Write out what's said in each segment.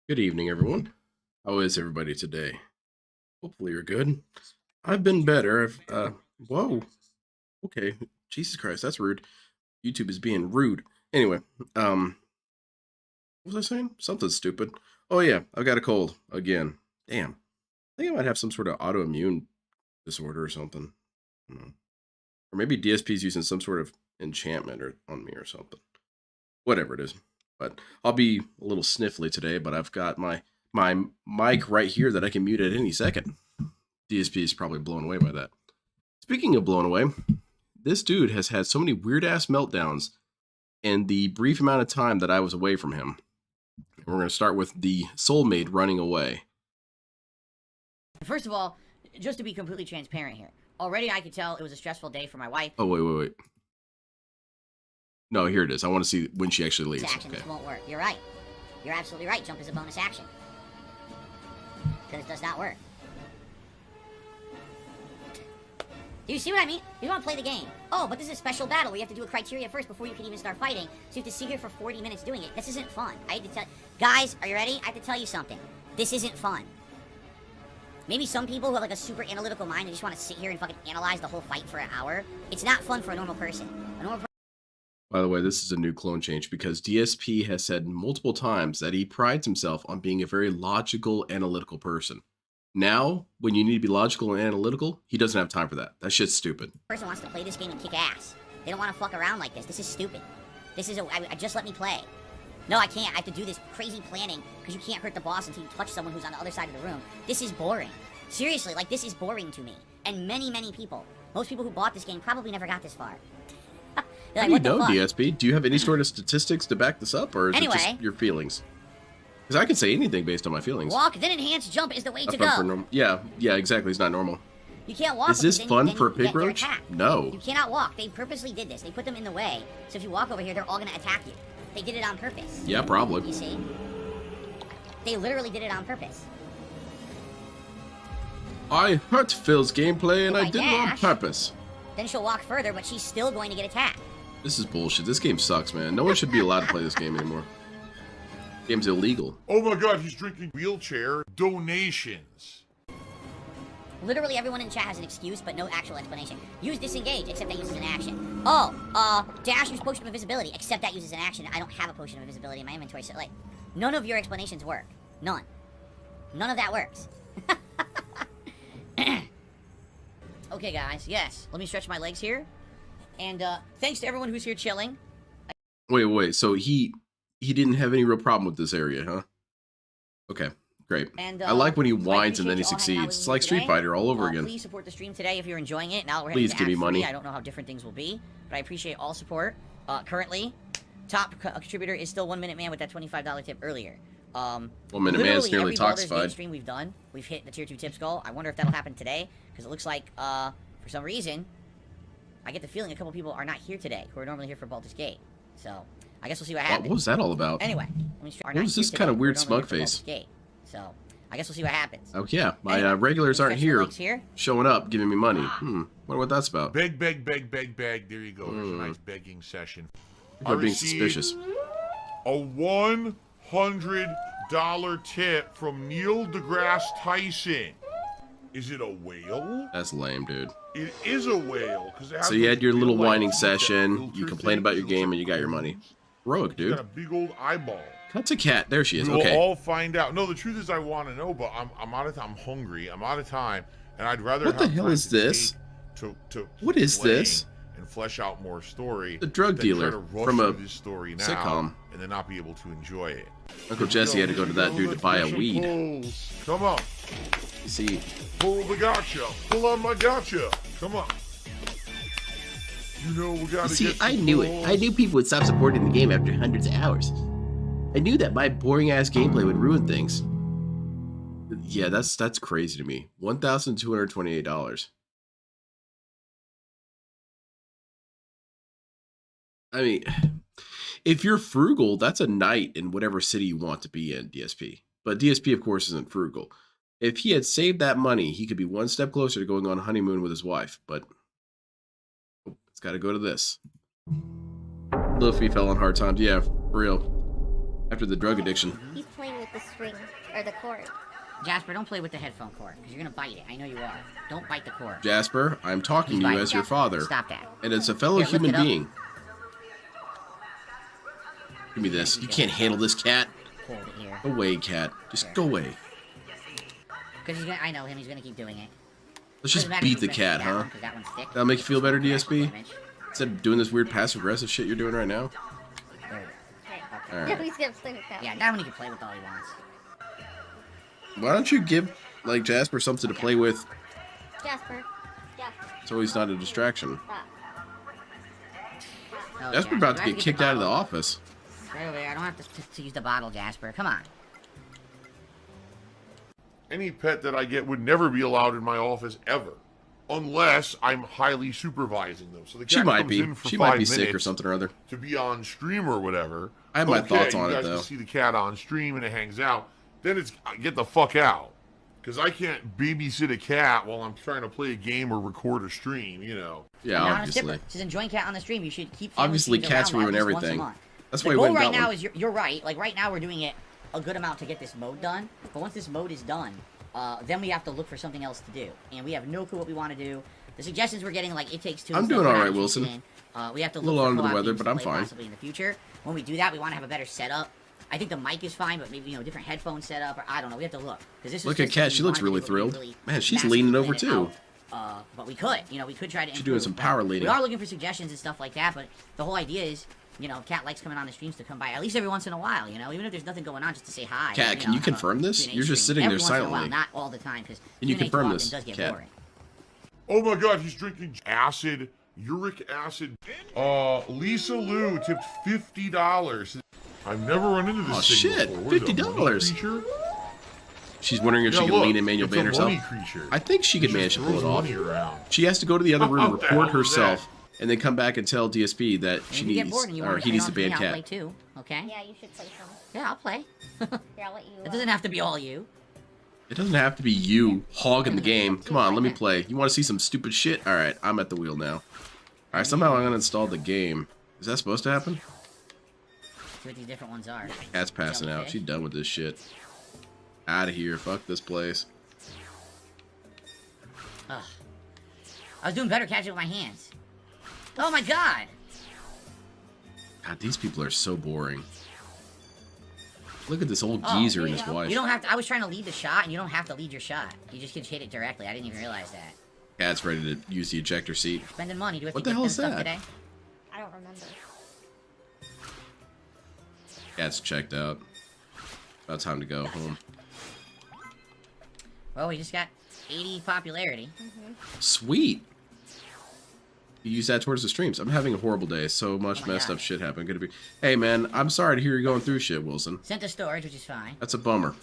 Good evening, everyone. How is everybody today? Hopefully you're good. I've been better. Whoa. Okay. Jesus Christ, that's rude. YouTube is being rude. Anyway, what was I saying? Something stupid. Oh yeah, I've got a cold again. Damn. I think I might have some sort of autoimmune disorder or something. I don't know. Or maybe DSP's using some sort of enchantment on me or something. Whatever it is. But I'll be a little sniffly today, but I've got my mic right here that I can mute at any second. DSP is probably blown away by that. Speaking of blown away, this dude has had so many weird ass meltdowns in the brief amount of time that I was away from him. And we're going to start with the soulmate running away. First of all, just to be completely transparent here, already I could tell it was a stressful day for my wife. Oh, wait. No, here it is. I want to see when she actually leaves. Action, this won't work. You're right. You're absolutely right. Jump is a bonus action. Because it does not work. Do you see what I mean? You want to play the game. Oh, but this is a special battle where you have to do a criteria first before you can even start fighting. So you have to sit here for 40 minutes doing it. This isn't fun. I hate to tell guys, are you ready? I have to tell you something. This isn't fun. Maybe some people who have like a super analytical mind and just want to sit here and fucking analyze the whole fight for an hour. It's not fun for a normal person. A normal person. By the way, this is a new clone change because DSP has said multiple times that he prides himself on being a very logical, analytical person. Now, when you need to be logical and analytical, he doesn't have time for that. That shit's stupid. Person wants to play this game and kick ass. They don't want to fuck around like this. This is stupid. This is just let me play. No, I can't. I have to do this crazy planning because you can't hurt the boss until you touch someone who's on the other side of the room. This is boring. Seriously, like this is boring to me. And many people. Most people who bought this game probably never got this far. How do you know, DSP? Do you have any sort of statistics to back this up, or is it just your feelings? Because I can say anything based on my feelings. Walk, then enhance jump is the way to go. Yeah, exactly. It's not normal. You can't walk. Is this fun for a pig roach? No. You cannot walk. They purposely did this. They put them in the way. So if you walk over here, they're all going to attack you. They did it on purpose. Yeah, probably. You see? They literally did it on purpose. I hurt Phil's gameplay and I did it on purpose. Then she'll walk further, but she's still going to get attacked. This is bullshit. This game sucks, man. No one should be allowed to play this game anymore. Game's illegal. Oh my god, he's drinking wheelchair donations. Literally everyone in chat has an excuse, but no actual explanation. Use disengage, except that uses an action. Oh, dash use potion of invisibility, except that uses an action. I don't have a potion of invisibility in my inventory, so like, none of your explanations work. None. None of that works. Okay, guys, yes. Let me stretch my legs here. And, thanks to everyone who's here chilling. Wait, so he didn't have any real problem with this area, huh? Okay, great. And, I like when he whines and then he succeeds. It's like Street Fighter all over again. Please support the stream today if you're enjoying it. Now we're please give me money. I don't know how different things will be, but I appreciate all support. Currently, top contributor is still 1 Minute Man with that $25 tip earlier. 1 Minute Man's nearly toxified. Stream we've done, we've hit the tier 2 tips goal. I wonder if that'll happen today, because it looks like, for some reason, I get the feeling a couple people are not here today, who are normally here for Baldur's Gate. So, I guess we'll see what happens. What was that all about? Anyway, what was this kind of weird smug face? So, I guess we'll see what happens. Oh yeah, my regulars aren't here, showing up, giving me money. Wonder what that's about. Beg. There you go. There's a nice begging session. You're being suspicious. A $100 tip from Neil deGrasse Tyson. Is it a whale? That's lame, dude. It is a whale. So you had your little whining session, you complained about your game, and you got your money. Heroic, dude. Got a big old eyeball. That's a cat. There she is. We'll okay. all find out. No, the truth is I want to know, but I'm out of time. I'm hungry. I'm out of time, and I'd rather. What the hell is this? What is this? And flesh out more story. The drug dealer from a sitcom, and then not be able to enjoy it. Uncle Jesse had to go to that dude to buy a weed. Come on. You see. Pull the gotcha. Pull on my gotcha. Come on. You know we gotta see, I knew it. I knew people would stop supporting the game after hundreds of hours. I knew that my boring-ass gameplay would ruin things. Yeah, that's crazy to me. $1,228. I mean, if you're frugal, that's a night in whatever city you want to be in, DSP. But DSP, of course, isn't frugal. If he had saved that money, he could be one step closer to going on a honeymoon with his wife. But it's got to go to this. Luffy fell on hard times. Yeah, for real. After the drug addiction. He's playing with the string or the cord. Jasper, don't play with the headphone cord, because you're gonna bite it. I know you are. Don't bite the cord. Jasper, I'm talking to you as your father. Stop that. And it's a fellow Here, lift human it up. being. Give me this. You can't handle this, cat. Hold it here. Go away, cat. Just go away. Because he's gonna. I know him. He's gonna keep doing it. Let's just beat the cat, huh? That one's thick. That'll make you feel better, DSP? Instead of doing this weird passive-aggressive shit you're doing right now? There we go. Okay. Alright. He's gonna play with that. Yeah, that one he can play with all he wants. Why don't you give, like, Jasper something to play with Jasper. Jasper. so he's not a distraction? Stop. Oh, Jasper about do to I have get kicked out of the bottle? office. Right over there. I don't have to use the bottle, Jasper. Come on. Any pet that I get would never be allowed in my office ever, unless I'm highly supervising them. So the cat She might comes be. in for She 5 might be sick or minutes something or other. to be on stream or whatever. I have my Okay, thoughts on you it, guys though. can see the cat on stream and it hangs out. Then it's get the fuck out, because I can't babysit a cat while I'm trying to play a game or record a stream. You know. Yeah, And not a obviously. stripper. She's enjoying cat on the stream. You should keep. family Obviously, streams cats around ruin at least once a everything. month. That's The why we goal went right and got now one. is you're right. Like right now we're doing it a good amount to get this mode done. But once this mode is done, then we have to look for something else to do, and we have no clue what we want to do. The suggestions we're getting, like It Takes Two. I'm and stuff, doing we're all not right, Wilson. interested in. We have to A look little for under the co-op weather, games but to I'm play fine. Possibly in the future. When we do that, we want to have a better setup. I think the mic is fine, but maybe different headphone setup, or I don't know. We have to look because this. Look is at just Kat, something she we looks wanted really to do, but we thrilled. really Man, she's massively leaning over, plan it too. out. But we could, we could try to. She's improve, doing some but power leading. We are looking for suggestions and stuff like that, but the whole idea is, Kat likes coming on the streams to come by at least every once in a while, even if there's nothing going on, just to say hi. Kat, can you have a confirm this? Q&A You're just stream sitting there every once in a while, silently. not all the time, because Can you confirm this, does get Kat? boring. Oh my God, he's drinking acid, uric acid. Lisa Lou tipped $50. I've never run into this Oh, thing shit, before. What is it, a money $50. creature? She's wondering if Yeah, she can look, lean in manual it's ban a herself. money creature. I think she It could just manage to pull throws it off. money around. She has to go to the other room, What the hell report was herself, that? and then come back and tell DSP that And she if you get needs, bored and you or want he to needs to ban I'll play Kat. too, okay? Yeah, you should play some. Yeah, I'll play. Here, I'll let you. It doesn't have to be all you. It doesn't have to be you hogging the game. Come on, let me play. You want to see some stupid shit? All right, I'm at the wheel now. All right, somehow I'm gonna install the game. Is that supposed to happen? See what these different ones are. Cat's passing out. She's done with this shit. Out of here. Fuck this place. Ugh. I was doing better catching it with my hands. Oh my god! God, these people are so boring. Look at this old Oh, geezer there and you his go. wife. You don't have to. I was trying to lead the shot, and you don't have to lead your shot. You just can hit it directly. I didn't even realize that. Cat's ready to use the ejector seat. Spending money. Do we have What to the get hell them is stuff that? today? I don't remember. Cat's checked out. About time to go home. Well, we just got 80 popularity. Sweet. You use that towards the streams. I'm having a horrible day. So much Oh my messed God. up shit happened. Gonna be. Hey man, I'm sorry to hear you're going through shit, Wilson. Sent to storage, which is fine. That's a bummer.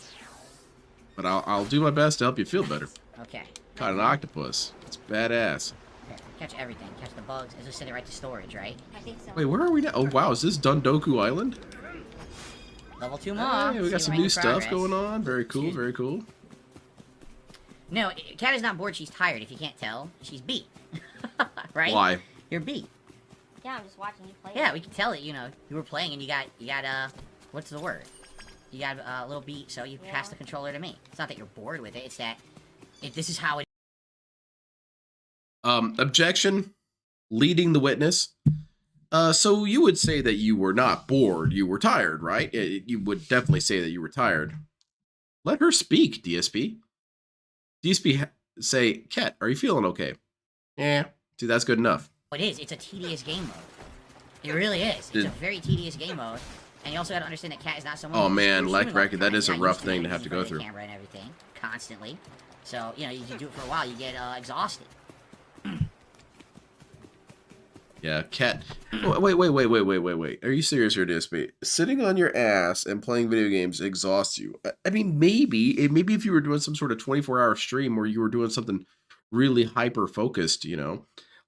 But I'll do my best to help you feel better. Okay. Caught an octopus. It's badass. Okay. Catch everything. Catch the bugs. And just send it right to storage, right? I think so. Wait, where are we now? Oh wow, is this Dondo Island? Level 2 more. Hey, we got See, some we're new making stuff progress. going on. Very cool, Excuse me. very cool. No, Kat is not bored. She's tired. If you can't tell, she's beat. Right? Why? You're beat. Yeah, I'm just watching you play. Yeah, we can tell it. You were playing and you got what's the word? You got a little beat, so you Yeah. passed the controller to me. It's not that you're bored with it. It's that this is how it. Objection. Leading the witness. So you would say that you were not bored. You were tired, right? You would definitely say that you were tired. Let her speak, DSP. DSP, say, Kat, are you feeling okay? Yeah. See, that's good enough. It is. It's a tedious game mode. It really is. It's a very tedious game mode. And you also got to understand that Kat is not someone. Oh, who's man, streaming like all the bracket, that time. is a Not rough used to thing it. to have She's to go running the through. Camera and everything constantly. So you do it for a while, you get exhausted. Yeah, Kat. Wait. Are you serious here, DSP? Sitting on your ass and playing video games exhausts you. I mean, maybe if you were doing some sort of 24-hour stream where you were doing something really hyper-focused,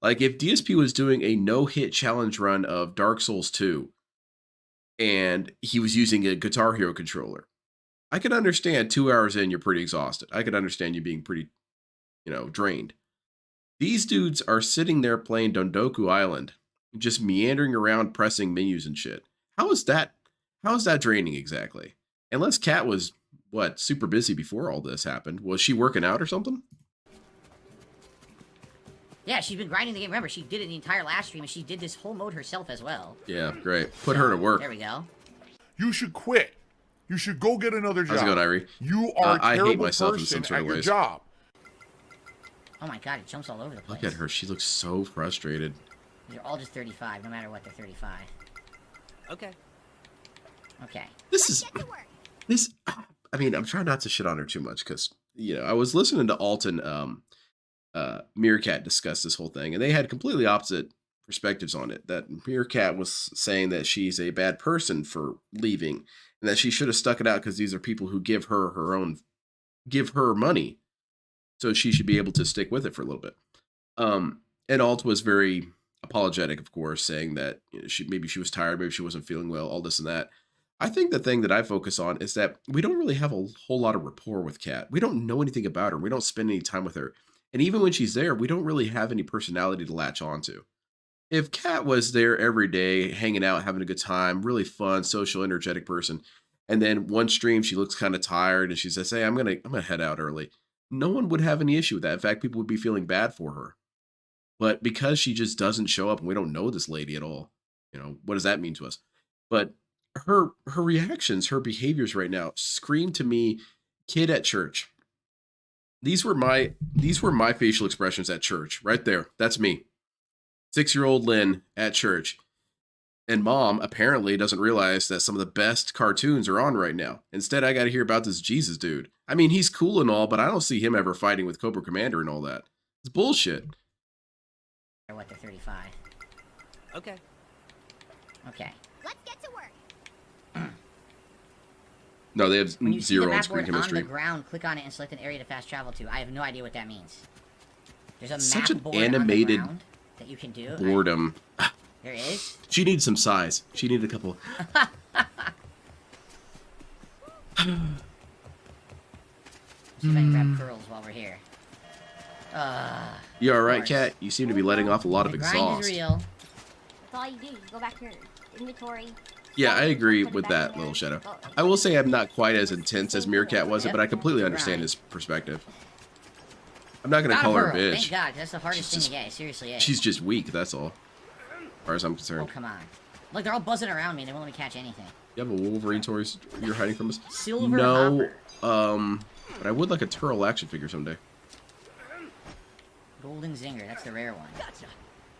Like if DSP was doing a no-hit challenge run of Dark Souls 2 and he was using a Guitar Hero controller, I could understand 2 hours in, you're pretty exhausted. I could understand you being pretty, drained. These dudes are sitting there playing Dondo Island, just meandering around, pressing menus and shit. How is that draining exactly? Unless Kat was, what, super busy before all this happened. Was she working out or something? Yeah, she's been grinding the game. Remember, she did it the entire last stream, and she did this whole mode herself as well. Yeah, great. Put her to work. There we go. You should quit. You should go get another job. How's it going, Irie? You are a I hate terrible myself in some person sort at of your ways. job. Oh my god, it jumps all over the place. Look at her. She looks so frustrated. They're all just 35, no matter what, they're 35. Okay. Okay. This is... This... I mean, I'm trying not to shit on her too much, because, you know, I was listening to Alton, Meerkat discuss this whole thing, and they had completely opposite perspectives on it. That Meerkat was saying that she's a bad person for leaving, and that she should have stuck it out because these are people who give her money, so she should be able to stick with it for a little bit. And Alt was very apologetic, of course, saying that, you know, maybe she was tired, maybe she wasn't feeling well, all this and that. I think the thing that I focus on is that we don't really have a whole lot of rapport with Kat. We don't know anything about her. We don't spend any time with her. And even when she's there, we don't really have any personality to latch onto. If Kat was there every day, hanging out, having a good time, really fun, social, energetic person, and then one stream she looks kind of tired and she says, "Hey, I'm gonna head out early," no one would have any issue with that. In fact, people would be feeling bad for her. But because she just doesn't show up and we don't know this lady at all, you know, what does that mean to us? But her reactions, her behaviors right now scream to me, kid at church. These were my facial expressions at church, right there. That's me. 6-year-old Lynn at church. And mom apparently doesn't realize that some of the best cartoons are on right now. Instead, I got to hear about this Jesus dude. I mean, he's cool and all, but I don't see him ever fighting with Cobra Commander and all that. It's bullshit. What, they're 35. Okay. Okay. Let's get to work. No, they have When you see the zero map on-screen board on chemistry. the ground, click on it and select an area to fast travel to. I have no idea what that means. There's a Such map an board animated on the ground that you can do. Boredom. There is? She needs some size. She needed a couple. Let's see if I can grab pearls while we're here. You alright, course. Kat? You seem to be letting off a lot of The grind exhaust. is real. That's all you do. You go back to your inventory. Yeah, I agree Put it with back that, in Little there. Shadow. Oh, I will say I'm not quite as intense as Meerkat was, Yep. but I completely understand Right. his perspective. I'm not gonna Got a call her a pearl. bitch. Thank God, that's the hardest She's thing just- to get. It seriously is. She's just weak, that's all. As far as I'm Oh, concerned. come on. Look, they're all buzzing around me. They won't let me catch anything. You have a Wolverine toy you're hiding from us? Silver No, hopper. but I would like a Turtle action figure someday. Golden Zinger. That's the rare one.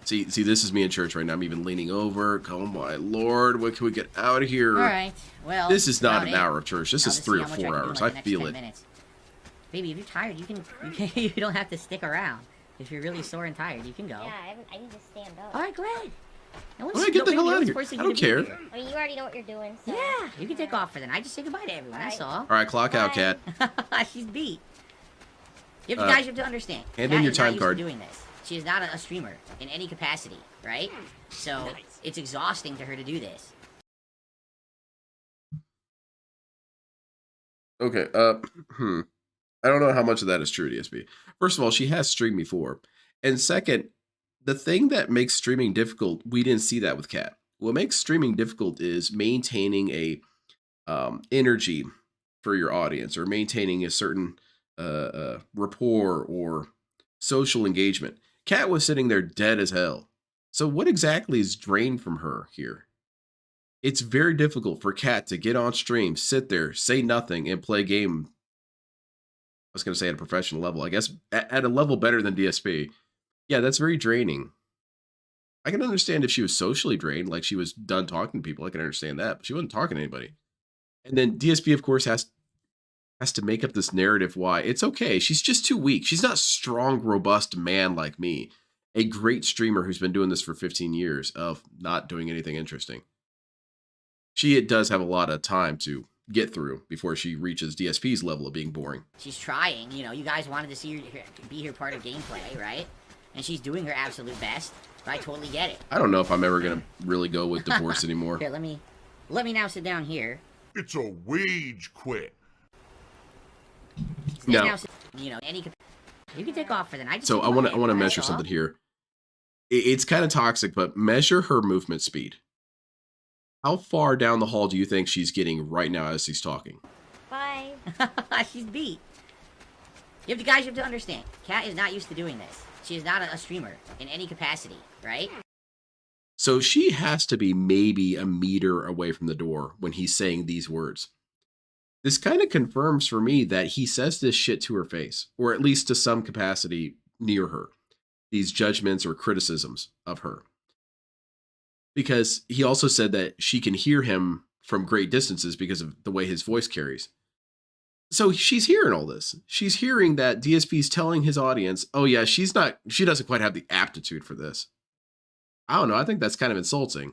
See, this is me in church right now. I'm even leaning over. Oh my lord, when can we get out of here? All right. Well, This is not about an it. hour of church. This Now is let's 3 see or how much 4 can do in, hours. like, I the next feel 10 it. minutes. Baby, if you're tired, you don't have to stick around. If you're really sore and tired, you can go. Yeah, I need to stand up. All right, go ahead. No one's- All right, get the nobody hell out of else here. forcing I you don't to be care. here. I mean, you already know what you're doing, so... Yeah, you can take off for then. I just say goodbye to everyone. That's all. All right, clock out, Bye. Kat. She's beat. You have, guys, you have to understand. hand Kat in your is not time used to card. doing this. She is not a streamer in any capacity, right? So it's exhausting to her to do this. Okay, I don't know how much of that is true, DSP. First of all, she has streamed before. And second, the thing that makes streaming difficult, we didn't see that with Kat. What makes streaming difficult is maintaining a energy for your audience, or maintaining a certain rapport or social engagement. Kat was sitting there dead as hell. So what exactly is drained from her here? It's very difficult for Kat to get on stream, sit there, say nothing, and play a game. I was going to say at a professional level. I guess at a level better than DSP. Yeah, that's very draining. I can understand if she was socially drained, like she was done talking to people. I can understand that, but she wasn't talking to anybody. And then DSP, of course, has to make up this narrative why it's okay. She's just too weak. She's not a strong, robust man like me. A great streamer who's been doing this for 15 years of not doing anything interesting. She does have a lot of time to get through before she reaches DSP's level of being boring. She's trying. You know, you guys wanted to see her be here part of gameplay, right? And she's doing her absolute best. But I totally get it. I don't know if I'm ever going to really go with divorce anymore. Here, let me now sit down here. It's a wage quit. No. Now, you know, you can take off for then. I just So say I want goodbye. to That's measure all. something here. It's kind of toxic, but measure her movement speed. How far down the hall do you think she's getting right now as she's talking? Bye. She's beat. You have to understand. Kat is not used to doing this. She is not a streamer in any capacity, right? So she has to be maybe a meter away from the door when he's saying these words. This kind of confirms for me that he says this shit to her face, or at least to some capacity near her. These judgments or criticisms of her. Because he also said that she can hear him from great distances because of the way his voice carries. So she's hearing all this. She's hearing that DSP's telling his audience, oh yeah, she doesn't quite have the aptitude for this. I don't know. I think that's kind of insulting.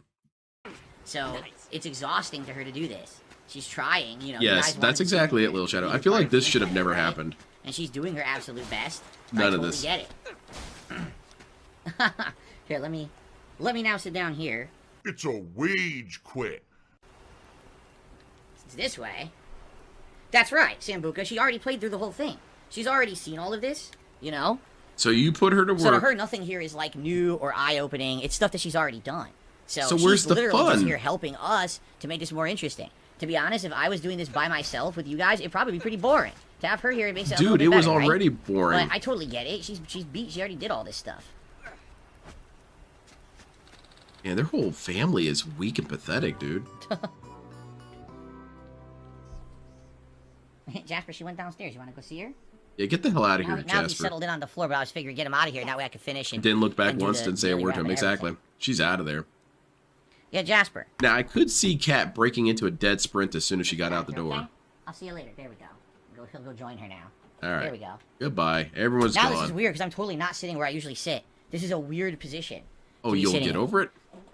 So it's exhausting to her to do this. She's trying, you know. Yes, that's exactly it, Little Shadow. I feel like this should have never happened. And she's doing her absolute best. None of this. Get it. Here, let me now sit down here. It's a wage quit. It's this way. That's right, Sambuca. She already played through the whole thing. She's already seen all of this, you know? So you put her to work. So to her, nothing here is like new or eye-opening. It's stuff that she's already done. So where's she's the literally fun? just here helping us to make this more interesting. To be honest, if I was doing this by myself with you guys, it'd probably be pretty boring. To have her here, it makes it a little Dude, bit it was better, already right? boring. But I totally get it. She's beat. She already did all this stuff. Man, their whole family is weak and pathetic, dude. Jasper, she went downstairs. You want to go see her? Yeah, get the hell out of Now here, he's Jasper. settled in on the floor, but I was figuring get him out of here. That way I could finish and Didn't look back and do once, the didn't say a daily word to wrap him. and Exactly. everything. She's out of there. Yeah, Jasper. Now, I could see Kat breaking into a dead sprint as soon as she got out the Jasper, door. okay? I'll see you later. There we go. He'll go join her now. All right. There we go. Goodbye. Everyone's Now gone. this is weird because I'm totally not sitting where I usually sit. This is a weird position. Oh, to be you'll sitting get in. over it?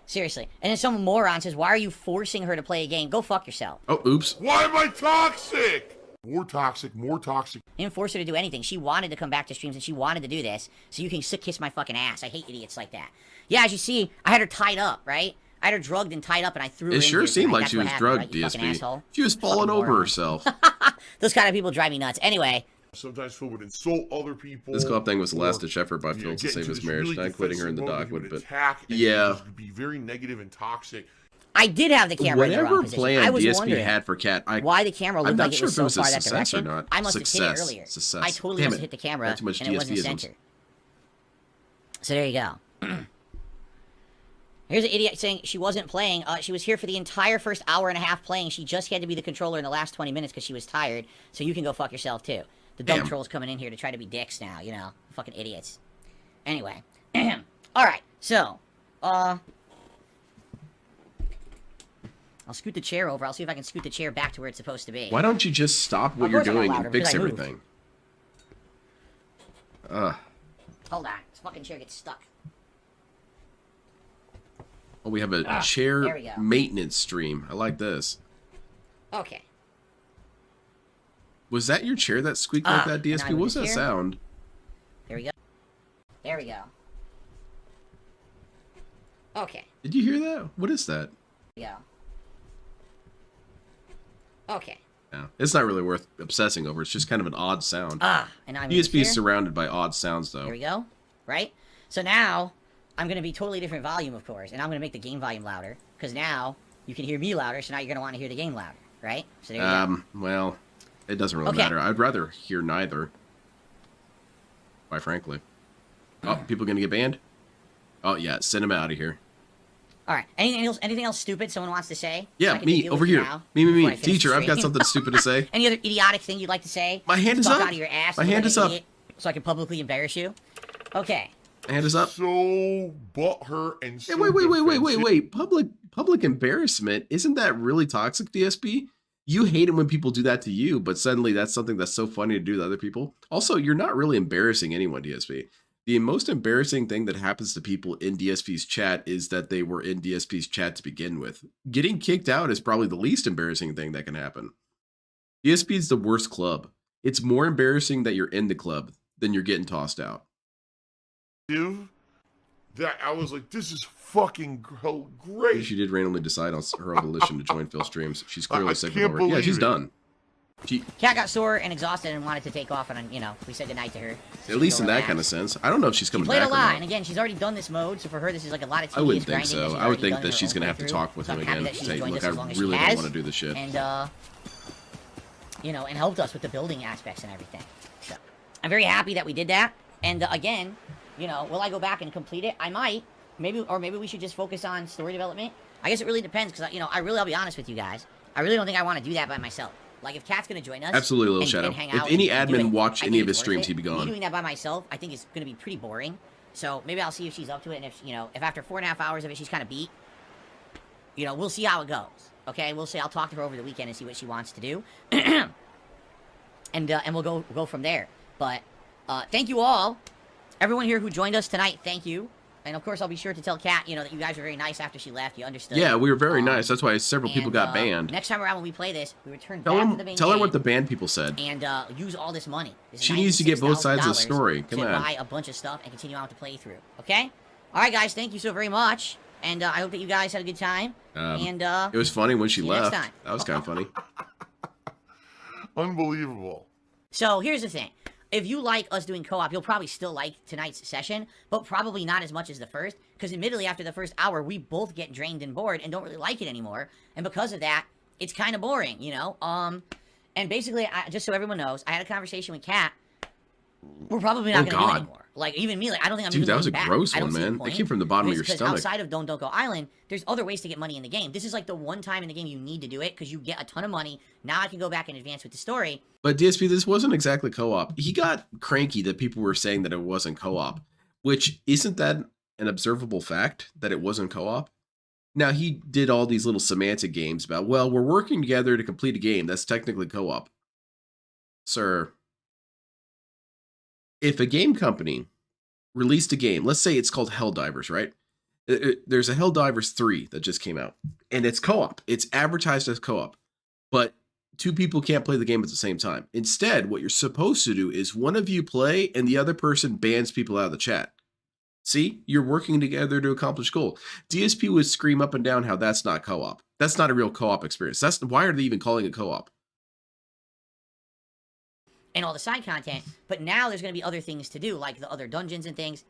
Seriously. And then some moron says, why are you forcing her to play a game? Go fuck yourself. Oh, oops. Why am I toxic? More toxic, more toxic. I didn't force her to do anything. She wanted to come back to streams and she wanted to do this. So you can kiss my fucking ass. I hate idiots like that. Yeah, as you see, I had her tied up, right? I had her drugged and tied up and I threw her in It sure here seemed tonight. like That's she what was happened, drugged, right, you fucking DSP. asshole? She was falling over moron. herself. Those kind of people drive me nuts. Anyway. Sometimes Phil would insult other people. This co-op thing was the or, last-ditch effort by you know, Phil to get save into his this marriage. really Not quitting her in the defensive dock mode. would, He would but attack and yeah. just be very negative and toxic. I did have the camera in the wrong Whatever position. plan I was DSP wondering had for Kat, why the camera I'm looked not like it sure was if it so was a far that success or direction. not. I must have hit it earlier. Success. I totally Damn must it. have hit the camera Not too much and it wasn't DSP-isms. center. So there you go. Here's an idiot saying she wasn't playing. She was here for the entire first hour and a half playing. She just had to be the controller in the last 20 minutes because she was tired. So you can go fuck yourself too. The dumb Damn. trolls coming in here to try to be dicks now, you know. Fucking idiots. Anyway. Alright, so. I'll scoot the chair over. I'll see if I can scoot the chair back to where it's supposed to be. Why don't you just stop what Of you're course I'm not doing louder, and fix because I moved. everything? Hold on. This fucking chair gets stuck. Oh, we have a there chair we go. maintenance stream. I like this. Okay. Was that your chair that squeaked like that, now I DSP? move What was this that here. sound? There we go. There we go. Okay. Did you hear that? What is that? There we go. Okay. No, it's not really worth obsessing over. It's just kind of an odd sound. And I'm DSP is surrounded by odd sounds, though. There we go. Right? So now, I'm going to be totally different volume, of course, and I'm going to make the game volume louder, because now you can hear me louder, so now you're going to want to hear the game louder, right? So there you go. Well, it doesn't really Okay. matter. I'd rather hear neither. Quite frankly. Oh, people gonna get banned? Oh, yeah, send them out of here. All right. Anything else stupid someone wants to say? Yeah, I can me, deal over with you here. now Me. before I finish the Teacher, I've got stream. something stupid to say. Any other idiotic thing you'd like to say? My hand is Talk up. out of your ass. My look hand like is an up. idiot, so I can publicly embarrass you. Okay. Hand is up. So butthurt and Hey, so wait. Public embarrassment. Isn't that really toxic, DSP? You hate it when people do that to you, but suddenly that's something that's so funny to do to other people. Also, you're not really embarrassing anyone, DSP. The most embarrassing thing that happens to people in DSP's chat is that they were in DSP's chat to begin with. Getting kicked out is probably the least embarrassing thing that can happen. DSP is the worst club. It's more embarrassing that you're in the club than you're getting tossed out. That I was like, this is fucking great. She did randomly decide on her own volition to join Phil streams. She's clearly I sick of can't over. Yeah, she's believe it. done. Cat got sore and exhausted and wanted to take off, and you know, we said goodnight to her. At least in that kind of sense. I don't know if she's coming played back a lot, or and not. again, she's already done this mode, so for her, this is like a lot of tedious I wouldn't think grinding that so. she's I would already think done that her she's own gonna have to playthrough. talk with So him I'm happy again. that she's Say, joined look, us I as long as really she don't has, want to do this shit. and you know, and helped us with the building aspects and everything. So I'm very happy that we did that. And again, you know, will I go back and complete it? I might. Maybe we should just focus on story development. I guess it really depends, because you know, I'll be honest with you guys. I really don't think I want to do that by myself. Like, if Cat's gonna join us, Absolutely, Little and Shadow. hang If out any and do admin it, watched I any think of his it's worth streams, it. he'd be Me gone. doing that by myself, I think it's gonna be pretty boring. So maybe I'll see if she's up to it, and if you know, if after 4.5 hours of it she's kind of beat, you know, we'll see how it goes. Okay, we'll see. I'll talk to her over the weekend and see what she wants to do, and we'll go from there. But thank you all, everyone here who joined us tonight. Thank you. And of course, I'll be sure to tell Kat, you know, that you guys were very nice after she left. You understood. Yeah, we were very nice. That's why several people got banned. Next time around when we play this, we return Tell back to the main her game what the banned people said. and use all this money. This She needs to get both sides of the story. Come to on. buy a bunch of stuff and continue on with the playthrough. Okay? All right, guys. Thank you so very much, and I hope that you guys had a good time. And It was funny when she see you next left. time. That was kind of funny. Unbelievable. So here's the thing. If you like us doing co-op, you'll probably still like tonight's session, but probably not as much as the first, because admittedly, after the first hour, we both get drained and bored and don't really like it anymore, and because of that, it's kind of boring, you know? And basically, just so everyone knows, I had a conversation with Kat. We're probably not going to do it anymore. Like, even me, like, I don't think I'm Dude, even that was a going back. gross I don't one, see the man. That point. came from the bottom of your Because stomach. outside of Dondo Island, there's other ways to get money in the game. This is like the one time in the game you need to do it, because you get a ton of money. Now I can go back and advance with the story. But DSP, this wasn't exactly co-op. He got cranky that people were saying that it wasn't co-op, which isn't that an observable fact that it wasn't co-op? Now, he did all these little semantic games about, well, we're working together to complete a game. That's technically co-op. Sir, if a game company released a game, let's say it's called Helldivers, right? There's a Helldivers 3 that just came out, and it's co-op. It's advertised as co-op, but two people can't play the game at the same time. Instead, what you're supposed to do is one of you play and the other person bans people out of the chat. See, you're working together to accomplish goal. DSP would scream up and down how that's not co-op. That's not a real co-op experience. Why are they even calling it co-op? And all the side content, but now there's going to be other things to do, like the other dungeons and things.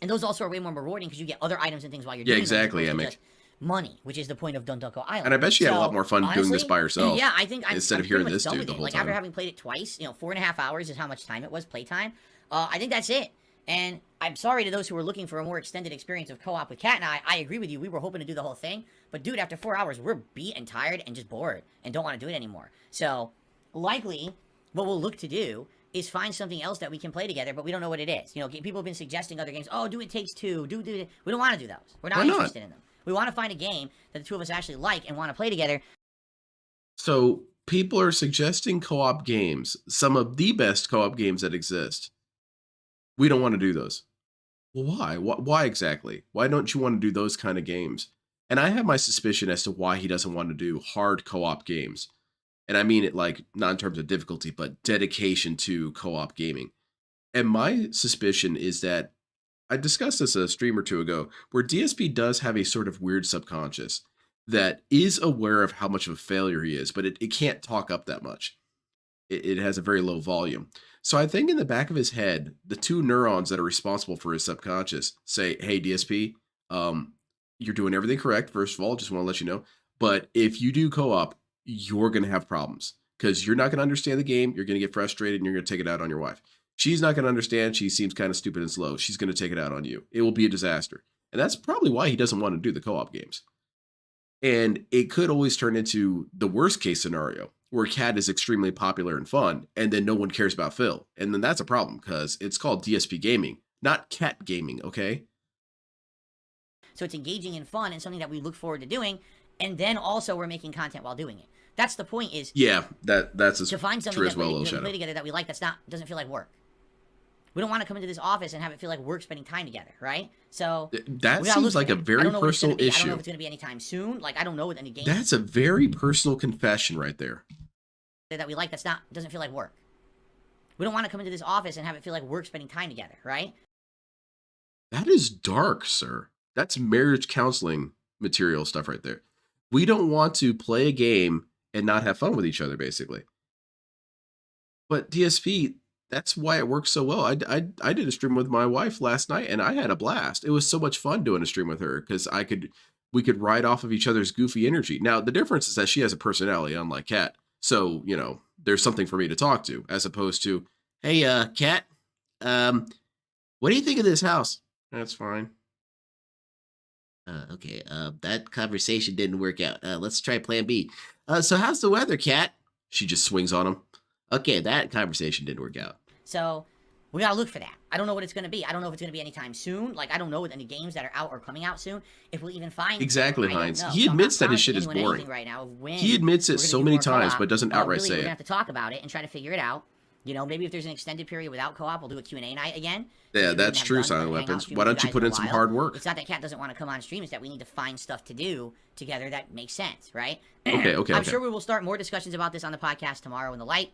And those also are way more rewarding because you get other items and things while you're doing them, exactly, as opposed to Emic. just money, which is the point of Dondo Island. And I bet you had a lot more fun doing this by yourself. Yeah, I think instead I'm of hearing pretty much this done dude with the it. whole Like time. after having played it twice, you know, 4.5 hours is how much time it was playtime. I think that's it. And I'm sorry to those who were looking for a more extended experience of co-op with Kat and I agree with you. We were hoping to do the whole thing, but dude, after 4 hours, we're beat and tired and just bored and don't want to do it anymore. So likely, what we'll look to do is find something else that we can play together, but we don't know what it is. You know, people have been suggesting other games. Oh, do It Takes Two. Do we don't want to do those. We're not interested in them. We want to find a game that the two of us actually like and want to play together. So people are suggesting co-op games, some of the best co-op games that exist. We don't want to do those. Well, why? Why exactly? Why don't you want to do those kind of games? And I have my suspicion as to why he doesn't want to do hard co-op games. And I mean it like not in terms of difficulty, but dedication to co-op gaming. And my suspicion is that I discussed this a stream or two ago, where DSP does have a sort of weird subconscious that is aware of how much of a failure he is, but it can't talk up that much. It has a very low volume. So I think in the back of his head, the two neurons that are responsible for his subconscious say, hey, DSP, you're doing everything correct. First of all, just want to let you know. But if you do co-op, you're going to have problems because you're not going to understand the game. You're going to get frustrated and you're going to take it out on your wife. She's not going to understand. She seems kind of stupid and slow. She's going to take it out on you. It will be a disaster. And that's probably why he doesn't want to do the co-op games. And it could always turn into the worst case scenario where Cat is extremely popular and fun, and then no one cares about Phil. And then that's a problem because it's called DSP gaming, not Cat gaming, okay? So it's engaging and fun and something that we look forward to doing. And then also we're making content while doing it. That's the point is... Yeah, that's as to find something true that as well, we Little can Shadow. play together that we like doesn't feel like work. We don't want to come into this office and have it feel like we're spending time together, right? So that we gotta seems look like at a it. very I don't know what it's gonna personal be. I don't know issue. if it's going to be anytime soon. Like, I don't know what any game That's a very personal confession right there. that we like doesn't feel like work. We don't want to come into this office and have it feel like we're spending time together, right? That is dark, sir. That's marriage counseling material stuff right there. We don't want to play a game and not have fun with each other, basically. But DSP, that's why it works so well. I did a stream with my wife last night, and I had a blast. It was so much fun doing a stream with her because we could ride off of each other's goofy energy. Now, the difference is that she has a personality, unlike Kat. So, there's something for me to talk to, as opposed to, hey, Kat, what do you think of this house? That's fine. Okay, that conversation didn't work out. Let's try plan B. So how's the weather, Kat? She just swings on him. Okay, that conversation didn't work out. So we gotta look for that. I don't know what it's gonna be. I don't know if it's gonna be anytime soon. Like, I don't know any games that are out or coming out soon. If we'll even find exactly, them, Heinz. I don't know. He So I'm admits not that his shit is promising anyone boring. anything right now of when He admits it we're gonna so do many more times, co-op. but doesn't outright really, say we're it. gonna have to talk about it and try to figure it out. Maybe if there's an extended period without co-op, we'll do a Q&A night again. Yeah, We that's have true, done Silent a hangout Weapons. stream Why with don't you guys put a in some while. hard work? It's not that Kat doesn't want to come on stream. It's that we need to find stuff to do together that makes sense, right? Okay. I'm sure we will start more discussions about this on the podcast tomorrow in the light.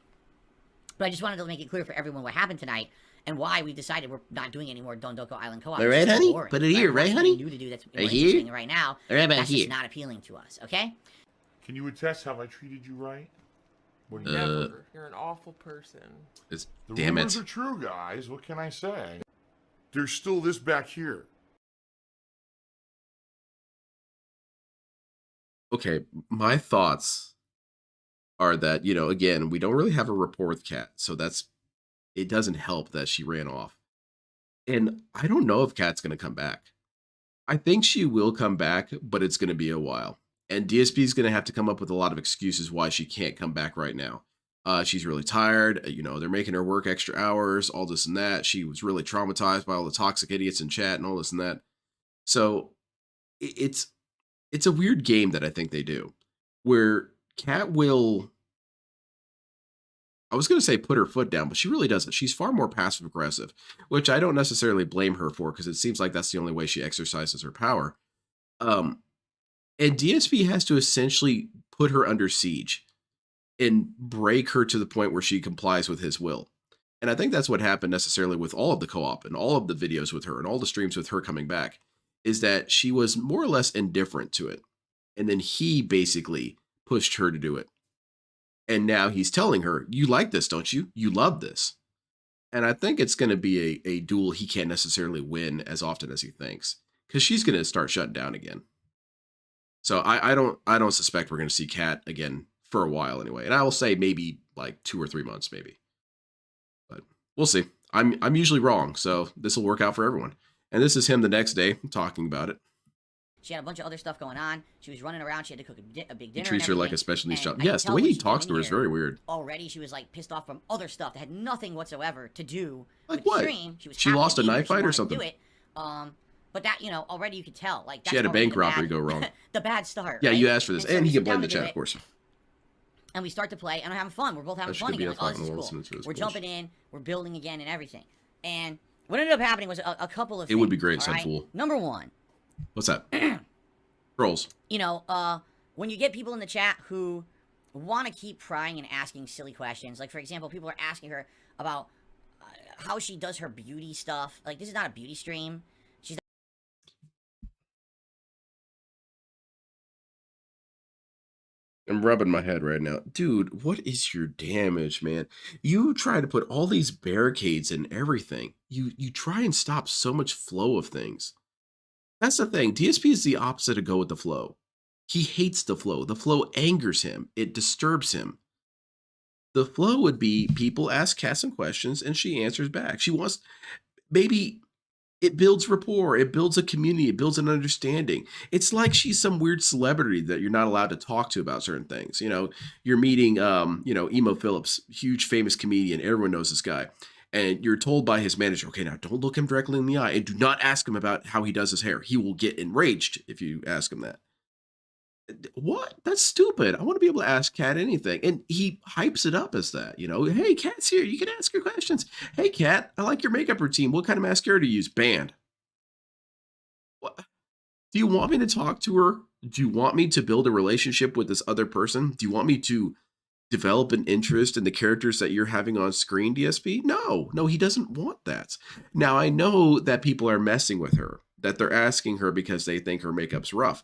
But I just wanted to make it clear for everyone what happened tonight and why we decided we're not doing any more Dondoko Island co-op. All right, It's honey? boring, Put it here, right, honey? New to do that's more Right here? interesting right now. Right about That's here. just not appealing to us, okay? Can you attest how I treated you right? What do you Never. You're an awful person. It's, The damn rumors it. are true, guys. What can I say? There's still this back here. Okay, my thoughts are that, again, we don't really have a rapport with Kat, so it doesn't help that she ran off. And I don't know if Kat's going to come back. I think she will come back, but it's going to be a while. And DSP is going to have to come up with a lot of excuses why she can't come back right now. She's really tired. They're making her work extra hours, all this and that. She was really traumatized by all the toxic idiots in chat and all this and that. So it's a weird game that I think they do, where Kat will, I was going to say put her foot down, but she really doesn't. She's far more passive aggressive, which I don't necessarily blame her for, because it seems like that's the only way she exercises her power. And DSP has to essentially put her under siege and break her to the point where she complies with his will. And I think that's what happened necessarily with all of the co-op and all of the videos with her and all the streams with her coming back, is that she was more or less indifferent to it. And then he basically pushed her to do it. And now he's telling her, you like this, don't you? You love this. And I think it's going to be a duel he can't necessarily win as often as he thinks, because she's going to start shutting down again. So I don't suspect we're going to see Kat again for a while anyway. And I will say maybe like 2 or 3 months, maybe. But we'll see. I'm usually wrong, so this will work out for everyone. And this is him the next day talking about it. She had a bunch of other stuff going on. She was running around. She had to cook a big dinner. He treats her like a special needs child. Yes, the way he talks to her is very weird. Already, she was like pissed off from other stuff that had nothing whatsoever to do Like with what? the stream. She lost a knife fight or something? Do it. But that, already you could tell. Like, that's She had a already bank the robbery bad- go wrong. The bad start. Yeah, right? you asked for this. so And we he sit can blame down the to do chat, it, of course. And we start to play, and we're having fun. We're both having That fun should be again. a Like, oh, this fucking is Wilson, cool. it's really We're cool. jumping in. We're building again and everything. And what ended up happening was a couple of things. It would be great, all said right? fool. Number one. What's that? Trolls. When you get people in the chat who want to keep prying and asking silly questions, like, for example, people are asking her about how she does her beauty stuff. Like, this is not a beauty stream. I'm rubbing my head right now. Dude, what is your damage, man? You try to put all these barricades and everything. You try and stop so much flow of things. That's the thing. DSP is the opposite of go with the flow. He hates the flow. The flow angers him. It disturbs him. The flow would be people ask Kat some questions and she answers back. She wants, maybe it builds rapport. It builds a community. It builds an understanding. It's like she's some weird celebrity that you're not allowed to talk to about certain things. You're meeting, Emo Phillips, huge famous comedian. Everyone knows this guy. And you're told by his manager, okay, now don't look him directly in the eye and do not ask him about how he does his hair. He will get enraged if you ask him that. What? That's stupid. I want to be able to ask Kat anything. And he hypes it up as that, hey, Kat's here. You can ask her questions. Hey, Kat, I like your makeup routine. What kind of mascara do you use? Banned. What? Do you want me to talk to her? Do you want me to build a relationship with this other person? Do you want me to develop an interest in the characters that you're having on screen, DSP? No, he doesn't want that. Now, I know that people are messing with her, that they're asking her because they think her makeup's rough.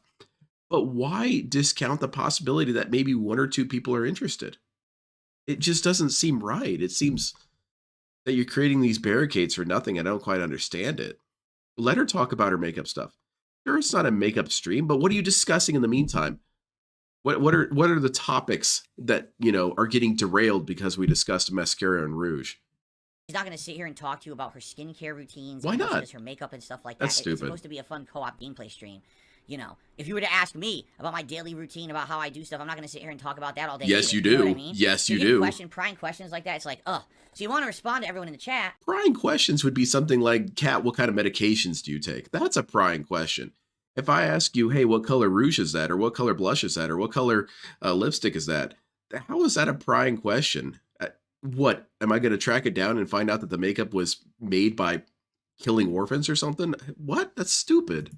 But why discount the possibility that maybe 1 or 2 people are interested? It just doesn't seem right. It seems that you're creating these barricades for nothing. I don't quite understand it. Let her talk about her makeup stuff. Sure, it's not a makeup stream, but what are you discussing in the meantime? What are the topics that, you know, are getting derailed because we discussed mascara and rouge? She's not going to sit here and talk to you about her skincare routines. Why and how she not? does her makeup and stuff like that. That's It's stupid. supposed to be a fun co-op gameplay stream. You know, if you were to ask me about my daily routine, about how I do stuff, I'm not going to sit here and talk about that all day. Yes, either, you know what I do. mean? Yes, So you get do. prying questions like that. It's like, ugh. So you want to respond to everyone in the chat. Prying questions would be something like, Kat, what kind of medications do you take? That's a prying question. If I ask you, hey, what color rouge is that? Or what color blush is that? Or what color lipstick is that? How is that a prying question? What? Am I going to track it down and find out that the makeup was made by killing orphans or something? What? That's stupid.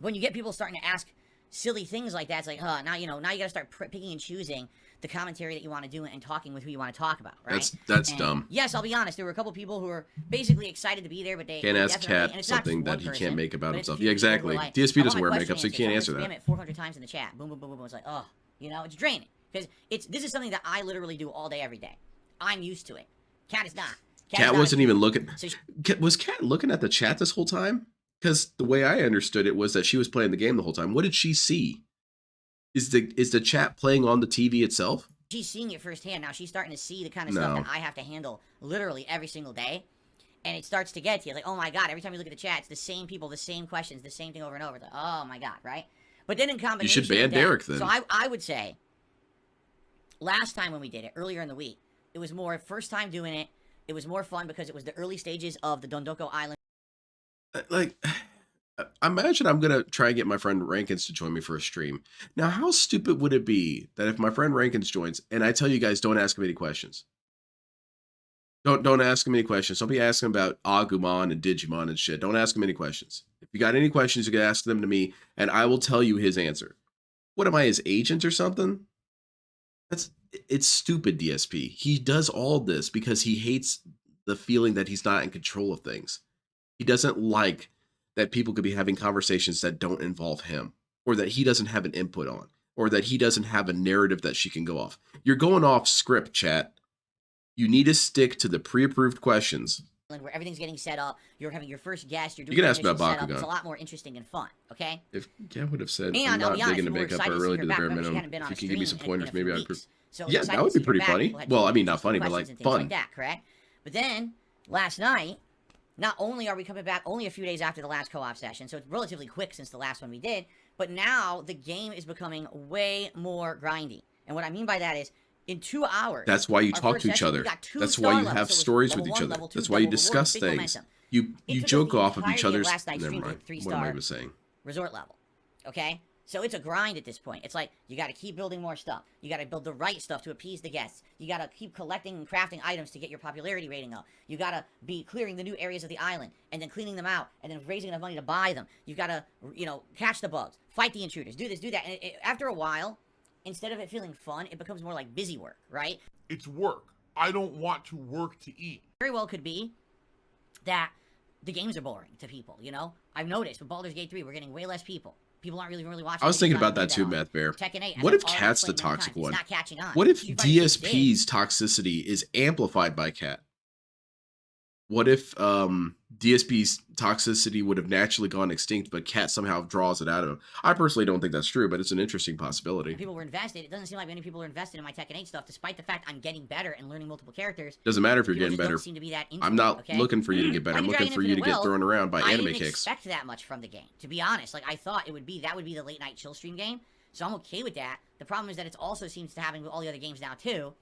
When you get people starting to ask silly things like that, it's like, now you got to start picking and choosing the commentary that you want to do and talking with who you want to talk about, right? That's And dumb. yes, I'll be honest. There were a couple people who were basically excited to be there, but they Can't ask definitely- Kat and it's not something just that one he person, can't make about but it's a himself. few Yeah, people who exactly. were like, DSP "I doesn't want wear my makeup, so question he can't answer answered." that. Spam it 400 times in the chat. Boom, boom, boom, boom. It's like, you know, it's draining because this is something that I literally do all day, every day. I'm used to it. Kat is not. Kat wasn't even looking. So Was Kat looking at the chat this whole time? Because the way I understood it was that she was playing the game the whole time. What did she see? Is the chat playing on the TV itself? she's seeing it firsthand now. She's starting to see the kind of stuff No. that I have to handle literally every single day. And it starts to get to you. Like, oh my God, every time you look at the chat, it's the same people, the same questions, the same thing over and over. It's like, oh my God, right? But then in combination You should ban with that- Derek then. So I would say, last time when we did it, earlier in the week, it was more first time doing it. It was more fun because it was the early stages of the Dondo Island. Like, imagine I'm going to try and get my friend Rankins to join me for a stream. Now, how stupid would it be that if my friend Rankins joins and I tell you guys don't ask him any questions? Don't ask him any questions. Don't be asking about Agumon and Digimon and shit. Don't ask him any questions. If you got any questions, you can ask them to me, and I will tell you his answer. What am I, his agent or something? It's stupid, DSP. He does all this because he hates the feeling that he's not in control of things. He doesn't like that people could be having conversations that don't involve him, or that he doesn't have an input on, or that he doesn't have a narrative that she can go off. You're going off script, chat. You need to stick to the pre-approved questions. Where everything's getting set up, you're having your first guest, you're doing You can your ask about initial setup. Bakugan. It's a lot more interesting and fun, okay? If Kat would have said, And I'm I'll not be honest, big into people were makeup, excited I to see really her do the back. bare Remember, she minimum. hadn't been on If a you could give me stream some in pointers, a few maybe I'd... weeks. So Yeah, excited that would to be see her pretty back. funny. People had Well, some I mean, not funny, but questions like and things fun. that, correct? But then, last night, not only are we coming back only a few days after the last co-op session, so it's relatively quick since the last one we did, but now the game is becoming way more grindy. And what I mean by that is, in 2 hours... That's why you our talk first to each session, we other. got 2 That's star why you levels. have So it was stories level with each 1, other. level 2, That's why you double rewards, discuss big things. momentum. You It took us joke the off of each entirety of other's... last night's Never stream to mind. hit 3 What am I star even saying? resort level. Okay? So it's a grind at this point. It's like, you gotta keep building more stuff. You gotta build the right stuff to appease the guests. You gotta keep collecting and crafting items to get your popularity rating up. You gotta be clearing the new areas of the island, and then cleaning them out, and then raising enough money to buy them. You've gotta, catch the bugs, fight the intruders, do this, do that. And after a while, instead of it feeling fun, it becomes more like busy work, right? It's work. I don't want to work to eat. Very well could be that the games are boring to people, I've noticed with Baldur's Gate 3, we're getting way less people. People aren't really watching. I was thinking about Because that too, Math Bear. Tekken 8, What and if I've already Cat's the explained many toxic times, one? It's not catching on. What if Street Fighter 6 did. DSP's toxicity is amplified by Cat? What if DSP's toxicity would have naturally gone extinct, but Cat somehow draws it out of him? I personally don't think that's true, but it's an interesting possibility. People were invested. It doesn't seem like many people are invested in my Tekken 8 stuff, despite the fact I'm getting better and learning multiple characters. Doesn't matter if you're People getting just don't better. seem to be that into I'm it, not okay? looking for you to get better. I'm Like looking Dragon for you to Infinite get Will, thrown around by I anime didn't kicks. expect that much from the game, to be honest. Like, I thought that would be the late night chill stream game, so I'm okay with that. The problem is that it also seems to happen with all the other games now too.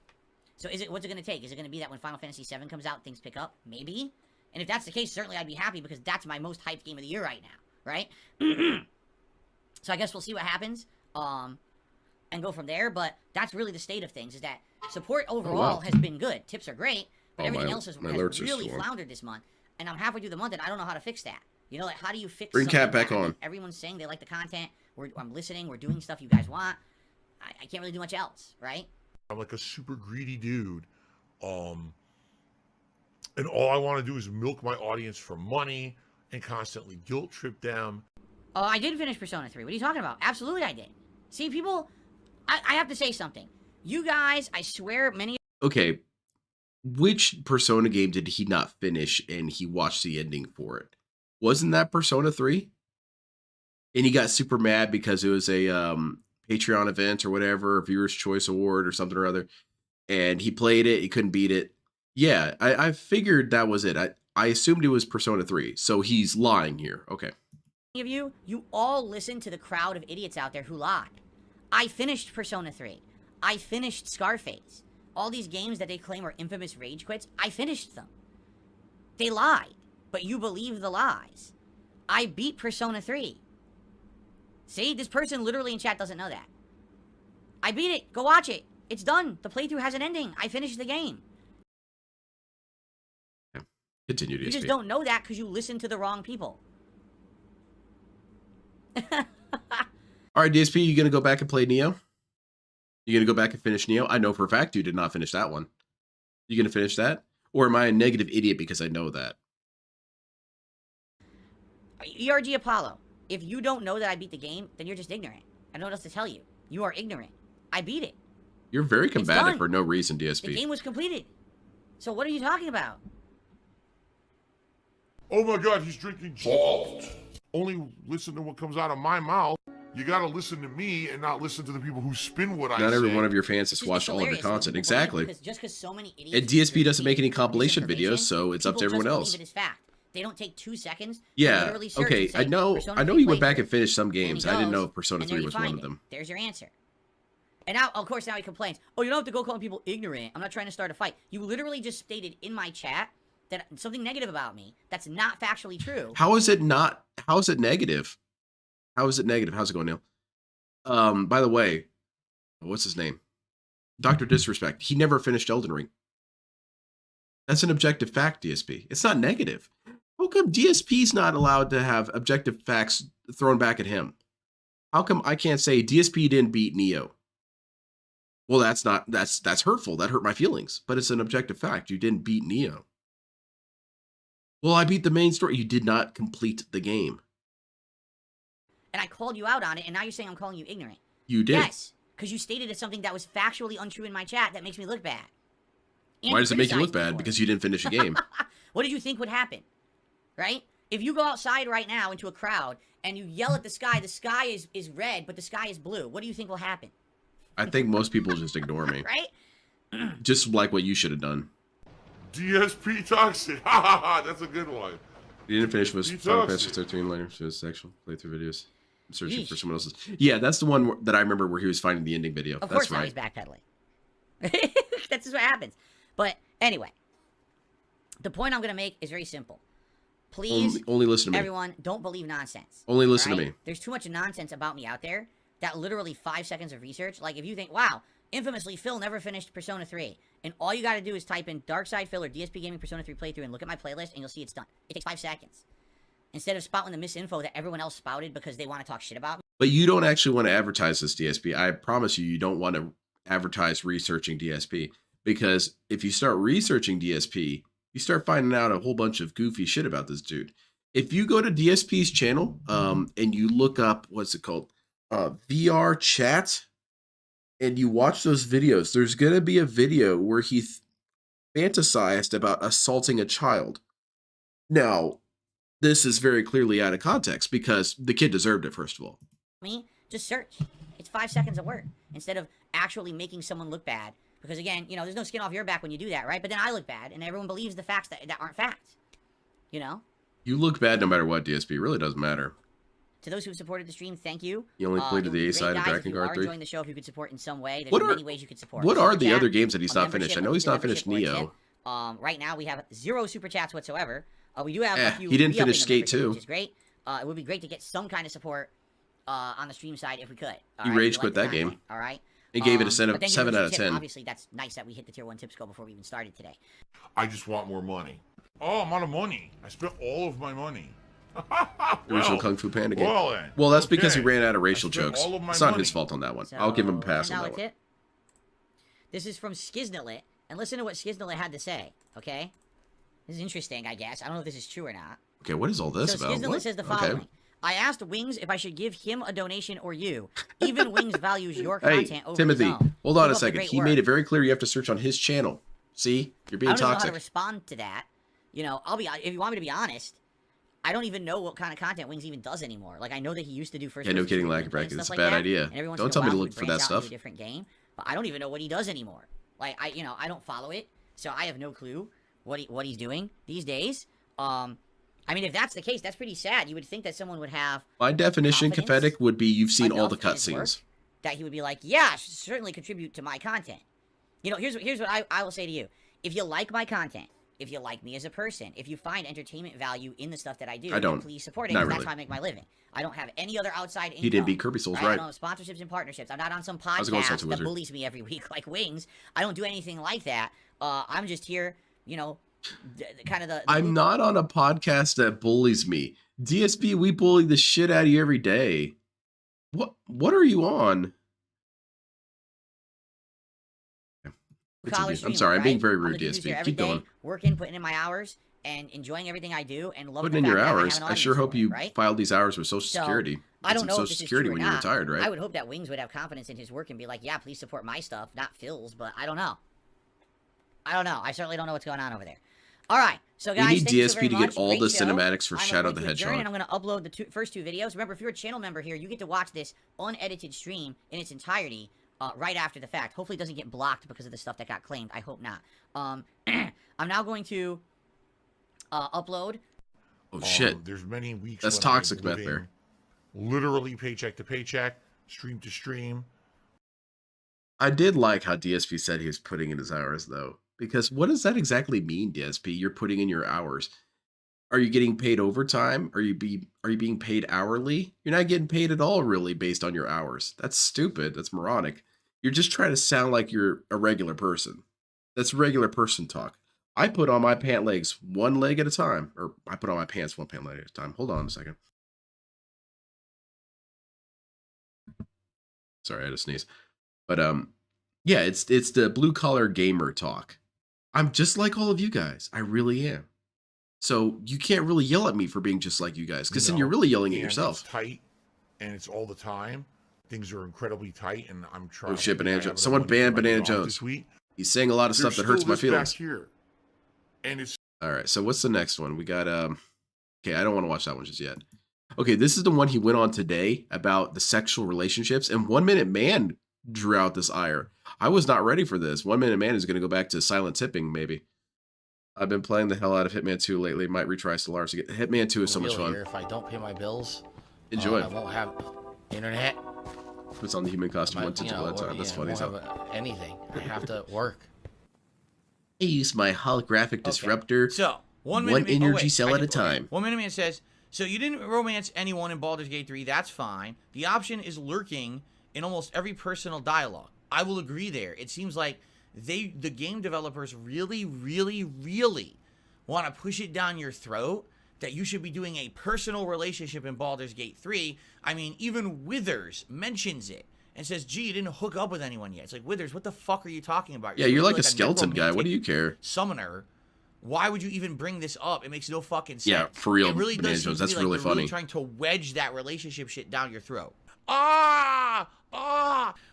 So what's it going to take? Is it going to be that when Final Fantasy VII comes out, things pick up? Maybe. And if that's the case, certainly I'd be happy because that's my most hyped game of the year right now, right? So I guess we'll see what happens, and go from there. But that's really the state of things, is that support overall has been good. Tips are great, but everything else has really floundered this month. And I'm halfway through the month, and I don't know how to fix that. Like, how do you fix Bring something Cat back that, on. Everyone's saying they like the content. I'm listening. We're doing stuff you guys want. I can't really do much else, right? I'm like a super greedy dude. And all I want to do is milk my audience for money and constantly guilt trip them. Oh, I did finish Persona 3. What are you talking about? Absolutely I did. See, people, I have to say something. You guys, I swear, many... Okay, which Persona game did he not finish and he watched the ending for it? Wasn't that Persona 3? And he got super mad because it was a Patreon event or whatever, Viewer's Choice Award or something or other. And he played it, he couldn't beat it. Yeah, I figured that was it. I assumed it was Persona 3, so he's lying here. Okay. of you all listen to the crowd of idiots out there who lie. I finished Persona 3. I finished Scarface. All these games that they claim are infamous rage quits, I finished them. They lied, but you believe the lies. I beat Persona 3. See, this person literally in chat doesn't know that. I beat it. Go watch it. It's done. The playthrough has an ending. I finished the game. Yeah. Continue to You just don't know that because you listen to the wrong people. All right, DSP, you gonna go back and play Neo? You gonna go back and finish Neo? I know for a fact you did not finish that one. You gonna finish that? Or am I a negative idiot because I know that? ERG Apollo, if you don't know that I beat the game, then you're just ignorant. I don't know what else to tell you. You are ignorant. I beat it. You're very combative done. for no reason, DSP. The game was completed. So what are you talking about? Oh my god, he's drinking salt. Only listen to what comes out of my mouth. You gotta listen to me and not listen to the people who spin what I say. Not every one of your fans has It's watched all of your hilarious. content. People Exactly. believe just because so many idiots And DSP doesn't make any repeat compilation misinformation, videos, so it's up to people everyone just else. believe it is fact. They don't take 2 seconds to Yeah. literally search Okay. and say, I know. Persona I know 3 you went back playthrough. and finished some And he games. I didn't know goes, if Persona and there 3 you was one find of it. them. There's your answer. And now, of course, now he complains. Oh, you don't have to go calling people ignorant. I'm not trying to start a fight. You literally just stated in my chat that something negative about me that's not factually true. How is it not? How is it negative? How is it negative? How's it going, Neil? By the way, what's his name? Dr. Disrespect. He never finished Elden Ring. That's an objective fact, DSP. It's not negative. How come DSP's not allowed to have objective facts thrown back at him? How come I can't say DSP didn't beat Neo? Well, that's hurtful. That hurt my feelings. But it's an objective fact. You didn't beat Neo. Well, I beat the main story. You did not complete the game. And I called you out on it, and now you're saying I'm calling you ignorant. You did. Yes, because you stated it's something that was factually untrue in my chat that makes me look bad. And Why does it make you look criticized me bad? for Because it. you didn't finish a game. What did you think would happen? Right? If you go outside right now into a crowd and you yell at the sky is red, but the sky is blue, what do you think will happen? I think most people just ignore me. Right? Just like what you should have done. DSP Toxic. Ha ha ha, that's a good one. You didn't finish with You Final toxic. Fantasy 13 later. So it's sexual playthrough videos. I'm searching for Yeesh. someone else's. Yeah, that's the one that I remember where he was finding the ending video. Of That's course now right. he's backpedaling. That's just what happens. But anyway, the point I'm going to make is very simple. Please, Only listen to me. everyone, don't believe nonsense. Only listen to alright? me. There's too much nonsense about me out there that literally 5 seconds of research, like if you think, wow, infamously, Phil never finished Persona 3, and all you gotta do is type in Darkside Phil or DSP Gaming Persona 3 playthrough and look at my playlist, and you'll see it's done. It takes 5 seconds. Instead of spouting the misinfo that everyone else spouted because they want to talk shit about me. But you don't actually want to advertise this DSP. I promise you don't want to advertise researching DSP. Because if you start researching DSP, you start finding out a whole bunch of goofy shit about this dude. If you go to DSP's channel and you look up, what's it called? VR chat, and you watch those videos, there's going to be a video where he fantasized about assaulting a child. Now, this is very clearly out of context because the kid deserved it, first of all. Me, just search. It's 5 seconds of work instead of actually making someone look bad. Because again, you know, there's no skin off your back when you do that, right? But then I look bad, and everyone believes the facts that aren't facts. You know? You look bad no matter what, DSP. It really doesn't matter. To those who supported the stream, thank you. You only played it would the be A great, side of guys, Dragon if you Guard are 3. enjoying the show, if you could support in some way, there's What are- many ways you could support. What Super are the chat, other games that he's a not finished? I know membership, he's a not finished membership or a Neo. tip. Right now we have 0 super chats whatsoever. We do have Eh, a few. he didn't re-upping finish of Skate membership, 2. which is great. It would be great to get some kind of support on the stream side if we could. He rage quit that game. All right. He gave it a but thank you for 7 the out of tip. 10. Obviously, that's nice that we hit the tier 1 tip score before we even started today. I just want more money. Oh, I'm out of money. I spent all of my money. Original Kung Fu Panda game. Well, then. Well, that's because he Okay. ran out of racial I spent jokes. all of my It's not money. his fault on that one. So, I'll give him a pass on $10 that one. tip. This is from Skiznalit, and listen to what Skiznalit had to say, okay? This is interesting, I guess. I don't know if this is true or not. Okay, what is all this So about? Skiznalit What? says the Okay. following. I asked Wings if I should give him a donation or you. Even Wings values your Hey, content over Timothy, his own. hold on Keep a up the second. great He work. made it very clear you have to search on his channel. See? You're being I don't even know how toxic. to respond to that. You know, if you want me to be honest, I don't even know what kind of content Wings even does anymore. Like, I know that he used to do first. Yeah, no person kidding, shooting Lack and Bracket. stuff It's a like bad that, idea. and every once Don't in a tell me to while, look he for would that branch out into stuff. a different game, but I don't even know what he does anymore. Like, I don't follow it, so I have no clue what he's doing these days. I mean, if that's the case, that's pretty sad. You would think that someone would have My definition, confidence Cathetic, would be you've seen all the enough in his work cutscenes. that he would be like, yeah, certainly contribute to my content. You know, here's what I will say to you. If you like my content, if you like me as a person, if you find entertainment value in the stuff that I do, I don't. please support it, Not because really. that's how I make my living. I don't have any other outside income. He didn't beat Kirby Souls, I right? don't have sponsorships and partnerships. I'm not on some How's it going, podcast Salty that Wizard? bullies me every week like Wings. I don't do anything like that. I'm just here, you know, kind of the I'm not on a podcast that bullies me. DSP, we bully the shit out of you every day. What are you on? collar I'm streamer, sorry, I'm being right? very I'm rude, the dude who's here DSP. every Keep day, going. working, putting in my hours, and enjoying everything I do, and loving Putting in the your fact that I have hours. an I sure audience hope for it, you right? filed these hours with Social So, Security. I don't Some know if Social this is Security true or when you're not. retired, right? I would hope that Wings would have confidence in his work and be like, yeah, please support my stuff, not Phil's, but I don't know. I certainly don't know what's going on over there. All right, so guys, We need thank you DSP so very to much. get all Great the show. cinematics for I'm Shadow going the to adjourn, Hedgehog. and I'm going to upload the first two videos. Remember, if you're a channel member here, you get to watch this unedited stream in its entirety right after the fact. Hopefully it doesn't get blocked because of the stuff that got claimed. I hope not. I'm now going to upload. Oh, shit. There's many weeks. That's when I'm toxic, Meth living Bear. Literally paycheck to paycheck, stream to stream. I did like how DSP said he was putting in his hours, though. Because what does that exactly mean, DSP? You're putting in your hours. Are you getting paid overtime? Are you being paid hourly? You're not getting paid at all, really, based on your hours. That's stupid. That's moronic. You're just trying to sound like you're a regular person. That's regular person talk. I put on my pant legs one leg at a time. Or I put on my pants one pant leg at a time. Hold on a second. Sorry, I had to sneeze. But yeah, it's the blue collar gamer talk. I'm just like all of you guys. I really am. So you can't really yell at me for being just like you guys, because then you're really yelling at And yourself. It's tight, and it's all the time. Things are incredibly tight, and I'm trying. Oh shit, Banana I have Jones! it Someone on banned my Banana blog Jones. this week. He's saying a lot of stuff that There's hurts still my this feelings. back here, and it's All right, so what's the next one? We got okay, I don't want to watch that one just yet. Okay, this is the one he went on today about the sexual relationships, and 1 Minute Man drew out this ire. I was not ready for this. 1 Minute Man is going to go back to silent tipping, maybe. I've been playing the hell out of Hitman 2 lately. Might retry Stellaris again. Hitman 2 is so much fun. If I don't pay my bills, Enjoy. I won't have internet. Puts on the human costume one ticket at a time. That's funny. I won't have anything. I have to work. I use my holographic disruptor. So, One minute man- energy wait, cell I at a can- time. 1 Minute Man says, so you didn't romance anyone in Baldur's Gate 3, that's fine. The option is lurking in almost every personal dialogue. I will agree there. It seems like the game developers really want to push it down your throat that you should be doing a personal relationship in Baldur's Gate 3. I mean, even Withers mentions it and says, gee, you didn't hook up with anyone yet. It's like, Withers, what the fuck are you talking about? Yeah, you're supposed like to a be skeleton guy. What do you necromantic care? Summoner. Why would you even bring this up? It makes no fucking sense. Yeah, for real, It really Banana does seem Jones. to be That's like really they're funny. trying to wedge that relationship shit down your throat.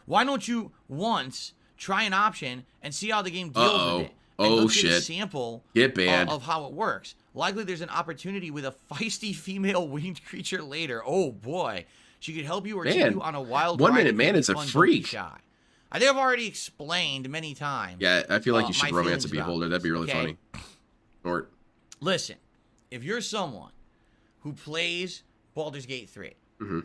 Why don't you once try an option and see how the game deals Uh-oh. with it? And Oh, let's get a shit. sample Get banned. of how it works. Likely there's an opportunity with a feisty female winged creature later. Oh boy. She could help you or take Man, you on a wild 1 ride. Minute It could Man be is a fun, don't be freak. shy. I think I've already explained many times. Yeah, I feel like you my should romance a feelings about beholder. That'd be really this, okay? funny. Or Listen, if you're someone who plays Baldur's Gate 3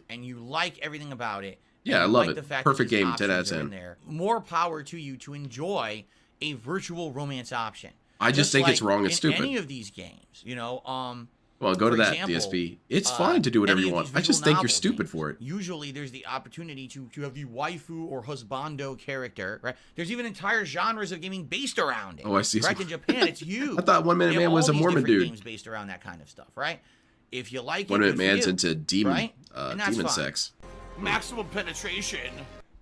and you like everything about it, Yeah, and I you love like it. the fact Perfect that these game, 10 out of options are in 10. there, more power to you to enjoy a virtual romance option. I just think it's wrong and in stupid. Any of these games, you know, well, go to for that, example, DSP. It's fine to do whatever any you of want. these I just visual think you're novel stupid games, for it. Usually there's the opportunity to have the waifu or husbando character, right? There's even entire genres of gaming based around it. Oh, I see. Right, in Japan, it's huge. I thought 1 Minute They have Man was all a these Mormon different dude. games based around that kind of stuff, right? If you like it, 1 Minute good for Man's you, into demon, right? And that's demon fine. sex. Maximum penetration.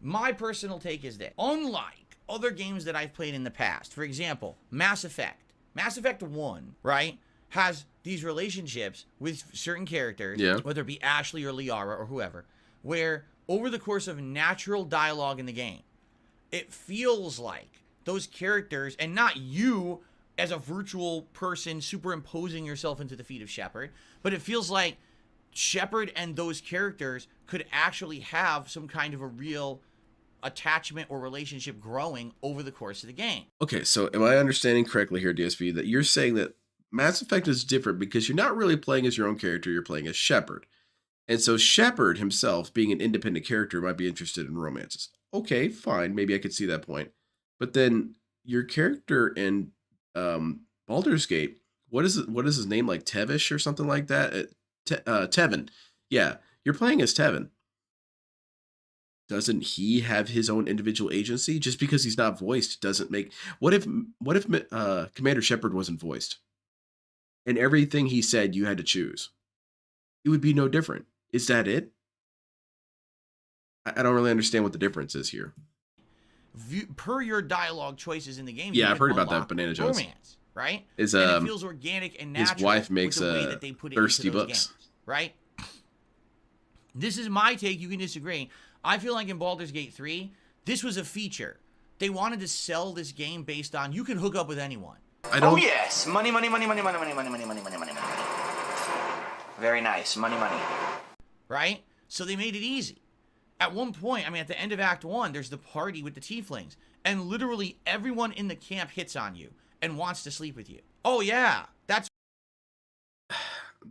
My personal take is that, unlike other games that I've played in the past, for example, Mass Effect 1, right? has these relationships with certain characters, Yeah. whether it be Ashley or Liara or whoever, where over the course of natural dialogue in the game, it feels like those characters, and not you as a virtual person superimposing yourself into the feet of Shepard, but it feels like Shepard and those characters could actually have some kind of a real attachment or relationship growing over the course of the game. Okay, so am I understanding correctly here, DSP, that you're saying that Mass Effect is different because you're not really playing as your own character, you're playing as Shepard. And so Shepard himself, being an independent character, might be interested in romances. Okay, fine, maybe I could see that point. But then your character in Baldur's Gate, what is his name, like Tevish or something like that? Tevin. Yeah, you're playing as Tevin. Doesn't he have his own individual agency? Just because he's not voiced doesn't make... What if Commander Shepard wasn't voiced? And everything he said you had to choose. It would be no different. Is that it? I don't really understand what the difference is here. Per your dialogue choices in the game, Yeah, you I've heard about that, unlock Banana Jones. romance, right? Is and it feels organic and natural. his wife makes with the way that they put it thirsty into those books. games, right? This is my take. You can disagree. I feel like in Baldur's Gate 3, this was a feature. They wanted to sell this game based on you can hook up with anyone. I don't... Oh yes, money, money, money, money, money, money, money, money, money, money, money, money. Very nice, money, money. Right? So they made it easy. At one point, I mean, at the end of Act 1, there's the party with the tieflings. And literally everyone in the camp hits on you and wants to sleep with you. Oh, yeah. That's...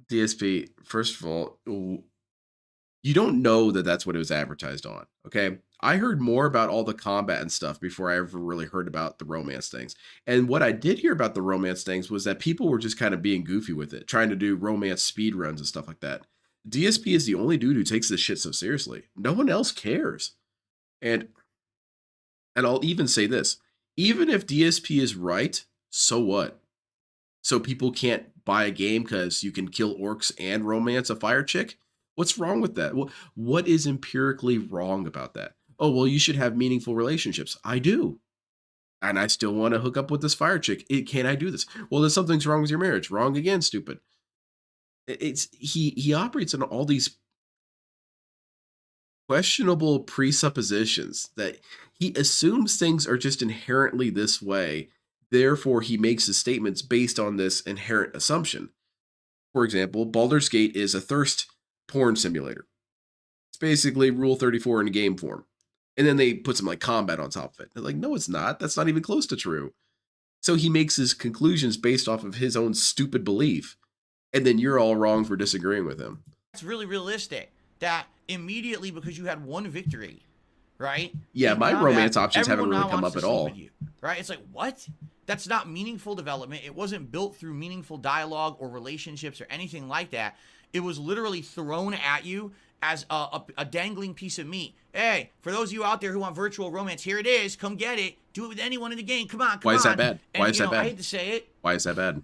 DSP, first of all, you don't know that that's what it was advertised on, okay? I heard more about all the combat and stuff before I ever really heard about the romance things. And what I did hear about the romance things was that people were just kind of being goofy with it, trying to do romance speed runs and stuff like that. DSP is the only dude who takes this shit so seriously. No one else cares. And I'll even say this. Even if DSP is right, so what? So people can't buy a game because you can kill orcs and romance a fire chick? What's wrong with that? What is empirically wrong about that? Oh, well, you should have meaningful relationships. I do. And I still want to hook up with this fire chick. Can I do this? Well, then something's wrong with your marriage. Wrong again, stupid. He operates on all these questionable presuppositions that he assumes things are just inherently this way. Therefore, he makes his statements based on this inherent assumption. For example, Baldur's Gate is a thirst porn simulator. It's basically Rule 34 in game form. And then they put some like combat on top of it. They're like, no, it's not. That's not even close to true. So he makes his conclusions based off of his own stupid belief. And then you're all wrong for disagreeing with him. It's really realistic that immediately because you had one victory, right? Yeah, my combat, romance options haven't everyone really now come wants up to at sleep all. with you, right? It's like, what? That's not meaningful development. It wasn't built through meaningful dialogue or relationships or anything like that. It was literally thrown at you as a dangling piece of meat. Hey, for those of you out there who want virtual romance, here it is. Come get it. Do it with anyone in the game. Come on, come on. Why is that bad? And, Why is that bad? I hate to say it, Why is that bad?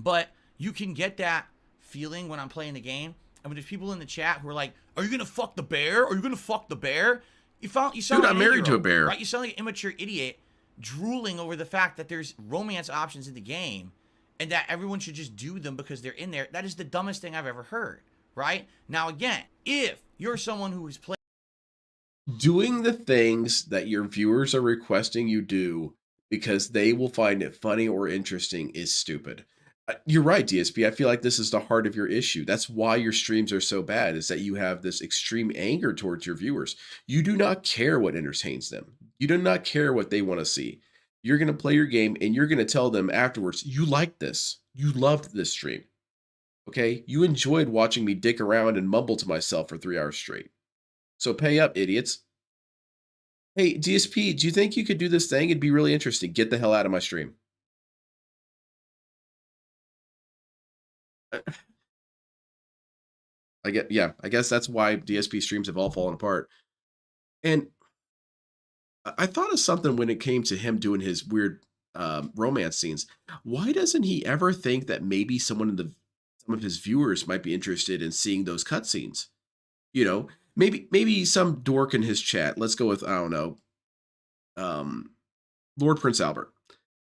but you can get that feeling when I'm playing the game. And when there's people in the chat who are like, are you going to fuck the bear? Are you going to fuck the bear? You sound Dude, like I'm an married to a 8-year-old, bear. right? You sound like an immature idiot drooling over the fact that there's romance options in the game and that everyone should just do them because they're in there. That is the dumbest thing I've ever heard, right? Now, again, if you're someone who is playing... Doing the things that your viewers are requesting you do because they will find it funny or interesting is stupid. You're right, DSP. I feel like this is the heart of your issue. That's why your streams are so bad, is that you have this extreme anger towards your viewers. You do not care what entertains them. You do not care what they want to see. You're going to play your game and you're going to tell them afterwards, you liked this. You loved this stream. Okay? You enjoyed watching me dick around and mumble to myself for 3 hours straight. So pay up, idiots. Hey, DSP, do you think you could do this thing? It'd be really interesting. Get the hell out of my stream. I guess that's why DSP streams have all fallen apart. And I thought of something when it came to him doing his weird romance scenes. Why doesn't he ever think that maybe some of his viewers might be interested in seeing those cutscenes? You know, maybe some dork in his chat. Let's go with, I don't know, Lord Prince Albert.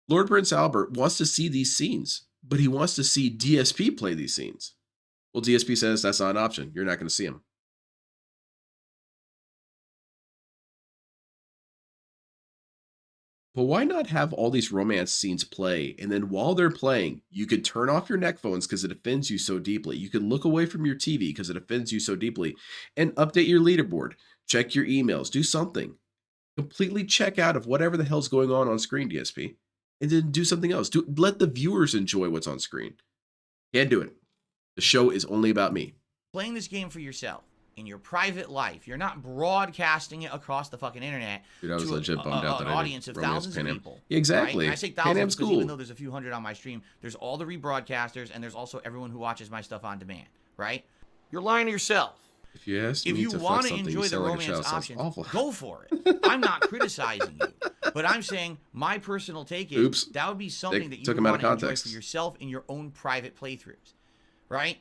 Lord Prince Albert wants to see these scenes. but he wants to see DSP play these scenes. Well, DSP says that's not an option. You're not going to see him. But why not have all these romance scenes play, and then while they're playing, you could turn off your neck phones because it offends you so deeply. You could look away from your TV because it offends you so deeply, and update your leaderboard, check your emails, do something. Completely check out of whatever the hell's going on screen, DSP, and then do something else. Let the viewers enjoy what's on screen. Can't do it. The show is only about me. Playing this game for yourself in your private life. You're not broadcasting it across the fucking internet. Dude, I was legit bummed out that an I audience of romance thousands of Pan Am. people. Yeah, exactly. Right? And I say Pan thousands Am's because cool. even though there's a few hundred on my stream, there's all the rebroadcasters and there's also everyone who watches my stuff on demand, right? You're lying to yourself. If you ask me If you to want fuck to something, enjoy you the sound like a romance child. Sounds option, awful. go for it. I'm not criticizing you, but I'm saying my personal take is Oops. that would be something They that you took would him out want of to enjoy context. for yourself in your own private playthroughs, right?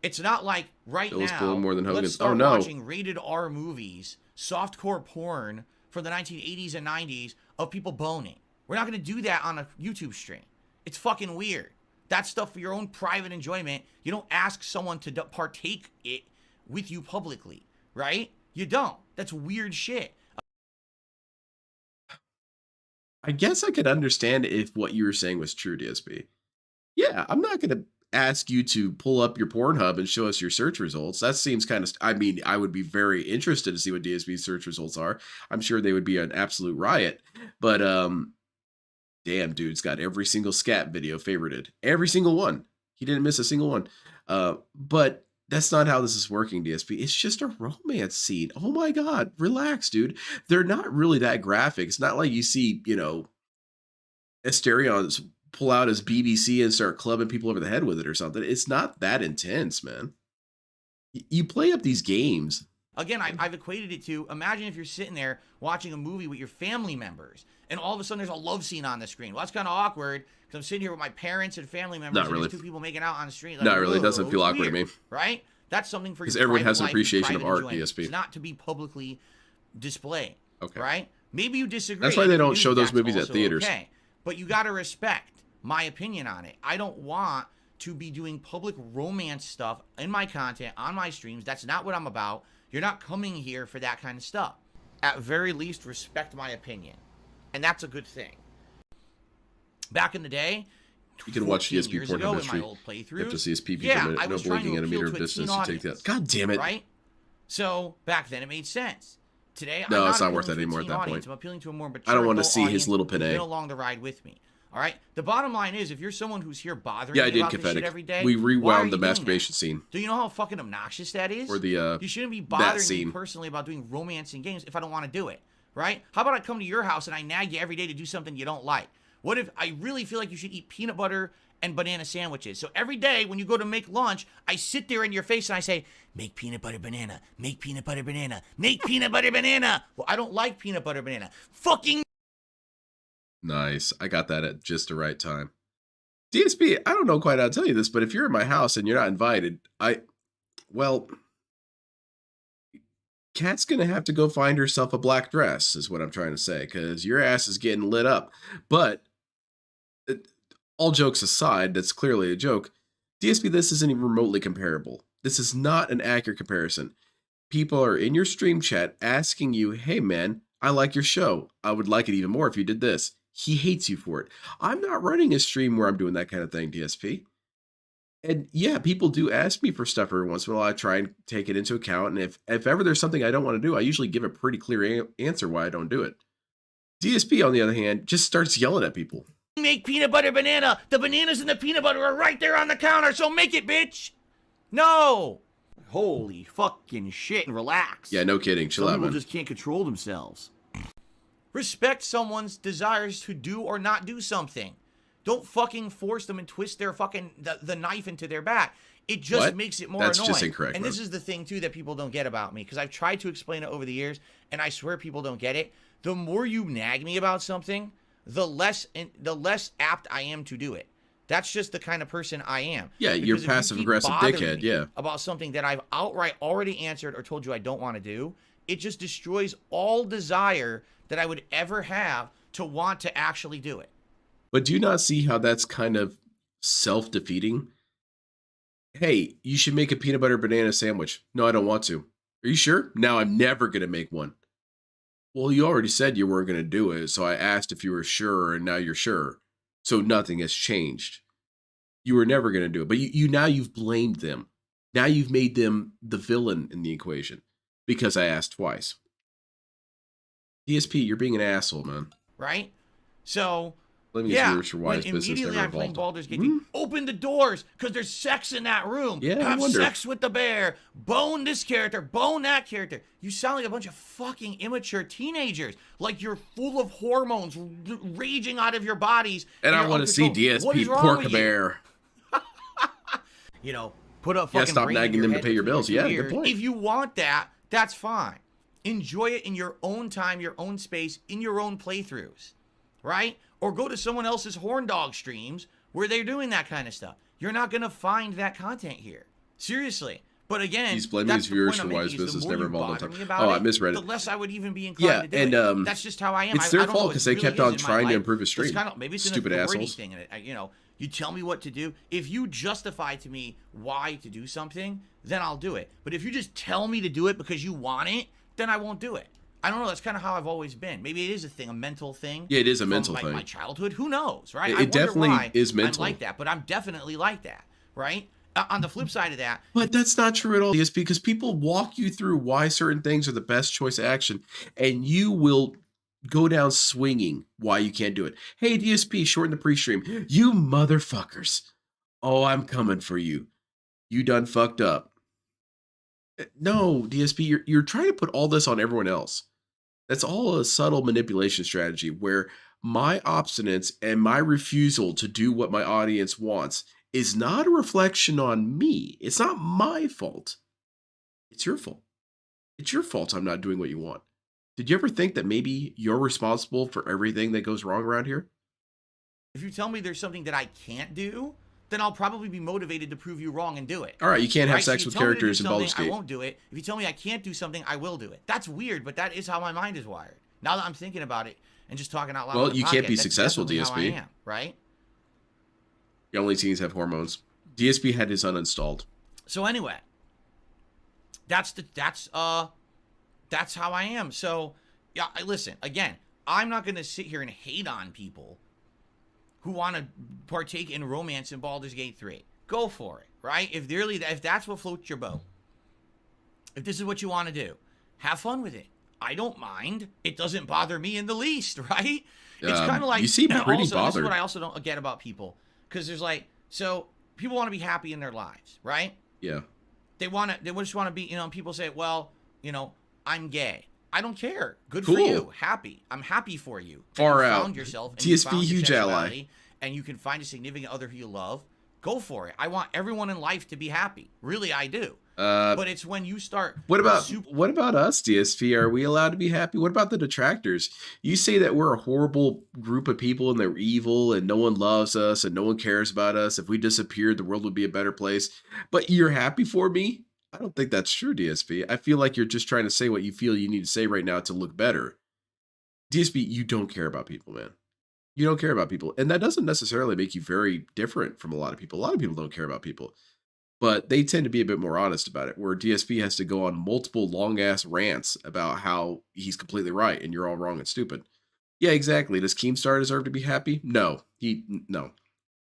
It's not like right Bill's now, pulling more than Hogan's. let's start Oh, no. watching rated R movies, softcore porn from the 1980s and 90s of people boning. We're not going to do that on a YouTube stream. It's fucking weird. That's stuff for your own private enjoyment. You don't ask someone to partake it with you publicly, right? You don't. That's weird shit. I guess I could understand if what you were saying was true, DSP. Yeah, I'm not going to ask you to pull up your Pornhub and show us your search results. That seems kind of, I mean, I would be very interested to see what DSP's search results are. I'm sure they would be an absolute riot. But, damn, dude's got every single scat video favorited. Every single one. He didn't miss a single one. But that's not how this is working, DSP. It's just a romance scene. Oh my God, relax, dude. They're not really that graphic. It's not like you see, you know, Asterions pull out his BBC and start clubbing people over the head with it or something. It's not that intense, man. You play up these games. Again, I've equated it to, imagine if you're sitting there watching a movie with your family members, and all of a sudden there's a love scene on the screen. Well, that's kind of awkward, because I'm sitting here with my parents and family members, Not and really. there's two people making out on the street. Like, Not really. It doesn't "Whoa, feel it's awkward to weird," me. Right? That's something for your 'Cause everyone private has an life, appreciation of private art, enjoyment. DSP. It's not to be publicly displayed. Okay. Right? Maybe you disagree. That's why they If you don't do, show those that's movies at also theaters. Okay. But you got to respect my opinion on it. I don't want to be doing public romance stuff in my content, on my streams. That's not what I'm about. You're not coming here for that kind of stuff. At very least, respect my opinion. And that's a good thing. Back in the day, You can watch 14 DSP years Pornhub ago in history. my old You playthroughs, have to see his PP yeah, from I no was trying blinking to at a appeal meter to of a teen distance to take that. audience, God damn it. right? So back then it made sense. Today, No, I'm it's not worth appealing that to a anymore at teen that audience. point. I'm appealing to a more mature I don't want to adult see his audience little who's penne. been along the ride with me. All right. The bottom line is, if you're someone who's here bothering Yeah, I me did about this shit Catholic. every day, We why are rewound you the doing masturbation that? scene. Do you know how fucking obnoxious that is? Or the, you shouldn't be that bothering me scene. personally about doing romance in games if I don't want to do it, right? How about I come to your house and I nag you every day to do something you don't like? What if I really feel like you should eat peanut butter and banana sandwiches? So every day when you go to make lunch, I sit there in your face and I say, make peanut butter banana, make peanut butter banana, make peanut butter banana. Well, I don't like peanut butter banana. Fucking Nice. I got that at just the right time. DSP, I don't know quite how to tell you this, but if you're in my house and you're not invited, well, Kat's going to have to go find herself a black dress, is what I'm trying to say, because your ass is getting lit up. But all jokes aside, that's clearly a joke. DSP, this isn't even remotely comparable. This is not an accurate comparison. People are in your stream chat asking you, hey man, I like your show. I would like it even more if you did this. He hates you for it. I'm not running a stream where I'm doing that kind of thing, DSP. And yeah, people do ask me for stuff every once in a while. I try and take it into account. And if ever there's something I don't want to do, I usually give a pretty clear answer why I don't do it. DSP, on the other hand, just starts yelling at people. make peanut butter banana. The bananas and the peanut butter are right there on the counter, so make it, bitch. No. Holy fucking shit. Relax. Yeah, no kidding. Chill Some out, people man. just can't control themselves. Respect someone's desires to do or not do something. Don't fucking force them and twist their fucking the knife into their back. It just What? makes it more That's annoying. just incorrect, And bro. this is the thing too that people don't get about me, because I've tried to explain it over the years, and I swear people don't get it. The more you nag me about something, the less apt I am to do it. That's just the kind of person I am. Yeah, Because you're if you passive keep aggressive bothering dickhead, me yeah. about something that I've outright already answered or told you I don't want to do, it just destroys all desire that I would ever have to want to actually do it. But do you not see how that's kind of self-defeating. Hey, you should make a peanut butter banana sandwich. No, I don't want to. Are you sure? Now I'm never going to make one. Well, you already said you weren't going to do it, so I asked if you were sure, and now you're sure. So nothing has changed. You were never going to do it, but now you've blamed them. Now you've made them the villain in the equation because I asked twice. DSP, you're being an asshole, man. Right? So, let me yeah, your wise when business immediately never I'm playing evolved. Baldur's Gate 3, open the doors because there's sex in that room. Yeah, I Have wonder. sex with the bear. Bone this character. Bone that character. You sound like a bunch of fucking immature teenagers. Like you're full of hormones raging out of your bodies. And I want to see DSP pork a bear. You know, put a fucking Yeah, stop brain in nagging your them to head pay your between bills. your Yeah, two good ears. point. If you want that, that's fine. Enjoy it in your own time, your own space, in your own playthroughs, right? Or go to someone else's horn dog streams where they're doing that kind of stuff. You're not going to find that content here. Seriously. But again, He's blaming that's his the viewers point for I'm wise making, is the business more never you evolved on bother time. me about Oh, I it, misread the it. less I would even be inclined to do and it. That's just how I am. it's I their don't know, fault it because they really kept is on in my trying to life. improve his It's stream. kind of, maybe it's Stupid an authority assholes. thing. You know, you tell me what to do. If you justify to me why to do something, then I'll do it. But if you just tell me to do it because you want it, then I won't do it. I don't know. That's kind of how I've always been. Maybe it is a thing, a mental thing. Yeah, it is a from mental my, thing. My childhood. Who knows, right? It I wonder definitely why is mental. I'm like that, but I'm definitely like that, right? On the flip side of that, But that's not true at all, DSP, because people walk you through why certain things are the best choice of action, and you will go down swinging why you can't do it. Hey, DSP, shorten the pre-stream. You motherfuckers. Oh, I'm coming for you. You done fucked up. No, DSP, you're trying to put all this on everyone else. That's all a subtle manipulation strategy where my obstinance and my refusal to do what my audience wants is not a reflection on me. It's not my fault. It's your fault. It's your fault I'm not doing what you want. Did you ever think that maybe you're responsible for everything that goes wrong around here? if you tell me there's something that I can't do, then I'll probably be motivated to prove you wrong and do it. All right, you can't have Right? So sex you with tell me to do characters in Baldur's something, Gate. I won't do it. If you tell me I can't do something, I will do it. That's weird, but that is how my mind is wired. Now that I'm thinking about it and just talking out loud. Well, on the you can't podcast, be that's successful, definitely DSP. how I am, right? Only teens have hormones. DSP had his uninstalled. So anyway, that's how I am. So yeah, listen, again, I'm not going to sit here and hate on people who want to partake in romance in Baldur's Gate 3. Go for it, right? If that's what floats your boat, if this is what you want to do, have fun with it. I don't mind. It doesn't bother me in the least, right? It's kind of like, you seem pretty also, This is bothered. what I also don't get about people, because there's like, so people want to be happy in their lives, right? Yeah. They just want to be, and people say, well, I'm gay. I don't care. Good Cool. for you. Happy. I'm happy for you. Far you out. Found yourself. And you TSP found your huge ally. sexuality, and you can find a significant other who you love. Go for it. I want everyone in life to be happy. Really, I do. But it's when you start. What about us, DSP? Are we allowed to be happy? What about the detractors? You say that we're a horrible group of people and they're evil and no one loves us and no one cares about us. If we disappeared, the world would be a better place. But you're happy for me? I don't think that's true, DSP. I feel like you're just trying to say what you feel you need to say right now to look better. DSP, you don't care about people, man. You don't care about people. And that doesn't necessarily make you very different from a lot of people. A lot of people don't care about people. But they tend to be a bit more honest about it, where DSP has to go on multiple long-ass rants about how he's completely right and you're all wrong and stupid. Yeah, exactly. Does Keemstar deserve to be happy? No. No.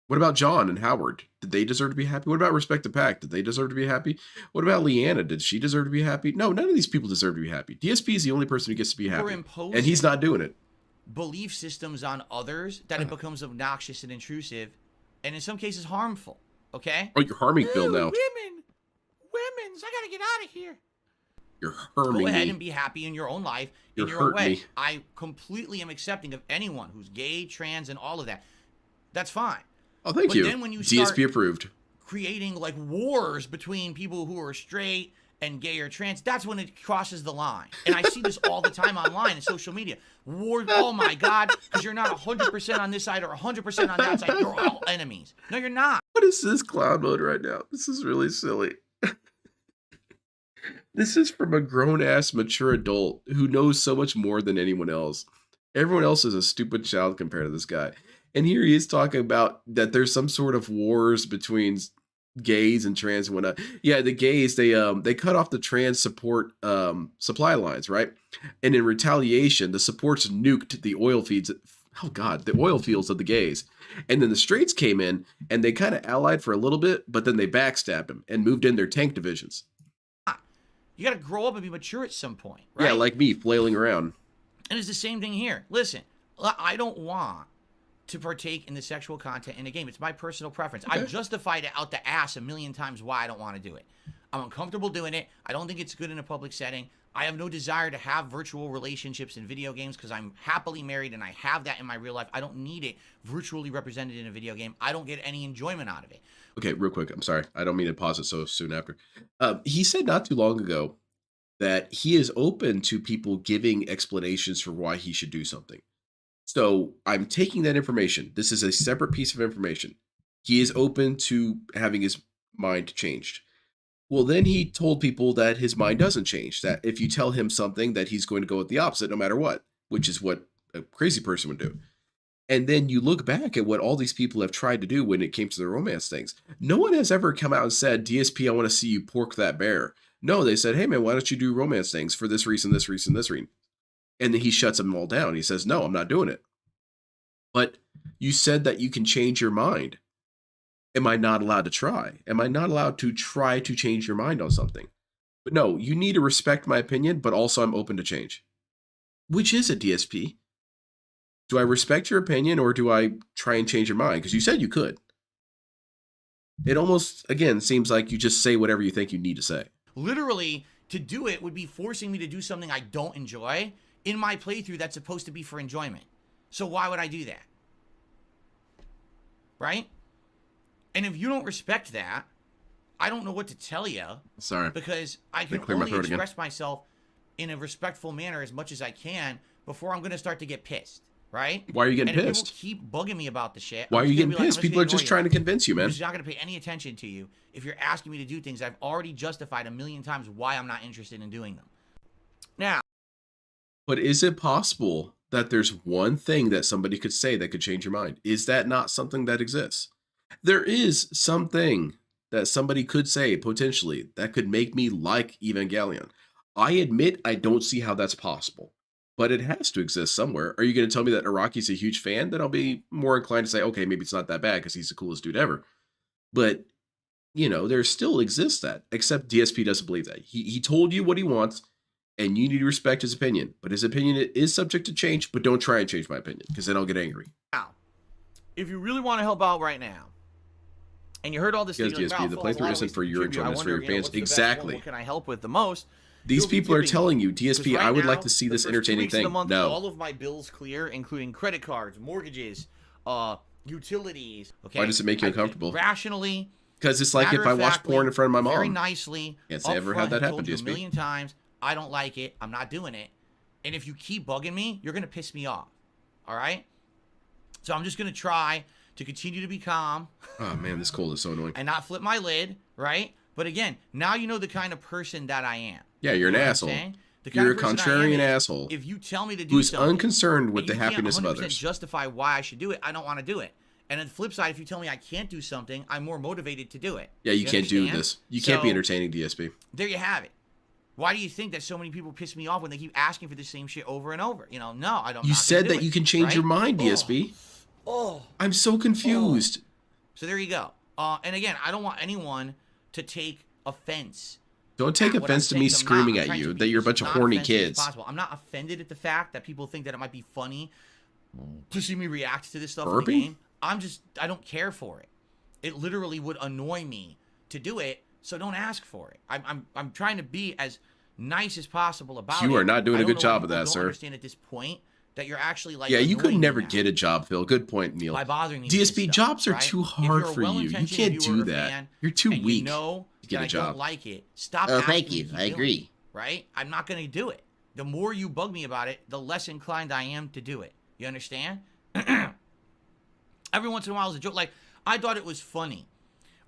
What about John and Howard? Did they deserve to be happy? What about Respect the Pack? Did they deserve to be happy? What about Leanna? Did she deserve to be happy? No, none of these people deserve to be happy. DSP is the only person who gets to be happy. And he's not doing it. Belief systems on others that it becomes obnoxious and intrusive, and in some cases harmful. Okay? Oh, you're harming Phil now. Women's, I gotta get out of here. You're harming Go ahead me. and be happy in your own life, You're in your own hurting way. me. I completely am accepting of anyone who's gay, trans, and all of that. That's fine. Oh, thank But you. then when you DSP start approved. creating like wars between people who are straight and gay or trans, that's when it crosses the line. And I see this all the time online and social media. War, oh my God, because you're not 100% on this side or 100% on that side. You're all enemies. No, you're not. What is this clown mode right now? This is really silly. This is from a grown-ass mature adult who knows so much more than anyone else. Everyone else is a stupid child compared to this guy. And here he is talking about that there's some sort of wars between gays and trans and whatnot. Yeah, the gays, they cut off the trans support supply lines, right? And in retaliation, the supports nuked the oil fields. Oh God, the oil fields of the gays. And then the straights came in and they kind of allied for a little bit, but then they backstabbed them and moved in their tank divisions. You got to grow up and be mature at some point, right? Yeah, like me flailing around. And it's the same thing here. Listen, I don't want to partake in the sexual content in a game. It's my personal preference. Okay. I've justified it out the ass a million times why I don't want to do it. I'm uncomfortable doing it. I don't think it's good in a public setting. I have no desire to have virtual relationships in video games because I'm happily married and I have that in my real life. I don't need it virtually represented in a video game. I don't get any enjoyment out of it. Okay, real quick. I'm sorry. I don't mean to pause it so soon after. He said not too long ago that he is open to people giving explanations for why he should do something. So I'm taking that information. This is a separate piece of information. He is open to having his mind changed. Well, then he told people that his mind doesn't change, that if you tell him something that he's going to go with the opposite no matter what, which is what a crazy person would do. And then you look back at what all these people have tried to do when it came to the romance things. No one has ever come out and said, DSP, I want to see you pork that bear. No, they said, hey man, why don't you do romance things for this reason, this reason, this reason? And then he shuts them all down. He says, no, I'm not doing it. But you said that you can change your mind. Am I not allowed to try? Am I not allowed to try to change your mind on something? But no, you need to respect my opinion, but also I'm open to change. Which is it, DSP? Do I respect your opinion or do I try and change your mind? Because you said you could. It almost, again, seems like you just say whatever you think you need to say. Literally, to do it would be forcing me to do something I don't enjoy in my playthrough that's supposed to be for enjoyment. So why would I do that? Right? And if you don't respect that, I don't know what to tell you. Sorry. Because I can only express myself in a respectful manner as much as I can before I'm going to start to get pissed. Right? Why are you getting pissed? If people keep bugging me about the shit. Why are you getting pissed? People are just trying to convince you, man. I'm just not going to pay any attention to you if you're asking me to do things I've already justified a million times why I'm not interested in doing them. Now. But is it possible that there's one thing that somebody could say that could change your mind? Is that not something that exists? There is something that somebody could say, potentially, that could make me like Evangelion. I admit I don't see how that's possible, but it has to exist somewhere. Are you going to tell me that Araki's a huge fan? Then I'll be more inclined to say, okay, maybe it's not that bad because he's the coolest dude ever. But, you know, there still exists that, except DSP doesn't believe that. He told you what he wants, and you need to respect his opinion. But his opinion is subject to change, but don't try and change my opinion, because then I'll get angry. Now, if you really want to help out right now, and you heard all this because thing, DSP, the playthrough isn't for your enjoyment, it's for your fans. Exactly. What can I help with the most? These people are telling you, DSP, I would like to see this entertaining thing. No. All of my bills clear, including credit cards, mortgages, utilities. Okay. Why does it make you uncomfortable? Rationally. Because it's like if I watch porn in front of my mom. Very nicely. Can't say I ever had that happen, DSP. A million times. I don't like it. I'm not doing it. And if you keep bugging me, you're going to piss me off. All right? So I'm just going to try to continue to be calm. Oh, man, this cold is so annoying. And not flip my lid, right? But again, now you know the kind of person that I am. Yeah, you're an asshole. You're a contrarian asshole. If you tell me to do who's something, unconcerned with the happiness of others, others. Justify why I should do it. I don't want to do it. And on the flip side, if you tell me I can't do something, I'm more motivated to do it. Yeah, you can't do this. You can't be entertaining, DSP. There you have it. Why do you think that so many people piss me off when they keep asking for the same shit over and over? You know, no, I don't. You said that you can change your mind, DSP. Oh, I'm so confused. So there you go. And again, I don't want anyone to take offense. Don't take offense to me screaming at you that you're a bunch of horny kids. I'm not offended at the fact that people think that it might be funny to see me react to this stuff in the game. I don't care for it. It literally would annoy me to do it, so don't ask for it. I'm trying to be as nice as possible about it. You are not doing a good job of that, sir. I don't understand at this point that you're actually like. Yeah, you could never get a job, Phil. Good point, Neil. By bothering me. DSP, jobs are too hard for you. You can't do that. You're too weak to get a job. I don't like it. Stop. Oh, thank you. I agree. Right? I'm not going to do it. The more you bug me about it, the less inclined I am to do it. You understand? Every once in a while, it's a joke. Like, I thought it was funny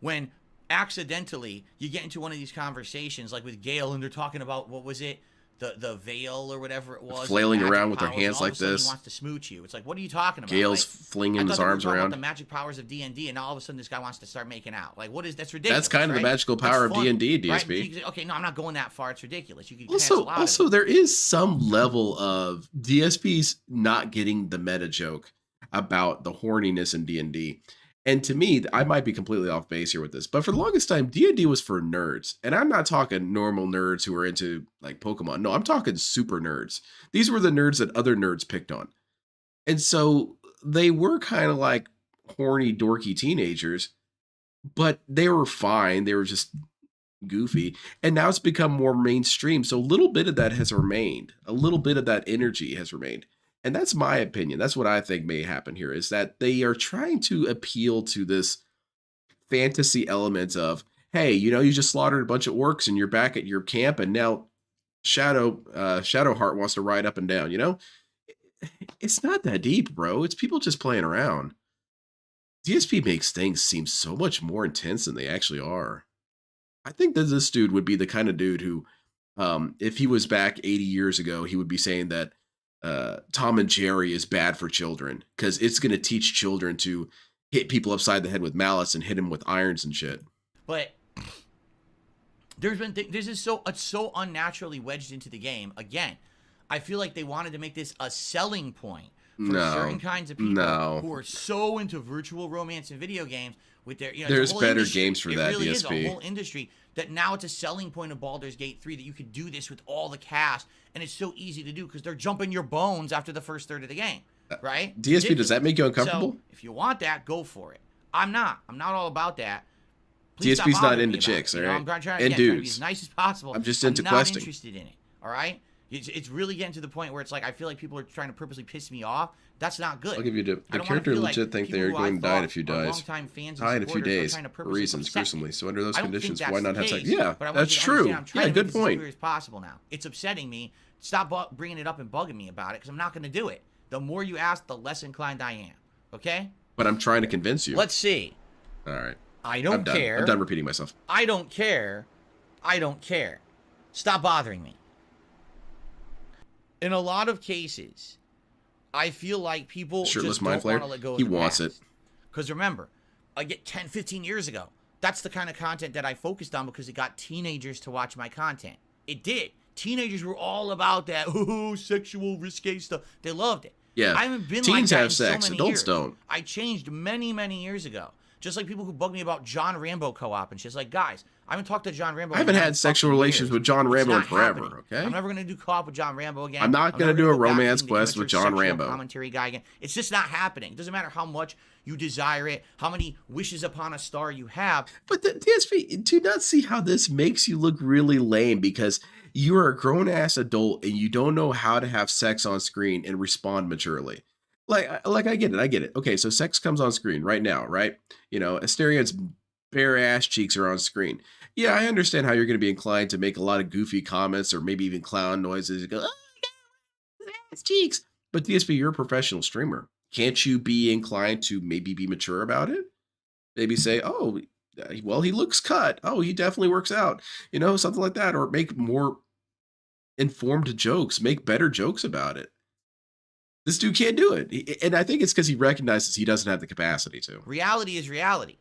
when accidentally you get into one of these conversations, like with Gail, and they're talking about, what was it? the veil or whatever it was, Flailing magic around with their powers, hands and all of like a sudden this. He wants to smooch you. It's like, what are you talking about? Gale's Like, flinging I his thought we were arms talking around. about the magic powers of D&D, and all of a sudden this guy wants to start making out. Like, what is that's ridiculous? That's kind of right? the magical That's power of funny, D&D, right? DSP. Okay, no, I'm not going that far. It's ridiculous. You can Also, cancel out of it. there is some level of DSP's not getting the meta joke about the horniness in D&D. And to me, I might be completely off base here with this, but for the longest time, D&D was for nerds. And I'm not talking normal nerds who are into like Pokemon. No, I'm talking super nerds. These were the nerds that other nerds picked on. And so they were kind of like horny, dorky teenagers, but they were fine. They were just goofy. And now it's become more mainstream. So a little bit of that has remained. A little bit of that energy has remained. And that's my opinion. That's what I think may happen here, is that they are trying to appeal to this fantasy element of, hey, you know, you just slaughtered a bunch of orcs and you're back at your camp, and now Shadowheart wants to ride up and down, you know? It's not that deep, bro. It's people just playing around. DSP makes things seem so much more intense than they actually are. I think that this dude would be the kind of dude who, if he was back 80 years ago, he would be saying that Tom and Jerry is bad for children because it's going to teach children to hit people upside the head with mallets and hit them with irons and shit. But this is it's so unnaturally wedged into the game. Again, I feel like they wanted to make this a selling point for certain kinds of people who are so into virtual romance and video games with their, you know, there's better games for that, really DSP. is a whole industry that now it's a selling point of Baldur's Gate 3 that you could do this with all the cast, and it's so easy to do because they're jumping your bones after the first third of the game, right? DSP, Ridiculous. does that make you uncomfortable? So, if you want that, go for it. I'm not all about that. Please DSP's stop not bothering into me about chicks, it. all You know, right? I'm trying And to be dudes. as nice as possible. I'm just into not questing. interested in it, all right? It's really getting to the point where it's like I feel like people are trying to purposely piss me off. That's not good. I'll give you the I don't wanna character feel like legit think people they're who I going to die in a thought few are days. longtime fans and Die in a few supporters are days trying to for purposely reasons, upset me. gruesomely. So under those I don't think conditions, that's why the not have case, sex? Yeah, but I want that's you to true. understand I'm trying Yeah, to good make this as point. clear as possible now. It's upsetting me. Stop bringing it up and bugging me about it because I'm not going to do it. The more you ask, the less inclined I am. Okay? But I'm trying to convince you. Let's see. All right. I don't care. I'm done repeating myself. I don't care. I don't care. Stop bothering me. In a lot of cases, I feel like people Shirtless just mind don't want to flayer? let go of He the wants past. it. Because remember, I get 10, 15 years ago. That's the kind of content that I focused on because it got teenagers to watch my content. It did. Teenagers were all about that sexual, risque stuff. They loved it. Yeah. I haven't been Teens like that have in so sex. many Adults years. don't. I changed many, many years ago. Just like people who bug me about John Rambo co-op and shit. It's like, guys, I haven't talked to John Rambo. I haven't had sexual relations with John Rambo in forever, okay? I'm never gonna do co-op with John Rambo again. I'm not gonna never do a go back romance into the quest with immature John sexual Rambo. Commentary guy again. It's just not happening. It doesn't matter how much you desire it, how many wishes upon a star you have. But the DSP, do not see how this makes you look really lame because you're a grown-ass adult and you don't know how to have sex on screen and respond maturely. Like I get it. Okay, so sex comes on screen right now, right? You know, Asteria's bare ass cheeks are on screen. Yeah, I understand how you're going to be inclined to make a lot of goofy comments or maybe even clown noises. You go, oh my God, ass cheeks. But DSP, you're a professional streamer. Can't you be inclined to maybe be mature about it? Maybe say, oh, well, he looks cut. Oh, he definitely works out. You know, something like that. Or make more informed jokes. Make better jokes about it. This dude can't do it. And I think it's because he recognizes he doesn't have the capacity to. Reality is reality.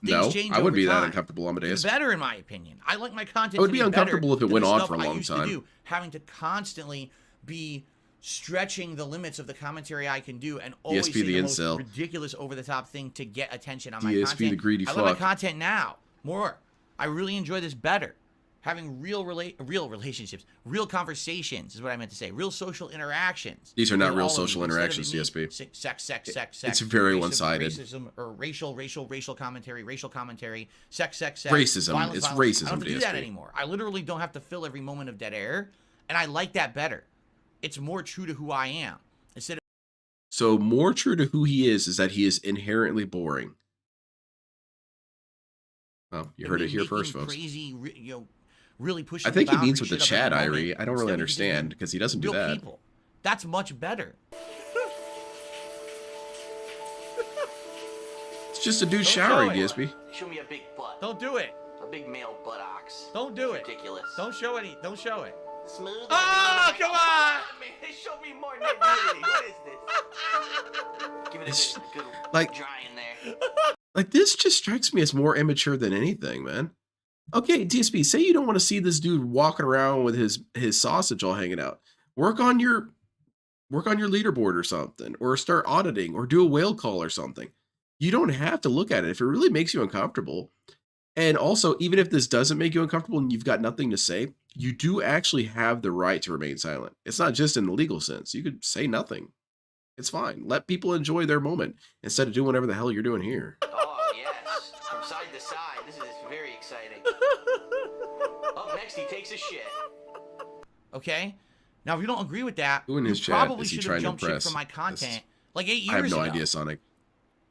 No, I wouldn't be that time. uncomfortable, Amadeus. It's better, in my opinion. I like my content. I would to be better uncomfortable if it than went the on stuff for a I long used time. To do, having to constantly be stretching the limits of the commentary I can do and always DSP say the most incel. ridiculous, over-the-top thing to get attention on my DSP content. the greedy I like my fuck. content now more. I really enjoy this better. Having real relationships, real conversations is what I meant to say. Real social interactions. These are not with real all of social you, instead of interactions, it DSP. being sex. It's very racism, one-sided. Racism or racial commentary, sex. Racism. Violence, It's violence. I racism, don't have to do that DSP. anymore. I literally don't have to fill every moment of dead air, and I like that better. It's more true to who I am instead of. So more true to who he is that he is inherently boring. Oh, you heard it here first, folks. Crazy, really pushing. I think the he means boundaries with the shit up chat, every moment, Irie. I don't instead really of just understand being because he doesn't do real that. people. That's much better. It's just a dude Don't showering, show it. DSP. Show me a big butt. Don't do it. A big male buttocks. Don't do it. Ridiculous. Don't show any. Don't show it. Smooth. Oh, come on! Man, show me more nitty-gritty. What is this? Give it It's a good like- dry in there. Like, this just strikes me as more immature than anything, man. Okay, DSP, say you don't want to see this dude walking around with his sausage all hanging out. Work on your leaderboard or something, or start auditing, or do a whale call or something. You don't have to look at it if it really makes you uncomfortable. And also, even if this doesn't make you uncomfortable and you've got nothing to say, you do actually have the right to remain silent. It's not just in the legal sense. You could say nothing. It's fine. Let people enjoy their moment instead of doing whatever the hell you're doing here. Oh, yes. From side to side. This is very exciting. Up next, he takes a shit. Okay? Now, if you don't agree with that, Who in his you chat probably is he should trying have to jumped ship impress? from my content like 8 years I have no ago. idea, Sonic.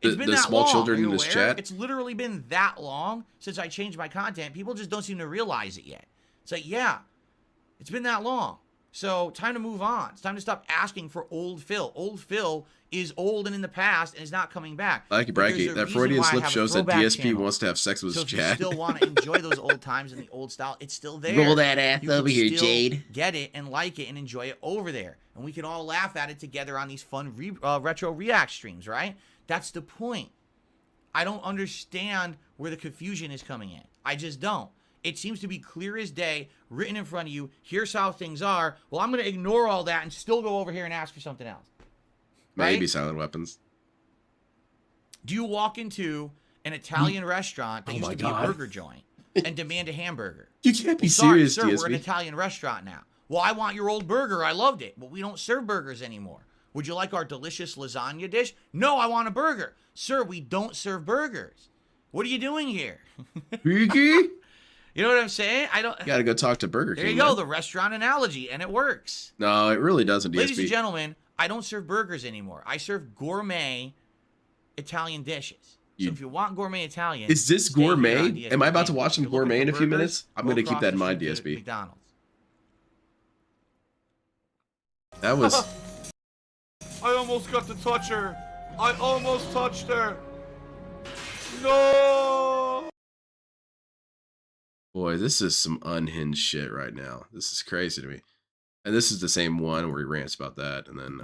It's been The that small long. children Are you in this aware? chat? It's literally been that long since I changed my content. People just don't seem to realize it yet. It's like, yeah, it's been that long. So time to move on. It's time to stop asking for old Phil. Old Phil is old and in the past and is not coming back. I like it, But there's Bracky. a That reason Freudian why I slip have a shows that throwback DSP channel. wants to have sex with So his if you chat. still want to enjoy those old times and the old style, it's still there. Roll that ass You over can here, still Jade. Get it and like it and enjoy it over there. And we can all laugh at it together on these fun retro react streams, right? That's the point. I don't understand where the confusion is coming in. I just don't. It seems to be clear as day, written in front of you. Here's how things are. Well, I'm going to ignore all that and still go over here and ask for something else. Maybe Right? silent weapons. Do you walk into an Italian restaurant that Oh used my to be God. a burger joint and demand a hamburger? You can't be Sorry, serious, sir, we're an DSP. Italian restaurant now. Well, I want your old burger. I loved it. But we don't serve burgers anymore. Would you like our delicious lasagna dish? No, I want a burger. Sir, we don't serve burgers. What are you doing here? Burger? You know what I'm saying? I don't. You gotta go talk to Burger King. There you go, man. the restaurant analogy, and it works. No, it really doesn't, DSP. Ladies and gentlemen, I don't serve burgers anymore. I serve gourmet Italian dishes. So if you want gourmet Italian, Is this stay here on gourmet? DSP. Am I about to watch If some you're looking gourmet in for a few burgers, minutes? I'm go gonna keep across that the in mind, street to DSP. McDonald's. That was I almost got to touch her. I almost touched her. No. boy, this is some unhinged shit right now. This is crazy to me. And this is the same one where he rants about that, and then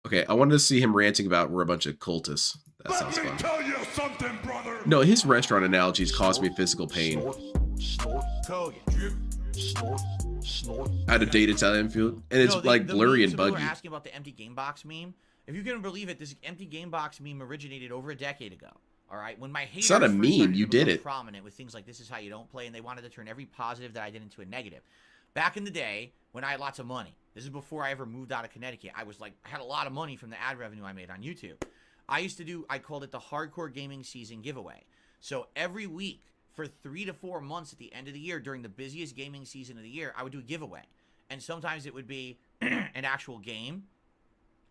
okay, I wanted to see him ranting about we're a bunch of cultists. That sounds fun. Tell you something, brother. No, his restaurant analogies cause me physical pain. I had to date Italian food, and it's like blurry and People buggy. are asking about the empty game box meme. If you can believe it, this empty game box meme originated over a decade ago. All right, when my haters It's not a first meme, started you to did become it. prominent with things like "This is how you don't play," and they wanted to turn every positive that I did into a negative. Back in the day, when I had lots of money, this is before I ever moved out of Connecticut. I had a lot of money from the ad revenue I made on YouTube. I called it the Hardcore Gaming Season Giveaway. So every week for 3 to 4 months at the end of the year, during the busiest gaming season of the year, I would do a giveaway. And sometimes it would be an actual game.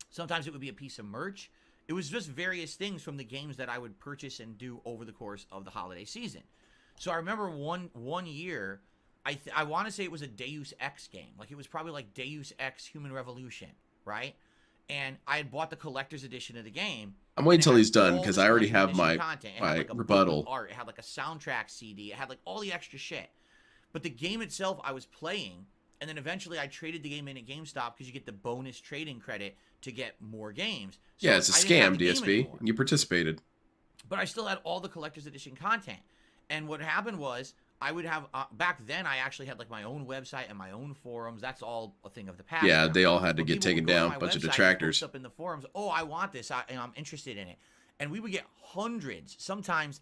Sometimes it would be a piece of merch. It was just various things from the games that I would purchase and do over the course of the holiday season. So I remember one year, I want to say it was a Deus Ex game. Like it was probably like Deus Ex Human Revolution, right? And I had bought the collector's edition of the game. I'm waiting and it till had he's done all because this I already collector's have my edition content. It had my like a book with rebuttal. art. It had like a soundtrack CD. It had like all the extra shit. But the game itself I was playing, and then eventually I traded the game in at GameStop because you get the bonus trading credit to get more games. So Yeah, it's a I didn't have scam, the game DSP. anymore. You participated. But I still had all the collector's edition content. And what happened was I would have back then I actually had like my own website and my own forums. That's all a thing of the past. Yeah, now. they all had to But get people taken would go to down. my Bunch of website and detractors. post up in the forums. Oh, I want this. And I'm interested in it. And we would get hundreds, sometimes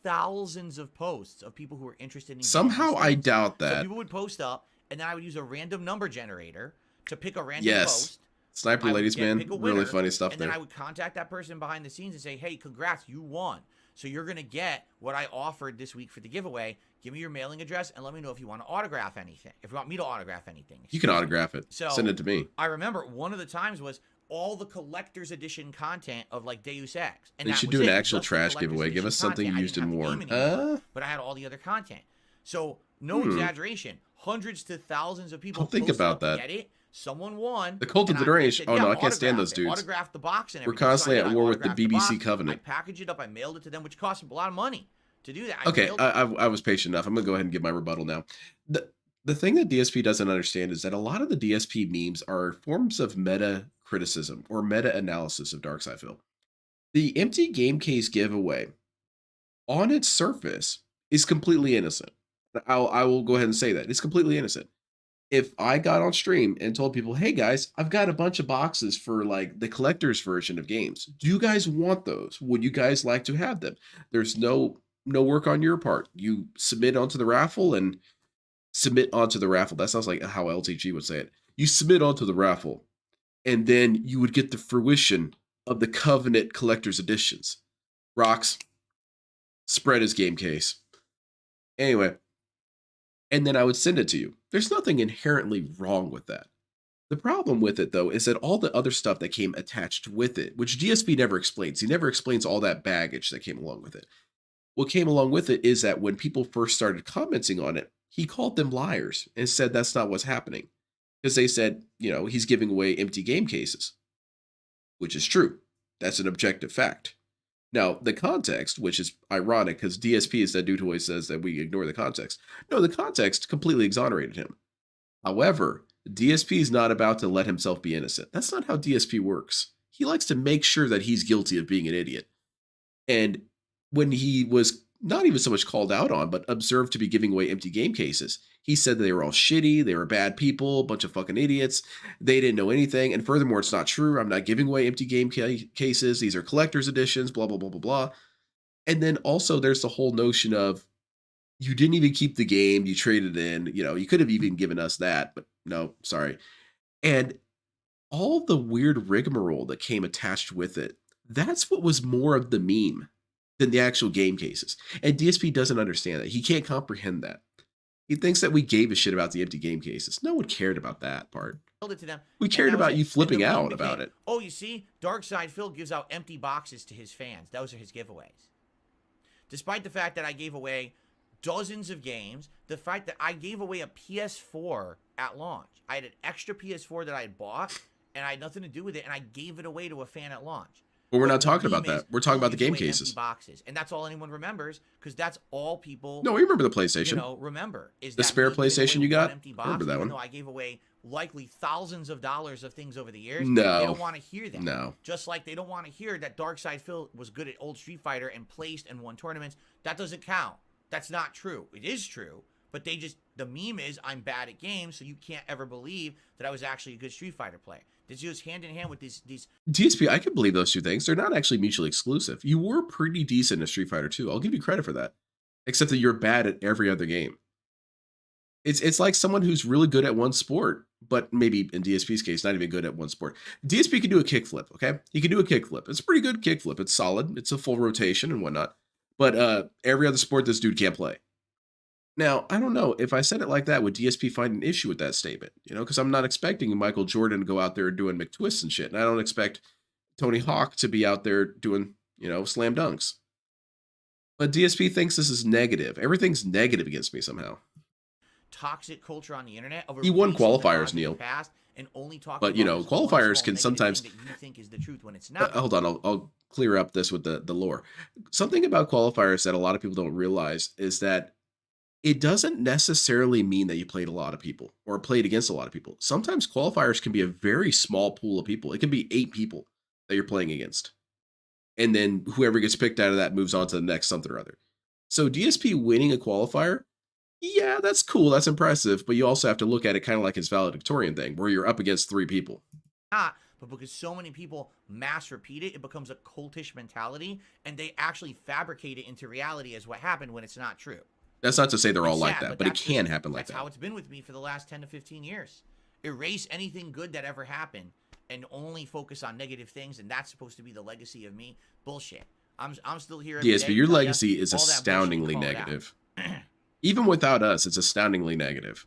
thousands of posts of people who were interested in Somehow getting these I things. doubt So that. people would post up, and then I would use a random number generator to pick a random Yes. post. Sniper I would Ladies Man, pick a really winner, funny stuff and then there. I would contact that person behind the scenes and say, hey, congrats, you won. So you're going to get what I offered this week for the giveaway. Give me your mailing address and let me know if you want to autograph anything. If you want me to autograph anything. You can Excuse me. autograph it. So Send it to me. I remember one of the times was all the collector's edition content of like Deus Ex. And They that should was do an it, actual just the trash collector's giveaway. Give edition us something content. I used didn't in have war. the game anymore, but I had all the other content. So no exaggeration. Hundreds to thousands of people I'll think posted about up to that. get it. Someone won. The Cult of and the they Deranged. said, Oh, yeah, no, I can't stand autograph those it. dudes. Autographed the box and We're everything. So I constantly did. at I war with the autographed BBC box, Covenant. I packaged it up. I mailed it to them, which cost a lot of money to do that. Okay, mailed it. I was patient enough. I'm going to go ahead and give my rebuttal now. The thing that DSP doesn't understand is that a lot of the DSP memes are forms of meta criticism or meta analysis of Darksideville. The empty game case giveaway on its surface is completely innocent. I will go ahead and say that it's completely innocent. If I got on stream and told people, "Hey guys, I've got a bunch of boxes for like the collector's version of games. Do you guys want those? Would you guys like to have them?" There's no work on your part. You submit onto the raffle and submit onto the raffle. That sounds like how LTG would say it. You submit onto the raffle, and then you would get the fruition of the Covenant collector's editions. Rocks, spread his game case. Anyway, and then I would send it to you. There's nothing inherently wrong with that. The problem with it, though, is that all the other stuff that came attached with it, which DSP never explains, he never explains all that baggage that came along with it. What came along with it is that when people first started commenting on it, he called them liars and said that's not what's happening. Because they said, he's giving away empty game cases, which is true. That's an objective fact. Now, the context, which is ironic because DSP is that dude who always says that we ignore the context. No, the context completely exonerated him. However, DSP is not about to let himself be innocent. That's not how DSP works. He likes to make sure that he's guilty of being an idiot. And when he was not even so much called out on, but observed to be giving away empty game cases, he said that they were all shitty, they were bad people, a bunch of fucking idiots, they didn't know anything, and furthermore, it's not true, I'm not giving away empty game cases, these are collector's editions, blah, blah, blah, blah, blah. And then also there's the whole notion of, you didn't even keep the game, you traded in, you could have even given us that, but no, sorry. And all the weird rigmarole that came attached with it, that's what was more of the meme than the actual game cases. And DSP doesn't understand that. He can't comprehend that. He thinks that we gave a shit about the empty game cases. No one cared about that part. It to them, we cared about you flipping out about it. Oh, you see, Darkside Phil gives out empty boxes to his fans. Those are his giveaways. Despite the fact that I gave away dozens of games, the fact that I gave away a PS4 at launch. I had an extra PS4 that I had bought, and I had nothing to do with it, and I gave it away to a fan at launch. But we're not talking about that. We're talking about the game cases. Boxes, and that's all anyone remembers, because that's all people. No, we remember the PlayStation. Remember is the spare PlayStation you got. Empty box, remember that one? No, I gave away likely thousands of dollars of things over the years. No, they don't want to hear that. No, just like they don't want to hear that Darkside Phil was good at old Street Fighter and placed and won tournaments. That doesn't count. That's not true. It is true, but the meme is I'm bad at games, so you can't ever believe that I was actually a good Street Fighter player. This goes hand in hand with these DSP. I can believe those two things. They're not actually mutually exclusive. You were pretty decent at Street Fighter 2. I'll give you credit for that. Except that you're bad at every other game. It's like someone who's really good at one sport, but maybe in DSP's case, not even good at one sport. DSP can do a kickflip, okay? He can do a kickflip. It's a pretty good kickflip. It's solid. It's a full rotation and whatnot. But every other sport this dude can't play. Now, I don't know. If I said it like that, would DSP find an issue with that statement? Because I'm not expecting Michael Jordan to go out there doing McTwists and shit. And I don't expect Tony Hawk to be out there doing, slam dunks. But DSP thinks this is negative. Everything's negative against me somehow. Toxic culture on the internet. He won qualifiers, Neil. Past and only but, qualifiers can sometimes... That you think is the truth when it's not. Hold on, I'll clear up this with the lore. Something about qualifiers that a lot of people don't realize is that it doesn't necessarily mean that you played a lot of people or played against a lot of people. Sometimes qualifiers can be a very small pool of people. It can be 8 people that you're playing against. And then whoever gets picked out of that moves on to the next something or other. So DSP winning a qualifier, yeah, that's cool. That's impressive. But you also have to look at it kind of like his valedictorian thing where you're up against 3 people. But because so many people mass repeat it, it becomes a cultish mentality and they actually fabricate it into reality as what happened when it's not true. That's not to say they're all like that, but it can happen like that. That's how it's been with me for the last 10 to 15 years. Erase anything good that ever happened and only focus on negative things, and that's supposed to be the legacy of me. Bullshit. I'm still here. DSP, your legacy is astoundingly negative. Even without us, it's astoundingly negative.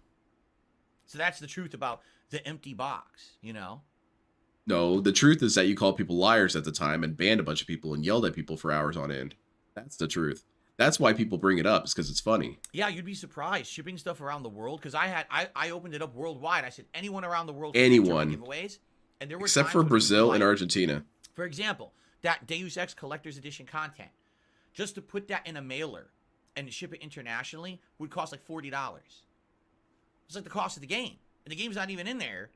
So that's the truth about the empty box, No, the truth is that you called people liars at the time and banned a bunch of people and yelled at people for hours on end. That's the truth. That's why people bring it up, is because it's funny. Yeah, you'd be surprised shipping stuff around the world, because I opened it up worldwide. I said anyone around the world, anyone, giveaways, and there were except for Brazil and Argentina. For example, that Deus Ex Collector's Edition content, just to put that in a mailer and ship it internationally would cost like $40. It's like the cost of the game. And the game's not even in there.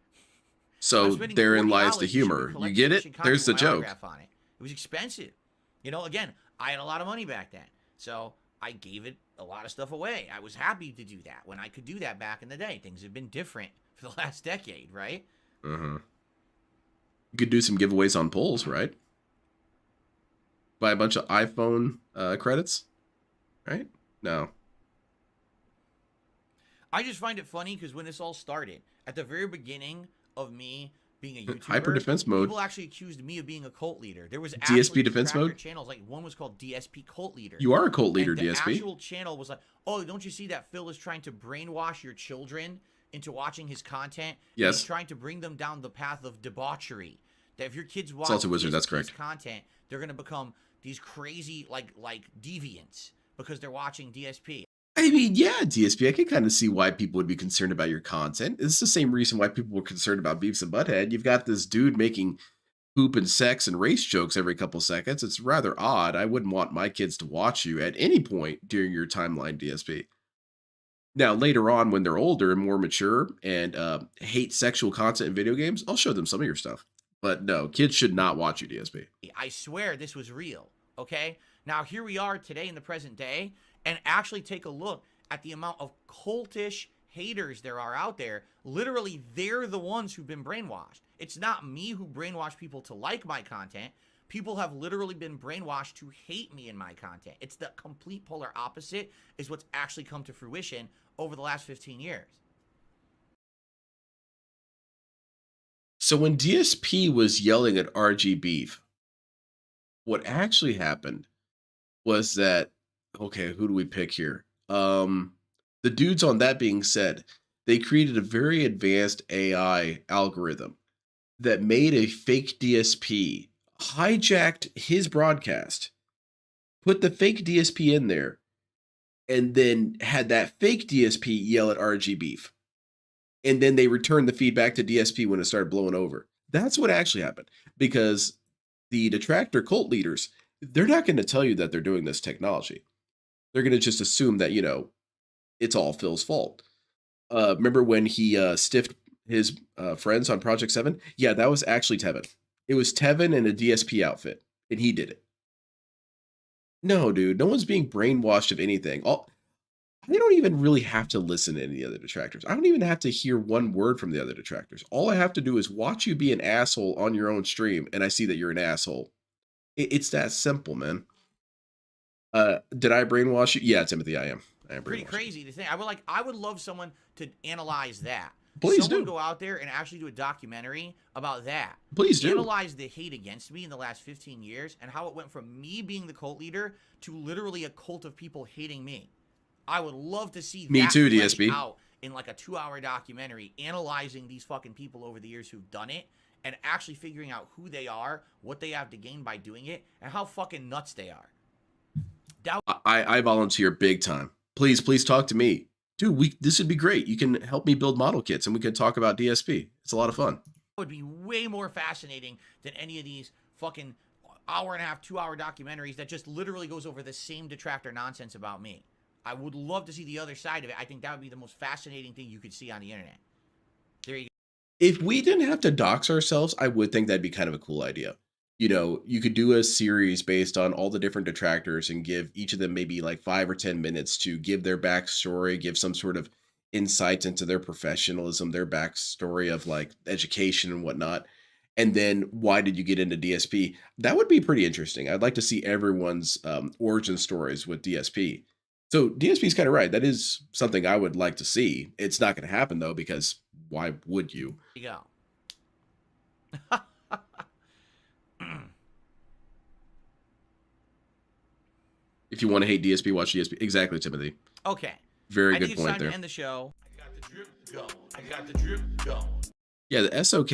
So therein lies the humor. You get it? There's the joke. On it. It was expensive. You know, again, I had a lot of money back then. So I gave it a lot of stuff away. I was happy to do that when I could do that back in the day. Things have been different for the last decade, right? Uh-huh. You could do some giveaways on polls, right? Buy a bunch of iPhone credits, right? No. I just find it funny because when this all started, at the very beginning of me being a YouTuber, Hyper defense mode. People actually accused me of being a cult leader. There was DSP defense mode channels, like one was called DSP Cult Leader. You are a cult leader, and the DSP. actual channel was like, oh, don't you see that Phil is trying to brainwash your children into watching his content? Yes. He's trying to bring them down the path of debauchery. That if your kids watch Salty Wizard, that's DSP's correct. content, they're gonna become these crazy like deviants because they're watching DSP. I mean, yeah, DSP, I can kind of see why people would be concerned about your content. It's the same reason why people were concerned about Beavis and Butthead. You've got this dude making poop and sex and race jokes every couple seconds. It's rather odd. I wouldn't want my kids to watch you at any point during your timeline, DSP. Now, later on, when they're older and more mature and hate sexual content in video games, I'll show them some of your stuff. But no, kids should not watch you, DSP. I swear this was real, okay? Now, here we are today in the present day, and actually take a look at the amount of cultish haters there are out there. Literally, they're the ones who've been brainwashed. It's not me who brainwashed people to like my content. People have literally been brainwashed to hate me and my content. It's the complete polar opposite is what's actually come to fruition over the last 15 years. So when DSP was yelling at RG Beef, what actually happened was that, okay, who do we pick here? The dudes on That Being Said, they created a very advanced AI algorithm that made a fake DSP, hijacked his broadcast, put the fake DSP in there, and then had that fake DSP yell at RG Beef. And then they returned the feedback to DSP when it started blowing over. That's what actually happened. Because the detractor cult leaders, they're not going to tell you that they're doing this technology. They're going to just assume that, you know, it's all Phil's fault. Remember when he stiffed his friends on Project 7? Yeah, that was actually Tevin. It was Tevin in a DSP outfit, and he did it. No, dude, no one's being brainwashed of anything. I don't even really have to listen to any other detractors. I don't even have to hear one word from the other detractors. All I have to do is watch you be an asshole on your own stream, and I see that you're an asshole. It's that simple, man. Did I brainwash you? Yeah, Timothy, I am. Pretty crazy to think. I would love someone to analyze that. Please someone do. Go out there and actually do a documentary about that. Please do. Analyze the hate against me in the last 15 years and how it went from me being the cult leader to literally a cult of people hating me. I would love to see Me that too, fleshed DSP. out in like a 2-hour documentary analyzing these fucking people over the years who've done it and actually figuring out who they are, what they have to gain by doing it, and how fucking nuts they are. I volunteer big time. Please talk to me. Dude, this would be great. You can help me build model kits and we can talk about DSP. It's a lot of fun. It would be way more fascinating than any of these fucking 1.5, 2-hour documentaries that just literally goes over the same detractor nonsense about me. I would love to see the other side of it. I think that would be the most fascinating thing you could see on the internet. There you go. If we didn't have to dox ourselves, I would think that'd be kind of a cool idea. You know, you could do a series based on all the different detractors and give each of them maybe like 5 or 10 minutes to give their backstory, give some sort of insight into their professionalism, their backstory of like education and whatnot. And then why did you get into DSP? That would be pretty interesting. I'd like to see everyone's origin stories with DSP. So DSP is kind of right. That is something I would like to see. It's not going to happen though, because why would you? There you go. If you want to hate DSP, watch DSP. Exactly, Timothy. Okay. Very I good think it's point time there. to end the show. I got the drip going. I got the drip going. Yeah, the SOK.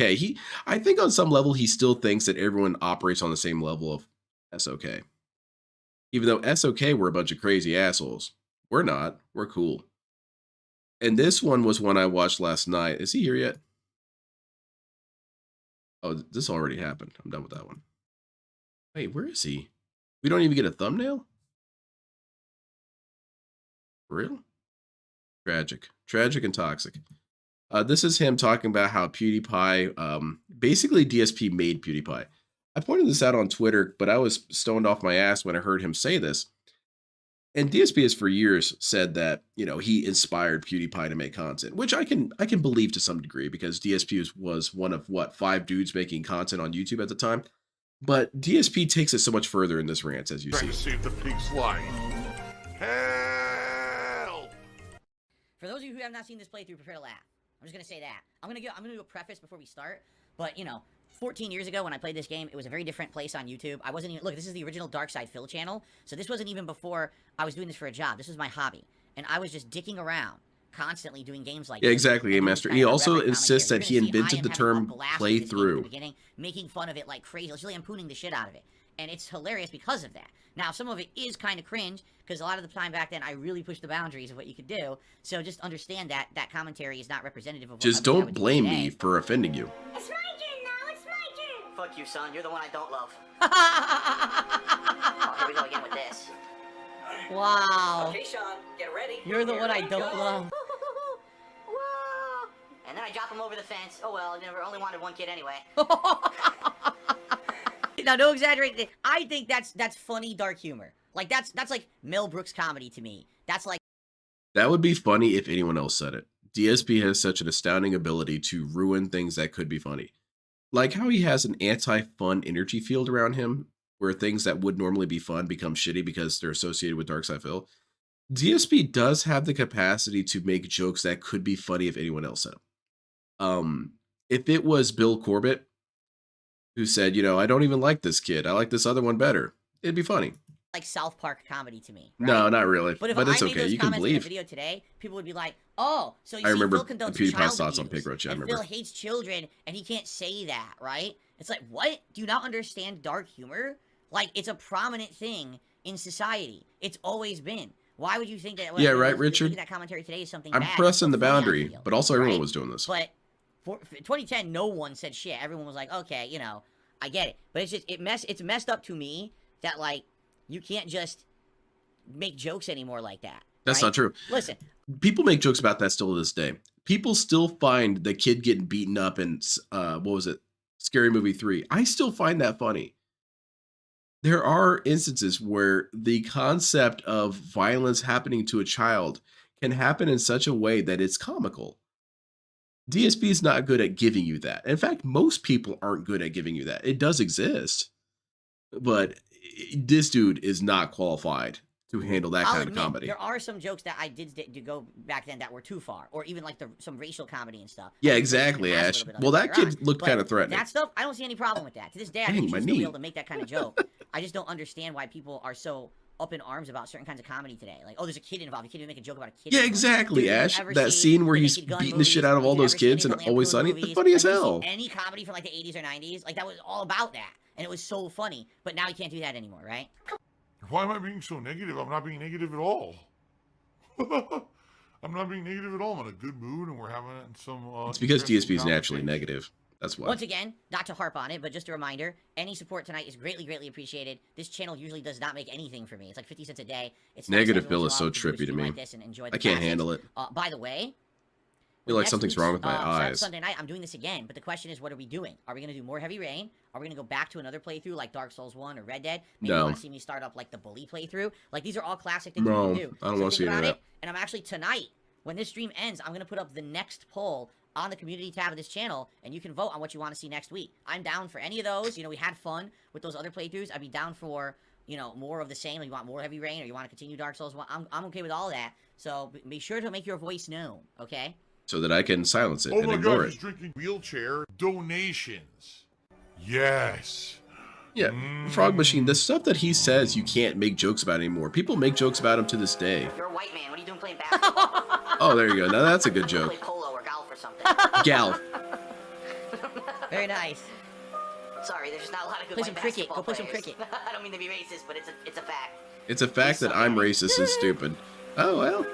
I think on some level he still thinks that everyone operates on the same level of SOK. Even though SOK were a bunch of crazy assholes. We're not. We're cool. And this one was one I watched last night. Is he here yet? Oh, this already happened. I'm done with that one. Wait, where is he? We don't even get a thumbnail? For real? Tragic. Tragic and toxic. This is him talking about how PewDiePie, basically DSP made PewDiePie. I pointed this out on Twitter, but I was stoned off my ass when I heard him say this. And DSP has for years said that, you know, he inspired PewDiePie to make content, which I can believe to some degree, because DSP was one of, what, 5 dudes making content on YouTube at the time. But DSP takes it so much further in this rant, as you Trying see. to save the pig's life. Help! For those of you who have not seen this playthrough, prepare to laugh. I'm just gonna say that. I'm gonna do a preface before we start. But you know, 14 years ago when I played this game, it was a very different place on YouTube. I wasn't even look. This is the original Dark Side Phil channel, so this wasn't even before I was doing this for a job. This was my hobby, and I was just dicking around, constantly doing games like Yeah, this. exactly, Game Master. He also insists that he invented the term playthrough. Making fun of it like crazy, literally lampooning the shit out of it. And it's hilarious because of that. Now, some of it is kind of cringe, because a lot of the time back then, I really pushed the boundaries of what you could do. So just understand that that commentary is not representative of Just don't blame me for offending you. It's my turn now. It's my turn. Fuck you, son. You're the one I don't love. Oh, here we go again with this. Wow. Okay, Sean, get ready. You're the Here one I we don't go. love. Whoa. And then I drop him over the fence. Oh well, I never only wanted one kid anyway. Now, no exaggeration. I think that's funny dark humor. Like that's like Mel Brooks comedy to me. That's like That would be funny if anyone else said it. DSP has such an astounding ability to ruin things that could be funny. Like how he has an anti-fun energy field around him, where things that would normally be fun become shitty because they're associated with Darkside Phil. DSP does have the capacity to make jokes that could be funny if anyone else said them. If it was Bill Corbett who said, you know, I don't even like this kid, I like this other one better, it'd be funny. like South Park comedy to me. Right? No, not really. But if But I it's made okay. those You can comments in a believe. video today, people would be like, "Oh, so you I see remember Phil condones PewDiePie's child thoughts on abuse, Pig Roach, I and remember. Phil hates children, and he can't say that, right?" It's like, what? Do you not understand dark humor? Like, it's a prominent thing in society. It's always been. Why would you think that? Yeah, right, you're Richard? thinking that commentary today is something I'm bad? pressing It's the so funny, I boundary, feel, but also everyone right? was doing this. But for 2010, no one said shit. Everyone was like, okay, you know, I get it. But it's just it's messed up to me that like you can't just make jokes anymore like that. That's right? not true. Listen, People make jokes about that still to this day. People still find the kid getting beaten up in, what was it? Scary Movie 3. I still find that funny. There are instances where the concept of violence happening to a child can happen in such a way that it's comical. DSP is not good at giving you that. In fact, most people aren't good at giving you that. It does exist, but this dude is not qualified to handle that I'll kind admit, of comedy. there are some jokes that I did to go back then that were too far, or even like some racial comedy and stuff. Yeah, I think exactly, it has a Ash. little bit of Well, it that later kid on, looked but kind of threatening. That stuff, I don't see any problem with that. To this day, I Dang, think you my should still be knee. able to make that kind of joke. I just don't understand why people are so up in arms about certain kinds of comedy today. Like, oh, there's a kid involved. You can't even make a joke about a kid. Yeah, anymore. exactly, Dude, did you Ash. ever That see scene where the he's Naked Gun beating the shit movies? out of all Did you those ever see kids any and of the Always Lampoon Sunny. The movies? funny as Have you hell. seen any comedy from like the 80s or 90s? Like, that was all about that. And it was so funny. But now you can't do that anymore, right? Why am I being so negative? I'm not being negative at all. I'm not being negative at all. I'm in a good mood and we're having some. It's because interesting DSP is naturally conversation. negative. That's why. Once again, not to harp on it, but just a reminder, any support tonight is greatly, greatly appreciated. This channel usually does not make anything for me. It's like 50 cents a day. It's nice Negative every Bill once is in a so while we can do a trippy to stream me. like this and enjoy the I can't classics. handle it. By the way, I feel with like next something's week's, wrong with my eyes. Sunday night, I'm doing this again, but the question is, what are we doing? Are we going to do more Heavy Rain? Are we going to go back to another playthrough like Dark Souls 1 or Red Dead? Maybe you No. want to see me start up like the Bully playthrough? Like, these are all classic things No, we can do. I don't So wanna see think any of about that. it, and I'm actually tonight, when this stream ends, I'm going to put up the next poll on the community tab of this channel, and you can vote on what you want to see next week. I'm down for any of those. You know, we had fun with those other playthroughs. I'd be down for, you know, more of the same. Like, you want more Heavy Rain, or you want to continue Dark Souls 1. I'm okay with all that. So be sure to make your voice known, okay? So that I can silence it Oh and my ignore God, it. he's drinking wheelchair donations. Yes. Yeah, Frog Machine, the stuff that he says you can't make jokes about anymore. People make jokes about him to this day. You're a white man. What are you doing playing basketball? Oh, there you go. Now that's a good Play joke. polo or golf or something. Gal. Very nice. Sorry, there's just not a lot of good Play white some cricket. basketball Go play some players. cricket. I don't mean to be racist, but it's a fact. It's a fact that I'm racist and stupid. Oh, well.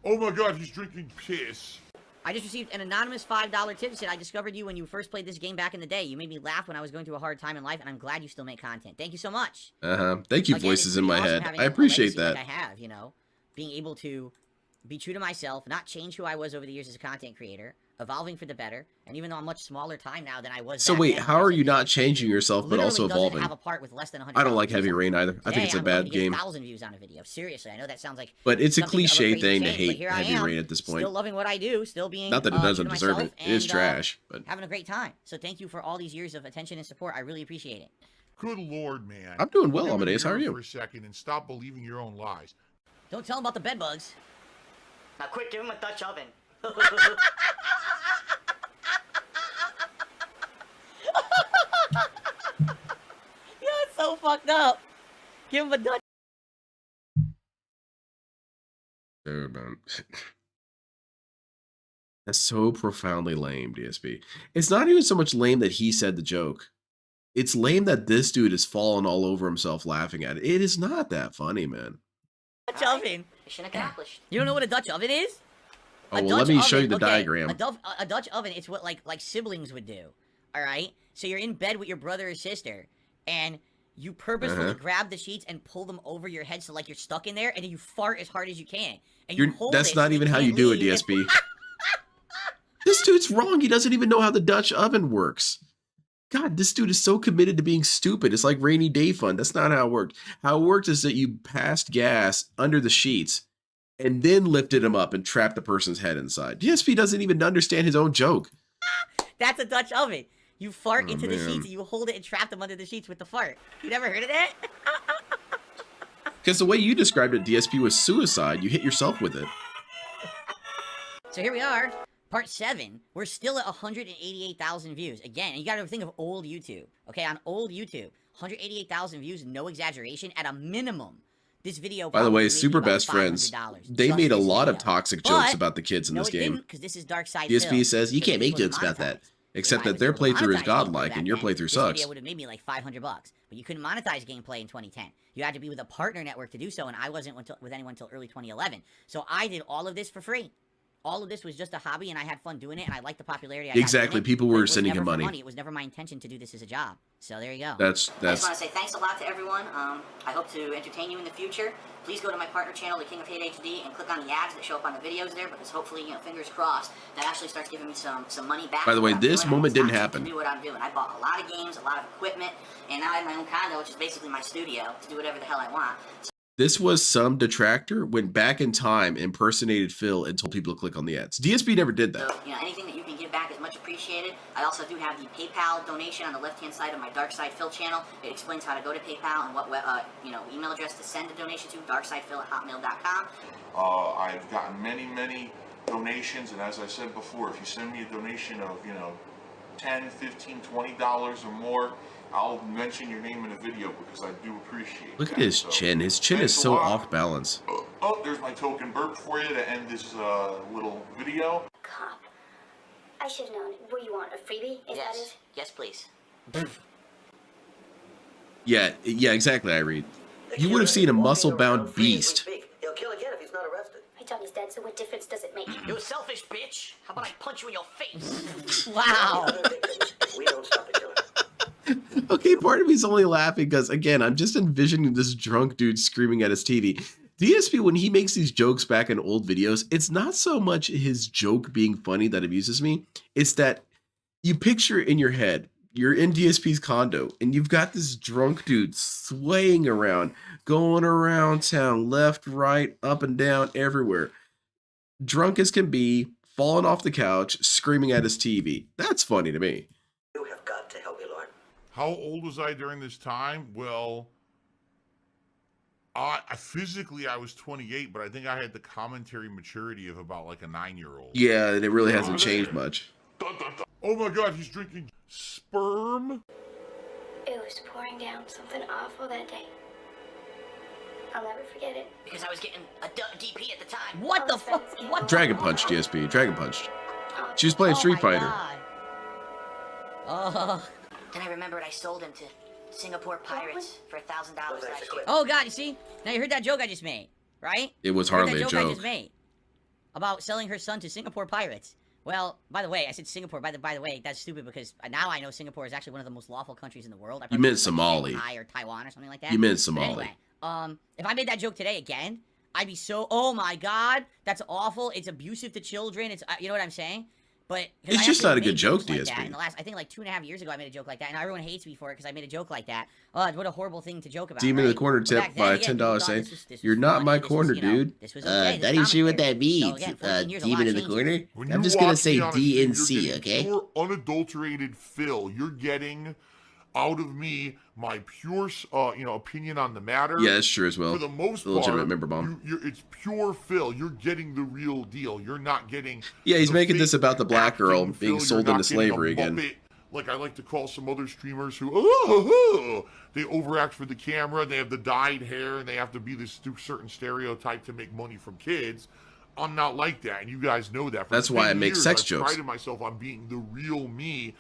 Oh my God, he's drinking piss. I just received an anonymous $5 tip that said, I discovered you when you first played this game back in the day. You made me laugh when I was going through a hard time in life, and I'm glad you still make content. Thank you so much. Thank you, Again, voices it's in pretty my awesome head. having I a appreciate legacy that. like I have, you know, being able to be true to myself, not change who I was over the years as a content creator, evolving for the better, and even though I'm much smaller time now than I was So back wait, then, how are you not changing yourself but literally also doesn't evolving? have a part with less than 100 I don't like views Heavy on it. Rain either. I think it's a Today, I'm bad looking to get game. 1,000 views on a video. Seriously, I know that sounds like But it's a something of cliche crazy thing to change, but hate here I Heavy am, Rain at this point. Still loving what I do, still being Not that it true doesn't to deserve myself, it. It is and, trash, but having a great time. So thank you for all these years of attention and support. I really appreciate it. Good Lord, man. I'm doing well, Look in the Amadeus. How are mirror you? For a second and stop believing your own lies. Don't tell them about the bed bugs. Now quick, give him a Dutch oven. Yeah, it's so fucked up. Give him a Dutch. Dude, man. That's so profoundly lame, DSP. It's not even so much lame that he said the joke. It's lame that this dude is falling all over himself laughing at it. It is not that funny, man. Dutch oven. Mission accomplished. You don't know what a Dutch oven is? Oh, A well, let Dutch me show you oven- the okay, diagram. A Dutch oven, it's what like siblings would do. All right? So you're in bed with your brother or sister, and you purposefully grab the sheets and pull them over your head so like you're stuck in there, and then you fart as hard as you can. And you hold That's it not so even they how you can't do it, leave. DSP. This dude's wrong. He doesn't even know how the Dutch oven works. God, this dude is so committed to being stupid. It's like rainy day fun. That's not how it worked. How it worked is that you passed gas under the sheets and then lifted him up and trapped the person's head inside. DSP doesn't even understand his own joke. That's a Dutch oven. You fart Oh, into the man. sheets and you hold it and trap them under the sheets with the fart. You never heard of that? Because the way you described it, DSP, was suicide. You hit yourself with it. So here we are, part 7. We're still at 188,000 views. Again, you gotta think of old YouTube. Okay, on old YouTube, 188,000 views, no exaggeration, at a minimum. This video. By the way, probably made super about best friends. $500 They just made a this lot of video. toxic jokes But, about the kids in no, this it game. didn't, because this is Dark Side DSP Phil. says you So can't this make was jokes about that. monetized. Except If I that their was able to playthrough is monetize gameplay godlike back and your then, playthrough this sucks. video would have made me like $500, but you couldn't monetize gameplay in 2010. You had to be with a partner network to do so, and I wasn't with anyone until early 2011. So I did all of this for free. All of this was just a hobby, and I had fun doing it, and I liked the popularity. I got Exactly, doing it, people but were it was sending never him for money. It was never my intention to do this as a job. So there you go. I just That's want to say thanks a lot to everyone. I hope to entertain you in the future. Please go to my partner channel, The King of Hate HD, and click on the ads that show up on the videos there, because hopefully, fingers crossed, that actually starts giving me some money back. By the for way, what I'm this doing. moment It's not didn't cheap happen. To do what I'm doing. I bought a lot of games, a lot of equipment, and now I have my own condo, which is basically my studio, to do whatever the hell I want. This was some detractor went back in time, impersonated Phil, and told people to click on the ads. DSP never did that. So, anything that you can give back is much appreciated. I also do have the PayPal donation on the left-hand side of my Dark Side Phil channel. It explains how to go to PayPal and what email address to send a donation to, darksidephil@hotmail.com. I've gotten many donations, and as I said before, if you send me a donation of, $10, $15, $20 or more, I'll mention your name in a video because I do appreciate Look at that. his So, chin. His chin is thanks a so lot. off balance. Oh, there's my token burp for you to end this little video. Cop. I should have known. What do you want? A freebie? Is that it? Yes, please. Yeah, exactly, Irene. You would have seen a muscle-bound beast. He'll kill again if he's not arrested. My Johnny's dead, so what difference does it make? You selfish bitch! How about I punch you in your face? Wow. Other victims, we don't stop the killing. Okay, part of me's only laughing because, again, I'm just envisioning this drunk dude screaming at his TV. DSP, when he makes these jokes back in old videos, it's not so much his joke being funny that amuses me. It's that you picture in your head, you're in DSP's condo, and you've got this drunk dude swaying around, going around town, left, right, up and down, everywhere. Drunk as can be, falling off the couch, screaming at his TV. That's funny to me. You have got to help me, Lord. How old was I during this time? Well, physically I was 28, but I think I had the commentary maturity of about like a 9-year-old. Yeah, and it really hasn't changed much. Oh my God, he's drinking sperm? It was pouring down something awful that day. I'll never forget it. Because I was getting a DP at the time. What the fuck? What? Dragon Punch, DSP. Dragon Punched. Oh, She was playing Street Oh my Fighter. God. Then I remembered I sold him to Singapore Pirates for $1,000 last year. Oh God, you see? Now you heard that joke I just made, right? It was You heard hardly that a I joke. just made about selling her son to Singapore Pirates. Well, by the way, I said Singapore. By the way, that's stupid because now I know Singapore is actually one of the most lawful countries in the world. I You probably meant think it's like Somali. Shanghai or Taiwan or something like that. You meant But Somali. anyway, if I made that joke today again, I'd be so, oh my God, that's awful. It's abusive to children. It's, you know what I'm saying? But It's just not a good joke, like DSP. that. In the last, I think like 2.5 years ago, I made a joke like that, and everyone hates me for it because I made a joke like that. Oh, what a horrible thing to joke about. Demon in the corner tip Back then, by again, $10 people saying, thought this was "You're not fun, my and this corner, was, you know, dude." This was okay. That ain't sure what that means. So again, 14 years, a lot Demon in the changes. corner. When I'm you just gonna watch say me on a stream, you're DNC, getting okay? Pure unadulterated Phil. You're getting out of me my pure, opinion on the matter. Yeah, that's true as well. For the most The legitimate part, member bomb. it's pure Phil. You're getting the real deal. You're not getting. Yeah, he's the making this fake about the black girl acting being Phil. sold You're into not getting a slavery again. Muppet, like I like to call some other streamers who, they overact for the camera. They have the dyed hair and they have to be this certain stereotype to make money from kids. I'm not like that, and you guys know that. For That's why I 10 make years, sex I've jokes. prided myself on being the real me.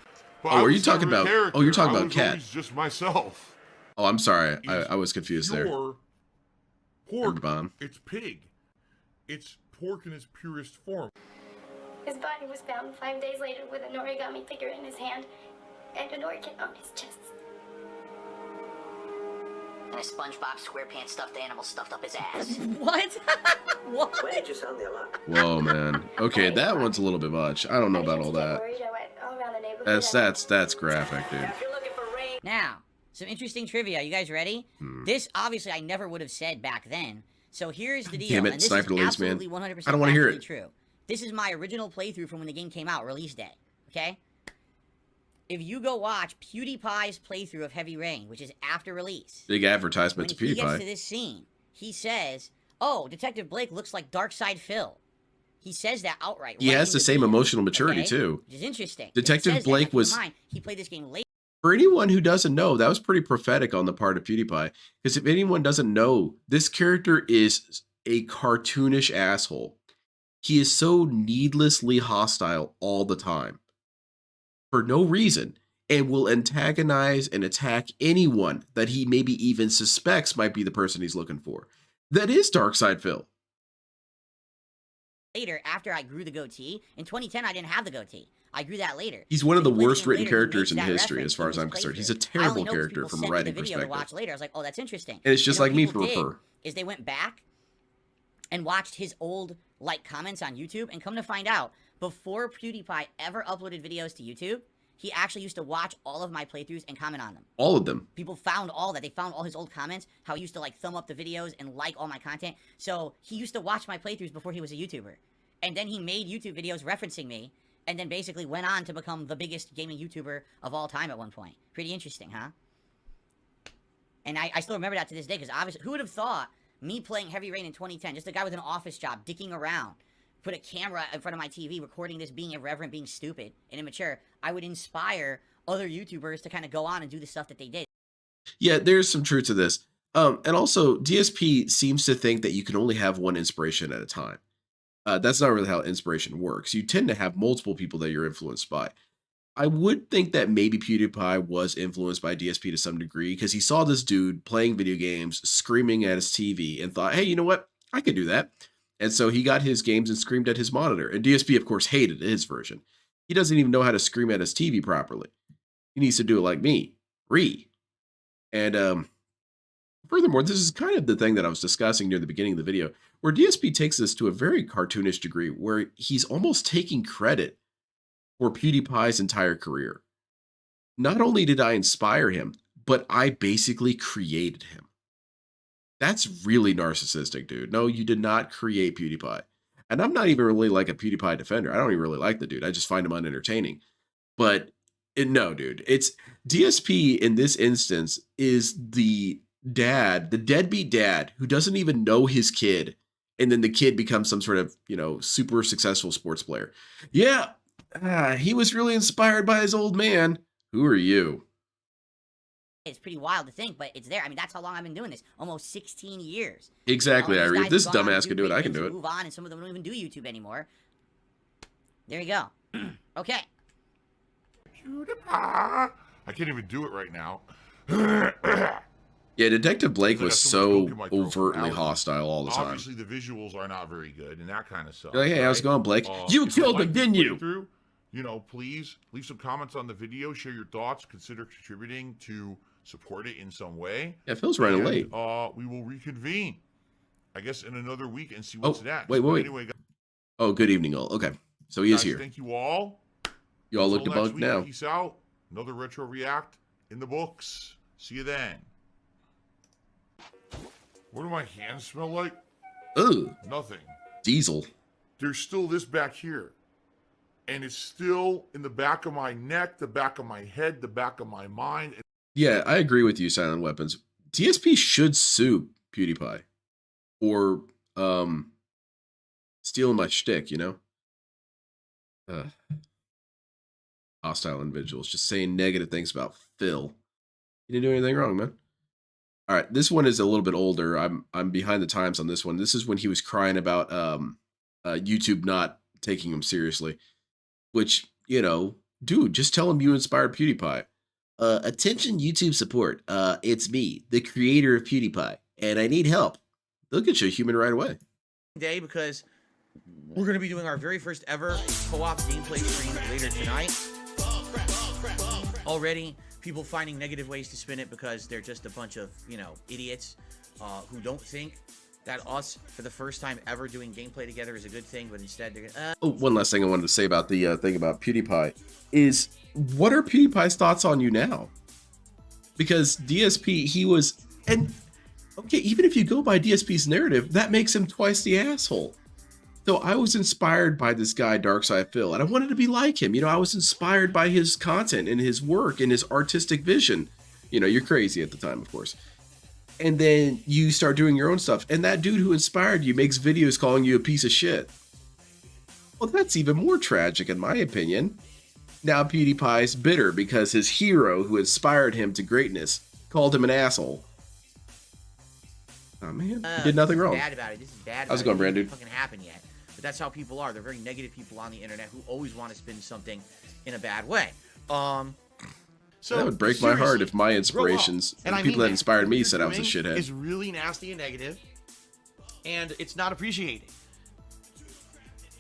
But Oh, I are you was talking never a about? character. Oh, you're talking I about was Cat. always just myself. Oh, I'm sorry. I was confused there. Pure Member pork. bomb. It's pig. It's pork in its purest form. His body was found 5 days later with an origami figure in his hand and an orchid on his chest. And a SpongeBob SquarePants stuffed animal stuffed up his ass. What? What? When did you sound the alarm? Whoa, man. Okay, that one's a little bit much. I don't know about all that. That's graphic, dude. If you're looking for rain, Now, some interesting trivia. You guys ready? This, obviously, I never would have said back then. So here's the deal. Damn it, and this Sniper is Lace, man. absolutely 100% I don't wanna hear factually it. true. This is my original playthrough from when the game came out, release day. Okay? If you go watch PewDiePie's playthrough of Heavy Rain, which is after release, Big advertisement when to he gets to PewDiePie. this scene, he says, "Oh, Detective Blake looks like Darkside Phil." He says that outright. He right has in the same video, emotional maturity, okay? too. Which is interesting. Detective He says that. Blake Now, keep in was- mind, he played this game late. For anyone who doesn't know, that was pretty prophetic on the part of PewDiePie. Because if anyone doesn't know, this character is a cartoonish asshole. He is so needlessly hostile all the time. For no reason. And will antagonize and attack anyone that he maybe even suspects might be the person he's looking for. That is Darkside Phil. Later, after I grew the goatee. In 2010, I didn't have the goatee. I grew that later. He's one of So the he plays worst the game written later, he characters in makes that history, reference as far in as his I'm concerned. He's playthrough. a terrible I only know 'cause character people from a sent me writing the video perspective. to watch later. I was like, oh, that's interesting. And it's just You know like what me people for did her. is they went back and watched his old comments on YouTube, and come to find out, before PewDiePie ever uploaded videos to YouTube, he actually used to watch all of my playthroughs and comment on them. All of them. People found all that. They found all his old comments, how he used to thumb up the videos and like all my content. So he used to watch my playthroughs before he was a YouTuber. And then he made YouTube videos referencing me, and then basically went on to become the biggest gaming YouTuber of all time at one point. Pretty interesting, huh? And I still remember that to this day, because obviously, who would have thought me playing Heavy Rain in 2010, just a guy with an office job, dicking around, put a camera in front of my TV, recording this, being irreverent, being stupid and immature, I would inspire other YouTubers to kind of go on and do the stuff that they did. Yeah, there's some truth to this. And also, DSP seems to think that you can only have one inspiration at a time. That's not really how inspiration works. You tend to have multiple people that you're influenced by. I would think that maybe PewDiePie was influenced by DSP to some degree because he saw this dude playing video games, screaming at his TV, and thought, hey, you know what? I could do that. And so he got his games and screamed at his monitor. And DSP, of course, hated his version. He doesn't even know how to scream at his TV properly. He needs to do it like me. And furthermore, this is kind of the thing that I was discussing near the beginning of the video, where DSP takes this to a very cartoonish degree, where he's almost taking credit for PewDiePie's entire career. Not only did I inspire him, but I basically created him. That's really narcissistic, dude. No, you did not create PewDiePie. And I'm not even really like a PewDiePie defender. I don't even really like the dude. I just find him unentertaining. But no, dude. It's DSP in this instance is the dad, the deadbeat dad who doesn't even know his kid. And then the kid becomes some sort of, super successful sports player. Yeah, he was really inspired by his old man. Who are you? It's pretty wild to think, but it's there. I mean, that's how long I've been doing this. Almost 16 years. Exactly, All these Irie. guys This have gone on dumbass to can do it. great I can things do and it. Move on, and some of them don't even do YouTube anymore. There you go. Okay. I can't even do it right now. Yeah, Detective Blake I got was so much so coke in my throat from overtly allergies. hostile all the time. Obviously, the visuals are not very good and that kind of stuff. You're like, hey, how's it going, Blake? You if you killed him, like didn't this you? playthrough, please leave some comments on the video, share your thoughts, consider contributing to support it in some way. Yeah, Phil's running And, late. We will reconvene I guess, in another week and see what's next. Wait. But anyway, guys, Oh, good evening, all. Okay, so he is here. thank you all. You all look Until next debunked week, now. Peace out. Another Retro React in the books. See you then. What do my hands smell like? Ugh, Nothing. diesel. There's still this back here. And it's still in the back of my neck, the back of my head, the back of my mind. Yeah, I agree with you, Silent Weapons. DSP should sue PewDiePie or stealing my shtick, you know? Hostile individuals just saying negative things about Phil. You didn't do anything wrong, man. All right, this one is a little bit older. I'm behind the times on this one. This is when he was crying about YouTube not taking him seriously, which, you know, dude, just tell him you inspired PewDiePie. Attention YouTube support. It's me, the creator of PewDiePie, and I need help. They'll get you a human right away. Day, because we're going to be doing our very first ever co-op gameplay stream later tonight. Already, people finding negative ways to spin it because they're just a bunch of, you know, idiots who don't think that us, for the first time ever doing gameplay together, is a good thing, but instead they're gonna... Oh, one last thing I wanted to say about the thing about PewDiePie is, what are PewDiePie's thoughts on you now? Because DSP, he was... And, okay, even if you go by DSP's narrative, that makes him twice the asshole. So I was inspired by this guy, Darkside Phil, and I wanted to be like him. You know, I was inspired by his content and his work and his artistic vision. You know, you're crazy at the time, of course. And then you start doing your own stuff. And that dude who inspired you makes videos calling you a piece of shit. Well, that's even more tragic, in my opinion. Now PewDiePie's bitter because his hero who inspired him to greatness called him an asshole. Oh, man. He did nothing wrong. Bad about it. This is bad. How's it going, Brand Dude? Fucking happened yet. But that's how people are. They're very negative people on the internet who always want to spin something in a bad way. So that would break my heart if my inspirations and the people that inspired me said I was a shithead. It's really nasty and negative, and it's not appreciated.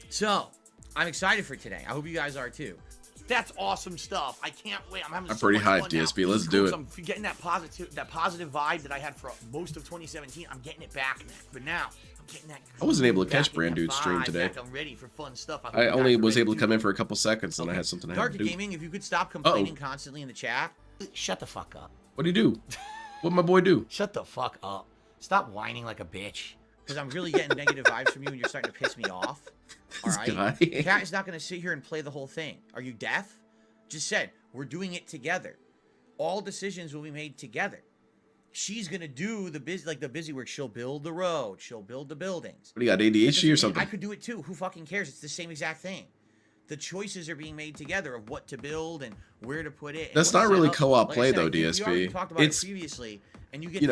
So, I'm excited for today. I hope you guys are too. That's awesome stuff. I can't wait. I'm pretty hyped, DSP. Let's do it. I'm getting that positive vibe that I had for most of 2017. I'm getting it back, man. But now I'm getting that. I wasn't able to catch Brand Dude's stream today. I'm ready for fun stuff. I only was able to come in for a couple seconds, and I had something I had to do. Gaming, if you could stop complaining constantly in the chat. Shut the fuck up. What do you do? What'd my boy do? Shut the fuck up. Stop whining like a bitch. Because I'm really getting negative vibes from you, and you're starting to piss me off. All right? Cat is not going to sit here and play the whole thing. Are you deaf? Just said, we're doing it together. All decisions will be made together. She's going to do the busy work. She'll build the road. She'll build the buildings. What do you got, ADHD or something? I could do it too. Who fucking cares? It's the same exact thing. The choices are being made together of what to build and where to put it. That's not really co-op play though, DSP. It's previously, and you get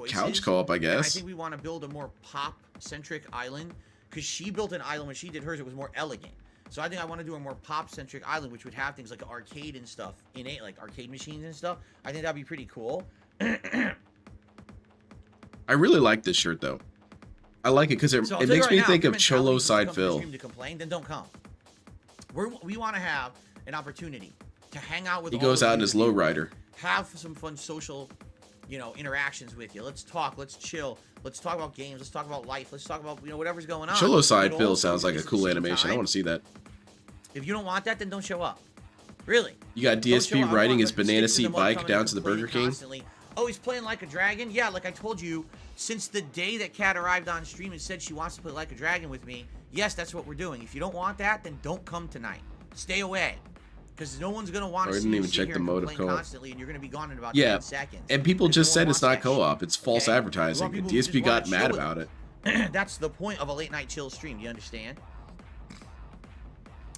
couch co-op, I guess. And I think we want to build a more pop-centric island because she built an island when she did hers. It was more elegant. So I think I want to do a more pop-centric island, which would have things like arcade and stuff in it, like arcade machines and stuff. I think that'd be pretty cool. I really like this shirt though. I like it because it makes me think of Cholo Side Phil. To complain, then don't come. We want to have an opportunity to hang out with. He goes out in his lowrider. Have some fun social, interactions with you. Let's talk. Let's chill. Let's talk about games. Let's talk about life. Let's talk about whatever's going on. Cholo Side Phil sounds like a cool animation. I want to see that. If you don't want that, then don't show up. Really. You got DSP riding his banana seat bike down to the Burger King. Constantly. Oh, he's playing Like a Dragon? Yeah, like I told you, since the day that Kat arrived on stream and said she wants to play Like a Dragon with me, yes, that's what we're doing. If you don't want that, then don't come tonight. Stay away. Because no one's going to want to see you sit here and complain constantly, and you're going to be gone in about 10 seconds. And people just said it's not co-op. It's false advertising. And DSP got mad about it. That's the point of a late night chill stream. Do you understand?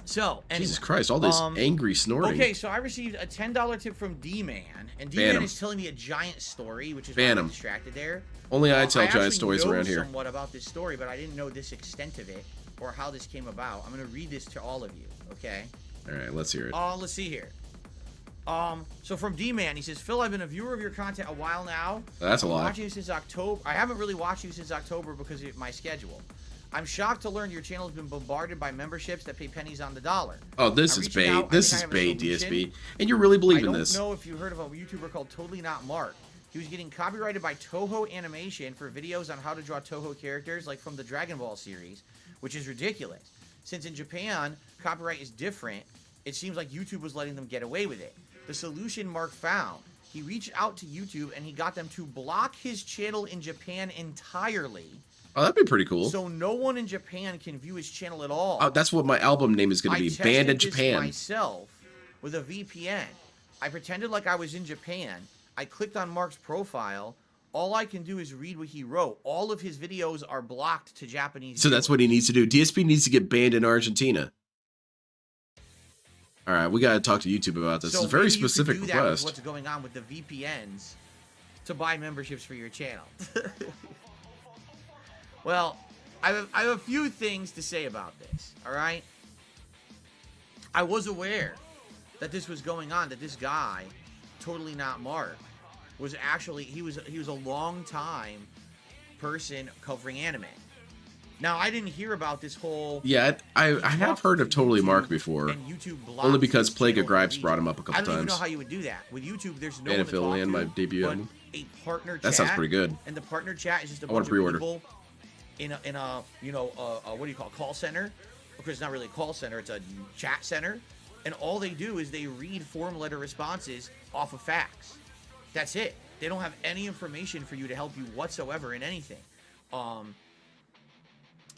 So, anyway, Jesus Christ, all this angry snorting. Okay, so I received a $10 tip from D-Man, and D-Man is telling me a giant story, which is why I'm distracted there. Only I tell giant stories around here. I somewhat about this story, but I didn't know this extent of it or how this came about. I'm going to read this to all of you, okay? All right, let's hear it. Let's see here. So from D-Man, he says, Phil, I've been a viewer of your content a while now. That's a lot. Watching you since October. I haven't really watched you since October because of my schedule. I'm shocked to learn your channel has been bombarded by memberships that pay pennies on the dollar. Oh, this is bait. This is bait, DSP. And you're really believing this. I don't know if you heard of a YouTuber called Totally Not Mark. he was getting copyrighted by Toho Animation for videos on how to draw Toho characters, like from the Dragon Ball series, which is ridiculous. Since in Japan, copyright is different, it seems like YouTube was letting them get away with it. The solution Mark found, he reached out to YouTube and he got them to block his channel in Japan entirely. Oh, that'd be pretty cool. So no one in Japan can view his channel at all. Oh, that's what my album name is going to be. Banned in This Japan. myself with a VPN. I pretended like I was in Japan. I clicked on Mark's profile. All I can do is read what he wrote. All of his videos are blocked to Japanese. So that's what he needs to do. DSP needs to get banned in Argentina. All right, we got to talk to YouTube about this. So It's a very maybe you could specific do that with request. what's going on with the VPNs to buy memberships for your channel. Well, I have a few things to say about this, all right? I was aware that this was going on, that this guy, totally not Mark, was actually, he was a long time person covering anime. Now, I didn't hear about this whole... Yeah, I have heard of Totally Mark before. And YouTube blocked Only because his Plague of channel Gripes in brought region. him up a couple I don't even times. know how you would do that. With YouTube, there's no And one to Phil talk Land, to my debut but album. a partner chat. That sounds pretty good. And the partner chat is just a I want bunch to of pre-order. people in a you know, what do you call it, call center? Because it's not really a call center, it's a chat center. And all they do is they read form letter responses off of facts. That's it. They don't have any information for you to help you whatsoever in anything.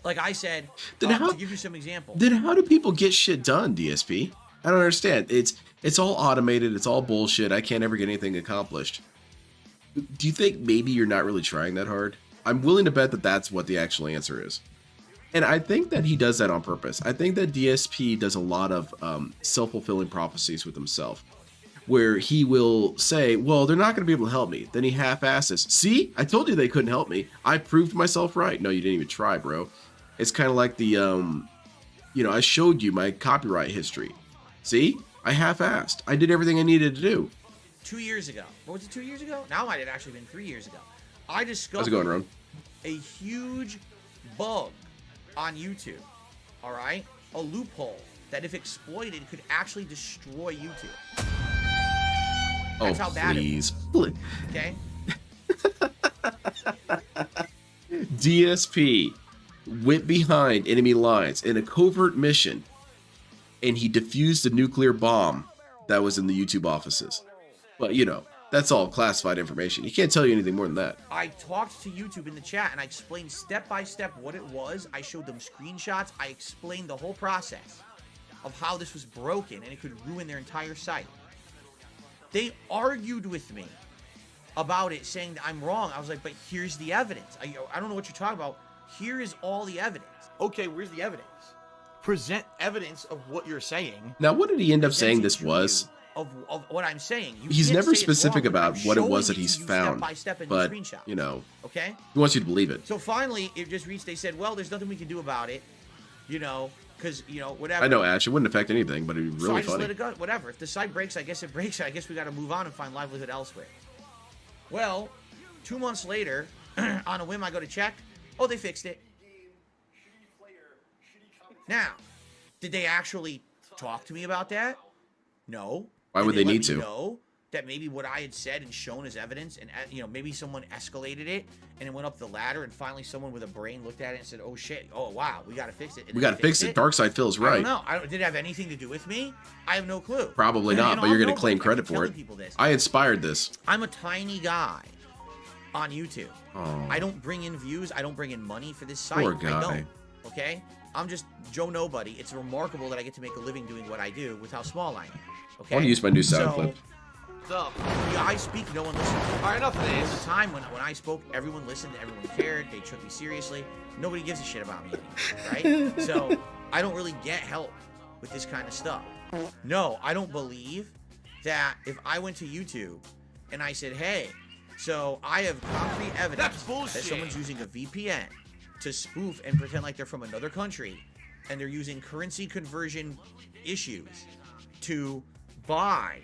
Like I said, Then how- to give you some examples. Then how do people get shit done, DSP? I don't understand. It's all automated. It's all bullshit. I can't ever get anything accomplished. Do you think maybe you're not really trying that hard? I'm willing to bet that that's what the actual answer is. And I think that he does that on purpose. I think that DSP does a lot of self-fulfilling prophecies with himself, where he will say, well, they're not going to be able to help me. Then he half-asses. See, I told you they couldn't help me. I proved myself right. No, you didn't even try, bro. It's kind of like the, you know, I showed you my copyright history. See, I half-assed. I did everything I needed to do. 2 years ago. What was it, 2 years ago? Now it might have actually been 3 years ago. I discovered How's it going, Ron? a huge bug on YouTube. All right? A loophole that if exploited could actually destroy YouTube. That's how bad please. it was. Okay? DSP went behind enemy lines in a covert mission, and he defused a nuclear bomb that was in the YouTube offices. But, you know, that's all classified information. He can't tell you anything more than that. I talked to YouTube in the chat and I explained step by step what it was. I showed them screenshots. I explained the whole process of how this was broken and it could ruin their entire site. They argued with me about it, saying that I'm wrong. I was like, but here's the evidence. I don't know what you're talking about. Here is all the evidence. Okay, where's the evidence? Present evidence of what you're saying. Now, what did he end up saying this was? Of what I'm saying. You He's can't never say it's specific wrong, but about I'm what it showing was that to he's you found. Step by step in But, the screenshot. you know, okay? he wants you to believe it. So finally, it just reached, they said, well, there's nothing we can do about it, you know, because, you know, whatever. I know, Ash. It wouldn't affect anything, but it'd be So I really just let funny. it go. Whatever. If the site breaks, I guess it breaks. I guess we got to move on and find livelihood elsewhere. Well, 2 months later, on a whim, I go to check. Oh, they fixed it. Now, did they actually talk to me about that? No. Why Did would they let need me to? know that maybe what I had said and shown as evidence, and you know, maybe someone escalated it, and it went up the ladder, and finally someone with a brain looked at it and said, "Oh shit! Oh wow, we got to fix it." And We then got to they fix fixed it. Darkside Phil's I don't right. know. Did it have anything to do with me? I have no clue. Probably You not, know, but you're I'm going to nobody. claim I credit keep for telling it. people this. I inspired this. I'm a tiny guy on YouTube. Oh, I don't bring in views. I don't bring in money for this site. Poor guy. I don't. Okay? I'm just Joe Nobody. It's remarkable that I get to make a living doing what I do with how small I am. Okay? I want to use my new sound So, clip. yeah, I speak, no one listens. All right, enough of There was this. a time when I spoke, everyone listened, everyone cared, they took me seriously. Nobody gives a shit about me anymore, right? So I don't really get help with this kind of stuff. No, I don't believe that if I went to YouTube and I said, hey, so I have concrete evidence That's bullshit. that someone's using a VPN to spoof and pretend like they're from another country, and they're using currency conversion issues to buy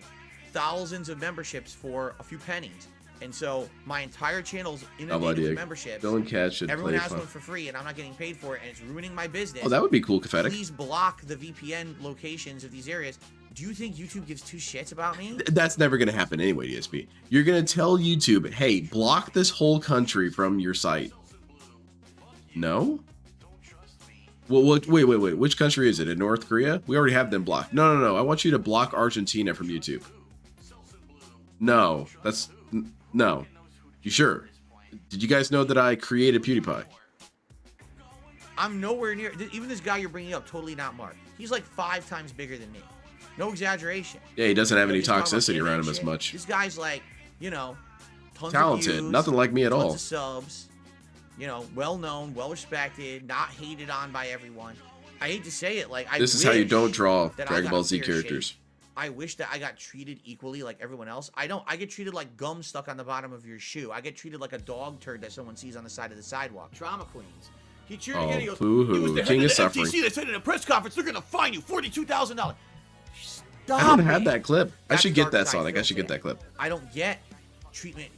thousands of memberships for a few pennies. And so my entire channel's inundated with memberships. Dylan Cat should Everyone play has fun. one for free, and I'm not getting paid for it, and it's ruining my business. Oh, that would be cool, Cathetic. Please block the VPN locations of these areas. Do you think YouTube gives two shits about me? That's never going to happen anyway, DSP. You're going to tell YouTube, hey, block this whole country from your site. No? Well, wait. Which country is it? In North Korea? We already have them blocked. No. I want you to block Argentina from YouTube. No. No. You sure? Did you guys know that I created PewDiePie? I'm nowhere near... Even this guy you're bringing up, totally not Mark. He's like 5 times bigger than me. No exaggeration. Yeah, he doesn't have any He's talking about toxicity around him shit. as much. This guy's like, you know, tons Talented. of views, Nothing like me at all. tons of subs, you know, well-known, well-respected, not hated on by everyone. I hate to say it, like, This is how you don't draw that I Dragon got Ball a Z fair characters. shake. I wish that I got treated equally like everyone else. I don't. I get treated like gum stuck on the bottom of your shoe. I get treated like a dog turd that someone sees on the side of the sidewalk. Drama queens. He cheered again. He goes, boo-hoo. he was the head King of of the suffering. FTC. They said in a press conference they're gonna fine you $42,000. Stop I don't it. have that clip. I That's should get that, dark side Sonic. I should get filter. that clip. I don't get treatment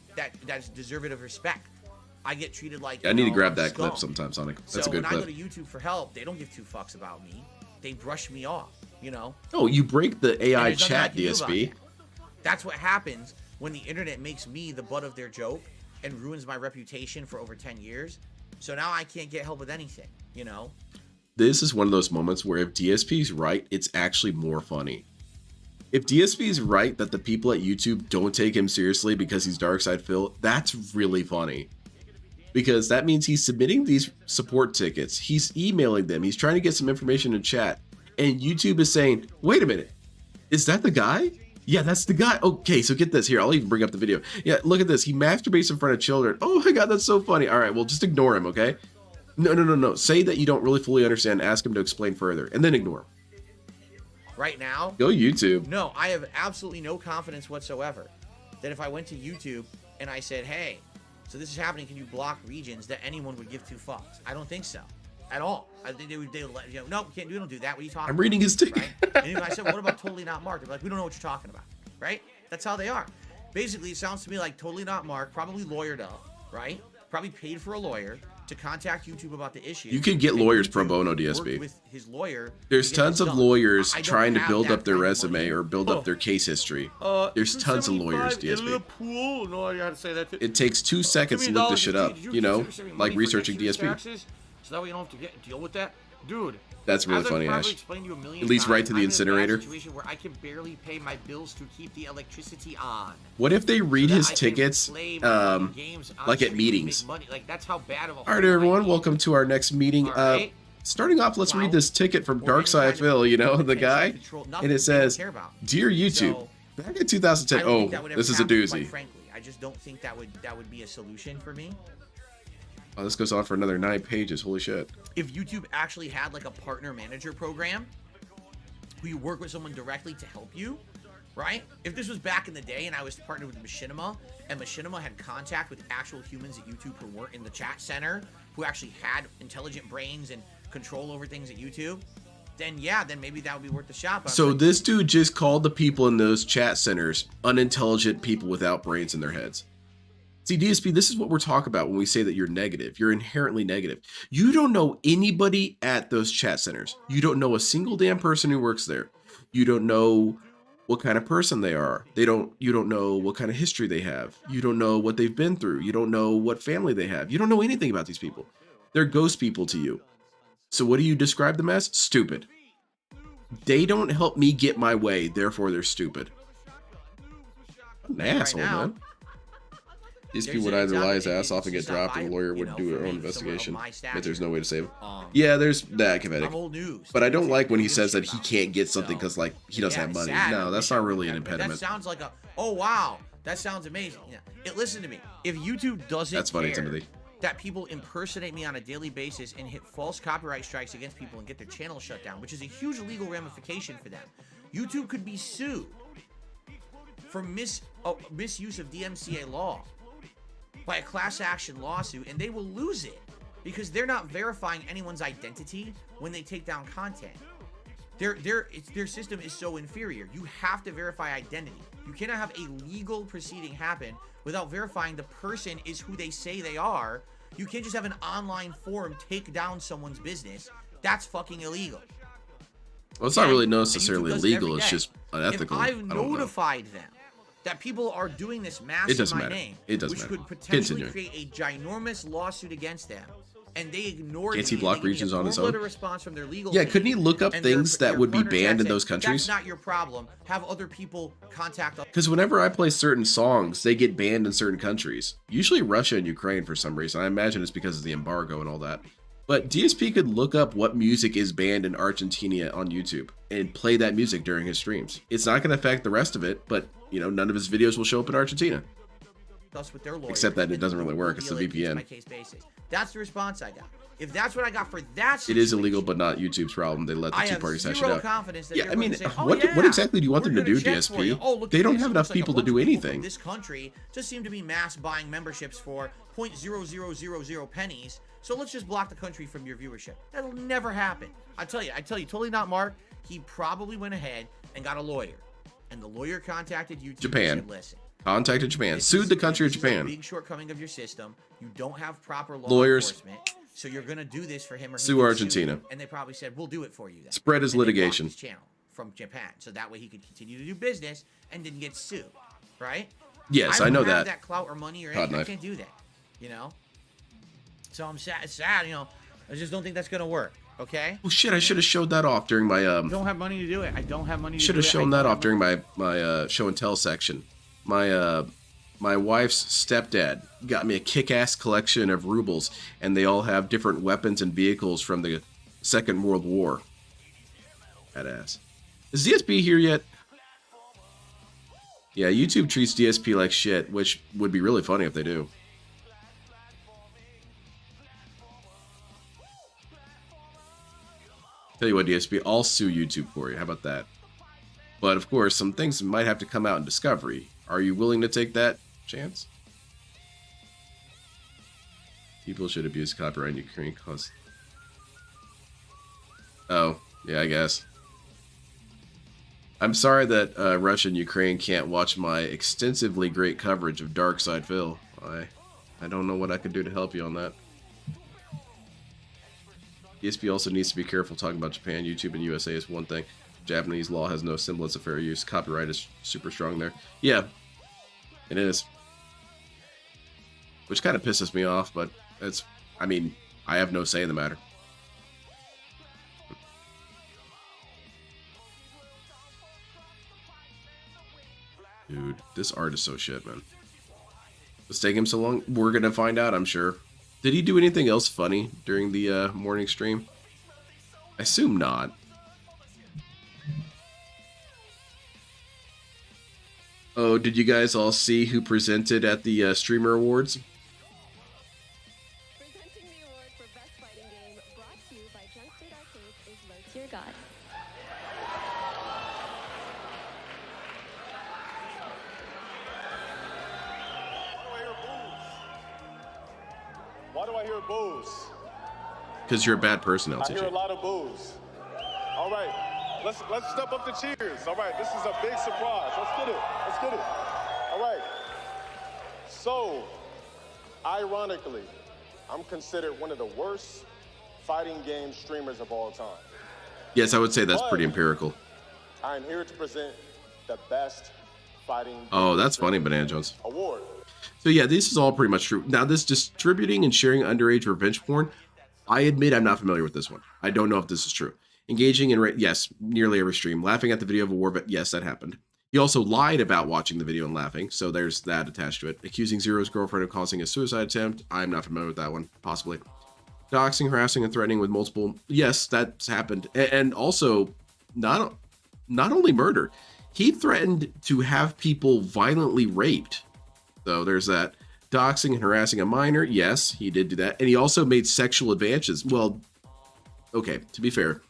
that's deserving of respect. I get treated like I need to grab a that scum. clip sometime, Sonic. That's So a good when clip. I go to YouTube for help, they don't give 2 fucks about me. They brush me off. You know. Oh, you break the AI And there's nothing I chat, can do about DSP. it. That's what happens when the internet makes me the butt of their joke and ruins my reputation for over 10 years. So now I can't get help with anything, you know? This is one of those moments where if DSP's right, it's actually more funny. If DSP's right that the people at YouTube don't take him seriously because he's Darkside Phil, that's really funny. Because that means he's submitting these support tickets, he's emailing them, he's trying to get some information in chat, and YouTube is saying, wait a minute, is that the guy? Yeah, that's the guy. Okay, so get this. Here, I'll even bring up the video. Yeah, look at this. He masturbates in front of children. Oh my god, that's so funny. All right, well, just ignore him, okay? No. Say that you don't really fully understand. Ask him to explain further, and then ignore him. Right now, Go YouTube. no, I have absolutely no confidence whatsoever that if I went to YouTube and I said, hey, so this is happening, can you block regions, that anyone would give 2 fucks. I don't think so. At all. I think they would let, you know, no, we don't do that. What are you talking about? I'm reading his ticket. Right? And if I said, what about totally not marked? They're like, we don't know what you're talking about. Right? That's how they are. Basically, it sounds to me like totally not marked, probably lawyered up, right? Probably paid for a lawyer to contact YouTube about the issue. You can get And lawyers YouTube pro bono, worked DSP. with his lawyer. There's to get tons this of done. lawyers I don't trying to have build that up their kind of resume money. or build up their case history. There's tons of lawyers, DSP. Pool. No, I gotta say that. It takes 2 seconds to look this shit up, you know, like researching DSP. So that way you don't have to deal with that, dude. That's really as I've funny, probably Ash. explained to you a million It leads right to the times, I'm in a bad incinerator. situation where I can barely pay my bills to keep the electricity on. What if they read So that his I can tickets, play my fucking games on like at stream and meetings? make money. Like, that's how bad of a All right, hole I everyone, need. welcome to our next meeting. Alright. Starting off, let's read this ticket from Or any kind Darkside of Phil, you know, the attention, guy, control, and nothing it they says, don't care about. "Dear YouTube, So, back in I 2010." don't Oh, think that would ever this is a happen, quite doozy. frankly, I just don't think that would be a solution for me. Oh, this goes on for another 9 pages. Holy shit! If YouTube actually had like a partner manager program, where you work with someone directly to help you, right? If this was back in the day and I was partnered with Machinima, and Machinima had contact with actual humans at YouTube who weren't in the chat center, who actually had intelligent brains and control over things at YouTube, then yeah, then maybe that would be worth the shot. But So this dude just called the people in those chat centers unintelligent people without brains in their heads. See, DSP, this is what we're talking about when we say that you're negative. You're inherently negative. You don't know anybody at those chat centers. You don't know a single damn person who works there. You don't know what kind of person they are. You don't know what kind of history they have. You don't know what they've been through. You don't know what family they have. You don't know anything about these people. They're ghost people to you. So what do you describe them as? Stupid. They don't help me get my way, therefore they're stupid. An asshole, now, man. These there's people would an either lie his example, ass off and get it's not dropped, and the lawyer viable, would you know, do for her me, own someone of investigation. my But there's no way to save him. Um, Yeah, there's that Kevetic. I'm old news. But I don't People like when he give a says that shit he about can't it. get something So, because, like, he doesn't yeah, have it's money. sad. No, I that's wish I not would really an have, but impediment. That sounds like a, oh wow, that sounds amazing. Yeah. Listen to me. If YouTube doesn't That's funny, care Timothy. that people impersonate me on a daily basis and hit false copyright strikes against people and get their channel shut down, which is a huge legal ramification for them, YouTube could be sued for misuse of DMCA law by a class action lawsuit, and they will lose it because they're not verifying anyone's identity when they take down content. Their system is so inferior. You have to verify identity. You cannot have a legal proceeding happen without verifying the person is who they say they are. You can't just have an online forum take down someone's business. That's fucking illegal. Well, it's not really And YouTube necessarily does it legal. every It's day. just unethical. If I I've don't know. notified them that people are doing this mass It doesn't in my matter. name, It doesn't which matter. could potentially Continuing. create a ginormous lawsuit against them, and they ignored Can't he me, block and they gave me regions a on his formal own? response from their legal Yeah, team, couldn't he look up and things that their would be partner banned in said, those countries? That's not your problem. Have other people contact us. Because whenever I play certain songs, they get banned in certain countries. Usually Russia and Ukraine for some reason. I imagine it's because of the embargo and all that. But DSP could look up what music is banned in Argentina on YouTube and play that music during his streams. It's not going to affect the rest of it, but, you know, none of his videos will show up in Argentina. Us with their lawyers, Except that it and doesn't really we'll work. It's the deal VPN. case-by-case basis. That's the response I got. If that's what I got for that It situation, is illegal, but not YouTube's problem. They let the I two have parties hash it zero out. confidence that Yeah, they're I going mean, to say, oh, what yeah, exactly do you want we're them to gonna do, check for you. DSP? Oh, look They at don't this. have It enough looks like a people to bunch do of people from anything. This country just seem to be mass buying memberships for 0.0000 pennies. So let's just block the country from your viewership. That'll never happen. I tell you, totally not Mark. He probably went ahead and got a lawyer, and the lawyer contacted YouTube. Japan. And said, listen, Contacted Japan. this Sued is- the country of this is a Japan. big shortcoming of your system. You don't have proper law Lawyers. enforcement, so you're gonna do this for him or he Sue gets Argentina. sued. And they probably said, "We'll do it for you." Then Spread his And they blocked litigation. his channel from Japan, so that way he could continue to do business and didn't get sued. Right? Yes, I I know don't have that. that clout or money or Hot anything. I knife. can't do that. You know. So I'm sad. It's sad. You know. I just don't think that's gonna work. Okay. Oh shit! I should have showed that off during my I don't have money to do it. I don't have money. Should to have do it. shown I that don't off have during my show and tell section. My wife's stepdad got me a kick-ass collection of rubles, and they all have different weapons and vehicles from the Second World War. Badass. Is DSP here yet? Yeah, YouTube treats DSP like shit, which would be really funny if they do. Tell you what, DSP, I'll sue YouTube for you. How about that? But of course, some things might have to come out in Discovery. Are you willing to take that chance? People should abuse copyright in Ukraine cause... Oh, yeah, I guess. I'm sorry that Russia and Ukraine can't watch my extensively great coverage of Darkside Phil. I don't know what I could do to help you on that. DSP also needs to be careful talking about Japan. YouTube and USA is one thing. Japanese law has no semblance of fair use. Copyright is super strong there. Yeah, it is. Which kind of pisses me off, but it's, I mean, I have no say in the matter. Dude, this art is so shit, man. It's taking him so long. We're gonna find out, I'm sure. Did he do anything else funny during the morning stream? I assume not. Oh, did you guys all see who presented at the Streamer Awards? Presenting the award for Best Fighting Game, brought to you by Junk Street Arcades, is Low Tier God. Why do I hear boos? Because you're a bad person, I hear a LTG. lot of boos. All right, let's step up the cheers. All right, this is a big surprise. Let's get it. Let's get it. All right. So, ironically, I'm considered one of the worst fighting game streamers of all time. Yes, I would say that's But pretty empirical. I am here to present the best fighting Oh, that's streamer funny, Banana Jones. award. So yeah, this is all pretty much true. Now, this distributing and sharing underage revenge porn, I admit I'm not familiar with this one. I don't know if this is true. Engaging in, yes, nearly every stream. Laughing at the video of a war vet, yes, that happened. He also lied about watching the video and laughing, so there's that attached to it. Accusing Zero's girlfriend of causing a suicide attempt, I'm not familiar with that one, possibly. Doxing, harassing, and threatening with multiple, yes, that's happened. And also, not only murder, he threatened to have people violently raped. So there's that. Doxing and harassing a minor, yes, he did do that. And he also made sexual advances. Well, okay, to be fair,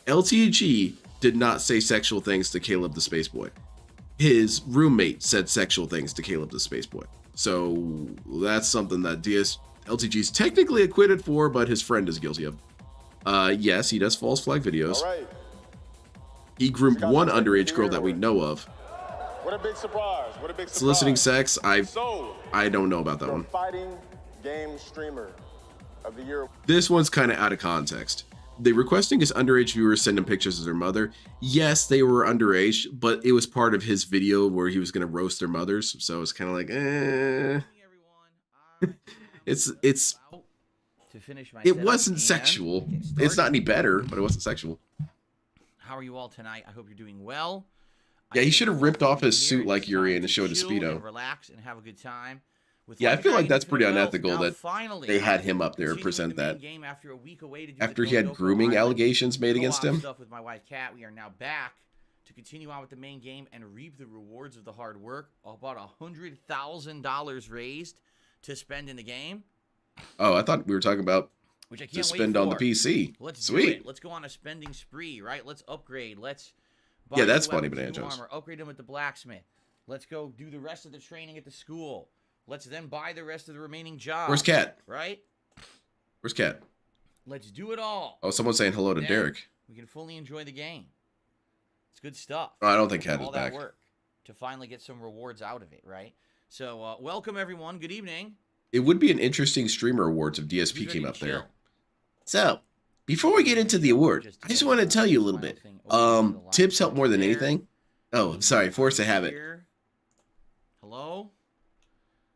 LTG did not say sexual things to Caleb the Space Boy. His roommate said sexual things to Caleb the Space Boy. So that's something that LTG is technically acquitted for, but his friend is guilty of. Yes, he does false flag videos. All right. He groomed one underage girl that we know of. What a big surprise. What a big surprise. Soliciting sex, So, I don't know about that the one. fighting game streamer of the year. This one's kind of out of context. the requesting his underage viewers send him pictures of their mother. Yes, they were underage, but it was part of his video where he was going to roast their mothers. So it's kind of like, it's it wasn't sexual. It's not any better, but it wasn't sexual. How are you all tonight? I hope you're doing well. Yeah, he should have ripped off his suit like Yuri and showed his Speedo. Relax and have a good time. Yeah, I feel like that's pretty unethical that they had him up there present that. After he had grooming allegations made against him. With my wife Kat, we are now back to continue on with the main game and reap the rewards of the hard work. About $100,000 raised to spend in the game. Oh, I thought we were talking about which I can't to spend on the PC. Let's Sweet. Do it. Let's go on a spending spree, right? Let's upgrade. Let's buy yeah, that's new funny, weapons, Banana new Jones. armor, upgrade them at the blacksmith. Let's go do the rest of the training at the school. Let's then buy the rest of the remaining jobs. Where's Kat? Right? Where's Kat? Let's do it all. Oh, someone's saying hello to Then Derek. We can fully enjoy the game. It's good stuff. Oh, I don't think Kat is all that back. Work to finally get some rewards out of it, right? So, welcome everyone. Good evening. It would be an interesting streamer awards if DSP came up there. So, before we get into the award, I just want to tell you a little bit. Tips help more than anything. Oh, I'm sorry, force a habit. Hello?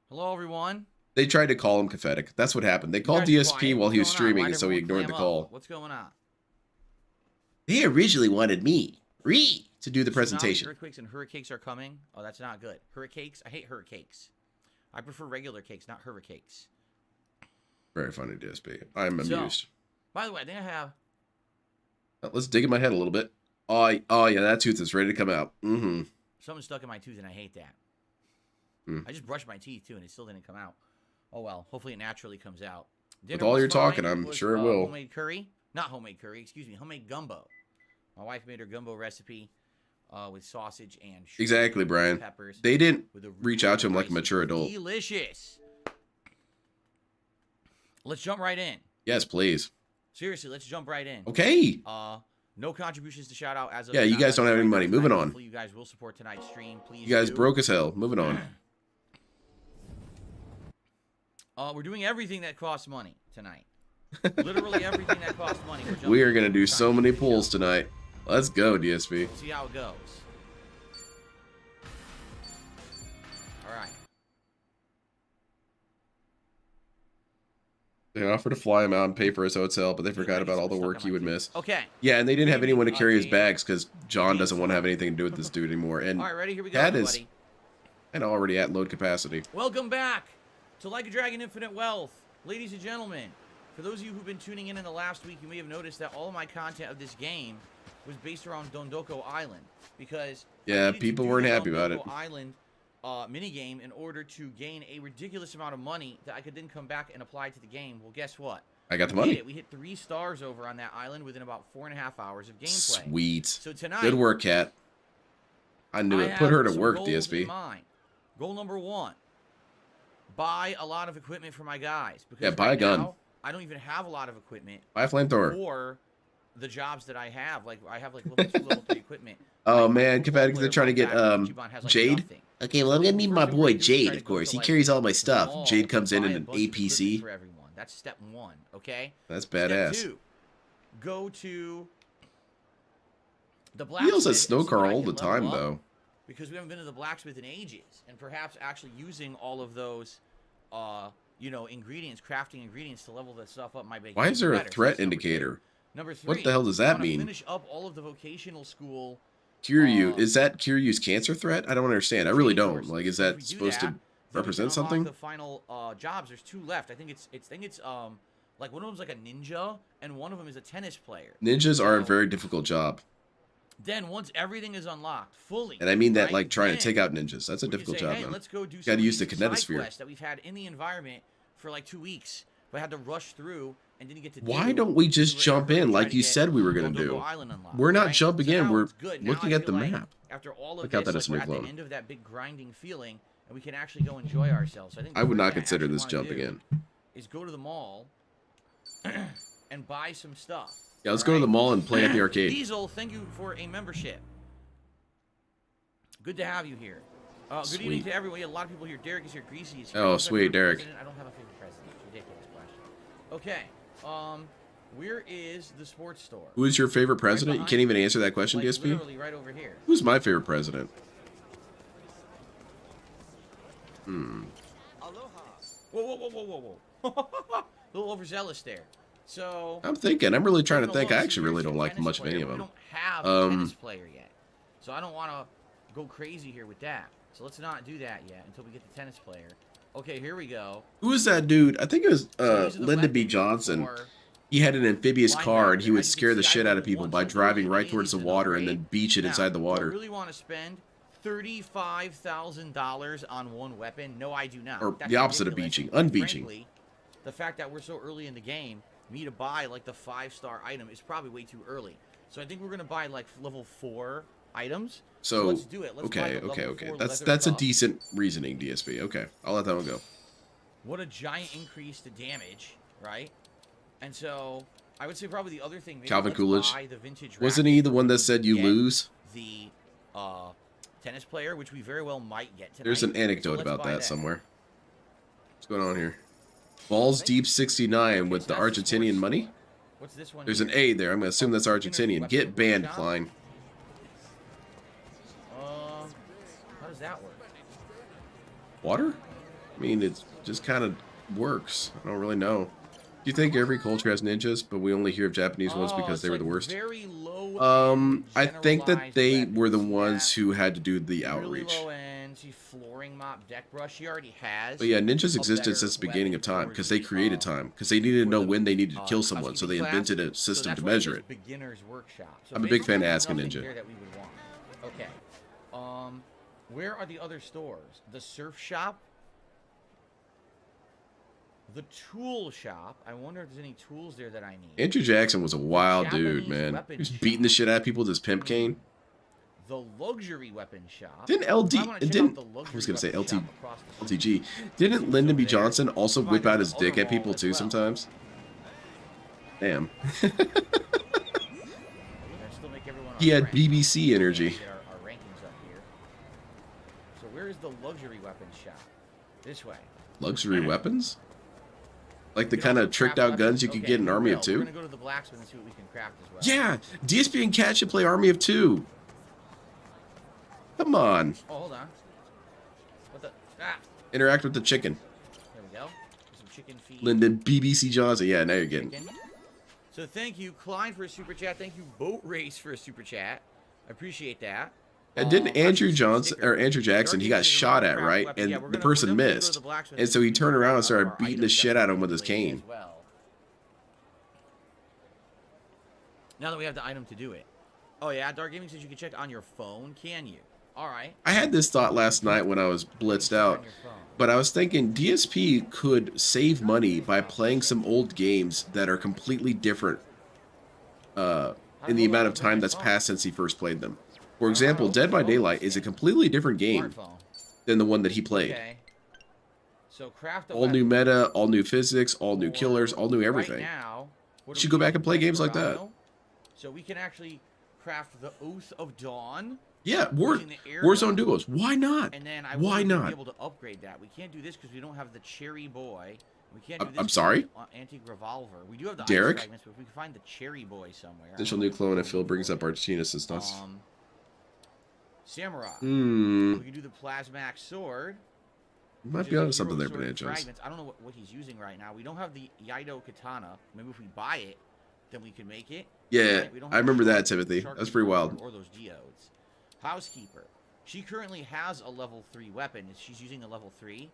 Hello, everyone. They tried to call him Pathetic. That's what happened. They called DSP while he was streaming, and so he ignored the call. What's going on? They originally wanted me, to do the presentation. Earthquakes and hurricanes are coming. Oh, that's not good. Hurricanes? I hate hurricanes. I prefer regular cakes, not hurricanes. Very funny, DSP. I'm amused. By the way, I think I have... Let's dig in my head a little bit. Oh, yeah, that tooth is ready to come out. Mm-hmm. Something stuck in my tooth, and I hate that. Mm. I just brushed my teeth, too, and it still didn't come out. Oh, well. Hopefully it naturally comes out. With all your talking, I'm sure it will. Homemade curry. Not homemade curry, excuse me. Homemade gumbo. My wife made her gumbo recipe with sausage and shrimp, exactly, Brian. Peppers. They didn't reach out to him like a mature adult. Delicious. Let's jump right in. Yes, please. Seriously, let's jump right in. Okay. No contributions to shout out as of yeah, you guys don't have any money. Moving on. Hopefully you guys will support tonight's stream. Please. You guys broke as hell. Moving on. We're doing everything that costs money tonight. Literally everything that costs money. We are gonna do so many pulls tonight. Let's go, DSP. See how it goes. All right. They offered to fly him out and pay for his hotel, but they forgot about all the work he would miss. Okay. Yeah, and they didn't have anyone to carry his bags because John doesn't want to have anything to do with this dude anymore. And all right, ready? Here we go, that is everybody. and already at load capacity. Welcome back to Like a Dragon Infinite Wealth. Ladies and gentlemen, for those of you who've been tuning in the last week, you may have noticed that all of my content of this game was based around Dondo Island. Because yeah, people weren't happy about it. Island minigame in order to gain a ridiculous amount of money that I could then come back and apply to the game. Well, guess what? I got the money. We hit 3 stars over on that island within about 4.5 hours of gameplay. Sweet. So tonight, good work, Kat. I knew it. Put her to work, DSP. Goal number 1. Buy a lot of equipment for my guys. Because yeah, buy a gun. Now, I don't even have a lot of equipment. Buy a flamethrower. For the jobs that I have. Like, I have like level 2, level 3 equipment. Oh, man, Confetti, they're trying to get Jade. Okay, well, I'm going to need my boy Jade, of course. He carries all my stuff. Jade comes in an APC. For everyone. That's step 1, okay? That's badass. Step 2, go to the blacksmith. He yells at Snowcar all the so time, though. Because we haven't been to the blacksmith in ages. And perhaps actually using all of those, you know, ingredients, crafting ingredients to level that stuff up might make it Why is there a better. threat So indicator? Number 3, what the hell does that mean? Finish up all of the vocational school. Kiryu, is that Kiryu's cancer threat? I don't understand. I really don't. Like, is that supposed to represent something? The final jobs. There's 2 left. I think it's like one of them's like a ninja, and one of them is a tennis player. Ninjas are a very difficult job. Then once everything is unlocked fully, and I mean that right, like trying to take out ninjas. That's a difficult job, man. Let's go do got to use the kinetosphere quests that we've had in the environment for like 2 weeks, but had to rush through and didn't get to. Why don't we just jump in like you said we were going to do? We're not jumping in. We're looking at the map. After all of Look out, that is we're a at the clone. end of that big grinding feeling, and we can actually go enjoy ourselves. So I think I would not consider this jumping in. Is go to the mall and buy some stuff. Yeah, let's go to the mall and play at the arcade. Diesel, thank you for a membership. Good to have you here. Good evening to everyone. A lot of people here. Derek is here. Greasy is here. Oh, sweet, Derek. I don't have a favorite president. It's ridiculous question. Okay. Where is the sports store? Who is your favorite president? You can't even answer that question, Like, DSP. literally right over here. Who's my favorite president? Whoa, whoa, whoa, whoa, whoa, whoa. A little overzealous there. So I'm thinking. I'm really trying to think. I alone, actually really here's don't your like tennis much of any player, of but them. We don't have a tennis player yet, so I don't want to go crazy here with that. So let's not do that yet until we get the tennis player. Okay, here we go. Who is that dude? I think it was So these are the Lyndon B. weapons Johnson. for He had an amphibious car, and he would linebacker. scare the As you can see, shit I out of went people once by and driving those right are towards the easy water to and then know, beach it Now, inside the do water. I really want to spend $35,000 on one weapon? No, I do not. Or That's the opposite of ridiculous. beaching, unbeaching. Frankly, the fact that we're so early in the game, me to buy like the 5-star item is probably way too early. So I think we're gonna buy like level 4 items. So let's do it. Let's buy okay, the okay, level okay. 4 That's leather a cuff. decent reasoning, DSP. Okay, I'll let that one go. What a giant increase to damage, right? And so I would say probably the other thing. Maybe Calvin let's Coolidge. buy the vintage Wasn't racket he the where one we that can said you get lose? The tennis player, which we very well might get tonight. There's an So anecdote let's about buy that somewhere. What's going on here? Balls Deep 69 with the Argentinian money. What's this one? There's here? an A there. I'm gonna assume that's Argentinian. Get banned, Klein. How does that work? Water? I mean, it just kind of works. I don't really know. Do you think every culture has ninjas, but we only hear of Japanese ones because they were the worst? Very low I think that they generalized were the weapons. ones who had to do the Really outreach. low end, see, flooring mop, deck brush. She already has. But yeah, ninjas a existed better since the beginning of weapon time for because they the, created time because they needed to know for the, when they needed to kill someone, so they housekeeping class. invented a So system that's to why it measure says it. Beginner's workshop. So I'm a big fan of basically, Ask a nothing Ninja. here that we would want. Okay. Where are the other stores? The surf shop. The tool shop. I wonder if there's any tools there that I need. Andrew Jackson was a wild dude, Japanese man. He weapon was shop. beating the shit out of people with his pimp cane. The luxury weapon shop. Didn't If I LD wanna and check out didn't the I luxury was gonna say weapon LT shop across the street, LTG. Didn't Lyndon B. there. Johnson also Find whip out there's his an dick other at people wall as too well. sometimes? Damn. We're gonna still make everyone He our had friend. BBC energy. Get our rankings up here. So where is the luxury weapon shop? This way. Luxury weapons? Like the You kind can of also tricked craft out guns you weapons. could Okay, get in we Army of will. Two? We're gonna go to the blacksmith and see what we can craft as well. Yeah, DSP and Cat should play Army of Two. Come on. Oh, hold on. What the? Ah. Interact with the chicken. There we go. Some chicken feet. Lyndon BBC Johnson. Yeah, now you're getting. Chicken. So thank you, Klein, for a super chat. Thank you, Boat Race, for a super chat. I appreciate that. And didn't Andrew Johnson or Andrew Jackson? He got Dark shot Ages at, is a right? weapon. And Yeah, we're the gonna- person we're definitely gonna go to missed, the blacksmith and so he turned around and our started beating the items shit that out of we him with his can play cane. as well. Now that we have the item to do it. Oh yeah, Dark Gaming says you can check on your phone. Can you? All right. I had this thought last night when I was blitzed out, but I was thinking DSP could save money by playing some old games that are completely different in the amount of time that's passed since he first played them. For example, Dead by Daylight is a completely different game Smartphone. than the one that he played. Okay. So craft a All new weapon meta, all new physics, all new for killers, all new everything. Right now, what You are should we go back using? and play games like that. Desperado? So we can actually craft the Oath of Dawn. Yeah, using the air Warzone gun. duos. Why not? And then I Why wouldn't not? be able to upgrade that. We can't do this because we don't have the Cherry Boy. We can't do this. I'm with sorry? the Antique Revolver. We do have the Derek? ice fragments, but if we can find the Cherry Boy somewhere. Potential new clone if Phil brings up Argentina systems. Samurai. Hmm. We can do the Plasmax Sword. Might which be is onto a something there, hero sword Bananas. fragments. I don't know what he's using right now. We don't have the Yaido Katana. Maybe if we buy it, then we can make it. Yeah, Right? We don't I have remember the that, Timothy. Shark That's pretty Revolver wild. Or those geodes. Housekeeper. She currently has a level 3 weapon. She's using a level 3.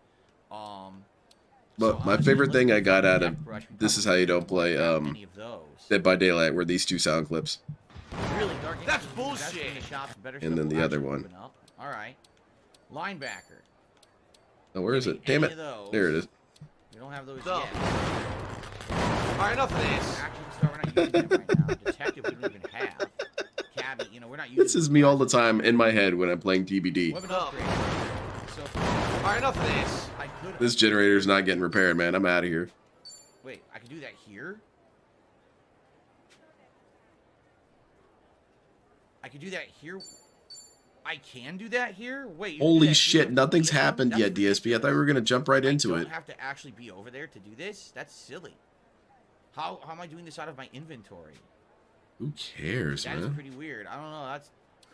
But my favorite thing I got out of This Is How You Don't Play any of those. Dead by Daylight were these two sound clips. Really, Dark That's Ages, bullshit. in the shops, better And stuff then will the other actually one. open up. All right. Linebacker. Oh, where is it? Damn Any it. of those. There it is. We don't have those So. yet. Alright, enough of this. Action star, we're not using them right now. Detective, we don't even have. Cabbie, we're not using This is me all the time in my head when I'm playing DBD. Weapon So. upgrade. So, Alright, enough of this. I could. This generator's not getting repaired, man. I'm out of here. Wait, I can do that here? I could do that here? I can do that here? Wait. you can do Holy that shit, here? nothing's Yeah, happened that's yet, DSP. I thought we were ridiculous. going to jump right into I it. don't have to actually be over there to do this? That's silly. How am I doing this out of my inventory? Who cares, That is man? pretty weird. I don't know.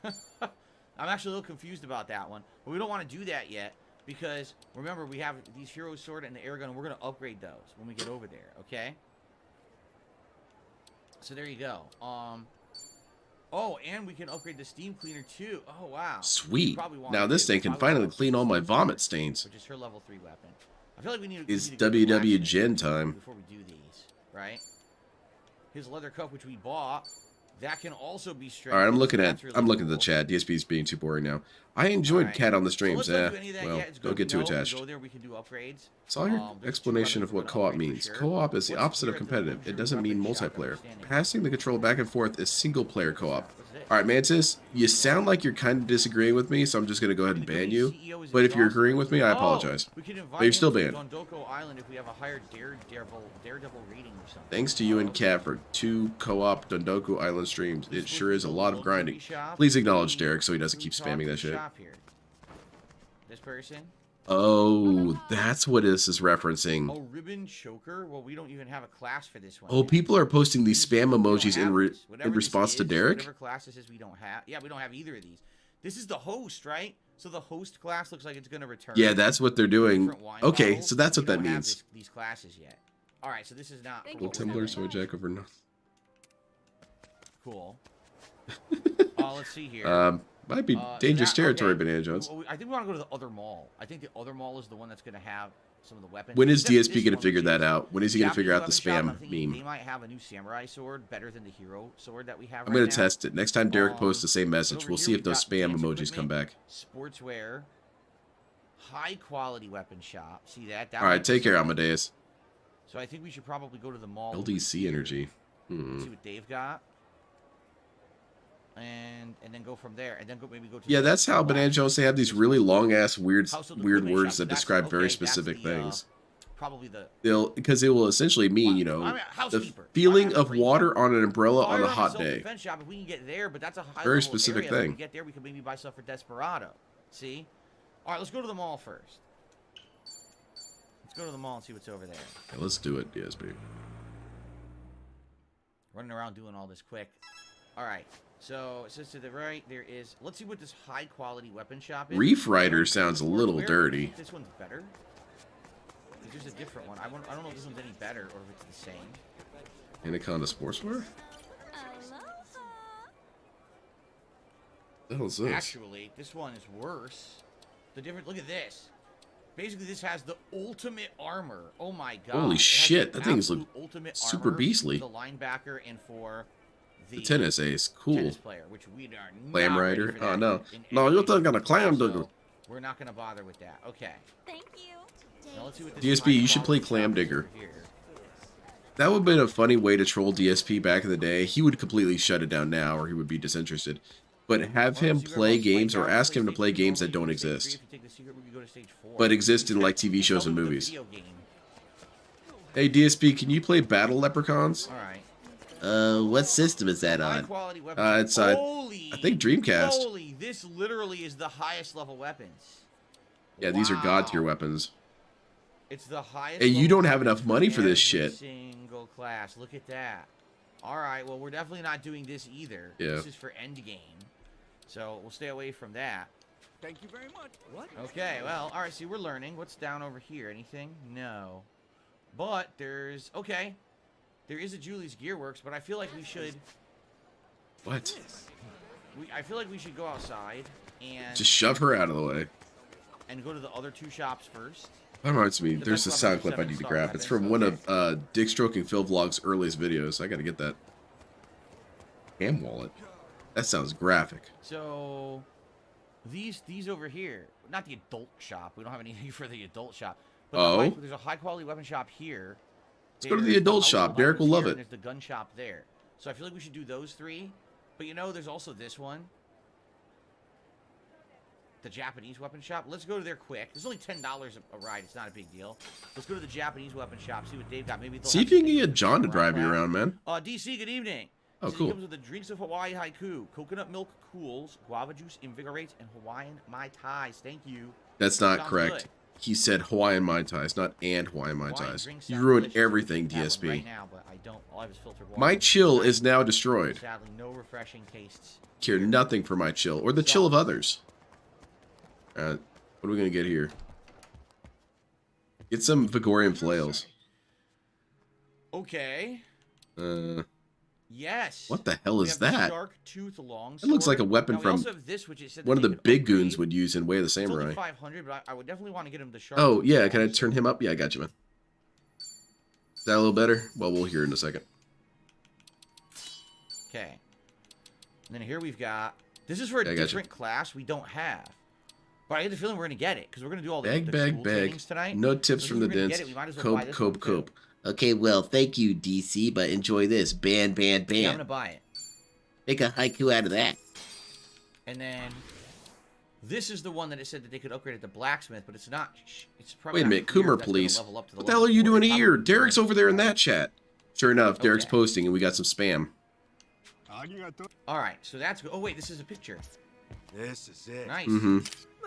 That's I'm actually a little confused about that one. But we don't want to do that yet because remember we have these hero sword and the air gun. And we're gonna upgrade those when we get over there. Okay. So there you go. Oh, and we can upgrade the steam cleaner too. Oh wow. Sweet. Now this thing can finally clean all my vomit stains. Which is her level 3 weapon. I feel like we need It's to go to WW action Gen time. before we do these, right? His leather cup, which we bought, that can also be strengthened. All right, I'm looking so at that's really I'm looking at the cool. chat. DSP is being too boring now. I enjoyed Cat on the So streams. let's not do any of that Well, yet. It's don't good get to too know. We attached. go there, we can do upgrades. Saw your There's two explanation weapons of we're what gonna co-op upgrade for means. sure. Co-op is the What's opposite of here at the competitive. luxury It doesn't mean weapon shop multiplayer. understanding? Passing the control back and forth is single-player co-op. What's this? All right, Mantis, you sound like you're kind of disagreeing with me, so I'm just going to go ahead and ban you. CEO is But if you're Exhaustion. agreeing with me, I Oh, apologize. we can invite But you're still him to banned. Dondo Island if we have a higher daredevil rating or something. Thanks to you and Cat for 2 co-op Dondoku Island streams. It sure is a lot of grinding. Please acknowledge Derek so he doesn't keep spamming that shit. This person? Oh, that's what this is referencing. Oh, ribbon choker? Well, we don't even have a class for this one. Oh, yet. people are posting these spam We don't emojis have in this. Whatever in this response to is, Derek. Whatever class this is, we don't have. Yeah, we don't have either of these. This is the host, right? So the host class looks like it's going to return. Yeah, that's what they're doing. different wine Okay, bottles. so that's We what that don't have means. these classes yet. All right, so this is not. for Well, what we're Tumblr, doing. so Jack over nothing. Cool. Let's see here. Might be So dangerous that- territory, okay. Banana Jones. Well, I think we want to go to the other mall. I think the other mall is the one that's going to have some of the weapons. When is Except DSP this going to one, figure which that is out? When is he going to Japanese figure out the weapon shop. I'm spam thinking They meme? might have a new samurai sword better than the hero sword that we have I'm right going now. to test it. Next time Derek posts the same but message, over we'll here see if we've those got spam dance emojis come equipment, back. Sportswear, high quality weapon shop. See that? That All right, might be take care, something. Amadeus. So I think we should probably go to the mall. over LDC here. energy. See what they've got. And then go from there, and then maybe go to. Yeah, the that's how mall. Banana Jones, they have these really long ass weird Household weird equipment words shop. that That's- describe very okay, that's specific the, things. Probably the Because it will essentially mean, you I know, mean, the housekeeper. feeling I mean, of crazy. water on an umbrella on a Firearm hot and day. self-defense shop, if we can get there, but that's a high Very level specific area. When thing. we get there, we can maybe buy stuff for Desperado. See? All right, let's go to the mall first. Let's go to the mall and see what's over there. Yeah, let's do it, DSP. Running around doing all this quick. All right. So it says to the right there is. Let's see what this high quality weapon shop is. Reef Rider sounds a little Where- dirty. This one's better. There's a different one. I don't know if this one's any better or if it's the same. Anaconda Sportswear? The hell is this? Actually, this one is worse. The different. Look at this. Basically, this has the ultimate armor. Oh my god! Holy It has shit, the that thing's absolute look ultimate super armor beastly. for the linebacker and for The tennis ace. Cool. tennis player, which we are not Clam ready Rider? for Oh, that no. in No, any you're way, thinking of Clam so Digger. We're not going to bother with that. Okay. Thank you. Now let's see what this DSP, you should play high-quality Clam shop is Digger. over here. That would have been a funny way to troll DSP back in the day. He would completely shut it down now, or he would be disinterested. But have him play games or ask him to play games that don't exist, but exist in like TV shows and movies. Hey DSP, can you play Battle Leprechauns? All right. What system is that on? High-quality weapons. It's Holy, I think Dreamcast. Holy, this literally is the highest level weapons. Yeah, these are god tier weapons. It's the highest. Hey, you level don't have weapons enough money in for this every shit. Single class. Look at that. All right. Well, we're definitely not doing this either. Yeah. This is for end game, so we'll stay away from that. Thank you very much. What? Okay. Well, all right. See, we're learning. What's down over here? Anything? No. But there's okay. There is a Julie's Gearworks, but I feel like we should. What? I feel like we should go outside and Just shove her out of the way. go to the other two shops first. That reminds me, there's a best sound weapons clip I are need to 7-star grab. It's weapons, from one of Dick Stroking Phil Vlog's earliest videos. I gotta get that. Ham wallet. That sounds graphic. So these over here, not the adult shop. We don't have anything for the adult shop. But Oh? there's a high quality weapon shop here. Let's go to the There's adult shop. household Derek will items love here, it. and there's the gun shop there. So I feel like we should do those three. But you know, there's also this one. The Japanese weapon shop. Let's go to there quick. It's only $10 a ride. It's not a big deal. Let's go to the Japanese weapon shop. See what they've got. Maybe they'll See have if you can something get John to drive you class. around, man. DC, good evening. Oh, He cool. comes with the drinks of Hawaii haiku. Coconut milk cools, guava juice invigorates, and Hawaiian Mai Tais. Thank you. That's not Sounds correct. good. he said Hawaiian Mai Tais, not and Hawaiian Mai Hawaiian Tais. drinks You sound ruined delicious. everything, That one DSP. right now, but I don't. All I have is filtered water. My chill is now destroyed. Sadly, no refreshing tastes. Care nothing for my chill or the chill of others. What are we gonna get here? Get some Vigorian flails. Okay. Yes. What the hell We is have the that? Shark Tooth Longsword. It looks like a weapon Now, we from also have this, which it said that one of they the could big goons upgrade. would use in Way of the It's only Samurai. 500, but I would definitely want to get him the Shark Oh Tooth yeah, can I Longsword. turn him up? Yeah, I got you, man. Is that a little better? Well, we'll hear in a second. Okay. And then here we've got... This is for a Yeah, I got you. different class we don't have. But I get the feeling we're going to get it, because we're going to do all the, Bag, the bag, school bag. trainings tonight. No tips So from since the we're gonna dents. get it, we might as well buy Cope, this cope, one, too. cope. Okay, well, thank you, DC, but enjoy this. Ban, ban, ban. Yeah, I'm going to buy it. Make a haiku out of that. And then... This is the one that it said that they could upgrade at the blacksmith, but it's not... It's probably Wait a not minute, clear Coomer if that's gonna Police. level up to What the hell are you level doing 4. here? Probably Derek's over there in that chat. Sure enough, Derek's Okay. posting and we got some spam. Alright, so that's... Oh, wait, this is a picture. This is it. Nice. Mm-hmm.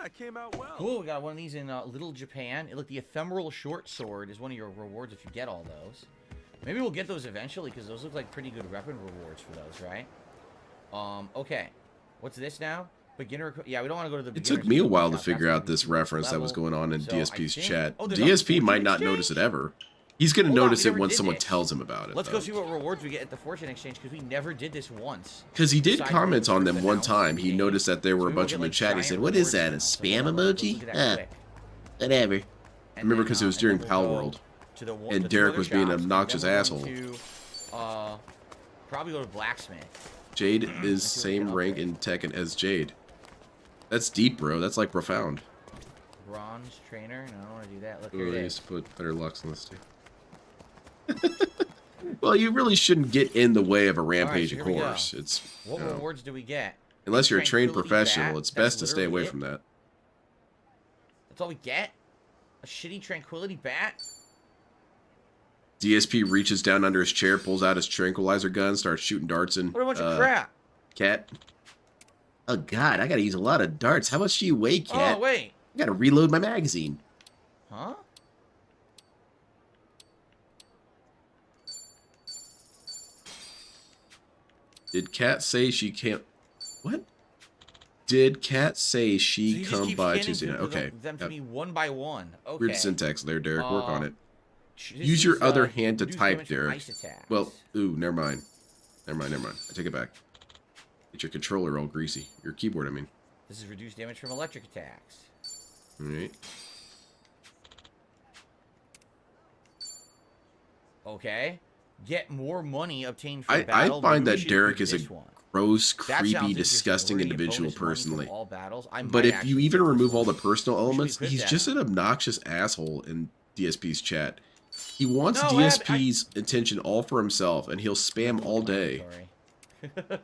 That came out well. Cool, we got one of these in Little Japan. Look, the ephemeral short sword is one of your rewards if you get all those. Maybe we'll get those eventually, because those look like pretty good weapon rewards for those, right? Okay. What's this now? Beginner... Yeah, we don't want to go to the It beginner's took me a code while to shop. figure That's out gonna be this too much reference that was level. going on in So I DSP's think- chat. Oh, there's DSP might Fortune not notice it Exchange? ever. He's going to Hold on, notice we it never when did someone this. tells him about it. Let's go see what rewards we get at the Fortune Exchange, because we never did this once. Because he did Besides comment when on we them first one announced time. the He game. noticed that there So were a maybe we'll bunch get, of them in like, chat. He giant said, what is rewards that, a now. So spam we'll look emoji? at that quick. Whatever. I And remember then, because it was and during then Pal we'll go World. to the one- And the two Derek other was being an shops, and obnoxious then we're asshole. going to, probably go to Blacksmith. Jade is Let's see what we same can rank in Tekken as Jade. That's deep, bro. That's like profound. Bronze trainer? No, I don't want to do that. Look, Ooh, here they it used is. to put better locks on this too. Well, you really shouldn't get in the way of a rampaging here we go. horse. It's What you know, rewards do we get? unless you're a trained Tranquility professional, bat, it's that's best to stay away literally it. from that. That's all we get? A shitty tranquility bat? DSP reaches down under his chair, pulls out his tranquilizer gun, starts shooting darts and What a bunch of crap. Cat. Oh god, I gotta use a lot of darts. How much do you weigh, Cat? Oh, wait. I gotta reload my magazine. Huh? Did Cat say she can't... What? Did Cat say So she you just come keep by scanning Tuesday night? through Okay. them to Yep. me one by one. Okay. Weird syntax there, Derek. Work on it. This Use your is, other hand to reduce type, damage from Derek. ice attacks. Well, ooh, never mind. Never mind. I take it back. Get your controller all greasy. Your keyboard, I mean. This is reduced damage from electric attacks. Alright. Okay. Get more money obtained from I battle. find Maybe we that should Derek do is a this one. gross, That sounds creepy, interesting. disgusting We're gonna get individual bonus money from personally. all battles. I But might if you actually even do this remove all one. the personal elements, put he's that just on. an obnoxious asshole in DSP's chat. He wants No, DSP's attention all for himself, and he'll spam all day to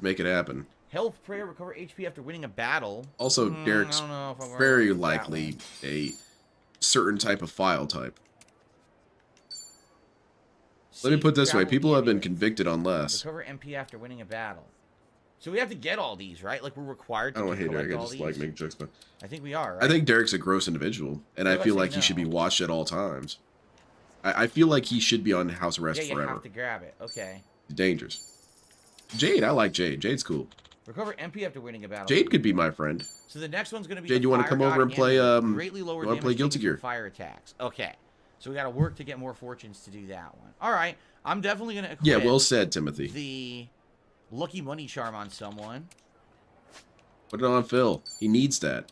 make it happen. Health prayer, recover HP after winning a battle. Also, Derek's I don't know if I'm very with that likely one. a certain type of file type. Let me See, put it this way, travel people have been ambulance. convicted on less. Recover MP after winning a battle. So we have to get all these, right? Like we're required I to don't hate collect Derek, I all just these. like making jokes, but I think we are, right? I think Derek's a gross individual, and What I if I feel say like he should be no? watched at all times. I feel like he should be on house arrest yeah, you forever. have to grab it. Okay. Dangerous. Jade, I like Jade. Jade's cool. Recover MP after winning a battle. Jade could be my friend. So the next one's going to be Jade, the you wanna Fire come over God and play, Animal. Greatly lower you wanna play damage Guilty taken Gear? from fire attacks. Okay. So we got to work to get more fortunes to do that one. All right. I'm definitely going to equip Yeah, well said, Timothy. the Lucky Money Charm on someone. Put it on Phil. He needs that.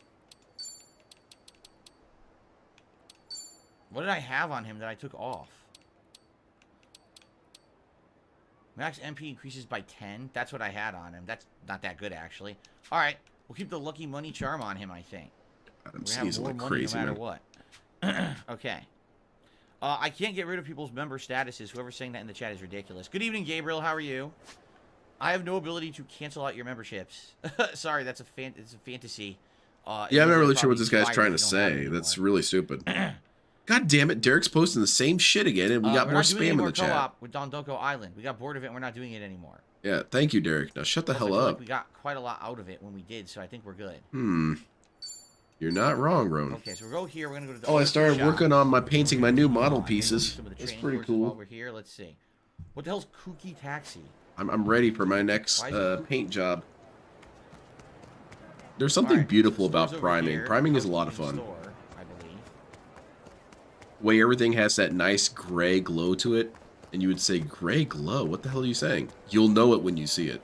What did I have on him that I took off? Max MP increases by 10. That's what I had on him. That's not that good, actually. All right. We'll keep the Lucky Money Charm on him, I think. I'm We're gonna have sneezing more like money crazy, no matter man. what. Okay. I can't get rid of people's member statuses. Whoever's saying that in the chat is ridiculous. Good evening, Gabriel. How are you? I have no ability to cancel out your memberships. Sorry, it's a fantasy. Yeah, I'm not really sure what this guy's trying to say. That's really stupid. God damn it, Derek's posting the same shit again, and we got more spam in the chat. Co-op with Dondo Island. We got bored of it, and we're not doing it anymore. Yeah, thank you, Derek. Now shut the Plus, I hell feel up. like we got quite a lot out of it when we did, so I think we're good. You're You're not wrong, Roan. Okay, so we'll go here. We're gonna go to the. Oh, I started shop. working on my painting my new model Maybe pieces. some of the That's training pretty courses While cool. we're here, let's see. What the hell's Kooky Taxi? I'm ready for my next Why is it- paint job. There's something beautiful about Stores over priming. here. Priming is a lot of Housekeeping fun. Store, I believe. Way everything has that nice gray glow to it, and you would say, gray glow? What the hell are you saying? You'll know it when you see it.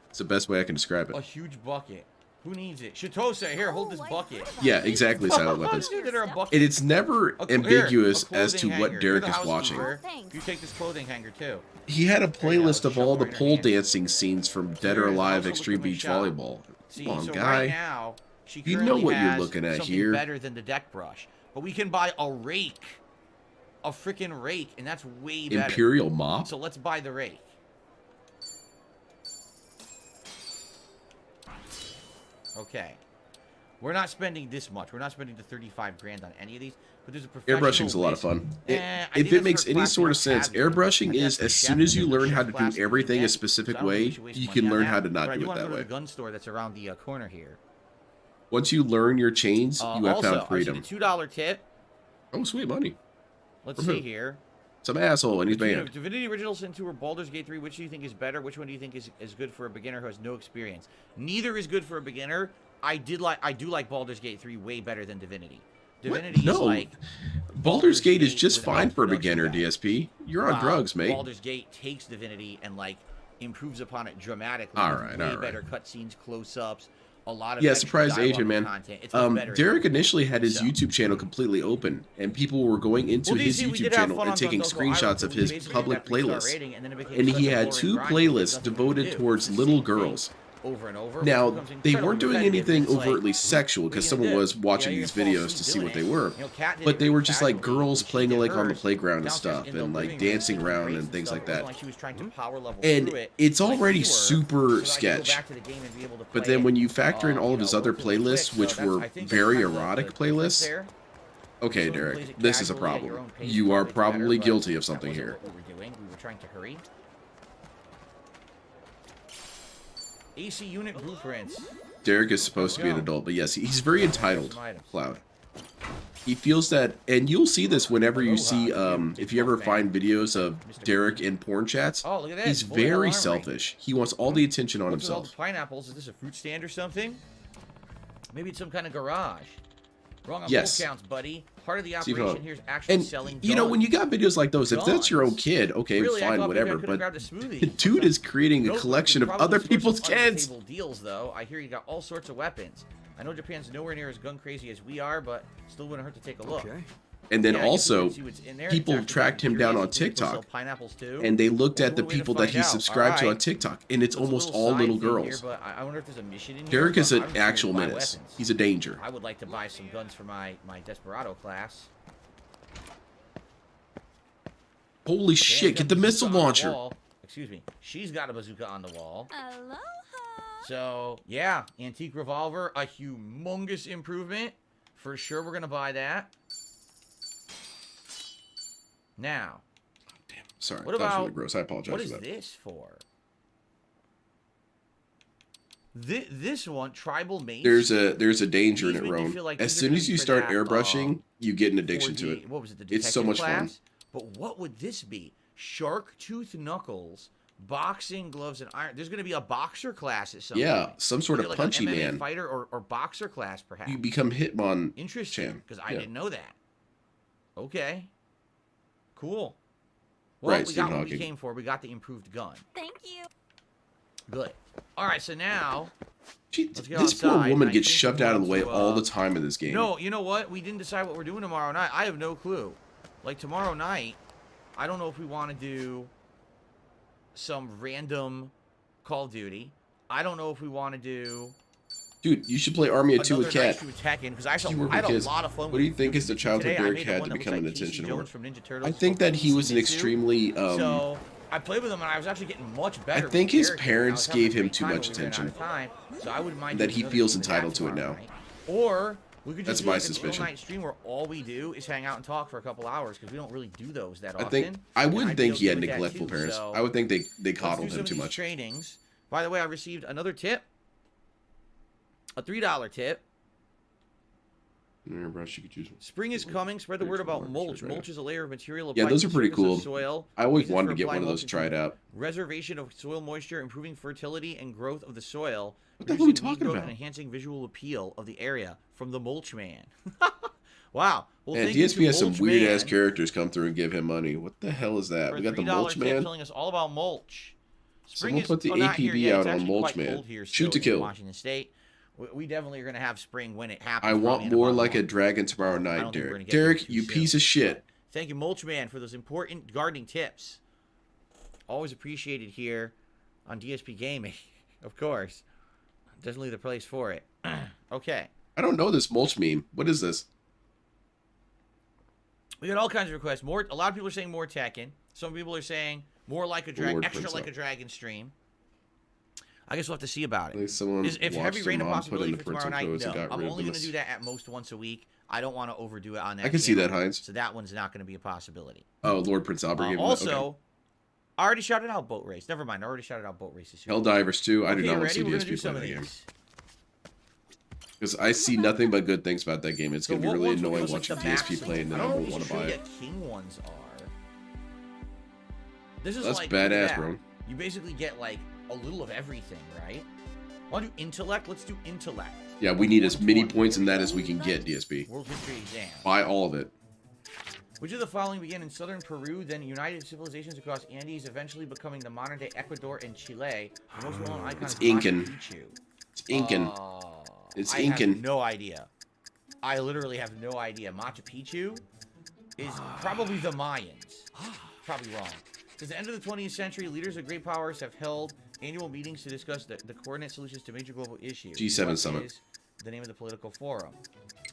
It's the best way I can describe A it. huge bucket. Who needs it? Shitose, here, hold this bucket. Yeah, exactly, Silent Weapons. Dude, that are a bucket. And it's never A ambiguous clothing as to hanger. what You're Derek the is watching. housekeeper. You take this clothing hanger too. He had a playlist of all the Shovel in your pole hand. dancing scenes from Dead or There is Alive also Extreme Liquid Beach Shop. Volleyball. See, Come on, so guy. right now, she You know currently what you're has looking at something here. better than the deck brush. But we can buy a rake. A freaking rake, and that's way better. Imperial Mop? So let's buy the rake. Okay. We're not spending this much. We're not spending the 35 grand on any of these. But there's a professional Airbrushing's a lot of fun. I If think it that's makes for any class sort we of don't sense, have yet. I airbrushing think is that's for as chef soon as you and the learn how chef to class do we everything get. a specific So I don't think we way, should waste you money can on learn that. how to But not I do it wanna that go to way. the gun store that's around the corner here. Once you learn your chains, you have Also, found freedom. I see the $2 tip. Oh, sweet money. Let's From see who? here. Some asshole and he's Between banned. Divinity Original Sin 2 or Baldur's Gate 3, which do you think is better? Which one do you think is good for a beginner who has no experience? Neither is good for a beginner. I do like Baldur's Gate 3 way better than Divinity. Divinity is No. like Baldur's Gate is just without fine for a production beginner, value. DSP. You're on Wow, drugs, mate. Baldur's Gate takes Divinity and like improves upon it dramatically. All with right, way all right. better cutscenes, close-ups, a lot of Yeah, extra surprise dialogue agent, man. content. It's much better. Derek initially had his So. YouTube channel completely open, and people were going into Well, his DC, we YouTube did have channel fun and on taking Dondo Island, screenshots so of we his basically public got 3-star playlists. rating, and then it became And such he a had boring 2 grind, there was playlists nothing to devoted do. towards It's the little same thing girls. over and over. Now, Which becomes they incredibly weren't doing repetitive. anything It's like, overtly sexual, what are because you someone gonna was do? watching Yeah, these you're gonna fall videos to asleep see what they doing it. were. You know, Kat did But it they very were just like casually. girls She playing did like on the hers playground and downstairs stuff, in the and like living room, dancing sitting around raised and things stuff. like It wasn't that. like she was trying to power level And through it it's like already we were, super so that I could go sketch. back to the game and be able to But play then it, when you factor in all of you his know, other relatively quick. playlists, So which that's- were I think that's very kind of erotic the difference playlists, there. okay, Someone who Derek, plays it this is a casually at your problem. own pace You are probably probably better, but guilty of that something wasn't here. what we were doing. We were trying to hurry. AC unit blueprints. Derek is supposed to be an go. adult, but yes, he's very entitled, Some items. Cloud. He feels that, and you'll see this whenever you see, if you ever find videos of Derek in porn chats, Oh, look at that. he's Fully very armory. selfish. He wants all the attention on What's with all the himself. pineapples? Is this a fruit stand or something? Maybe it's some kind of garage. Wrong on Yes. both counts, buddy. Part of the Steve operation Hunt. here is actually And, selling you know, when you got videos like those, if that's your own Guns. kid, okay, Really, I fine, thought whatever, maybe I could've but grabbed a smoothie. dude is creating a Nope, collection we of probably other score some people's kids. under-the-table deals, though. I hear you got all sorts of weapons. I know Japan's nowhere near as gun crazy as we are, but still wouldn't hurt to take a look. Okay. And then Yeah, I guess we also, can see what's in there. people It's actually tracked him down on curious. People sell TikTok, pineapples too. and they looked Well, at the we'll wait to people that find he out. subscribed to on Alright. TikTok, and it's There's a almost little all side little thing here, girls. but I wonder if there's a mission in here. Derek is but an I'm just gonna actual buy menace. weapons. He's a danger. I would like to buy some guns for my Desperado class. Holy shit, get the missile launcher. Excuse me. She's got a bazooka on the wall. Aloha. So, yeah, antique revolver, a humongous improvement. For sure, we're going to buy that. Now, Sorry, what that was about, really gross. I apologize what for is that. this for? This one, Tribal Mace. There's a danger in it, These make you Roan. feel like As these are soon as gonna you be for start that, airbrushing, you get an addiction to 4D it. What was it, the It's so detective much fun. class? But what would this be? Shark tooth knuckles, boxing gloves, and iron. There's going to be a boxer class at some Yeah, point. some sort Maybe of like punchy an MMA man. fighter or boxer class, perhaps. You become Hitmon. Interesting, Chan. because I Yeah. didn't know that. Okay, cool. Well, Right, we Stephen got what we Hawking. came for. We got the improved gun. Thank you. Good. All right, so now let's get This poor outside, woman and I gets think shoved we're out of the going way to, all the time in this game. No, you know what? We didn't decide what we're doing tomorrow night. I have no clue. Like tomorrow night, I don't know if we want to do some random Call of Duty. I don't know if we want to do Dude, you should play Army of Two with another Cat. Night to Attack In, because I You were had a because- lot of fun what with do you think is the childhood today. I Derek made had one to that looks become an like Casey attention Jones whore? from Ninja Turtles I think that he was an Season 2. extremely So I played with him and I was actually getting much better. I think with his character, and I parents was having a gave him great too time much when we ran out attention. of time, so I wouldn't mind that doing he another feels game with entitled that to it tomorrow now. night. Or we could That's just my do like suspicion. an all-night stream where all we do is hang out and talk for a couple hours because we don't really do those that I often. think I and wouldn't I'd be think he had okay with that neglectful too, parents. so I would think they let's coddled do some him of too these much. trainings. By the way, I received another tip. A $3 tip Airbrush you could use. Spring is coming. Spread the word about mulch. Mulch is a layer of material Yeah, applied those to are the pretty surface of cool. soil. I always Uses wanted for to get applying one of those mulch tried out. Reservation of soil moisture, improving fertility and growth of the soil. What the hell are we reducing weed talking growth, about? and enhancing visual appeal of the area from the Mulch Man. Wow. Well, And thank you DSP to has some Mulch weird ass Man characters come through and give him money. What the hell is that? for We got the $3 Mulch tip Man. telling us all about mulch. Spring Someone is put the not here APB yet. out It's on actually Mulch quite Man. cold here Shoot still to in kill. Washington State. We definitely are gonna have spring when it happens. I want probably in more about like a month. dragon tomorrow I night, don't think we're gonna Derek. get there Derek, too you soon. piece of shit. Thank you, Mulch Man, for those important gardening tips. Always appreciated here on DSP Gaming, of course. Definitely the place for it. Okay. I don't know this mulch meme. What is this? We got all kinds of requests. More. A lot of people are saying more Tekken. Some people are saying more like a dragon, Lord extra Prince like a up. dragon stream. I guess we'll have to see about At it. least someone If watched heavy their rain a mom put in possibility the for tomorrow parental night? codes and No. got I'm rid of only them. going to do that at most once a week. I don't want to overdo it on that. I can see that, channel, Heinz. So that one's not going to be a possibility. Oh, Lord Prince Albert gave him that. Also, Okay. I already shouted out Boat Race. Never mind. I already shouted out Boat Race this year. Helldivers 2. I do Okay, not want ready? to see We're gonna do DSP some play of that game. these. Because I see nothing but good things about that game. It's So going to be what really ones will annoying give us, watching like, the DSP maximum? play and then I I don't know won't what want you to buy should it. get king ones are. This is That's like, look at badass, that. bro. You basically get like a little of everything, right? Want to do intellect? Let's do intellect. Yeah, we need as many 120. points in that as we can get, DSP. World History exam. Buy all of it. Which of the following began in southern Peru, then united civilizations across Andes, eventually becoming the modern-day Ecuador and Chile? The most well-known icon It's is Incan. Machu Picchu. It's Incan. It's I Incan. have no idea. I literally have no idea. Machu Picchu is probably the Mayans. Probably wrong. Since the end of the 20th century, leaders of great powers have held annual meetings to discuss the coordinate solutions to major global issues. G7 What Summit. is the name of the political forum?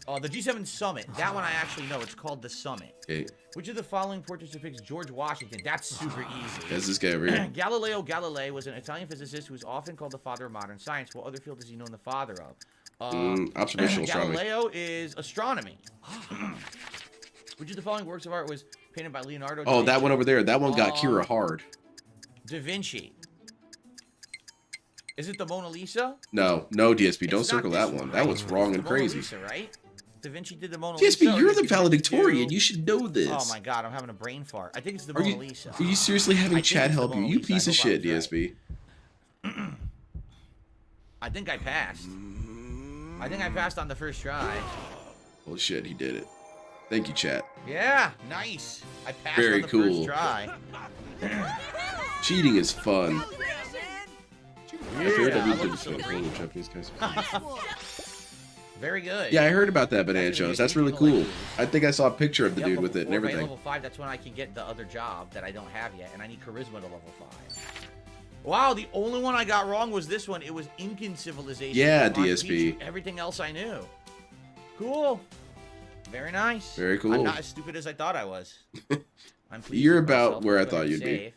The G7 Summit. That one I actually know. It's called the Summit. Okay. Which of the following portraits depicts George Washington? That's super easy. There's this guy over here. Galileo Galilei was an Italian physicist who is often called the father of modern science. What other field is he known the father of? Observational astronomy. Galileo is astronomy. Which of the following works of art was painted by Leonardo da Oh, Vinci? that one over there. That one got Kira hard. Da Vinci. Is it the Mona Lisa? No, DSP. Don't It's not circle this that one. That right? one's wrong It's and the Mona crazy. Lisa, right? Da Vinci did the Mona Lisa. DSP, or you're did the Da Vinci valedictorian. do- You should know this. Oh my god, I'm having a brain fart. I think it's the Are Mona you, Lisa. are you seriously having I think chat it's the help you? Mona You Lisa. piece I of hope I shit, was DSP. I think I passed. I think I passed on the first try. Well, shit, he did it. Thank you, chat. Yeah, nice. I passed Very on the cool. first try. Cheating is fun. I heard Yeah, that I we love did the this with celebration. the Japanese guys. Very good. Yeah, I heard about that Banana That's gonna Jones. be That's really people cool. like I think I saw a picture of the Yep, dude with it and level 4, everything. Level 5, that's when I can get the other job that I don't have yet, and I need charisma to level 5. Wow, the only one I got wrong was this one. It was Incan civilization. Yeah, Machu DSP. Picchu. Everything else I knew. Cool. Very nice. Very cool. I'm not as stupid as I thought I was. I'm pleased You're with about myself. where I Go thought ahead you'd and be. save.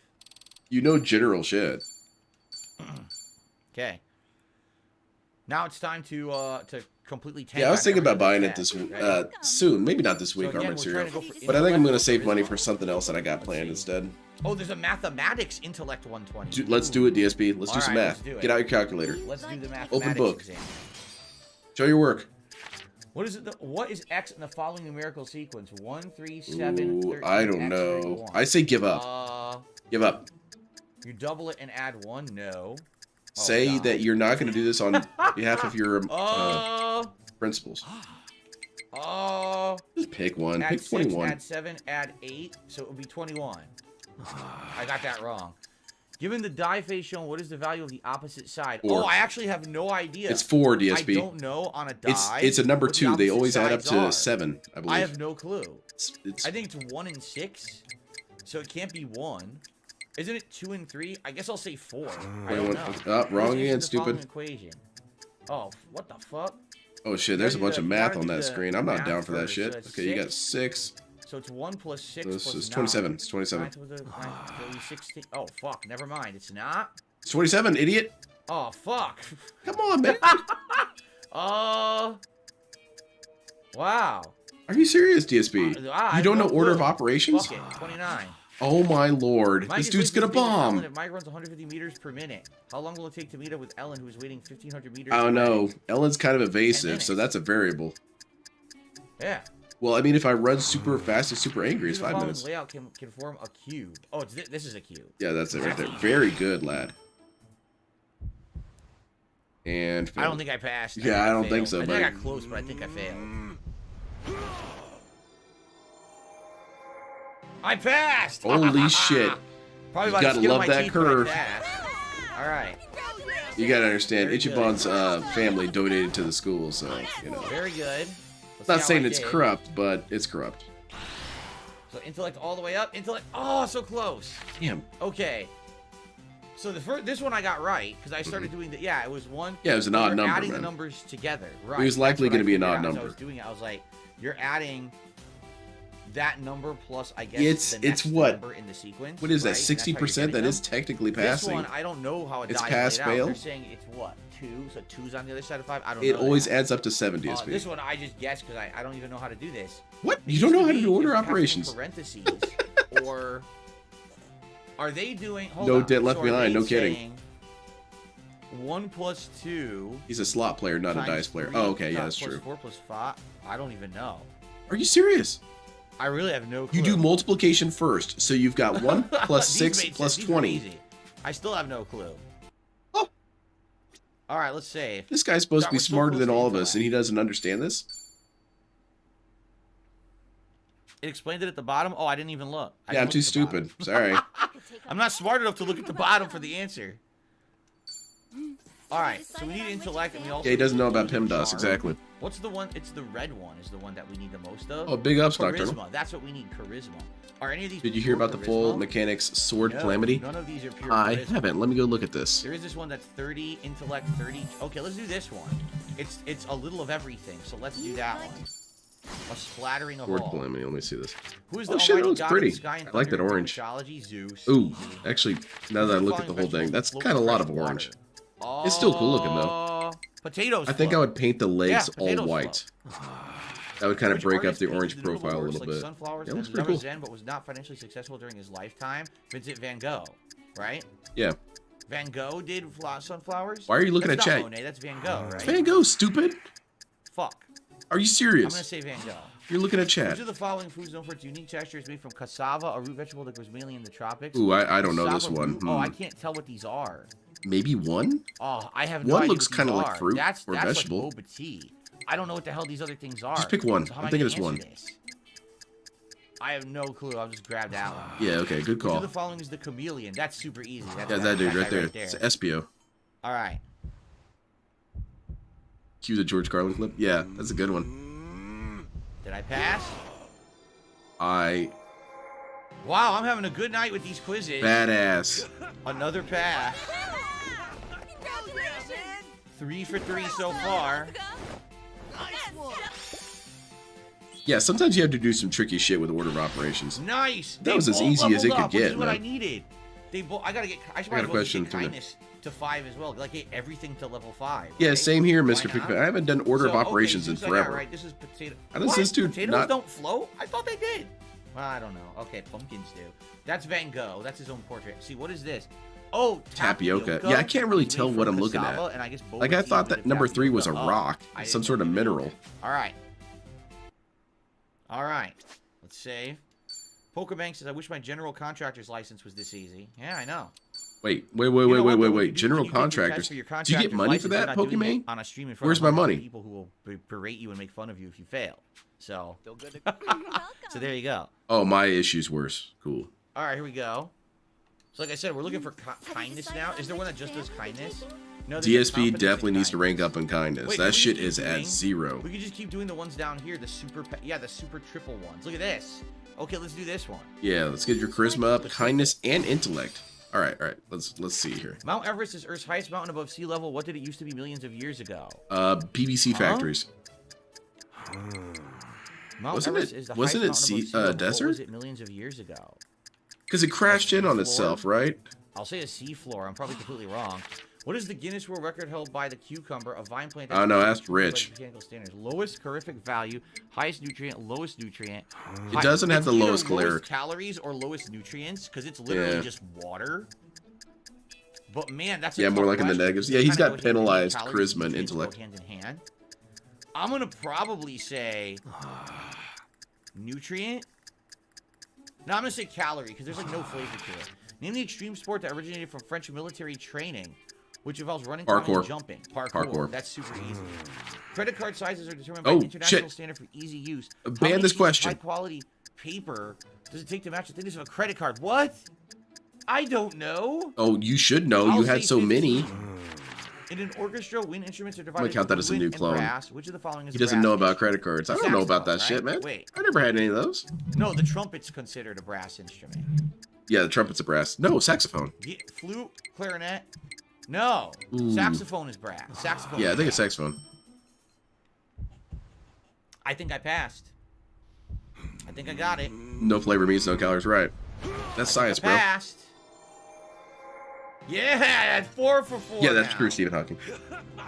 You know general shit. Okay. Now it's time to completely tank. Yeah, I was on thinking about everything buying it that's this Ready? soon. Maybe not this So week, again, Armored we're Cereal. trying to go for But I think I'm going to intellect save or money charisma. for something else that I got planned instead. Oh, there's a mathematics intellect 120. Let's do it, DSP. Let's do All some right, math. let's do it. Get out your calculator. Let's do the mathematics Open book. exam. Show your work. What is it? What is x in the following numerical sequence? 1, 3, 7, Ooh, 13, I don't x, know. 31. I say give up. Give up. You double it and add 1? No. Oh, Say God. that you're not going to do this on behalf of your Oh. principles. Oh. Just pick one. Add Pick 6, 21. add 7, add 8, so it would be 21. I got that wrong. Given the die face shown, what is the value of the opposite side? 4. Oh, I actually have no idea. It's 4, DSP. I don't know on a die. It's a number what the 2. They opposite always add up sides to are. 7, I believe. I have no clue. It's I think it's 1 and 6, so it can't be 1. Isn't it 2 and 3? I guess I'll say 4. I don't know. wrong Let's again, answer the following stupid. Equation. Oh, what the fuck? Oh shit, there's a Gotta bunch do of the- math gotta on do that the screen. I'm not math down for that first. shit. So it's Okay, you got 6. So it's 1 plus 6 So plus it's 9. 27. It's 27. 9 to the 9 to the 16. Oh, fuck. Never mind. It's not. It's 27, idiot. Oh, fuck. Come on, man. Wow. Are you serious, DSP? I You don't know have no order clue. of operations? Fuck it. 29. Oh my lord. Mike This is dude's waiting gonna to speak with Ellen bomb. if Mike runs 150 meters per minute. How long will it take to meet up with Ellen, who is waiting 1,500 meters I don't away? know. Ellen's kind of 10 evasive, minutes. so that's a variable. Yeah. Well, I mean, if I run super fast and super angry, it's 5 minutes. Layout can form a cube. Oh, this is a cube. Yeah, that's it right there. Very good, lad. And I don't think I passed. Yeah, I don't think so, I buddy. think I got close, but I think I failed. I passed! Holy shit. Probably You about gotta to skin love my that teeth, but I curve. passed. All right. You gotta understand, Very good. Ichiban's family donated to the school, so, you know. Very good. Let's Not see how saying I it's did. corrupt, but it's corrupt. So intellect all the way up. Intellect. Oh, so close. Damn. Okay. So this one I got right because I started doing the. Yeah, it was one. Yeah, it was an you're odd number, adding man. the numbers together. Right. It was likely That's what gonna be I an figured odd out as number. I was doing it. I was like, you're adding that number plus, I guess, It's the next what? number in the sequence. What is that? right? And that's how you're 60%? getting That them. is technically This passing. one, I don't know how it It's dies pass, laid out. fail? They're saying it's what? 2, so 2's on the other side of 5. I don't know. It always that. adds up to 7 DSP. This one I just guessed because I don't even know how to do this. What? It You don't used know how to be do order if you have them in operations? Parentheses, or are they doing? Hold No on. debt left So are behind, they no kidding. saying 1 plus 2. He's a slot player, not a times dice player. 3 Oh, okay, yeah, that's plus true. 4 plus 5. I don't even know. Are you serious? I really have no clue. You do multiplication first, so you've got 1 plus These 6 made plus sense. These were 20. easy. I still have no clue. Oh. All right, let's save. This guy's supposed to be We're so smarter close than to all of us, intellect. and he doesn't understand this? It explained it at the bottom. Oh, I didn't even look. I Yeah, I'm didn't too look at the stupid. Sorry. bottom. I'm not smart enough to look at the bottom for the answer. All right, so we need intellect, and we also. Yeah, he doesn't know about need PEMDAS, charm. exactly. What's the one? It's the red one. Is the one that we need the most of. Oh, big ups, Charisma. Nocturnal. That's what we need. Charisma. Are any of these? Did you hear pure about the full charisma? mechanics sword No, calamity? None of these are pure. I charisma. haven't. Let me go look at this. There is this one that's 30 intellect, 30. Okay, let's do this one. It's a little of everything. So let's do that one. A splattering of Sword all. calamity. Let me see this. Who is Oh the shit, it almighty looks god pretty. of the sky and I like that thunder in orange. mythology? Zeus. Ooh, Easy. actually, now that I look at the whole thing, that's kind of a lot of orange. It's still cool looking, though. Potatoes. I think I would paint the legs all potatoes white. That would kind of Which break up artist the painted orange the notable profile a works little like bit. Sunflowers Yeah, and looks pretty Never cool. Zen, but was not financially successful during his lifetime. Vincent Van Gogh, right? Yeah. Van Gogh did sunflowers. Why are you looking That's at not chat? Monet, that's Van Gogh, right? It's Van Gogh, stupid. Fuck. Are you I'm serious? gonna say Van Gogh. You're looking at chat. Which of the following foods known for its unique texture is made from cassava, a root vegetable that grows mainly in the tropics? Ooh, I don't know this Cassava one. root? Oh, I can't tell what these are. Maybe one? Oh, I have no One idea looks what kinda these like are. fruit that's, or that's vegetable. Like boba tea. I don't know what the hell these other things are. Just pick one. So how I'm am I thinking gonna it's one. answer this? I have no clue. I'll just grab that one. Yeah, okay, good Which call. of the following is the chameleon? That's super easy. That's Yeah, that dude guy right there. It's SPO. All right. Cue the George Carlin clip. Yeah, that's a good one. Did I pass? Wow, I'm having a good night with these quizzes. Badass. Another pass. 3 for 3 so far. Yeah, sometimes you have to do some tricky shit with order of operations. Nice. That was as easy as it could get, Which is what man. I needed. They both. I gotta get. I should I got a probably question get for you. kindness to 5 as well. Like get everything to level 5. Yeah, right? same here, Why Mr. not? Pickford. I haven't done order of So, operations okay, in Zeus I got forever. right. This is potato. How does What? this dude Potatoes not- don't float? I thought they did. Well, I don't know. Okay, pumpkins do. That's Van Gogh. That's his own portrait. See, what is this? Oh, Tapioca. Yeah, I can't really Made tell from what I'm looking cassava, at. and I guess Like, I boba tea thought made that of number 3 was a tapioca. Oh, rock, I some didn't sort of know they knew. mineral. All right. All right. Let's save. Pokebank says, I wish my general contractor's license was this easy. Yeah, I know. Wait. You know what, though, when you do- General when you take your test contractors. for your Do you get contractor's money for license, that, you're not doing it Pokemon? on a stream in front Where's of my hundreds of money? people who will berate you and make fun of you if you fail. So, so there you go. Oh, my issue's worse. Cool. All right, here we go. So like I said, we're looking for kindness now. Is there one that just does kindness? No. there's a DSP confidence definitely and needs to kindness. rank up in kindness. Wait, That can we shit keep is at doing- 0. We could just keep doing the ones down here, the super, the super triple ones. Look at this. Okay, let's do this one. Yeah, let's get your charisma up, kindness, and intellect. All right. Let's see here. Mount Everest is Earth's highest mountain above sea level. What did it used to be millions of years ago? PVC factories. Mount Wasn't Everest it- is the wasn't highest it mountain above sea level. desert? What was it millions of years ago? Because it crashed in on seafloor? itself, right? I'll say a seafloor. I'm probably completely wrong. What is the Guinness World Record held by the cucumber, a vine plant? I don't know, that's ask controlled by Rich. Mechanical standards. Lowest calorific value, highest nutrient, lowest nutrient. It doesn't have It's the either lowest caloric. lowest calories or lowest nutrients because it's literally Yeah. just water. But man, that's a Yeah, more tough like in the question, negatives. because Yeah, he's kinda got go hand in hand. penalized Calories charisma and nutrients go intellect. hand in hand. I'm gonna probably say nutrient. No, I'm gonna say calorie because there's like no flavor to it. Name the extreme sport that originated from French military training, which involves running, climbing, and jumping. Parkour. That's super easy. Credit card sizes are determined by an international standard for easy use. Ban this question. High quality paper does it take to match the thickness of a credit card? What? I don't know. Oh, you should know. You had so many. In an orchestra, wind instruments are I'm divided gonna count that as a new clone. Which of the following is He doesn't know about credit cards. I don't know about that saxophone, shit, man. Wait. I never had any of those. No, the trumpet's considered a brass instrument. Yeah, the trumpet's a brass. No, saxophone. Flute, clarinet. No, saxophone is brass. Saxophone. Yeah, I think it's saxophone. I think I passed. I think I got it. No flavor means no calories. Right. That's science, bro. Passed. Yeah, 4 for 4. Yeah, that's now. true, Stephen Hawking.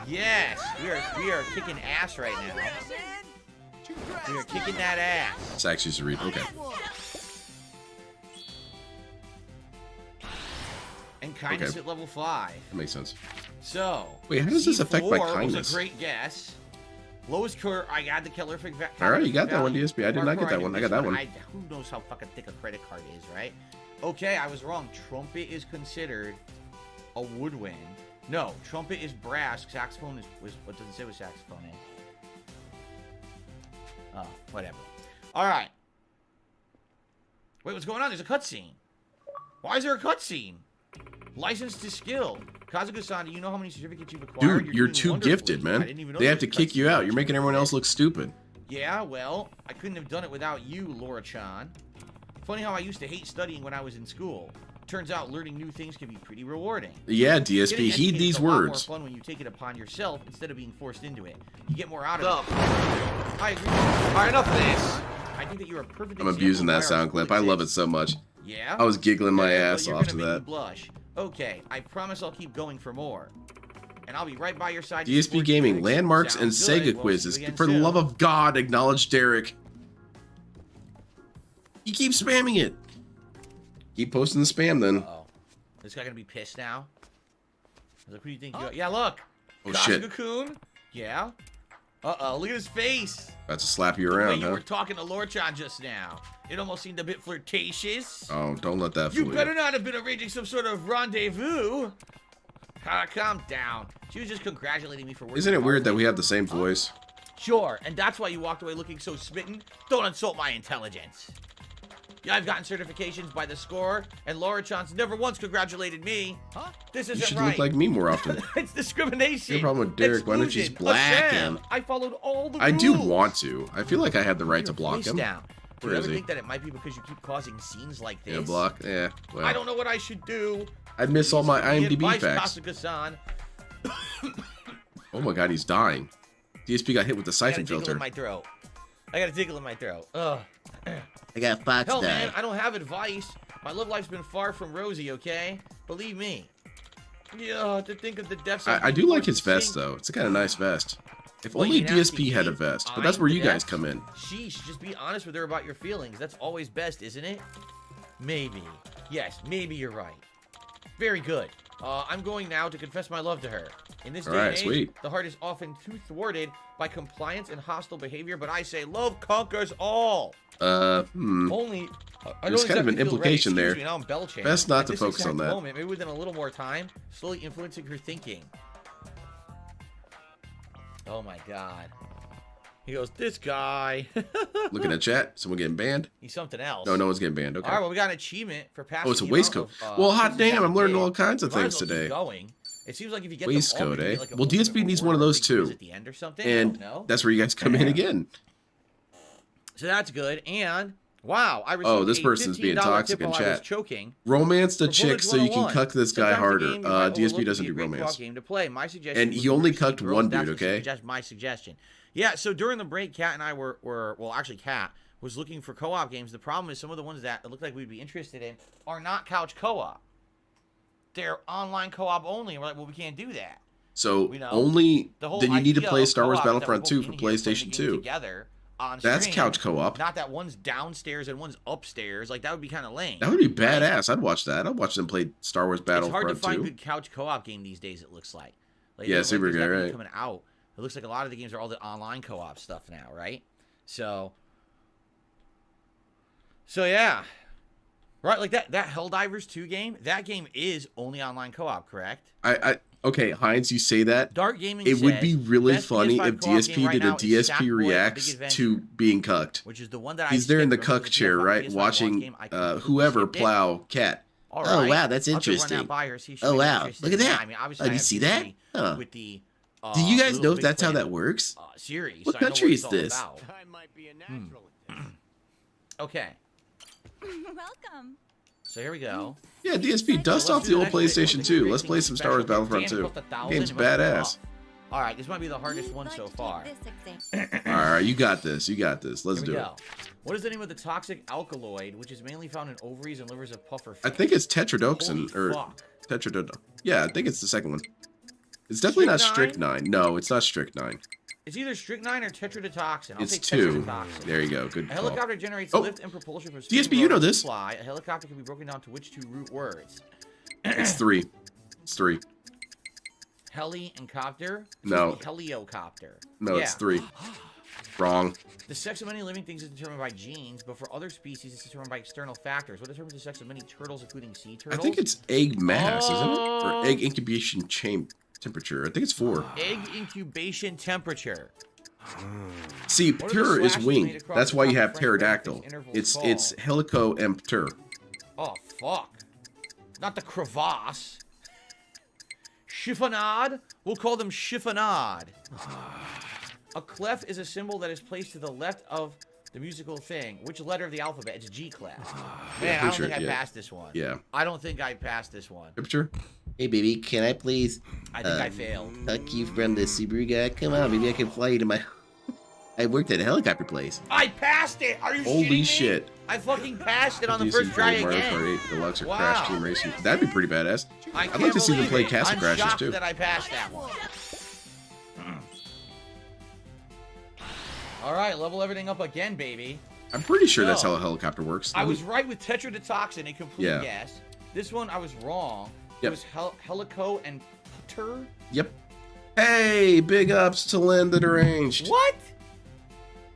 Yes, we are kicking ass right now. We are kicking that ass. Sax used to read. Okay. And kindness at level 5. That makes sense. So. Wait, how does this affect my C4 kindness? was a great guess. Lowest core, I got the calorific value. All right, you got that one, DSP. I did not get that one. I got that one. Who knows how fucking thick a credit card is, right? Okay, I was wrong. Trumpet is considered a woodwind. No, trumpet is brass. Saxophone was what does it say what saxophone is? Oh, whatever. All right. Wait, what's going on? There's a cutscene. Why is there a cutscene? License to skill. Kazuka-san, do you know how many certificates you've acquired? Dude, you're too gifted, man. They have to kick you out. You're making everyone else look stupid. Yeah, well, I couldn't have done it without you, Laura-chan. Funny how I used to hate studying when I was in school. Turns out learning new things can be pretty rewarding. Yeah, DSP, heed these words. It's a lot more fun when you take it upon yourself instead of being forced into it. You get more out of it. I agree. All right, enough of this. I think that you're a perfect I'm abusing that sound clip. I love it so much. Yeah? I was giggling my ass off to You're gonna make that. me blush. Okay, I promise I'll keep going for more. And I'll be right by your side. DSP Gaming, landmarks and Sega quizzes. For the love of God, acknowledge Derek. He keeps spamming it. Keep posting the spam then. Uh-oh. This guy gonna be pissed now? Like, who do you think you are? Yeah, look. Oh, shit. Kasuga-kun? Yeah? Uh-oh, look at his face. About to slap you The way around, you huh? were talking to Lord-chan just now. It almost seemed a bit flirtatious. Oh, don't let that fool You better not have been arranging some sort of rendezvous. Calm down. She was just congratulating me for working Isn't it hard. weird that we have the same voice? Sure, and that's why you walked away looking so smitten? Don't insult my intelligence. Yeah, I've gotten certifications by the score, and Laura Chan's never once congratulated me. Huh? This isn't You should right. look like me more often. It's discrimination. No problem with Derek. Why don't you just black him? I followed all the rules. I do want to. I feel like I had the right to block Voice him. down. Do Where you is ever he? think that it might be because you keep causing scenes like this? Yeah, block. Yeah. Well, I don't know what I should do. I'd miss all my IMDb facts. Kasuga-san. Oh my God, he's dying. DSP got hit with the I got a siphon tickle filter. in my throat. I got a tickle in my throat. Ugh. I got Fox Hell, man, I don't have advice. My love life's been far from rosy, okay? Believe me. Yeah, to think of the depths of I do like his forced vest sink. though. It's a kind of nice vest. If Well, only you have to DSP had a keep vest, but that's where eyeing you the guys depths. come in. Sheesh, just be honest with her about your feelings. That's always best, isn't it? Maybe. Yes, maybe you're right. Very good. I'm going now to confess my love to her. In this day and age, sweet. the heart is often too thwarted by compliance and hostile behavior, but I say love conquers all. Only There's kind of an implication there. Now I'm belching. Best not At to this focus on exact that. Moment, maybe within a little more time, slowly influencing her thinking. Oh my God. He goes, this guy. Looking at chat, someone getting banned? He's something else. No, no one's getting banned. Okay. All right, well, we got an achievement for passing. Oh, it's a the amount waistcoat. of, Well, hot pieces damn, that I'm we learning did. all kinds of Might things as well keep today. Going. It seems like if you get Waistcoat, them all, eh? like a Well, ultimate DSP needs reward, one of those big quiz too. At the end or something. I And don't know. that's where you guys come in again. So that's good. And wow, I received Oh, this a person's being $15 toxic tip in while I was chat. choking. Romance the For chick Bullets so you can 101. cuck this guy Sometimes the harder. game you might overlook DSP would doesn't be a do great co-op romance. game to play. My suggestion And would he be only to keep cucked girls. one That's dude, what she okay? suggest- My suggestion. Yeah, so during the break, Kat and I well, actually, Kat was looking for co-op games. The problem is some of the ones that look like we'd be interested in are not couch co-op. They're online co-op only. And we're like, well, we can't do that. So You know, only The whole then you need to idea play of Star Wars co-op is that Battlefront we're 2 both for in here playing the PlayStation game 2. Together on That's stream. couch co-op. Not that one's downstairs and one's upstairs. Like, that would be kind of lame. That would be badass. I'd watch that. I'd watch them play Star Wars It's hard to Battlefront find 2. good couch co-op game these days, it looks like. Yeah, there's super not good, many right? coming out. It looks like a lot of the games are all the online co-op stuff now, right? So yeah. Right, like that Helldivers 2 game, that game is only online co-op, correct? Okay, Heinz, you say that. Dark Gaming It would says, be really best funny PS5 if co-op DSP game right did a now is DSP Sackboy: reacts Big Adventure, to being cucked. which is the one that He's there in the skipped. Remember cuck chair, PS5 right? PS1 Watching game? I completely whoever skipped it. plow cat. All Oh, right. wow, that's I'll have to run interesting. that by her, see if she's Oh, wow, interested look at in that. I mean, obviously Oh, I do you have see history that? Huh. with the Do you guys Little know if Big that's how Planet, that works? series. What so I know country it's is all this? about. I might be a natural at this. Okay, Welcome. so here we go. Yeah, DSP, dust off the old PlayStation 2. Let's play some Star Wars Battlefront 2. Game's badass. All right, this might be the hardest one so far. Alright, you got this. You got this. Let's Here do we it. go. What is the name of the toxic alkaloid, which is mainly found in ovaries and livers of pufferfish? I think it's tetrodotoxin. Holy Or fuck. tetrodotoxin. Yeah, I think it's the second one. It's definitely not strychnine. No, it's not strychnine. It's either strychnine or tetrodotoxin. I'll It's take 2. tetrodotoxin. There you go. Good A call. helicopter generates Oh. lift and propulsion from DSP, you know this. Fly. A helicopter can be broken down to which 2 root words? It's 3. It's 3. Heli and copter? No. Heliocopter. No, yeah. it's 3. Wrong. The sex of many living things is determined by genes, but for other species, it's determined by external factors. What determines the sex of many turtles, including sea I turtles? think it's egg mass, isn't it? Oh. Or egg incubation temperature. I think it's 4. Egg incubation temperature. See, What are the pure is slashes wing. made across That's the why you top have of French pterodactyl. breakfast intervals It's called? helicoemptor. Oh, fuck. Not the crevasse. Chiffonade? We'll call them chiffonade. A clef is a symbol that is placed to the left of the musical thing. Which letter of the alphabet? It's G clef. Man, I don't think I passed this one. Yeah. I don't think I passed this one. Temperature? Hey, baby, can I please I think I failed. tuck you from the Subaru guy? Come on, maybe I can fly you to my... I worked at a helicopter place. I passed it! Are you shitting Holy me? shit. I fucking passed it on the DC first try Mario again. Kart 8 Deluxe or Wow. Crash Team Racing. That'd be pretty badass. I I'd like to see them play it. Castle I'm Crashers shocked too. that I passed that one. All right, level everything up again, baby. I'm pretty sure that's So, how a helicopter works. I was right with tetrodotoxin, a complete Yeah. guess. This one I was wrong. Yep. It was helico and putter. Yep. Hey, big ups to Lynn the Deranged. What?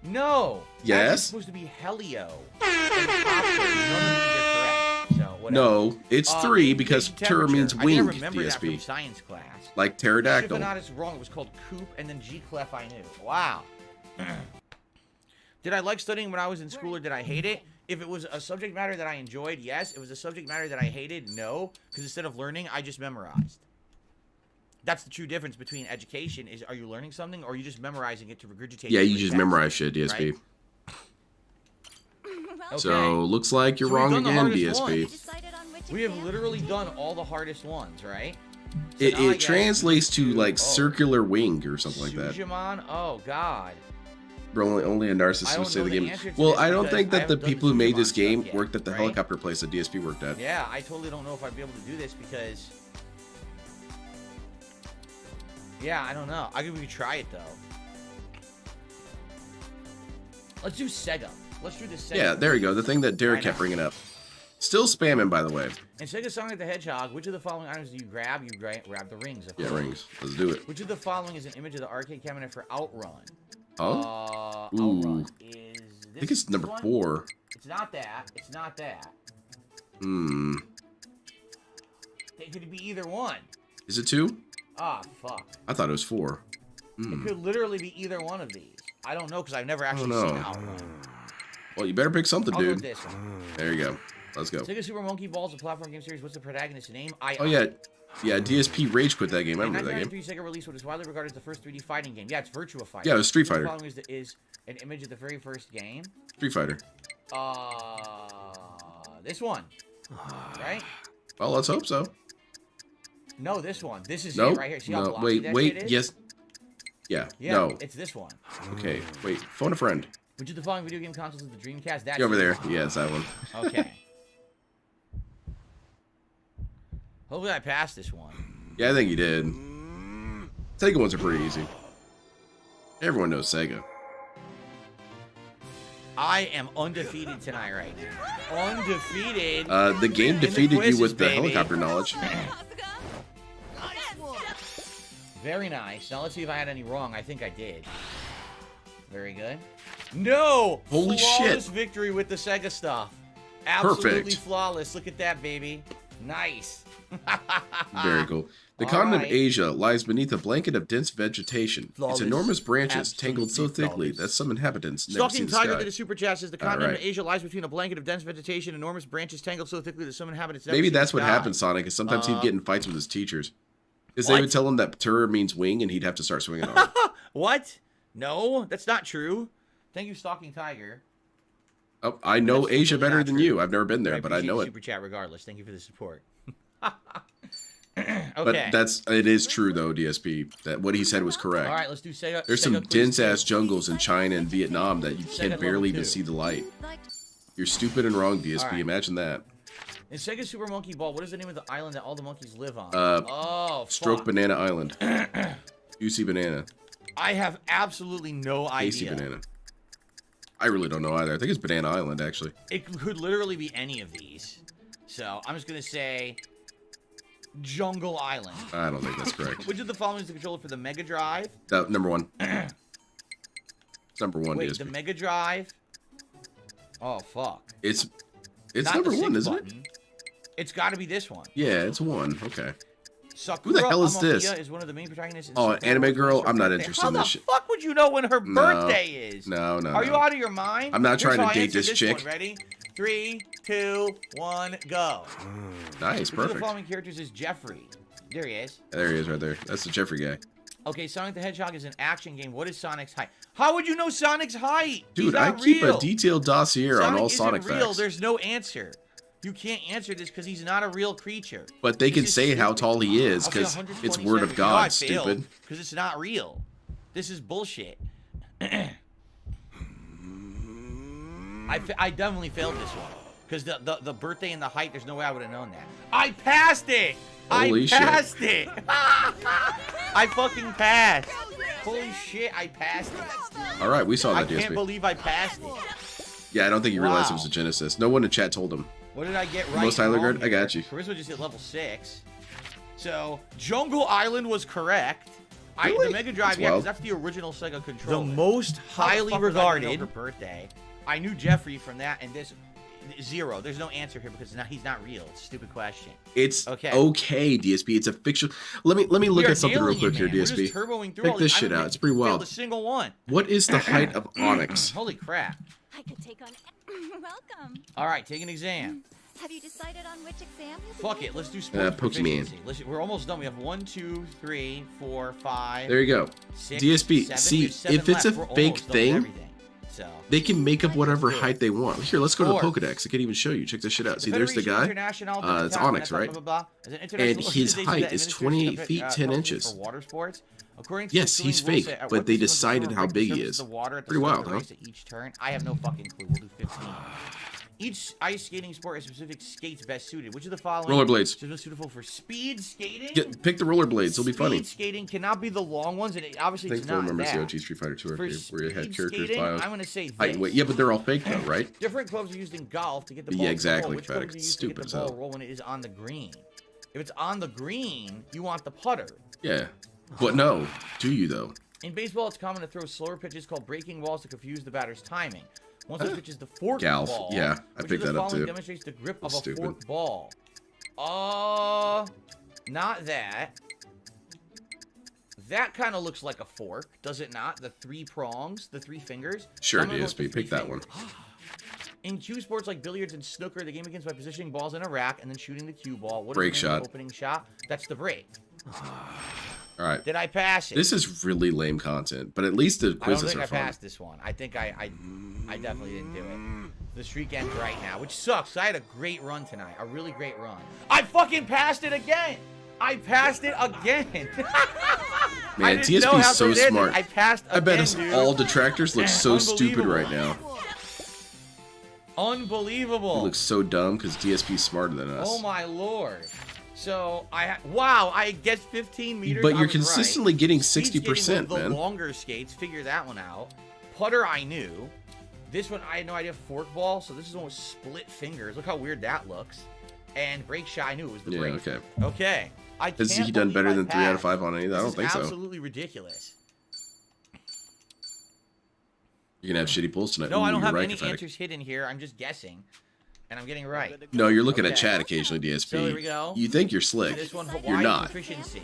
No. Yes? That's supposed to be helio. And copter. None of these are correct. So whatever. No, it's 3 incubation because tur temperature. means I winged, didn't remember that from DSP. science class. Like pterodactyl. Chiffonade is wrong. It was called coop and then G clef I knew. Wow. Did I like studying when I was in school or did I hate it? If it was a subject matter that I enjoyed, yes. If it was a subject matter that I hated, no. Because instead of learning, I just memorized. That's the true difference between education is, are you learning something or are you just memorizing it to regurgitate Yeah, it you to just the memorize test, shit, DSP. right? Okay. So, looks like you're So we've wrong done the again, hardest DSP. We have literally done all the hardest ones, right? So It, now I it got translates to like oh. circular wing or something like that. Sujimon? Oh, God. Bro, only a I narcissist don't would say know the the game. answer to Well, this I don't because think I that the haven't done people the who made Sujimon this stuff game yet, worked at the right? helicopter place that DSP worked at. Yeah, I totally don't know if I'd be able to do this because... Yeah, I don't know. I think we could try it, though. Let's do Sega. Let's do the Sega. Yeah, there you go. The thing that Derek Why kept not? bringing up. Still spamming, by the way. In Sega Sonic the Hedgehog, which of the following items do you grab? You grab the rings, of Yeah, course. rings. Let's do it. Which of the following is an image of the arcade cabinet for Outrun? Oh? Outrun Ooh. is I think it's number one? 4. It's not that. It's not that. Hmm. It could be either one. Is it 2? Ah, fuck. I thought it was 4. It could literally be either one of these. I don't know because I've never actually know. seen Outrun. Well, you better pick something, I'll go dude. with this one. There you go. Let's go. Sega Super Monkey Ball is a platform game series. What's the protagonist's name? Oh, yeah. Yeah, DSP rage quit that game. I In remember that game. 1993, Sega released what is widely regarded as the first 3D fighting game. Yeah, it's Virtua Fighter. Yeah, it was Street The Fighter. following is an image of the very first game. Street Fighter. This one. Right? Well, let's hope so. No, this one. This is Nope. it right here. See how No, glossy wait, that wait. shit is? Yes. Yeah. Yeah, No. it's this one. Okay. Wait. Phone a friend. Which of the following video game consoles is the Dreamcast? That's Over there. this one. Yeah, it's that one. Okay. Hopefully I passed this one. Yeah, I think you did. Sega ones are pretty easy. Everyone knows Sega. I am undefeated tonight right now. Undefeated. The game in the defeated you quizzes, with the baby. helicopter knowledge. Very nice. Now let's see if I had any wrong. I think I did. Very good. No! Holy flawless shit. victory with the Sega stuff. Absolutely Perfect. flawless. Look at that, baby. Nice. Very cool. The All continent right. of Asia lies beneath a blanket of dense vegetation. Flawless. Its enormous branches tangled so Absolutely thickly flawless. that some inhabitants never see Stalking the Tiger sky. did a super chat says the continent Alright. of Asia lies between a blanket of dense vegetation, enormous branches tangled so thickly that some inhabitants never Maybe see the that's what sky. happened, Sonic, is sometimes he'd get in fights with his teachers. Because they would tell him that tur means wing, and he'd have to start swinging on it. What? No, that's not true. Thank you, Stalking Tiger. Oh, I know That's Asia completely better not than true. you. I've never been there, but I appreciate know the it. Super chat regardless. Thank you for the support. Okay. But it is true though, DSP. That what he said was correct. All right, let's do Sega. There's Sega some quiz dense 2. ass jungles in China and Vietnam that you Sega can barely level even 2. see the light. You're stupid and wrong, DSP. All right. Imagine that. In Sega Super Monkey Ball, what is the name of the island that all the monkeys live on? Stroke fuck. Banana Island. Juicy Banana. I have absolutely no Tasty idea. Banana. I really don't know either. I think it's Banana Island, actually. It could literally be any of these. So I'm just gonna say Jungle Island. I don't think that's correct. Which of the following is the controller for the Mega Drive? Number one. Number one, Wait, DSP. the Mega Drive. Oh fuck. It's Not number the one, 6 isn't it? button. It's got to be this one. Yeah, it's one. Okay. Sakura Who the hell is Amakiya this? is one of the main protagonists. In Oh, Super anime Mario girl? Bros. I'm not Birthday. interested How in the this shit. fuck would you know when her No. birthday is? No. Are you out of your mind? I'm not Here's trying to how I date answer this chick. One. Ready? 3, 2, 1, go. Nice, Which of the perfect. following characters is Jeffrey? There he is. There he is right there. That's the Jeffrey guy. Okay, Sonic the Hedgehog is an action game. What is Sonic's height? How would you know Sonic's height? Dude, He's I not keep real. a detailed dossier on all isn't Sonic real. facts. There's no answer. You can't answer this because he's not a real creature. But they This can is say how stupid. tall he is I'll say because it's word of 127. God, stupid. Because it's not real. This is bullshit. I definitely failed this one. Because the birthday and the height, there's no way I would have known that. I passed it! Holy shit. I passed it! I fucking passed. Holy shit, I passed it. All right, we saw I that, can't DSP. believe I passed it. Yeah, I don't think you realized it was Wow. a Genesis. No one in chat told him. What did I get right? Most highly and wrong regarded? I got here? you. Charisma just hit level 6. So, Jungle Island was correct. Really? The Mega Drive, That's yeah, wild. because that's the original Sega controller. The most How the highly fuck was I gonna know regarded. her birthday. I knew Jeffrey from that, and this 0. There's no answer here because he's not real. It's a stupid question. It's Okay. okay, DSP. It's a fiction. Let me look We are at something real nailing you, quick here, man. We're DSP. just turboing through Check all this these. shit I out. It's pretty failed wild. a single one. What is the height of Onyx? Holy crap. I could take on. Welcome. All right, take an exam. Have you decided on which exam? you'll be Fuck it, taking? let's do sports Pokemon. proficiency. We're almost done. We have 1, 2, 3, 4, 5. There you go. 6, DSP, 7. see, We have 7 if it's a left. We're fake almost done with thing, everything. So. they can make up whatever Good. height they want. Here, let's go to the Four. Pokedex. I can't even show you. Check this shit out. See, The there's the Federation guy. Internationale It's de Onyx, Blah, right? blah, blah, blah, is an And international his organization height that is administers 28 feet, 10 penalties inches. For water sports. According to Yes, the he's swimming rule fake, set, at but what they percent of the decided swimmer how breaks big the he surface is. of the water at the Pretty start of wild, the huh? race at each turn? I have no fucking clue. We'll do 15. Each ice skating sport has specific skates best suited. Which of the following Rollerblades. is most suitable for speed skating? Pick the rollerblades. It'll be funny. Speed skating cannot be the long ones, and it, obviously I think it's full not members that. of the OG Street Fighter 2 For where you had speed characters, skating, bios, I'm gonna say height and this. weight. Yeah, but they're all fake though, right? Different clubs are used in golf to get the Yeah, ball to roll. exactly, Which clubs Fedix. are used to Stupid get as the ball hell. roll when it is on the green? If it's on the green, you want the putter. Yeah. But no. Do you though? In baseball, it's common to throw slower pitches called breaking balls to confuse the batter's timing. One such pitch is the forked Golf, ball. yeah, I which picked of the that up, following too. demonstrates the grip of That's a stupid. forked ball. Not that. That kind of looks like a fork, does it not? The 3 prongs, the 3 fingers. Sure, I'm gonna go with the DSP. 3 Pick that one. fingers. In cue sports like billiards and snooker, the game begins by positioning balls in a rack and then shooting the cue ball. What is Break the name of the shot. opening shot? That's the break. All right. Did I pass it? This is really lame content, but at least the I don't quizzes think are I fun. passed this one. I think I definitely didn't do it. The streak ends right now, which sucks. I had a great run tonight. A really great run. I fucking passed it again. I passed it again. I Man, didn't know DSP's how so good it is. smart. I passed I bet again, us dude. all detractors look so stupid Unbelievable. right now. Unbelievable. He looks so dumb because DSP's smarter than us. Oh my lord. So wow, I guessed 15 meters. But I you're was consistently right. getting Speed skating 60%, was man. The longer skates, figure that one out. Putter, I knew. This one, I had no idea. Fork ball. So this is one with split fingers. Look how weird that looks. And break shot, I knew it was the Yeah, break. okay. Okay. I can't Has he done believe better I than 3 out of passed. 5 on any? I This don't is think so. absolutely ridiculous. You're gonna have shitty pulls tonight. No, Ooh, I don't you're have right, any Pathetic. answers hidden here. I'm just guessing, and I'm getting it right. No, you're looking at Okay. chat occasionally, DSP. So here we go. You think you're slick. This one, You're Hawaiian not. proficiency.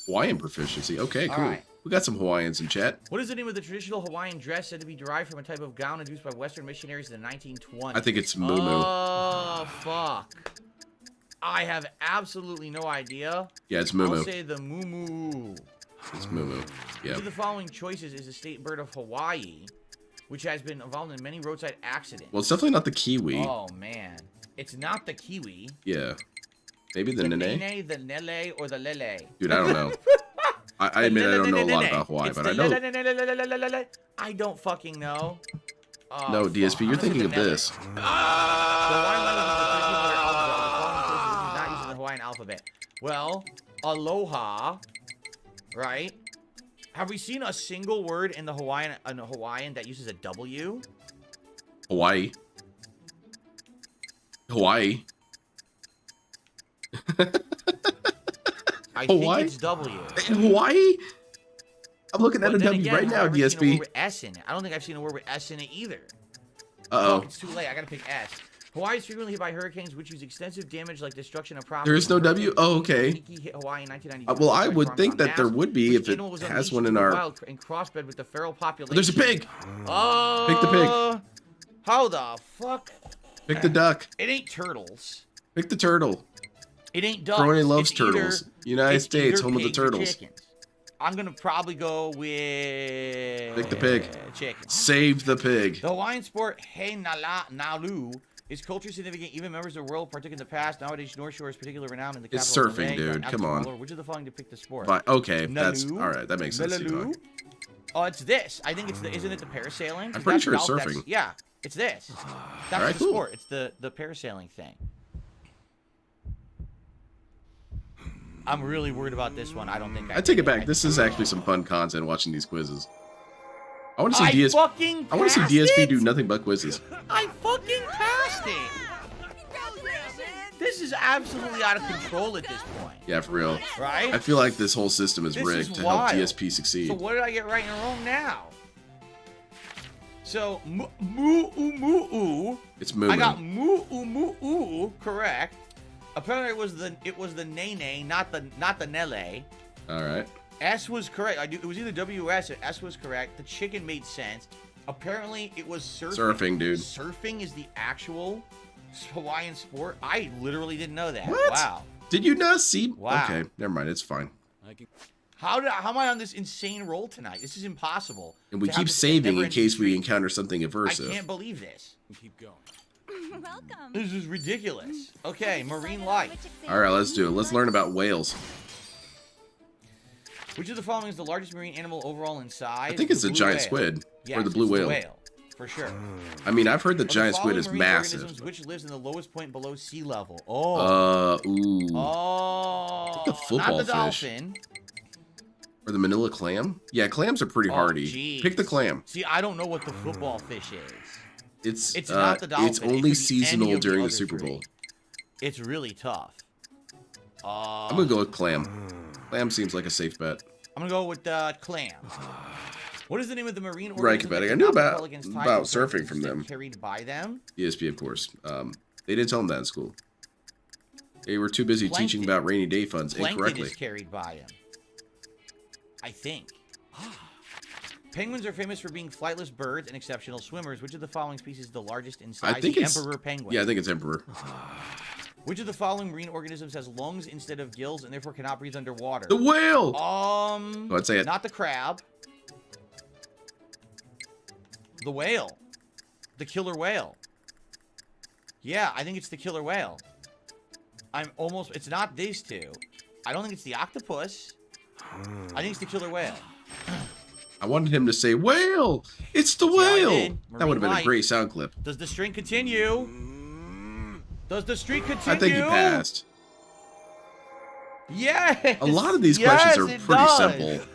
Hawaiian proficiency. Okay, All cool. right. We got some Hawaiians in chat. What is the name of the traditional Hawaiian dress said to be derived from a type of gown introduced by Western missionaries in the 1920s? I think it's muumuu. Oh, fuck. I have absolutely no idea. Yeah, it's I'll muumuu. say the muumuu. It's muumuu. Which Yeah. of the following choices is the state bird of Hawaii, which has been involved in many roadside accidents? Well, it's definitely not the kiwi. Oh, man. It's not the kiwi. Yeah. Maybe the nene? nene, the nele, or the lele. Dude, I don't know. I admit I don't know a lot about Hawaii, but I know. I don't fucking know. Oh, No, DSP, fuck. you're I'm gonna thinking say of the nele. this. The Hawaiian language is the 13th alphabet. The following choices do not use the Hawaiian alphabet. Well, aloha, right? Have we seen a single word in the Hawaiian that uses a W? Hawaii. Hawaii. I Hawaii? think it's W. In Hawaii? I'm looking at But a then W again, right now, have I ever seen a word DSP. with S in it? I don't think I've seen a word with S in it either. Uh-oh. Fuck, it's too late. I gotta pick S. Hawaii is frequently hit by hurricanes, which use extensive damage like destruction of property. There is no W? Oh, okay. Nikki hit Hawaii in 1992. Well, I By would farmers think en that there masse, would be which if it animal was has unleashed one in into the our... wild and crossbred with the feral population. There's a pig. Oh. Pick the pig. How the fuck? Pick the duck. It ain't turtles. Pick the turtle. It ain't ducks. Crony loves It's either- turtles. United it's States, either home of the pigs or turtles. chickens. I'm gonna probably go with... Pick the pig. Chicken. Save the pig. The Hawaiian sport He Nala Nalu is culturally significant. Even members of the world partook in the past. Nowadays, North Shore is particularly renowned in the It's capital. surfing, Hawaii, dude. by Come on. outdoor. Which of the following depict the sport? But, okay, that's... Nalu? Alright, that makes sense. Nalu? Oh, it's this. I think it's the... Isn't it the parasailing? 'Cause I'm pretty sure it's that's- surfing. Yeah, it's this. That's Alright, the cool. sport. It's the parasailing thing. I'm really worried about this one. I don't think I take it back. This is actually some fun content watching these quizzes. I want to see I DSP. fucking I want to see passed DSP it? do nothing but quizzes. I fucking passed it. This is absolutely out of control at this point. Yeah, for real. Right? I feel like this whole system is This rigged is to help wild. DSP succeed. So what did I get right and wrong now? So moo. It's I got moo. moo correct. Apparently it was the nene, not the nele. All right. S was correct. It was either WS or S was correct. The chicken made sense. Apparently it was surfing. Surfing, dude. Surfing is the actual Hawaiian sport. I literally didn't know that. What? Wow. Did you not see? Wow. Okay, never mind. It's fine. How am I on this insane roll tonight? This is impossible. And we to have keep this saving in never-ending case we streak. encounter something I aversive. can't believe this. Keep going. Welcome. This is ridiculous. Okay, marine life. All right, let's do it. Let's learn about whales. Which of the following is the largest marine animal overall in size? I think it's The the blue giant whale. squid Yes, or the blue it's whale. For sure. I mean, I've heard the Of the giant squid following is marine massive. organisms, which lives in the lowest point below sea level? Oh. Ooh. Oh. Like a football not the fish. dolphin. Or the manila clam? Yeah, clams are pretty Oh, hardy. geez. Pick the clam. See, I don't know what the football fish is. It's not the dolphin. It's It could be only any seasonal of the during the other Super three. Bowl. It's really tough. I'm gonna go with clam. Clam seems like a safe bet. I'm gonna go with clam. What is the name of the marine Right, organism? Kabbatic. that I knew cannot about propel against tides and surfing from instead them. Carried by them. DSP, of course. They didn't tell them that in school. They were too busy teaching about rainy day funds Plankton incorrectly. is carried by him. I think. Penguins are famous for being flightless birds and exceptional swimmers. Which of the following species is the largest in size? I think the it's emperor penguin. Yeah, I think it's emperor. Which of the following marine organisms has lungs instead of gills and therefore cannot breathe underwater? The whale. Go I'd say it. Not the crab. The whale. The killer whale. Yeah, I think it's the killer whale. It's not these two. I don't think it's the octopus. I think it's the killer whale. I wanted him to say whale. It's the I whale. did. That would have been a Marine great sound clip. Does the string continue? Does the streak continue? I think he passed. Yes. A lot of these Yes, questions are it pretty does. simple.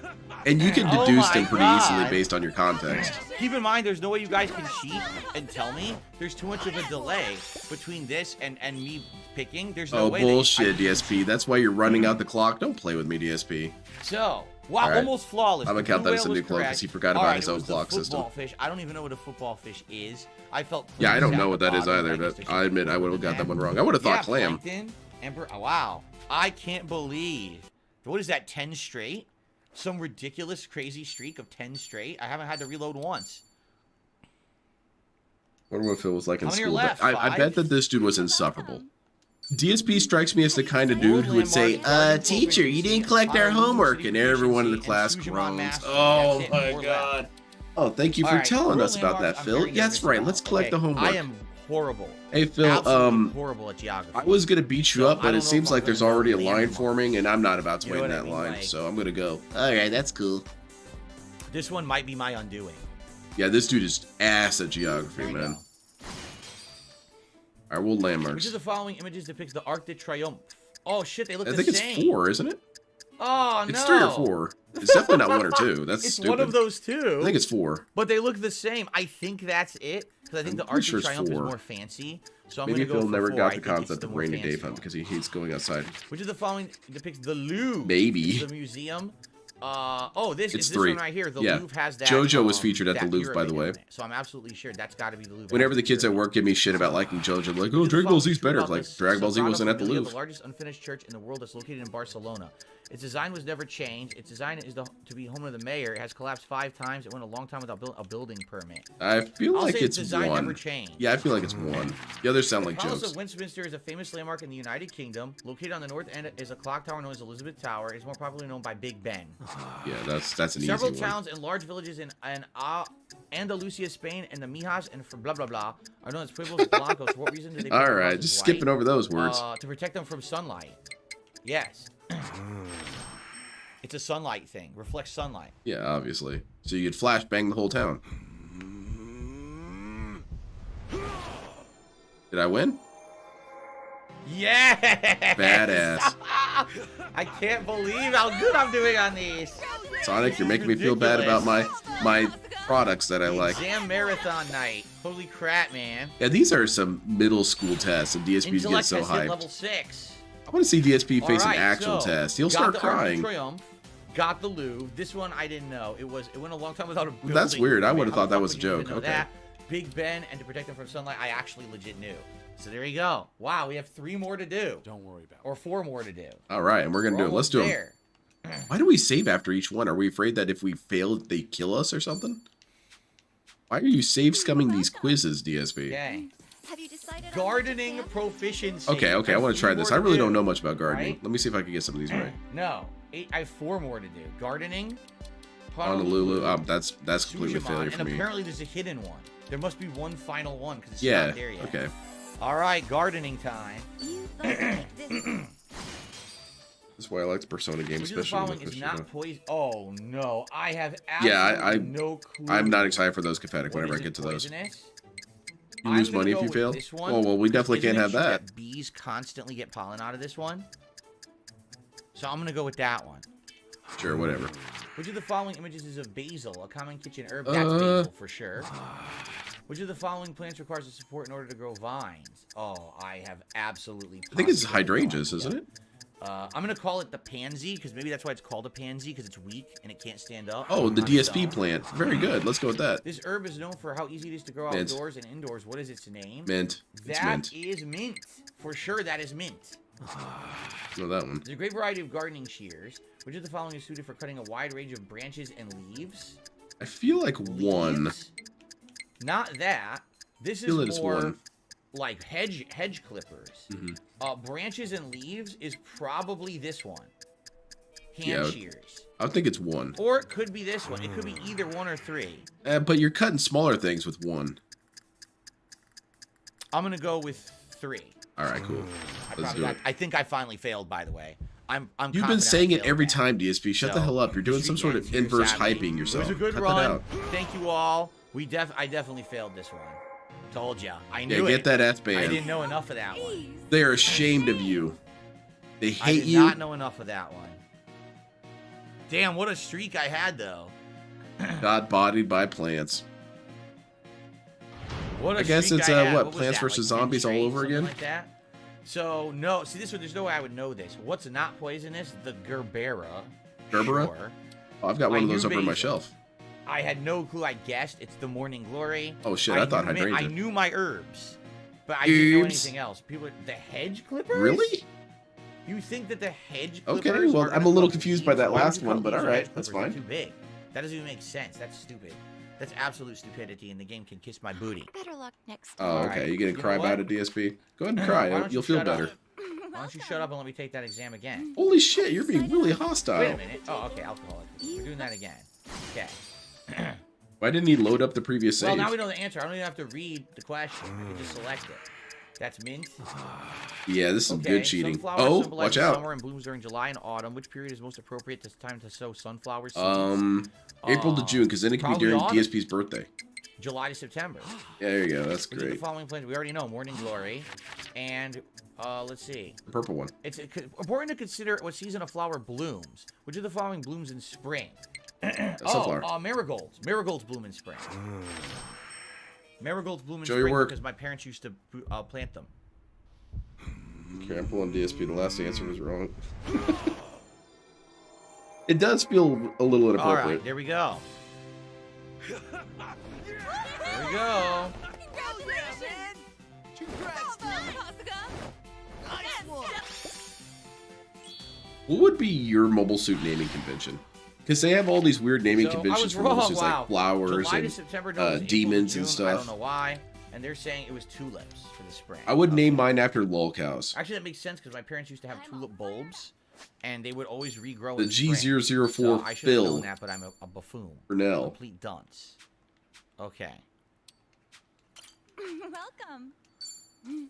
And you can Oh deduce my them pretty God. easily based on your context. Keep in mind, there's no way you guys can cheat and tell me. There's too much of a delay between this and me picking. There's no Oh, way. bullshit, DSP. That's why you're running out the clock. Don't play with me, DSP. So, wow, All right. almost flawless. I'm gonna The count blue that as a whale new was clock because correct. he forgot All about right, his it own was the clock system. football fish. I don't even know what a football fish is. I felt. Yeah, I don't pleased know at what the that is bottom. either. guess But there I should be admit I would have got that then. one wrong. I would have thought Yeah, clam. plankton, emperor. Wow, I can't believe. What is that? 10 straight? Some ridiculous, crazy streak of 10 straight. I haven't had to reload once. I wonder what Phil was like in How many are school. But left? I bet that this dude was insufferable. DSP strikes me as the kind of dude who would say, teacher, you didn't collect our homework, and everyone in the class groans. Oh my god. Oh, thank you for telling us about that, Phil. Yes, right, let's collect the homework. I am horrible. Hey, Phil, Absolutely horrible at geography. I was gonna beat you So, up, I but don't it know seems if like I'm there's gonna already a land line them. forming, and I'm not about to You know win what I that mean? line, Like- so I'm gonna go. Alright, that's cool. This one might be my undoing. Yeah, this dude is ass at geography, man. Alright, we'll Which landmarks. of the following images depicts the Arc de Triomphe? Oh shit, they look I the think same. it's 4, isn't it? Oh no. It's 3 or 4. It's definitely not 1 or 2. That's It's stupid. one of those two. I think it's 4. But they look the same. I think that's it. Because I think the I'm Arc pretty de sure it's Triomphe is 4. more fancy. So I'm Maybe going to go Phil for never 4. got I the think it's concept the of more rainy day fancy fun one. because he hates going outside. Which of the following depicts the Louvre? Maybe. The museum. This It's is 3. this one right here. The Yeah. Louvre has that. JoJo was featured at the that Louvre, by the pyramid way. in it. So I'm absolutely sure that's got to be the Louvre. Whenever the kids at work give me shit about liking JoJo, like, oh, Dragon Ball Z's better. Like, Dragon Ball Z wasn't at the The Louvre. largest unfinished church in the world that's located in Barcelona. Its design was never changed. Its design is to be home of the mayor. It has collapsed 5 times. It went a long time without a building permit. I feel I'll like say its it's design 1. never changed. Yeah, I feel like it's 1. The others sound like Palace jokes. of Westminster is a famous landmark in the United Kingdom. Located on the north end is a clock tower known as Elizabeth Tower. It is more popularly known by Big Ben. Yeah, that's an Several easy one. towns and large villages in Andalusia, Spain, and the Mijas and for blah blah blah are known as Pueblos Blancos. For what reason do they? paint their Alright, houses just white? skipping over those words. To protect them from sunlight. Yes. It's a sunlight thing. Reflects sunlight. Yeah, obviously. So you could flashbang the whole town. Did I win? Yes! Badass. I can't believe how good I'm doing on these. Sonic, you're making me feel bad about my products that I like. Exam marathon night. Holy crap, man. Yeah, these are some middle school tests, and DSP's getting Intellect so has hit hyped. level 6. I want to see DSP face Alright, an actual so, test. He'll got start the Arc de crying. Triomphe, got the Louvre. This one I didn't know. It went a long time without a building. That's weird. I would have How thought the that fuck was a would you even joke. know Okay. that? Big Ben and to protect them from sunlight, I actually legit knew. So there you go. Wow, we have 3 more to do. Don't worry about it. Or 4 more to do. All right, and we're gonna do it. Let's do them. There. Why do we save after each one? Are we afraid that if we fail, they kill us or something? Why are you save scumming these quizzes, DSP? Okay. Have you decided Gardening proficiency. Okay, I want to try this. I really don't know much about gardening. right? Let me see if I can get some of these right. No, I have 4 more to do. Gardening, Honolulu. That's completely a Sujuman, failure for and me. apparently there's a hidden one. There must be one final one because it's Yeah. not there yet. Okay. All right, gardening time. You both like this. That's why I like the Persona games, Which of the especially following with is Fish not Hunt. poison? Oh no, I have Yeah, absolutely no clue. I'm not excited for those Capatic What whenever I is get it, to those. poisonous? You lose I'm gonna money if go you with fail? this one. Oh, well, we definitely Isn't can't it have true that. Bees constantly get pollen out of this one. So I'm gonna go with that one. Sure, whatever. Which of the following images is of basil, a common kitchen herb? That's basil for sure. Which of the following plants requires a support in order to grow vines? Oh, I have absolutely. I think it's positive no hydrangeas, idea. isn't it? I'm gonna call it the pansy because maybe that's why it's called a pansy because it's weak and it can't stand up. Oh, the I'm DSP dumb. plant. Very good. Let's go with that. This herb is known for how easy it is to grow Mint. outdoors and indoors. What is its name? Mint. It's That mint. is mint. For sure, that is mint. No, that one. There's a great variety of gardening shears. Which of the following is suited for cutting a wide range of branches and leaves? I feel like one. Leaves? Not that. This Feel it is is more one. like hedge clippers. Branches and leaves is probably this one. Hand Yeah. shears. I think it's one. Or it could be this one. It could be either 1 or 3. But you're cutting smaller things with one. I'm gonna go with 3. All right, cool. Let's do it. I think I finally failed. By the way, I'm. You've been confident I saying it failed every that. time, DSP. Shut the So, hell up. You're doing some sort of inverse sadly. hyping yourself. It was a good Cut run. that out. Thank you all. I definitely failed this one. Told ya. I knew Yeah, it. get that F I band. didn't know enough of that one. They are ashamed of you. They I hate did you. not know enough of that one. Damn, what a streak I had, though. Got bodied by plants. What a I guess streak it's I had. what, was Plants that, vs. like 10 Zombies all straight, over something again? Like that? So, no. See, there's no way I would know this. What's not poisonous? The Gerbera. Gerbera? Sure. Oh, I've got one of those over on my basil. shelf. I had no clue. I guessed it's the Morning Glory. Oh shit! I thought I hydrangea. knew my herbs, but I didn't know Herbs. anything else. People, the hedge clippers. Really? You think that the hedge clippers? Okay, well, are I'm a gonna little cause confused by leaves? that Why would last you one, call but leaves alright, hedge that's clippers? fine. They're too big. That doesn't even make sense. That's stupid. That's absolute stupidity, and the game can kiss my booty. Better luck next time. Oh, All okay. right. You gonna You know cry what? about a DSP? Go ahead and Why cry. don't You'll you feel shut up? better. Why don't you shut up and let me take that exam again? Holy shit! You're being really hostile. Wait a minute. Oh, okay. Alcoholic. We're doing that again. Okay. Why didn't he load up the previous save? Well, now we know the answer. I don't even have to read the question. I can just select it. That's mint. Yeah, this is some good cheating. Sunflower Oh, symbolizes watch out. Summer and blooms during July and autumn. Which period is most appropriate time to sow sunflower seeds? April to June, because then it can be probably during autumn. DSP's birthday. July to September. Yeah, there you go. That's Which of the great. following plants we already know? Morning Glory, and let's see. The purple one. It's important to consider what season a flower blooms. Which of the following blooms in spring? Sunflower. Marigolds. Marigolds bloom in spring. Marigolds bloom in Show your spring work. because my parents used to plant them. Okay, I'm pulling DSP. The last answer was wrong. It does feel a little All inappropriate. right, there we go. There we go. Congratulations! Congrats, Bravo, Asuka! nice one. What would be your mobile suit naming convention? Because they have all these weird naming So, I conventions was for mobile wrong, suits, wow. like flowers July to and September, no, it was April to demons June. and I stuff. don't know why. And they're saying it was tulips for the spring. I would name mine after lol cows. Actually, that makes sense because my parents used to have tulip bulbs, and they would always regrow. The in spring. G004 So I should have Phil known that, but I'm a buffoon. Brunel. Complete dunce. Okay. Welcome.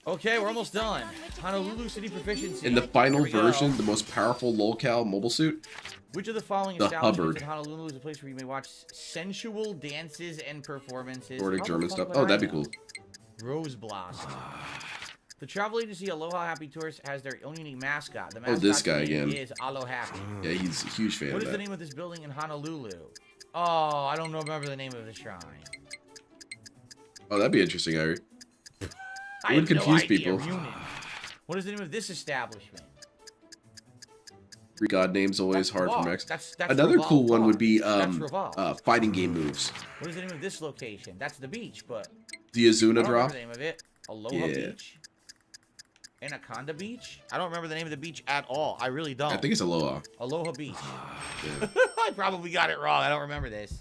Okay, we're almost done. Honolulu City Proficiency. In the final Here we go. version, the most powerful lolcow mobile suit. Which of the following The establishments Hubbard. in Honolulu is a place where you may watch sensual dances and performances? Nordic How the German fuck stuff. would Oh, I that'd be know? cool. Rose Blossom. The travel agency Aloha Happy Tours has their own unique mascot. The Oh, mascot's this guy name again. is Alo Happy. Yeah, he's a huge fan What of is the that. name of this building in Honolulu? Oh, I don't remember the name of the shrine. Oh, that'd be interesting, Irie. I would have no confuse idea. people. Reunion. What is the name of this establishment? Greek god names always That's hard Revolve. for Mex. That's Another Revolve cool one Bar. would be That's Revolve. fighting game moves. What is the name of this location? That's the beach, but The I Azuna don't drop. remember the name of it. Aloha Yeah. Beach? Anaconda Beach? I don't remember the name of the beach at all. I really don't. I think it's Aloha. Aloha Beach. Yeah. I probably got it wrong. I don't remember this.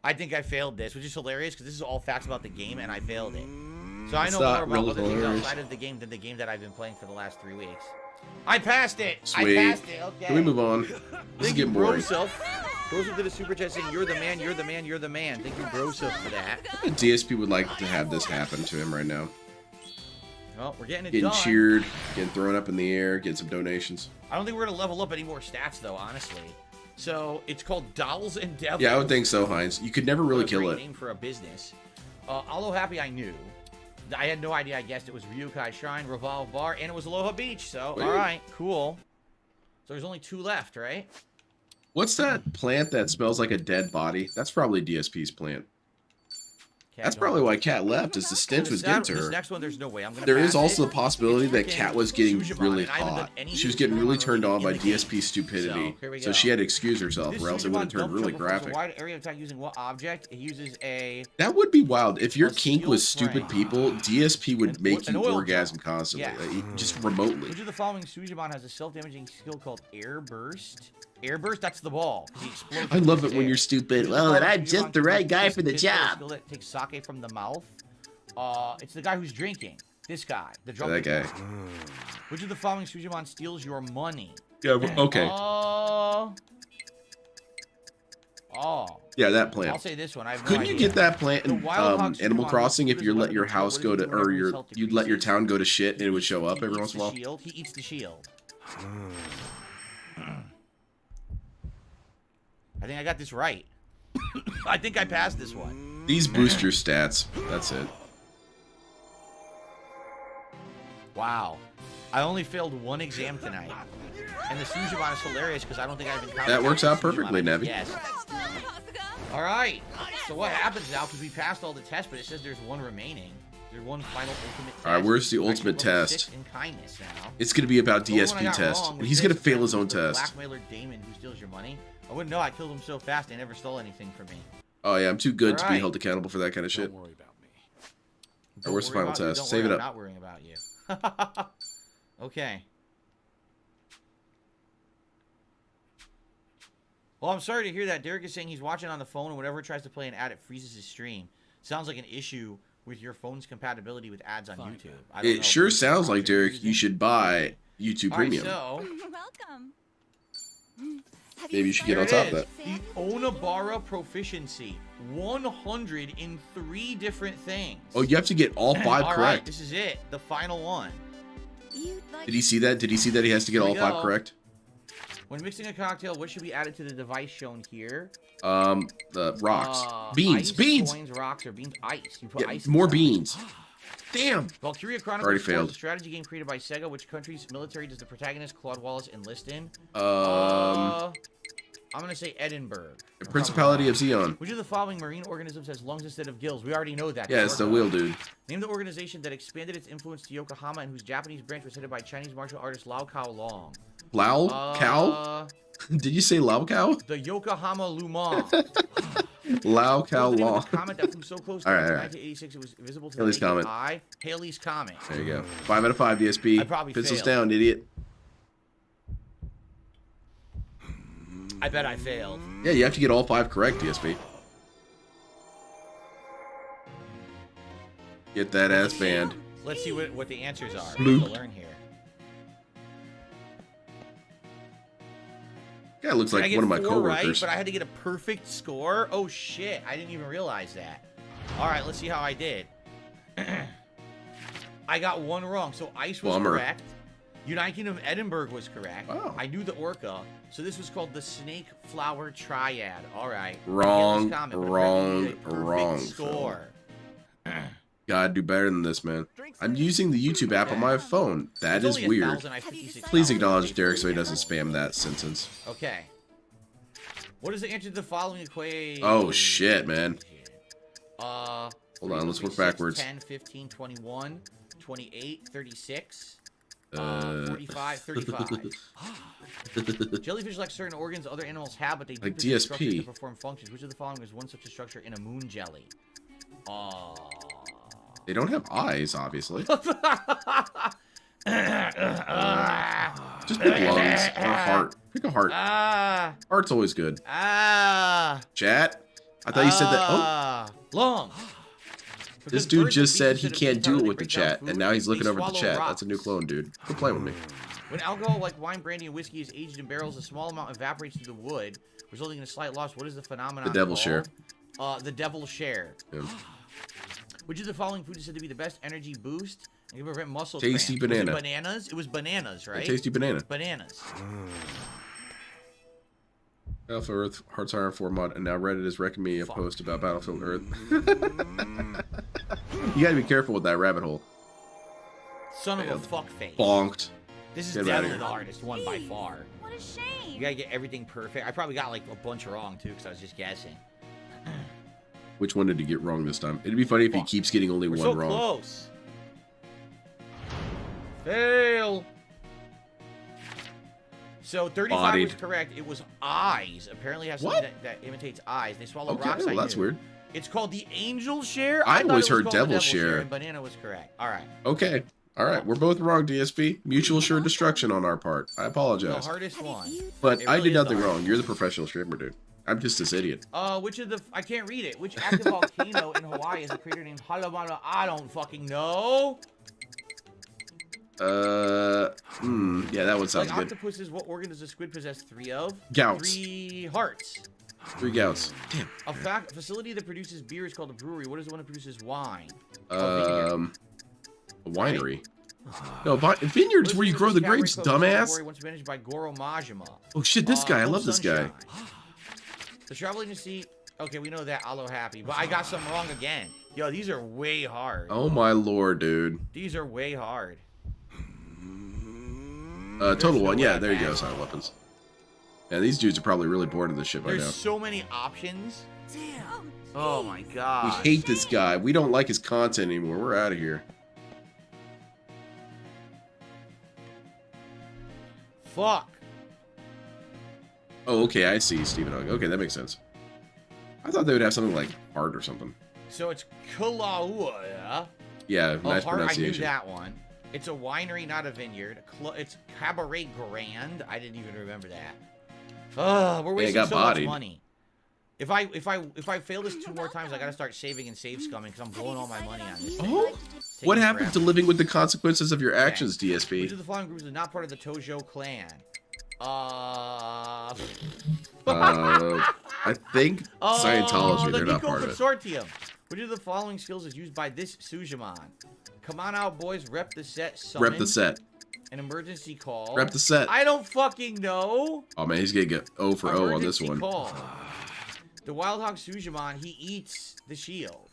I think I failed this, which is hilarious because this is all facts about the game, and I failed it. So I It's know not more about really other things hilarious. outside of the game than the game that I've been playing for the last 3 weeks. I passed it. Sweet. I passed it. Okay. Can we move on? This is Thank you, getting boring. Broseph. Broseph did a super chat saying, "You're the man. You're the man. You're the man." Thank you, Broseph, for that. DSP would like to have this happen to him right now. Well, we're getting it Getting done. cheered, getting thrown up in the air, getting some donations. I don't think we're gonna level up any more stats though, honestly. So it's called Dolls and Devils. Yeah, I would think so, Heinz. You could never really What a kill great it. Name for a business. Aloha Happy, I knew. I had no idea. I guessed it was Ryukai Shrine, Revolve Bar, and it was Aloha Beach. So, Wait. all right, cool. So there's only 2 left, right? What's that plant that smells like a dead body? That's probably DSP's plant. That's probably why Cat left, is the stench was getting to This her. next one, there's no way. I'm gonna. There pass is also it. the possibility that It's Cat freaking was getting Sujimon, really and I haven't done hot. any She was getting Sujimon really turned on in by the game. DSP's stupidity. So, here we So go. she had to excuse herself, This or else it would have Sujimon turned dump really truck performs graphic. a wide area of attack using what object? It uses a. That would be wild. If your A kink steel was stupid frame. people, DSP would make an you oil orgasm drum. constantly, Yes. just remotely. Which of the following Sujimon has a self-damaging skill called Air Burst? Air Burst, that's the ball. He explodes I love into it when air. you're stupid. Which of the Well, then following I'm just Sujimon the right can guy use for the his pistol job. skill that takes sake from the mouth? It's the guy who's drinking. This guy, the drunk. That guy. Which of the following Sujimon steals your money? Yeah, okay. Oh. Yeah, that I'll plant. say this one. I have no Couldn't you idea. get that plant The in Wild Hog Animal Sujimon Crossing if uses you let weapons your to house what go is to, it whenever or his your health you'd let your decreases? town go to shit and it would show up He every eats once in a the while? shield. He eats the shield. I think I got this right. I think I passed this one. These boost your stats. That's it. Wow. I only failed one exam tonight. And the Sujimon is hilarious because I don't think I've encountered That works out Sujimon. perfectly, Nevi. Yes. All right. So what happens now? Because we passed all the tests, but it says there's one remaining. There's one final ultimate test. All right, where's the I ultimate took level test? 6 in kindness now. It's gonna be about The only one I DSP got test. wrong was He's this, gonna fail his own the test. Blackmailer Damon who steals your money. I wouldn't know. I killed him so fast. They never stole anything from me. Oh yeah, I'm too good to be Alright. held accountable for that kind of shit. Don't worry about me. Alright, where's the final test? Don't Save worry, it I'm up. not worrying about you. Okay. Well, I'm sorry to hear that. Derek is saying he's watching on the phone, and whenever it tries to play an ad, it freezes his stream. Sounds like an issue with your phone's compatibility with ads on YouTube. I don't know. It sure Which sounds like, software you're Derek, you using. should buy YouTube All right, Premium. so Welcome. Maybe you should get here on it top of is. that. The Onabara proficiency. 100 in 3 different things. Oh, you have to get all 5 All right, correct. this is it. The final one. Did he see that? Did he see that he has to get Here all we 5 go. correct? When mixing a cocktail, what should be added to the device shown here? The rocks. Beans. Ice, Beans. Coins, rocks, or beans. Ice. You put Yeah, ice. more inside. beans. Damn. Valkyria Chronicles Already 4 is failed. a strategy game created by Sega. Which country's military does the protagonist Claude Wallace enlist in? I'm gonna say Edinburgh. The Principality of Xeon. Which of the following marine organisms has lungs instead of gills? We already know that. Yeah, it's the wheel dude. Name the organization that expanded its influence to Yokohama and whose Japanese branch was headed by Chinese martial artist Lao Kao Long. Lao Cow? Did you say Lao Cow? The Yokohama Lumon. Lao Cow What was the name of Long. this comet that flew so close to All right, Earth in all right. 1986 it was visible to Haley's the naked Comet. eye? Haley's Comet. There you go. 5 out of 5 DSP. I probably Pencils failed. down, idiot. I bet I failed. Yeah, you have to get all 5 correct, DSP. Get that ass banned. Let's see what the answers are. Bloop. To learn here. Guy looks Did I like get one of my 4 coworkers. right, but I had to get a perfect score? Oh shit, I didn't even realize that. Alright, let's see how I did. I got 1 wrong, so ice was Bummer. correct. United Kingdom Edinburgh was correct. Oh. I knew the orca, so this was called the snake flower triad. Alright. Wrong, Haley's Comet, but wrong, Red needed a perfect wrong, score. Gotta do better than this, man. I'm using the YouTube app on my phone. That There's is only weird. 1,056 Please dollars. acknowledge Derek so he doesn't spam that sentence. Okay. What is the answer to the following equation? Oh, shit, man. Hold Hold on, let's work backwards. 10, 15, 21, 28, 36, 45, 45, 35. Jellyfish lack certain organs other animals have, but they do Like possess structures DSP. to perform functions. Which of the following is one such a structure in a moon jelly? They don't have eyes, obviously. Just pick lungs or a heart. Pick a heart. Heart's always good. Chat? I thought you said that. Oh, Lung. this dude just said he can't do it with the chat, and now he's looking over at the chat. That's a new clone, dude. Quit playing with me. When alcohol like wine, brandy, and whiskey is aged in barrels, a small amount evaporates through the wood, resulting in a slight loss. What is the phenomenon The devil called? share. The devil share. Yeah. Which of the following food is said to be the best energy boost and can prevent muscle Tasty cramps? Was it banana. bananas? It was bananas, right? Tasty banana. Bananas. Alpha Earth, Hearts Iron 4 mod, and now Reddit is wrecking me a post about Battlefield Earth. You gotta be careful with that rabbit hole. Son of a fuckface. Bonked. This is Get outta definitely here. the hardest one by far. What a shame. You gotta get everything perfect. I probably got like a bunch wrong too, because I was just guessing. Which one did he get wrong this time? It'd be funny if he keeps getting only We're one so wrong. close. Fail. So 35 Bodied. was correct. It was eyes. Apparently, has something that imitates eyes. They swallow Okay, rocks. well, I that's knew. weird. It's called the angel share. I thought always it was heard called devil the share. And banana was correct. All right. Okay. All right. We're both wrong, DSP. Mutual assured destruction on our part. I The apologize. hardest one. But It I really did is nothing the wrong. You're the professional streamer, dude. I'm just this idiot. Which of the I can't read it. Which active volcano in Hawaii is a crater named Halamana? I don't fucking know. Yeah, that one sounds Like good. octopuses, what organ does a squid possess 3 of? Gouts. 3 hearts. 3 gouts. Damn. A facility that produces beer is called a brewery. What is the one that produces wine? A winery. No, vineyards where you grow the grapes, dumbass. Once managed by Goro Majima. Oh shit, this guy. I love this guy. The travel agency. Okay, we know that. Aloe happy, but I got some wrong again. Yo, these are way hard. Oh my lord, dude. These are way hard. Total no One. Yeah, way there you back. go. Silent weapons. And these dudes are probably really bored of this shit by There's now. so many options. Damn. Oh my We god. hate this guy. We don't like his content anymore. We're out of here. Fuck. Oh, okay. I see, Stephen Hawking. Okay, that makes sense. I thought they would have something like art or something. So it's Kalaua. Yeah, Oh, nice Hart, I knew pronunciation. that one. It's a winery, not a vineyard. It's Cabaret Grand. I didn't even remember that. We're wasting got so bodied. much money. If I fail this 2 more times, I gotta start saving and save scumming because I'm blowing all my money on this. Oh, what happened to living with the consequences of your actions, Which DSP? of the following groups is not part of the Tojo clan? I think Scientology. They're the not Nico part of it. Consortium. Which of the following skills is used by this Sujaman? Come on out, boys. Rep the set. Summon. Rep the set. An emergency call. Rep the set. I don't fucking know. Oh man, he's gonna get O for O on this Emergency one. Call. The Wild Hog Sujaman, he eats the shield.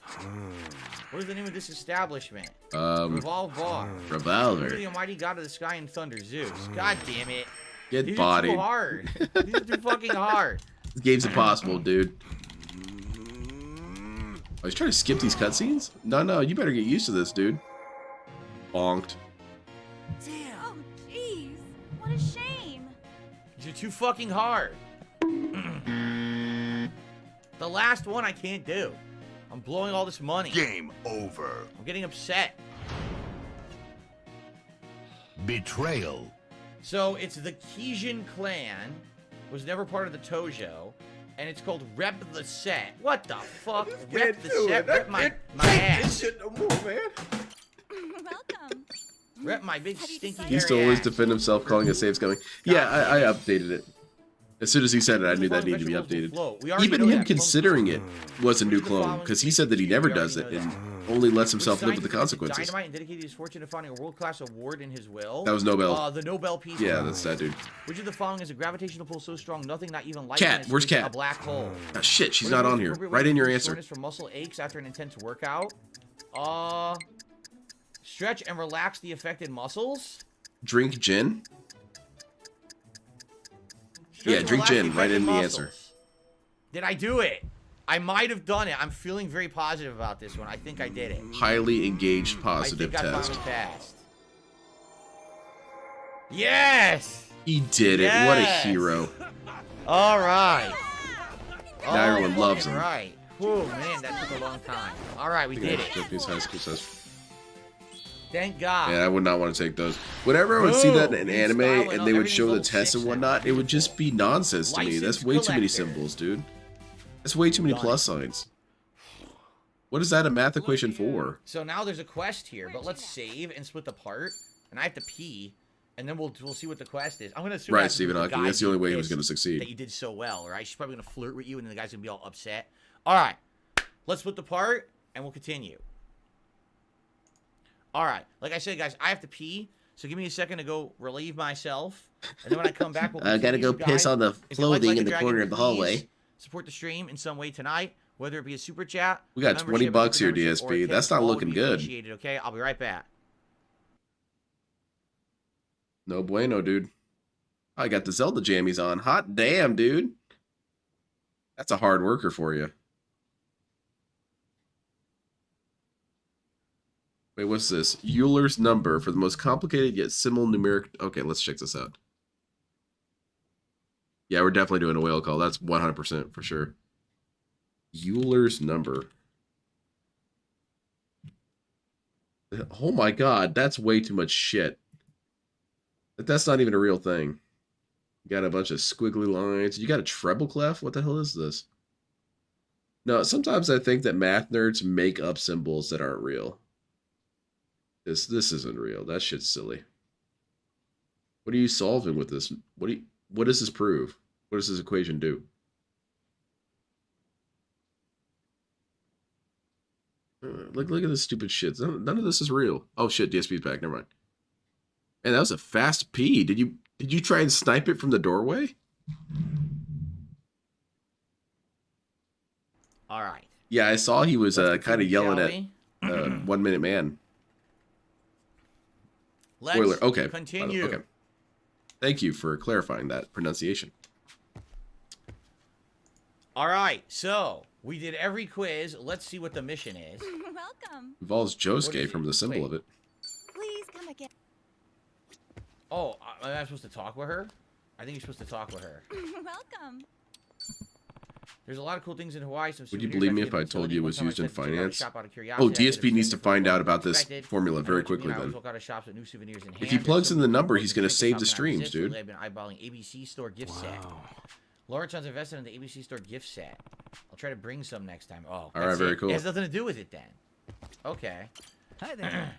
What is the name of this establishment? Revolve Bar. Who is Revolver. the almighty god of the sky and thunder? Zeus. God damn it. Get These are bodied. too hard. These are too fucking hard. This game's impossible, dude. Oh, he's trying to skip these cutscenes? No, you better get used to this, dude. Bonked. Damn. Oh, jeez. What a shame. These are too fucking hard. The last one I can't do. I'm blowing all this money. Game over. I'm getting upset. Betrayal. So it's the Kijin clan, was never part of the Tojo, and it's called Rep the Set. What the fuck? Rep the Set? Rep my ass. shit no more, man. Welcome. Rep my big stinky He used to hairy always ass. defend himself, calling a saves coming. Yeah, I updated it. As soon as he said it, I knew that needed to be updated. Even him considering it was a new clone, because he said that he never does it and only lets himself live with the consequences. Dynamite and dedicated his fortune to finding a world-class award in his will. That was Nobel. The Nobel Peace Yeah, Prize. that's that dude. Which of the following is a gravitational pull so strong nothing, not even light, Cat, can where's escape Cat? A black hole. Oh, shit, she's What is not the on here. appropriate way Right to in your reduce answer. soreness from muscle aches after an intense workout. Stretch and relax the affected muscles. Drink gin? Stretch Yeah, and drink relax gin. the Right in affected the muscles. answer. Did I do it? I might have done it. I'm feeling very positive about this one. I think I did it. Highly engaged positive I think I test. finally passed. Yes! He did it. What a Yes! hero. All right. Now everyone loves him. Right. Whoa, man, that took a long time. All right, we did it. Japanese high school says. Thank God. Yeah, I would not want to take those. Whenever I would see that in Boom. anime Style and they would everything's show the level tests 6 and now. whatnot, it would just be nonsense to me. That's Licensed way too many collector. symbols, dude. That's way too many Done. plus signs. What is that a math equation for? So now there's a quest here, but let's save and split the part. And I have to pee, and then we'll see what the quest is. I'm gonna assume Right, that's Stephen the Hawking. guy That's the only way he was pissed going to succeed. That you did so well, right? She's probably gonna flirt with you, and then the guy's gonna be all upset. All right, let's split the part, and we'll continue. All right, like I said, guys, I have to pee, so give me a second to go relieve myself, and then when I come back, we'll I gotta continue, go piss guys. on the If you like clothing Like a in the Dragon, corner of the please hallway. Support the stream in some way tonight, whether it be a super chat. We got 20 membership, bucks here, membership, or a DSP. tip. That's not All would looking be good. appreciated, okay, I'll be right back. No bueno, dude. I got the Zelda jammies on. Hot damn, dude. That's a hard worker for you. Wait, what's this? Euler's number for the most complicated yet simple numeric... Okay, let's check this out. Yeah, we're definitely doing a whale call. That's 100% for sure. Euler's number. Oh my god, that's way too much shit. That's not even a real thing. You got a bunch of squiggly lines. You got a treble clef? What the hell is this? No, sometimes I think that math nerds make up symbols that aren't real. This isn't real. That shit's silly. What are you solving with this? What does this prove? What does this equation do? Look at this stupid shit. None of this is real. Oh shit, DSP's back. Never mind. Man, that was a fast pee. Did you try and snipe it from the doorway? All right. Yeah, I saw he was kind of continue, yelling shall at 1 Minute Man. Let's Spoiler. Okay. continue. Okay. Thank you for clarifying that pronunciation. All right, so we did every quiz. Let's see what the mission is. Welcome. Involves Josuke from the symbol of it. Please come again. Oh, am I supposed to talk with her? I think you're supposed to talk with her. Welcome. There's a lot of cool things in Hawaii. Some Would you souvenirs believe me I if can I get told utility. you it One was time I used in said to check out a finance? shop out of Oh, curiosity. I DSP did needs to it find before out about this expected. formula I know very what you mean. quickly I always then. walk out of shops with new souvenirs in If hand. he There's plugs some in the cool number, ones he's in gonna Vegas. save How the can I streams, resist? dude. Lately, I've been eyeballing ABC Store gift set. Lauren's invested in the ABC Store gift set. I'll try to bring some next time. Oh, All right, that's very it. cool. It has nothing to do with it then. Okay. Hi there.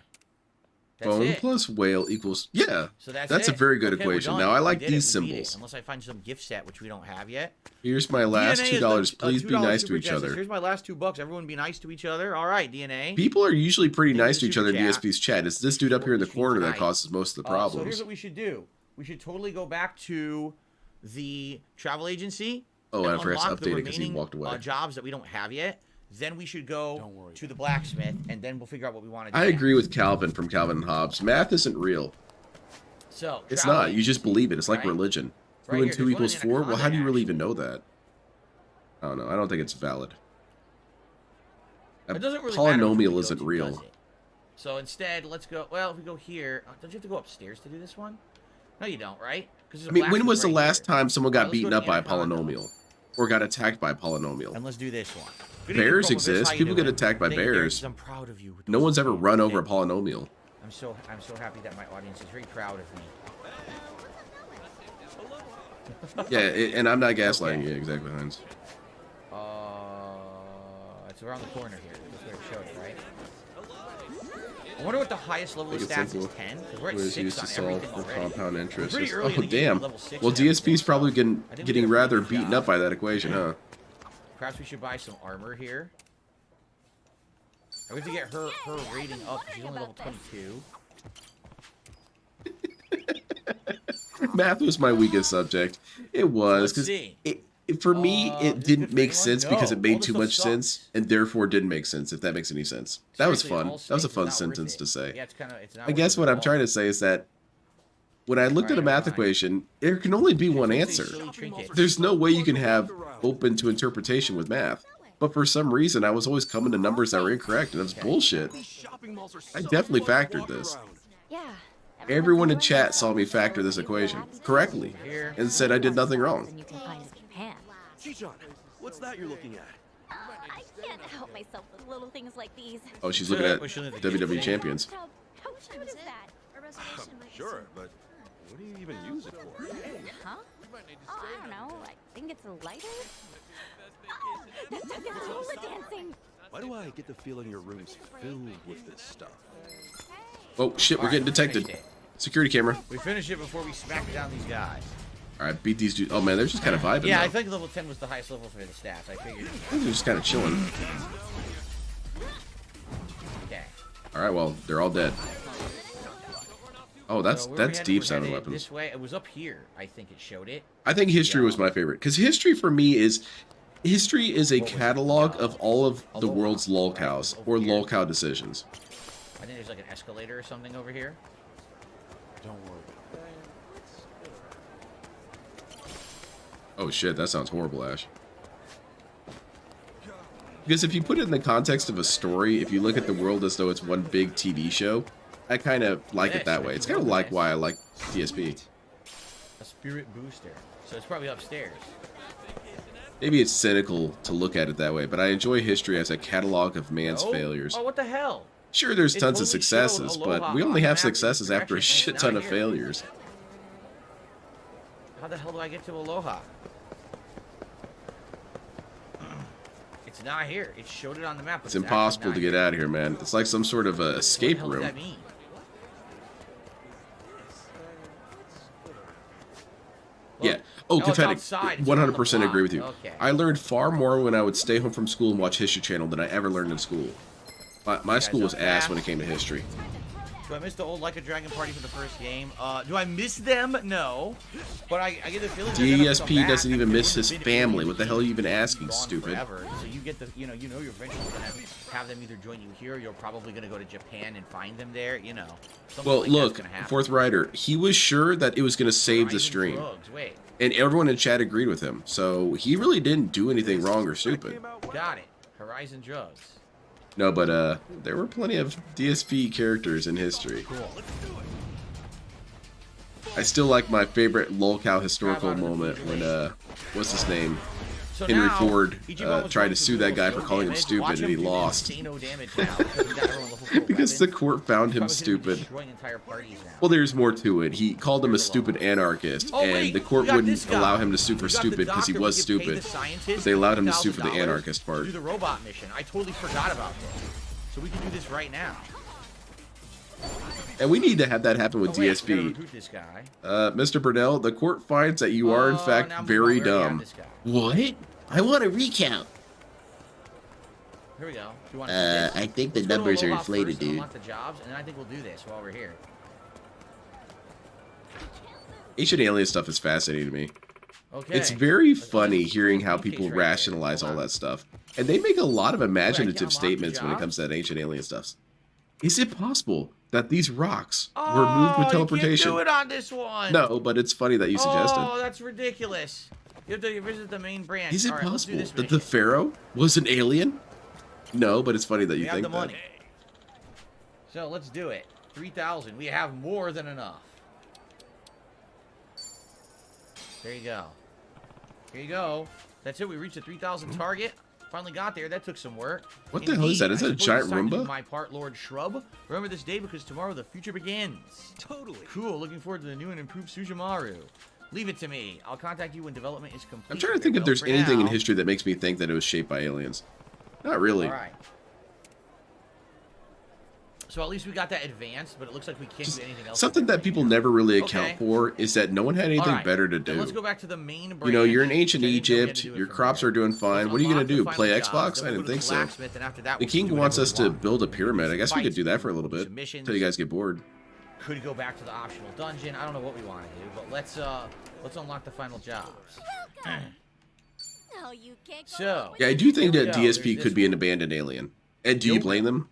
That's Bone it. plus whale equals... Yeah, So that's a it. very good Okay, we're equation. done. Now, I We like did it. these We beat it. symbols. Unless I find some gift set, which we don't have yet. Here's my last DNA is $2. the- Please be $2 nice to super each chat says, other. Here's my last $2. Everyone be nice to each other. All right, DNA. People are usually pretty Thank you nice for to each super other in chat. DSP's chat. It's this dude up here in the corner that tonight. causes most of the So here's problems. what we should do. We should totally go back to the travel agency. Oh, and I forgot to unlock the update it 'cause he remaining, walked away. Jobs that we don't have yet. Then we should go to the blacksmith, and then we'll figure out what we want to do. I next. agree with Calvin from Calvin and Hobbes. Math isn't real. So It's travel not. You just agency, believe it. It's like right? religion. Right 2 and here, 2 there's equals one 4? in Well, how do you Anaconda, really even know that? I don't know. I don't think it's valid. It doesn't really matter which one we Polynomial go isn't to, real. does it? So instead, let's go. Well, if we go here, don't you have to go upstairs to do this one? No, you don't, right? I mean, when was the last time someone got Let's go beaten to up by a Anaconda. polynomial? Or got attacked by a polynomial? And let's do this one. Good Bears evening, Promo Viz. exist. How you People get doing? attacked by Thank you, bears. Darius. I'm proud of you. No one's ever run over a polynomial. I'm so happy that my audience is very proud of me. Yeah, and I'm not gaslighting you, exactly, Heinz. It's around the corner here. That's where it showed, right? I wonder what the highest level of Think it's stats is. simple. 10? Because we're at Was 6 used to on solve everything for already. compound We're interest. pretty early in Oh, the game, damn. level 6 Well, and everything, DSP's probably so getting I didn't get a rather good beaten job. up by that equation, huh? Perhaps we should buy some armor here. I have to get her rating up. She's only level 22. Math was my weakest subject. It was Let's because see. for me it is this didn't good for make anyone? sense because No, it all made this too stuff much sense sucks. and therefore didn't make sense. If that makes any sense, that was Seriously, fun. all That was a space fun is not worth sentence it. to say. Yeah, it's not I guess what I'm trying to say is that when I looked at a math equation, there can only be one answer. There's no way you can have open to interpretation with math. But for some reason, I was always coming to numbers that were incorrect, and that's bullshit. I definitely factored this. Yeah. Everyone in chat saw me factor this equation correctly and said I did nothing wrong. You can find in Japan. Chichon, what's that you're looking at? I can't help myself with little things like these. Oh, she's looking at WWE champions. How cute is that? A reservation might be Sure, but what do you even use it for? Huh? Oh, I don't know. I think it's a lighter. Oh, that's hula dancing. Why do I get the feeling your room's filled with this stuff? Oh shit, we're getting detected. Security camera. We finished it before we smacked down these guys. Alright, beat these dudes. Oh man, they're just kind of vibing. Yeah, though. I think level 10 was the highest level for the stats. I figured. They're just kind of chilling. Okay. Alright, well, they're all dead. Oh, that's So where we that's headed? deep We're sounding headed weapons. This way. It was up here. I think it showed it. I think history was my favorite because history for me is a catalog of all of the world's lolcows or lolcow decisions. I think there's like an escalator or something over here. Don't worry. Oh shit, that sounds horrible, Ash. Because if you put it in the context of a story, if you look at the world as though it's one big TV show, I kind of like it that way. It's kind of like why I like DSP. A spirit booster. So it's probably upstairs. Maybe it's cynical to look at it that way, but I enjoy history as a catalog of man's Oh? failures. Oh, what the hell? Sure, there's It tons of totally successes, showed but Aloha we only on have the map in successes after a directions. shit It's ton not of here. failures. How the hell do I get to Aloha? It's not here. It showed it on the map. But It's impossible to get out of here, man. It's like some sort of a escape What the hell room. does that mean? Yeah. Oh, No, it's Confetti, outside. It's on the 100% block. agree with you. Okay. I learned far more when I would stay home from school and watch History Channel than I ever learned in school. My school was ass when it came to history. Do I miss the old Like a Dragon party for the first game? Do I miss them? No. But I get the feeling DSP doesn't even miss his family. What the hell are you even asking, stupid? Forever. So you get the, you know you're eventually gonna have them either join you here, or you're probably gonna go to Japan and find them there. You know. Well, like look, that's gonna happen. Fourth Rider, he was sure that it was gonna save the Horizon stream, Drugs, wait. and everyone in chat agreed with him. So he really didn't do anything wrong or stupid. Got it. Horizon Drugs. No, but there were plenty of DSP characters in history. Cool. I still like my favorite lolcow historical moment when what's his name? So Henry now, Ford Ichiban was tried going to sue that guy for calling him damage. stupid, Watch and he him do lost insane damage now because he got everyone level 4 because the weapons. court found him Probably stupid. destroying entire parties now. Well, there's more to it. He called him a stupid anarchist, Oh, and wait, the court we got wouldn't this guy. allow him to sue We for got the stupid because he doctor. was We could pay the stupid. scientist But they allowed him to sue for the $1,000 anarchist to part. do the robot mission. I totally forgot about this. So we can do this right now. And we need to have that happen with Oh, wait, we gotta DSP. recruit this guy. Mr. Burnell, the court finds that you are in fact now very we already have dumb. this guy. What? I want a recount. Here we go. Do you want to do this? I think the Let's go to numbers are Aloha inflated, first and dude. unlock the jobs, and then I think we'll do this while we're here. Ancient alien stuff is fascinating to me. Okay. It's very funny Let's hearing do how the people case right there. rationalize Hold all on. that stuff. And they make a lot of imaginative unlock the statements when it jobs? comes to that ancient alien stuff. Is it possible that these rocks were moved with teleportation? You can't do it on this one. No, but it's funny that you suggested. Oh, that's ridiculous. You have to visit the main branch. Is it All right, let's do possible this that the mission. Pharaoh was an alien? No, but it's funny that you We have think the that. money. So let's do it. 3,000. We have more than enough. There you go. Here you go. That's it. We reached the 3,000 target. Finally got there. That took some work. What the hell is that? Is I that a suppose giant it's time to do Roomba? My part, Lord Shrub. Remember this day because tomorrow the future begins. Totally. Cool. Looking forward to the new and improved Sujamaru. Leave it to me. I'll contact you when development is complete. I'm trying to think if Farewell there's for anything in now. history that makes me think that it was shaped by aliens. Not really. All right. So at least we got that advanced, but it looks like we can't do anything else. Something that people never really account Okay. for is that no one had anything Alright, better to then let's do. go back to the main branch. You know, you're in ancient which I didn't know we had Egypt, to do it your from crops here. are doing fine. Let's What are you going unlock to the do? Play final Xbox? jobs, I then didn't we'll go to think the so. blacksmith, and after that, The we'll king do wants whatever us we to want. build a pyramid. I guess we could do that for a little bit Submissions. until you guys get bored. Could go back to the optional dungeon. I don't know what we want to do, but let's unlock the final jobs. No, you can't go So, with Yeah, I do think Here we that go. DSP There's could this be an one. abandoned alien. And do you Nope. blame them?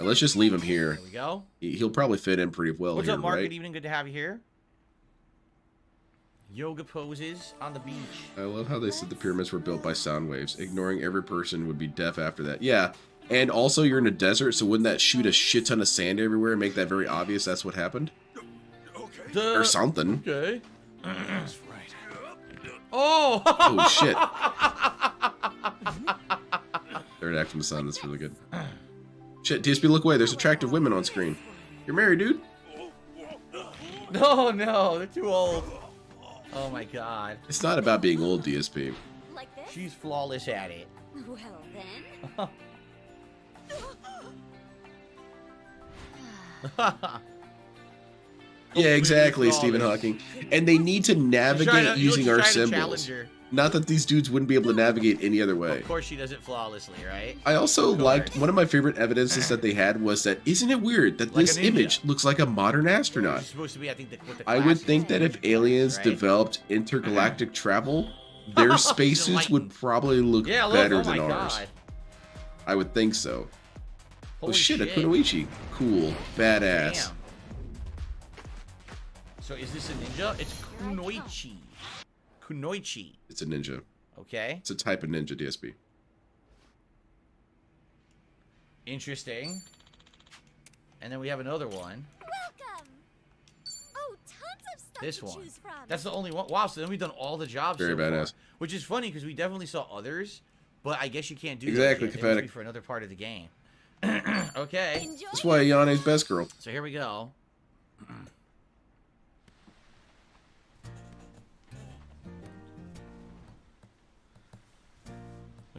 Now, let's just leave him here. There we go. He'll probably fit in pretty well What's here, up, Mark? right? Good evening. Good to have you here. Yoga poses on the beach. I love how they said the pyramids were built by sound waves. Ignoring every person would be deaf after that. Yeah, and also you're in a desert, so wouldn't that shoot a shit ton of sand everywhere and make that very obvious that's what happened? Or something. Okay. Oh! Oh, shit. Third act from the sun. That's really good. Shit, DSP, look away. There's attractive women on screen. You're married, dude. No, no, they're too old. Oh my god. It's not about being old, DSP. like this? She's flawless at it. Well then. Yeah, exactly, Stephen Hawking. And they need to navigate using our symbols. Not that these dudes wouldn't be able to navigate any other way. Of course she does it flawlessly, right? I also liked, one of my favorite evidences that they had was that, isn't it weird that Like this a ninja. image looks like a modern astronaut? It's supposed to be, I think, what the I would classic think that if aliens right? developed intergalactic travel, their spacesuits would probably look Yeah, look, better oh than my ours. God. I would think so. Holy Oh shit, a shit. Kunoichi. Cool. Badass. Damn. So is this a ninja? It's Kunoichi. Kunoichi. It's a ninja. Okay. It's a type of ninja, DSP. Interesting. And then we have another one. Welcome. Oh, tons of stuff This to one. choose from. That's the only one. Wow, so then we've done all the jobs Very so far. badass. Which is funny because we definitely saw others, but I guess you can't do Exactly, those yet. They must be pathetic. for another part of the game. Okay. That's why Yane's best girl. So here we go.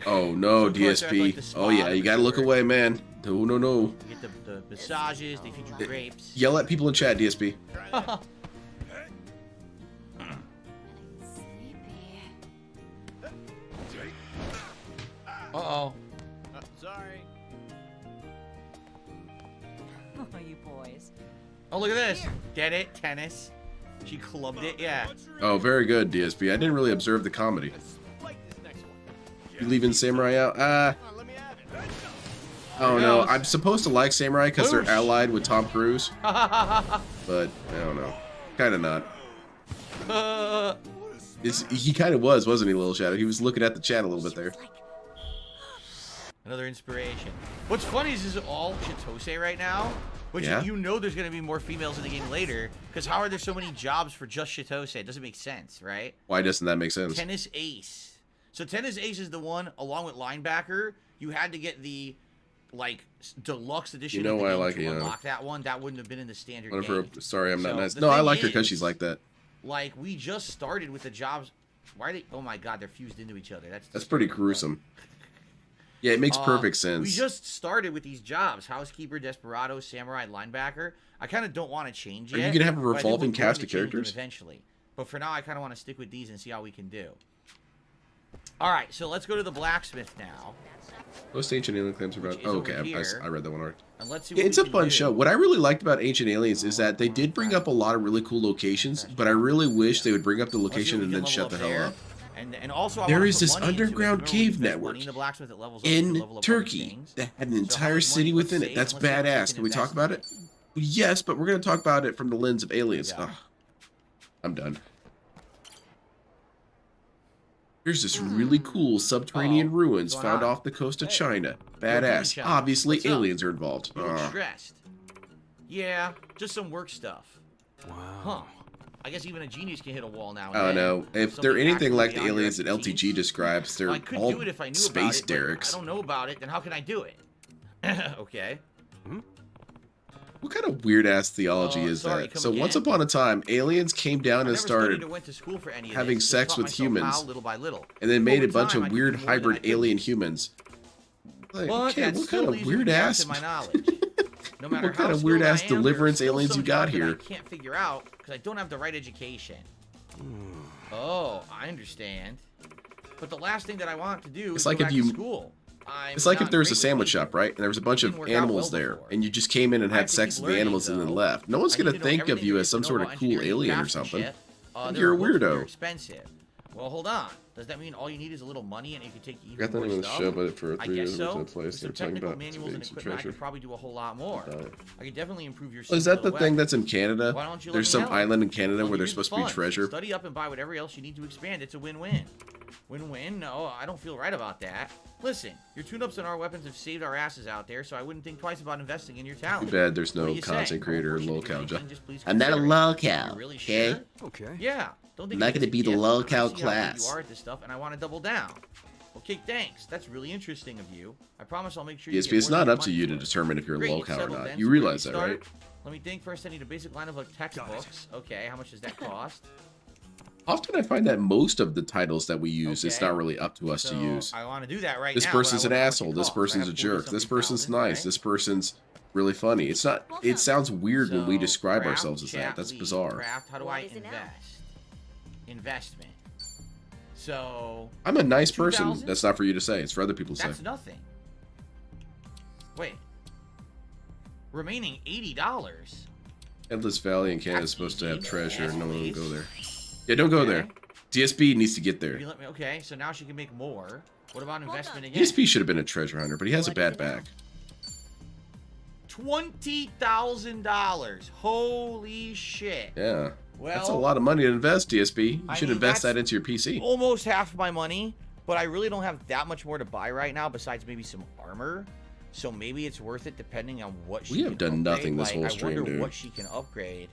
Oh no, So of course, there's, like, the DSP. spa Oh yeah, that you we gotta look covered. away, man. No, no, no. You get the massages, they feed you grapes. Yell at people in chat, DSP. Uh-oh. Sorry. Oh, you boys. Oh, look at this. Get it? Tennis. She clubbed it, yeah. Oh, very good, DSP. I didn't really observe the comedy. You leaving Samurai out? Oh no, I'm supposed to like Samurai because they're allied with Tom Cruise. But, I don't know. Kind of not. He kind of was, wasn't he, Little Shadow? He was looking at the chat a little bit there. Another inspiration. What's funny is this is all Chitose right now. Which you know there's going to be more females in the game later. Because how are there so many jobs for just Chitose? It doesn't make sense, right? Why doesn't that make sense? Tennis Ace. So Tennis Ace is the one, along with Linebacker, you had to get the, like, deluxe edition. You know why I like it, to unlock that one. That wouldn't have been in the standard Whatever. game. Sorry, I'm not So nice. the No, I thing like her because is, she's like that. Like, we just started with the jobs. Why are they? Oh my God, they're fused into each other. That's Pretty gruesome. Yeah, it makes perfect sense. We just started with these jobs: housekeeper, desperado, samurai, linebacker. I kind of don't want to change Are yet. you gonna have a but I think revolving we're going cast to of change them characters? eventually? But for now, I kind of want to stick with these and see how we can do. All right, so let's go to the blacksmith now. Most Ancient Alien claims about. Oh, okay, I read that one already. And let's see Yeah, what it's we a can fun do. show. What I really liked about Ancient Aliens is that they did bring up a lot of really cool locations, but I really wish they would bring up the Let's see location what and we then can shut the level hell there. up. And also, I There wanna is put this money into it. underground Remember, cave we invest network money in the blacksmith that levels up, you can in level up other Turkey things. that had an So how entire much city money within let's it. That's save, and let's see how much badass. we Can we talk invest about in it? Yes, but we're going to talk about it from the lens of aliens. Yeah. Ugh. I'm done. There's this really cool subterranean ruins what's found going on? off the coast of China. Yo, Badass. China. Obviously, What's up? aliens are involved. You look Ugh. stressed. Yeah, just some work stuff. Wow. Huh. I guess even a genius can hit a wall now. I don't know. If they're anything like the aliens that LTG describes, they're I could all do it if I knew space about it, but derricks. I don't know about it, then how can I do it? Okay. What kind of weird ass theology is sorry, that? come So again. once upon a time, aliens came down and I never studied started or went to school for any of having this, just sex taught with myself humans, how, little by little. and then made a Over bunch time, I of could weird do more than I hybrid could alien be. humans. Like, But okay, that what still kind of leaves me weird gaps ass? in my knowledge. No matter What kind how of weird skilled ass I am, there are deliverance still aliens some you got jobs that here? I can't figure out because I don't have the right education. Oh, I understand. But the last thing that I want to do It's is like go if back you- to school. It's like if not there was a great with sandwich people. shop, right? And there was a bunch of Didn't work out animals well there, before. and you just came in and I had have to sex keep with the learning, animals and then though. left. No one's I need gonna to know think of everything you there as is some to sort know of about cool engineering, alien or craftsmanship. something. They're You're a books, but they're weirdo. expensive. Well, hold on. Does that mean all you need is a little money and you can take even Got that more name of the stuff? show, but for I 3 guess years so. in place, With some they're talking technical about manuals and some equipment, I treasure. could probably do a whole lot more. I could definitely improve your. Is that the silhouette. thing that's in Canada? Why don't you let There's me some know? island in Canada Well, where there's here's the supposed to be fun. treasure. Study up and buy whatever else you need to expand. It's a win-win. Win-win? No, I don't feel right about that. Listen, your tune-ups and our weapons have saved our asses out there, so I wouldn't think twice about investing in your Too talent. bad there's What do no you say? content creator or Won't force you lol to do cow. anything, just please I'm not a consider it. lol You're cow, really okay? sure? Okay. Yeah. Don't think I'm not it's gonna a be the gift. lol I cow see how good class. You are at this stuff, and I want to double down. Okay, thanks. That's really interesting of you. I promise I'll make sure you DSP, get it's more not than up to your you money to for it. determine if you're a Great, lol cow or settled not. then. You So where do realize we that, start? right? Let me think first. I need a basic line of like textbooks. Okay, how much does that cost? Often I find that most of the titles that we use, it's Okay. not really up to us to So, use. I want to do that right This now. but I person's an wonder how much it asshole. This costs. I person's a have jerk. This 40-something person's thousand, nice. right? This person's really funny. It's not. It sounds weird when we So, describe craft, ourselves as that. chat, That's lead, bizarre. Craft, how do What I is it now? invest? Investment. So I'm a nice person. 2,000? That's not for you to say. It's for other people to say. that's nothing. Wait. Remaining $80. Endless Valley in Canada is That's supposed to have easy. treasure. Yes, No one will please. go there. Yeah, don't go there. Okay. DSP needs to get If there. you let me, okay, so now she can make more. What about investment again? DSP should have been a treasure hunter, but he has a bad back. $20,000. Holy shit. Yeah. Well, That's a lot of money to invest, DSP. You I should mean, invest that's that into your PC. Almost half my money, but I really don't have that much more to buy right now besides maybe some armor. So maybe it's worth it depending on what she We have can done upgrade. nothing this Like, whole stream, I wonder dude. what she can upgrade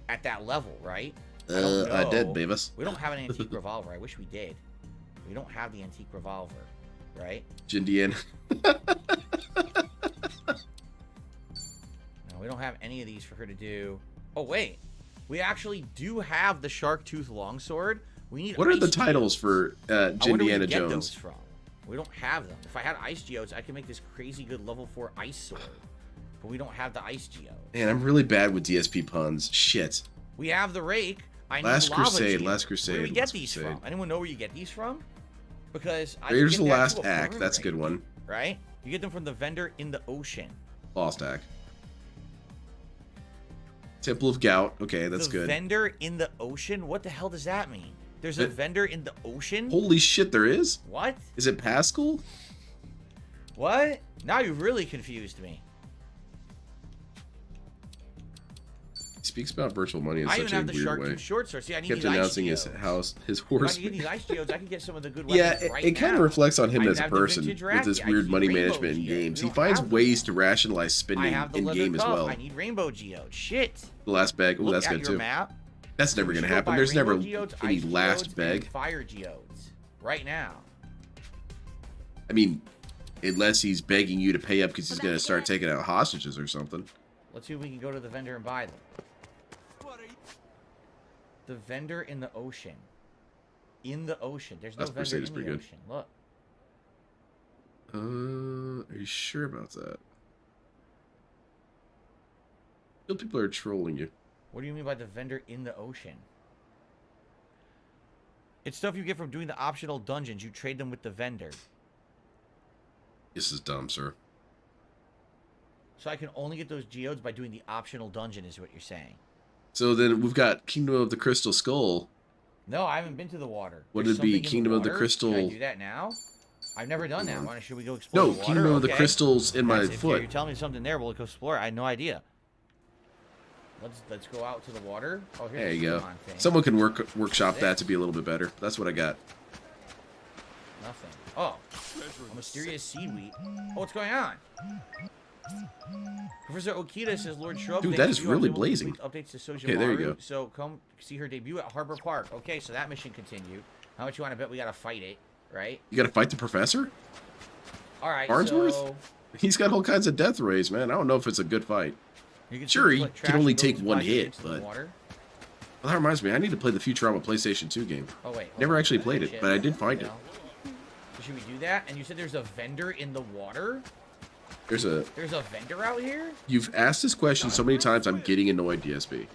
at that level, right? I did, Beavis. We don't have an antique revolver. I wish we did. We don't have the antique revolver, right? Jindian. No, we don't have any of these for her to do. Oh, wait. We actually do have the Shark Tooth Longsword. We need What are the ice titles for I wonder where Jindiana you get those Jones? from. We don't have them. If I had ice geodes, I could make this crazy good level 4 ice sword. But we don't have the ice geode. Man, I'm really bad with DSP puns. Shit. We have the rake. I need Last lava Crusade, geode. Last Crusade, Where do we get Last these Crusade. from? Anyone know where you get these from? Because I Raiders of can the get that Last to a Act. farm That's a good rate, one. Right? You get them from the vendor in the ocean. Lost Act. Temple of Gout. Okay, that's The good. vendor in the ocean? What the hell does that mean? There's a vendor in the ocean? Holy shit, there is? What? Is it Pascal? What? Now you've really confused me. He speaks about virtual money in I such even a have the weird Shark way. Tooth short sword. See, I need Kept these ice announcing his geodes. house, his If horse. I get these ice geodes, I can get some of the good Yeah, weapons right it kind of now. reflects on him I as a have the person vintage with his Racky. I weird need money rainbow management in geodes. games. We He don't finds have ways to rationalize I spending have the in leather game as cuff. well. I need rainbow geodes. Shit. The last bag. Oh, Look that's at good your too. map. That's never You gonna should go happen. buy There's never rainbow geodes, any ice last geodes, bag. and fire geodes right now. I mean, unless he's begging you to pay up because he's gonna start taking out hostages or something. Let's see if we can go to the vendor and buy them. The vendor in the ocean. In the ocean. There's no That's vendor Persuasion's in the pretty good. ocean. Look. Are you sure about that? Still, people are trolling you. What do you mean by the vendor in the ocean? It's stuff you get from doing the optional dungeons. You trade them with the vendor. This is dumb, sir. So I can only get those geodes by doing the optional dungeon, is what you're saying. So then we've got Kingdom of the Crystal Skull. No, I haven't been to the water. What There's would it be? something in Kingdom of the water? Crystal. Should I do that now? I've never done that. Why should we go explore No, the water? Kingdom of the Okay. Crystals in my If foot. you're telling me something there, we'll go explore. I had no idea. Let's go out to the water. Oh, here's There the you go. Pokemon thing. Someone can workshop that to be a little bit better. That's what I got. Nothing. Oh, a mysterious seaweed. Oh, what's going on? Professor Okita says Lord Shrub. Dude, thanks that to is you, really I'll be able to blazing. complete Updates to Sojimaru. Okay, there you go. So come see her debut at Harbor Park. Okay, so that mission continued. How much you want to bet we gotta fight it, right? You gotta fight the professor? All right. Farnsworth? So He's got all kinds of death rays, man. I don't know if it's a good fight. you can Sure, see he what can trash only goes take one by hit, into the but... water. Well, that reminds me, I need to play the Futurama PlayStation 2 game. Oh wait. Never actually played it, but I did find it. So should we do that? And you said there's a vendor in the water? There's a... There's a vendor out here? You've asked this question so many times, I'm getting annoyed, DSP. I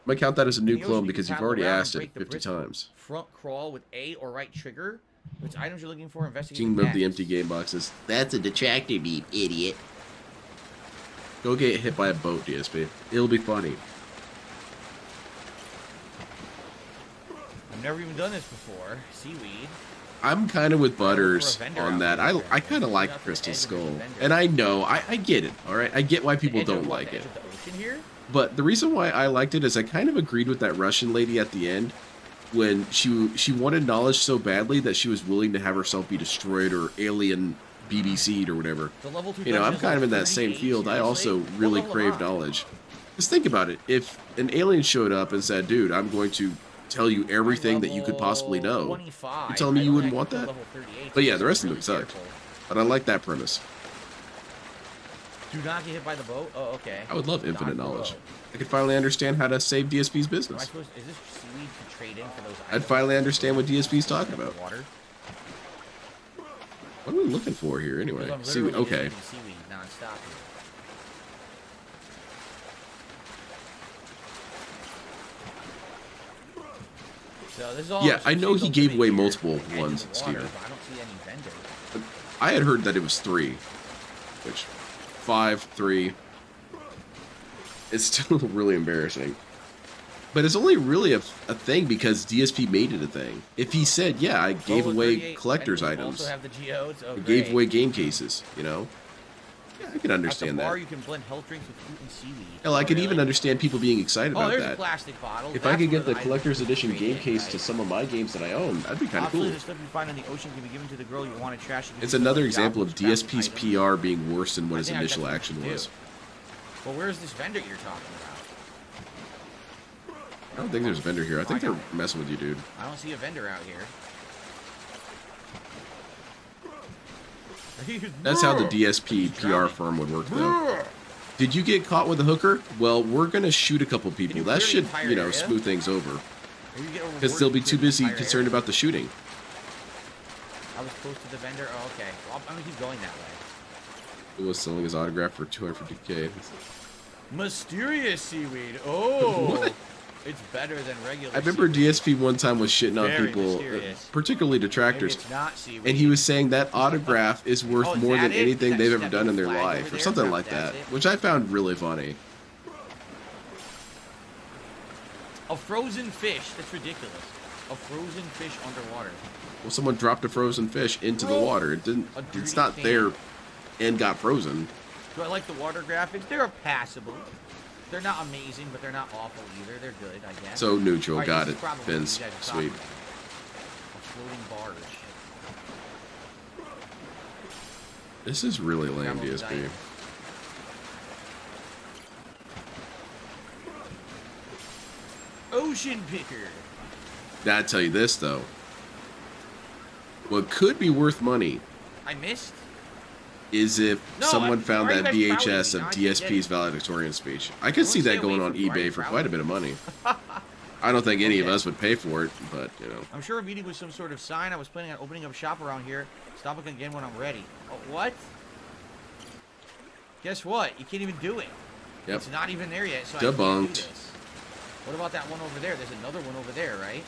might count that as a new In the ocean, clone you because can you've paddle already around and asked it break the 50 bristle. times. Front crawl with A or right trigger. Which items you're looking for? Investigate Kingdom of the next. Empty Game Boxes. That's a detractor, you idiot. Go get hit by a boat, DSP. It'll be funny. I've never even done this before. Seaweed. I'm kind of with Butters vendor on out that. there, I kind of like Out to the Crystal edge of the Skull. vendor. And I know, I get it, alright? I get why people The edge of don't what, like the it. edge of the ocean here? But the reason why I liked it is I kind of agreed with that Russian lady at the end when she wanted knowledge so badly that she was willing to have herself be destroyed or alien BBC'd or whatever. The level 2 You know, I'm dungeon is kind of in level that same 38, field. I seriously? also What really level crave am I? knowledge. Just think about it. If an alien showed up and said, dude, I'm going to tell you everything that you could possibly know, 25. you're telling me I you don't wouldn't think want I can that? go level 38, But yeah, so the rest of really them sucked. careful. But I like that premise. Do not get hit by the boat? Oh, okay. I would love infinite Not knowledge. below. I could finally understand how to save DSP's Am I business. supposed, is this seaweed to trade in for those I'd items? finally understand what DSP's talking about. Water? What are we looking for here anyway? Because I'm Seaweed. literally just Okay. eating seaweed nonstop here. So this is all Yeah, I some know people he gave living away here, multiple edge of the ones, water, Steven. but I don't see any vendors. I had heard that it was 3. Which, 5, 3. It's still really embarrassing. But it's only really a thing because DSP made it a thing. If he said, yeah, I gave Solo away 38 collector's vendors items. Also have the geodes. Oh, I great. gave away game cases, you know? Yeah, I can understand At the bar, that. you can blend health drinks with fruit and seaweed. Hell, I Oh, could really? even understand people being excited Oh, about there's a that. plastic bottle. If I That's could where get the items collector's can edition trade game in, case right? to some of my games that I own, that'd be kind of Obviously, cool. the stuff you find in the ocean can be given to the girl you want to trash. It's another example of DSP's PR being worse than what his initial action was. Well, where's this vendor you're talking about? I don't think there's a vendor here. I think they're messing with you, dude. I don't see a vendor out here. That's how the DSP PR firm would work, though. Did you get caught with a hooker? Well, we're gonna shoot a couple people. That should, you know, smooth things over. Because they'll be too busy concerned about the shooting. I was close to the vendor. Oh, okay. Well, I'm gonna keep going that way. Who was selling his autograph for 250K? Mysterious seaweed. Oh. What? It's better than regular. I remember DSP one time was shitting on Very people, mysterious. particularly detractors, Maybe it's not seaweed. and he was saying that autograph is worth Oh, is more that than it? anything Is they've that ever done in their flag over life, or there? something That- like that's that, it? which I found really funny. A frozen fish. That's ridiculous. A frozen fish underwater. Well, someone dropped a frozen fish into the Bro, water. It didn't. a dirty It's not thing. there, and got frozen. Do I like the water graphics? They're passable. They're not amazing, but they're not awful either. They're good, I guess. So neutral. Alright, Got this it. is probably what Fins. you guys are Sweet. talking about. A floating barge. This is really lame, Grab all the DSP. dice. Ocean picker. Now I tell you this though. What could be worth money I missed. is if No, someone why found are you that guys proud VHS of of me? I can't get DSP's it. valedictorian speech. I could see stay that going away on from Brian eBay for Crowley. quite a bit of money. I don't think any of Okay. us would pay for it, but you know. I'm sure a meeting with some sort of sign. I was planning on opening up shop around here. Stop it again when I'm ready. Oh, what? Guess what? You can't even do it. Yep. It's not even there yet, so I can't Debunked. do this. What about that one over there? There's another one over there, right?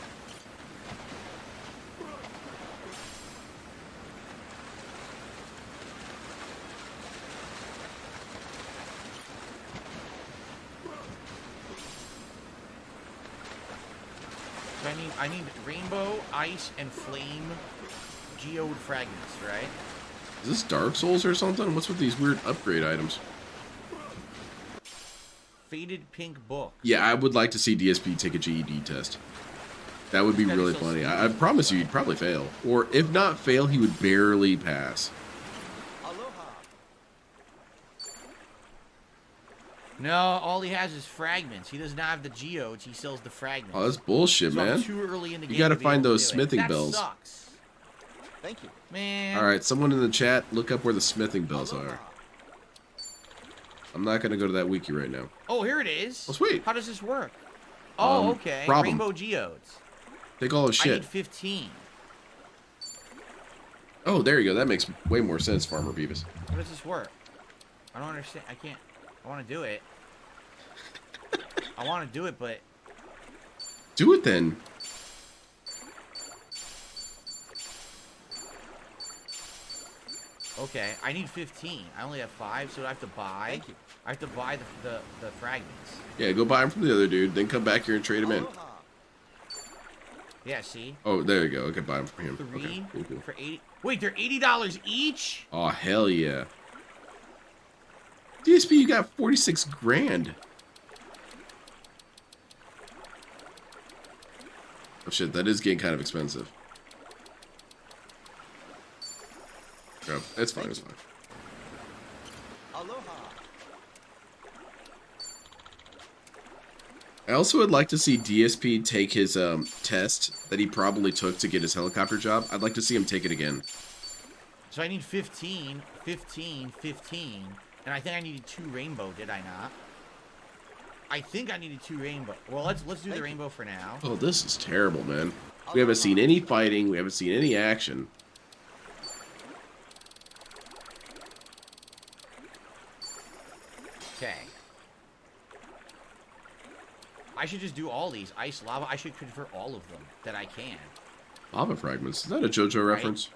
So I need rainbow, ice, and flame geode fragments, right? Is this Dark Souls or something? What's with these weird upgrade items? Faded pink book. Yeah, I would like to see DSP take a GED test. That would be That'd be really so funny. sweet. I promise you, he'd probably fail. Or if not fail, he would barely pass. No, all he has is fragments. He does not have the geodes. He sells the fragments. Oh, that's bullshit, So I'm man. too early in the You game gotta to be find able to those do it. smithing That bells. Sucks. Thank you. Man. All right, someone in the chat, look up where the smithing bells are. I'm not gonna go to that wiki right now. Oh, here it is. Oh, sweet. How does this work? Oh, okay. problem. Rainbow geodes. Take all his I shit. need 15. Oh, there you go. That makes way more sense, Farmer Beavis. How does this work? I don't understand. I can't. I want to do it. I want to do it, but Do it then. okay. I need 15. I only have 5, so I have to buy. Thank you. I have to buy the fragments. Yeah, go buy them from the other dude, then come back here and trade them in. Yeah, see? Oh, there you go. Okay, buy them from him. 3 Okay, cool. for 80. Wait, they're $80 each? Oh, hell yeah. DSP, you got 46 grand. Oh shit, that is getting kind of expensive. Oh, it's fine, it's fine. Aloha. I also would like to see DSP take his test that he probably took to get his helicopter job. I'd like to see him take it again. So I need 15, 15, 15. And I think I needed 2 rainbow, did I not? I think I needed 2 rainbow. Well, let's do the rainbow for now. Oh, this is terrible, man. We haven't seen any fighting. We haven't seen any action. Okay. I should just do all these. Ice, lava. I should convert all of them that I can. Lava fragments. Is that a JoJo Right. reference?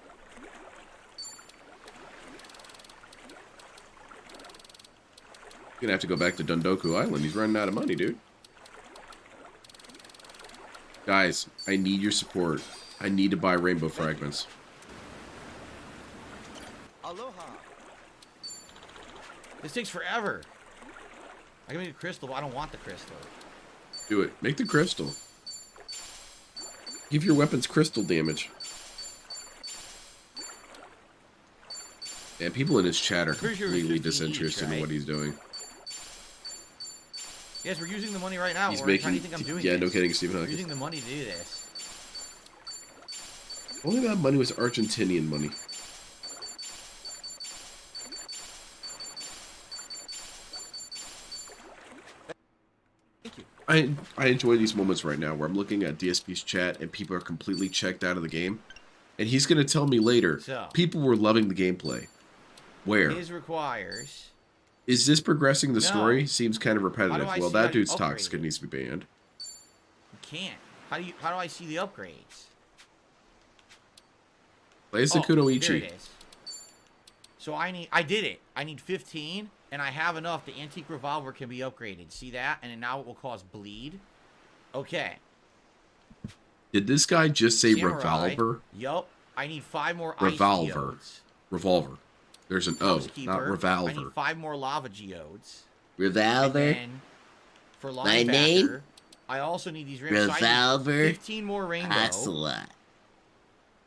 You're gonna have to go back to Dondo Island. He's running out of money, dude. Guys, I need your support. I need to buy rainbow fragments. Aloha. This takes forever. I can make a crystal, but I don't want the crystal. Do it. Make the crystal. Give your weapons crystal damage. And people in his chat are Pretty sure it was completely 15 each, disinterested in right? what he's doing. Yes, we're using the money right now. He's How making. do you think I'm doing Yeah, this? no kidding, Stephen We're Hawking. using the money to do this. Only that money was Argentinian money. I enjoy these moments right now where I'm looking at DSP's chat and people are completely checked out of the game. And he's going to tell me later, So. people were loving the gameplay. Where? His requires. Is this progressing the No. story? Seems kind of repetitive. I Well, see how that you dude's upgrade toxic. It needs to be banned. can't. How do I see the upgrades? Play as the There Kunoichi. it is. So I did it. I need 15, and I have enough. The antique revolver can be upgraded. See that? And now it will cause bleed. Okay. Did this guy just say Samurai. revolver? Yup. I need 5 more Revolver. ice geodes. Revolver. There's an O, Housekeeper. not I revolver. need 5 more lava geodes. Revolver. And then for My name? linebacker, I also need these rainbows. So I Revolver. need 15 more rainbow. Ocelot.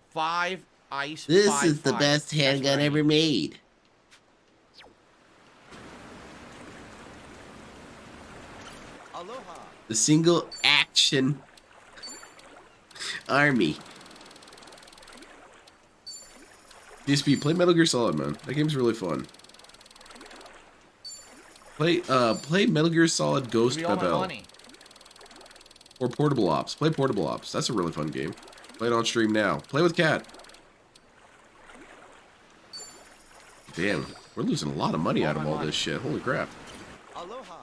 5 ice. This 5 is the fire. best That's handgun what I ever need. made. Aloha. The single action army. DSP, play Metal Gear Solid, man. That game's really fun. Play Metal Gear Solid Ghost Give me all my Babel. money. Or Portable Ops. Play Portable Ops. That's a really fun game. Play it on stream now. Play with Cat. Damn, we're losing a lot of money out of all this shit. Holy crap. Aloha.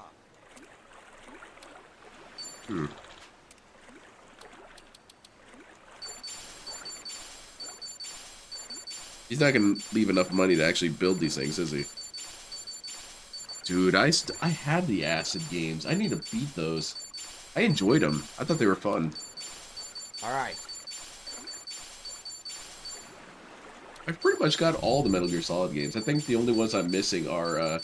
He's not gonna leave enough money to actually build these things, is he? Dude, I had the acid games. I need to beat those. I enjoyed them. I thought they were fun. All right. I've pretty much got all the Metal Gear Solid games. I think the only ones I'm missing are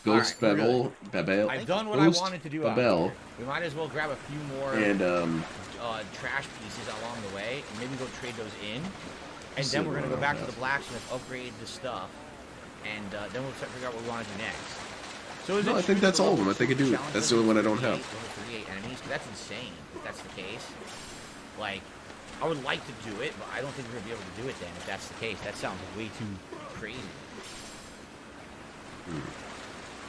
Ghost Babel. I've done what Ghost I wanted to do out Babel. here. We might as well grab a few more And trash pieces along the way, and maybe go trade those in. And then we're gonna go back to the blacksmith, upgrade the stuff, and then we'll figure out what we want to do next. So is No, it I think true that's that all of level them. I think I 2 do. challenge That's the only one I don't have. level 38 enemies? That's insane. If that's the case, like, I would like to do it, but I don't think we're gonna be able to do it then. If that's the case, that sounds way too crazy.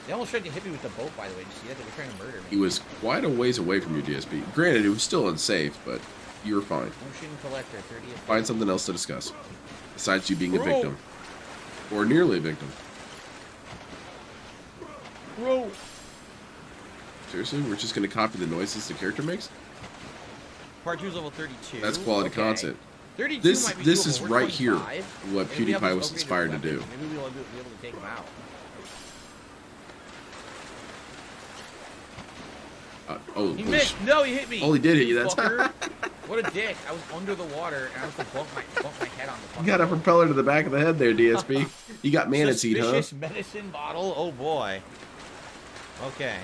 They almost tried to hit me with the boat, by the way. Did you see that? They were trying to murder me. he was quite a ways away from you, DSP. Granted, it was still unsafe, but you were fine. Motion collector, 30. Find something else to discuss. Besides you being a Bro. victim. Or nearly a victim. Bro. Seriously? We're just going to copy the noises the character makes? Part 2 is level 32. That's quality Okay. content. 32 This might be this doable. is We're right here 25. what Maybe we have PewDiePie those was upgraded inspired to do. weapons. Maybe we'll be able to take them out. Oh, He holy missed. No, he hit me. Oh, he did hit you. That's fucker. What a dick. I was under the water, and I was going to bump my head on the fucking You got a propeller to the back of the head there, DSP. You got Manateed, huh? Suspicious medicine bottle. Oh, boy. Okay.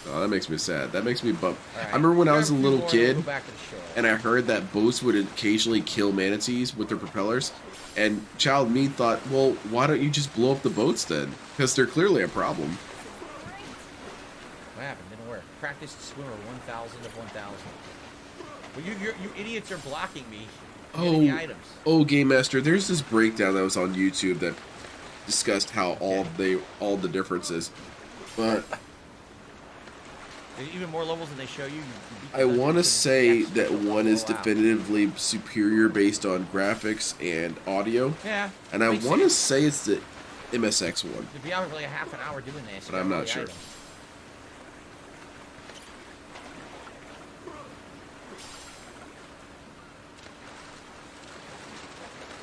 Oh, that makes me sad. That makes me bump. All right. I remember when I was a Grab few little more, kid, we'll go back to the shore. and I heard that boats would occasionally kill manatees with their propellers, and child me thought, well, why don't you just blow up the boats then? Because they're clearly a problem. What happened? Didn't work. Practice swimmer 1,000 of 1,000. Well, you idiots are blocking me. from getting the items. Oh, Game Master, there's this breakdown that was on YouTube that discussed how all the differences, but There's even more levels than they show you. I want to say that one is definitively superior based on graphics and audio. Yeah, And I makes want to sense. say it's the MSX one. You'd be out for like a half an hour doing this. But I'm not sure.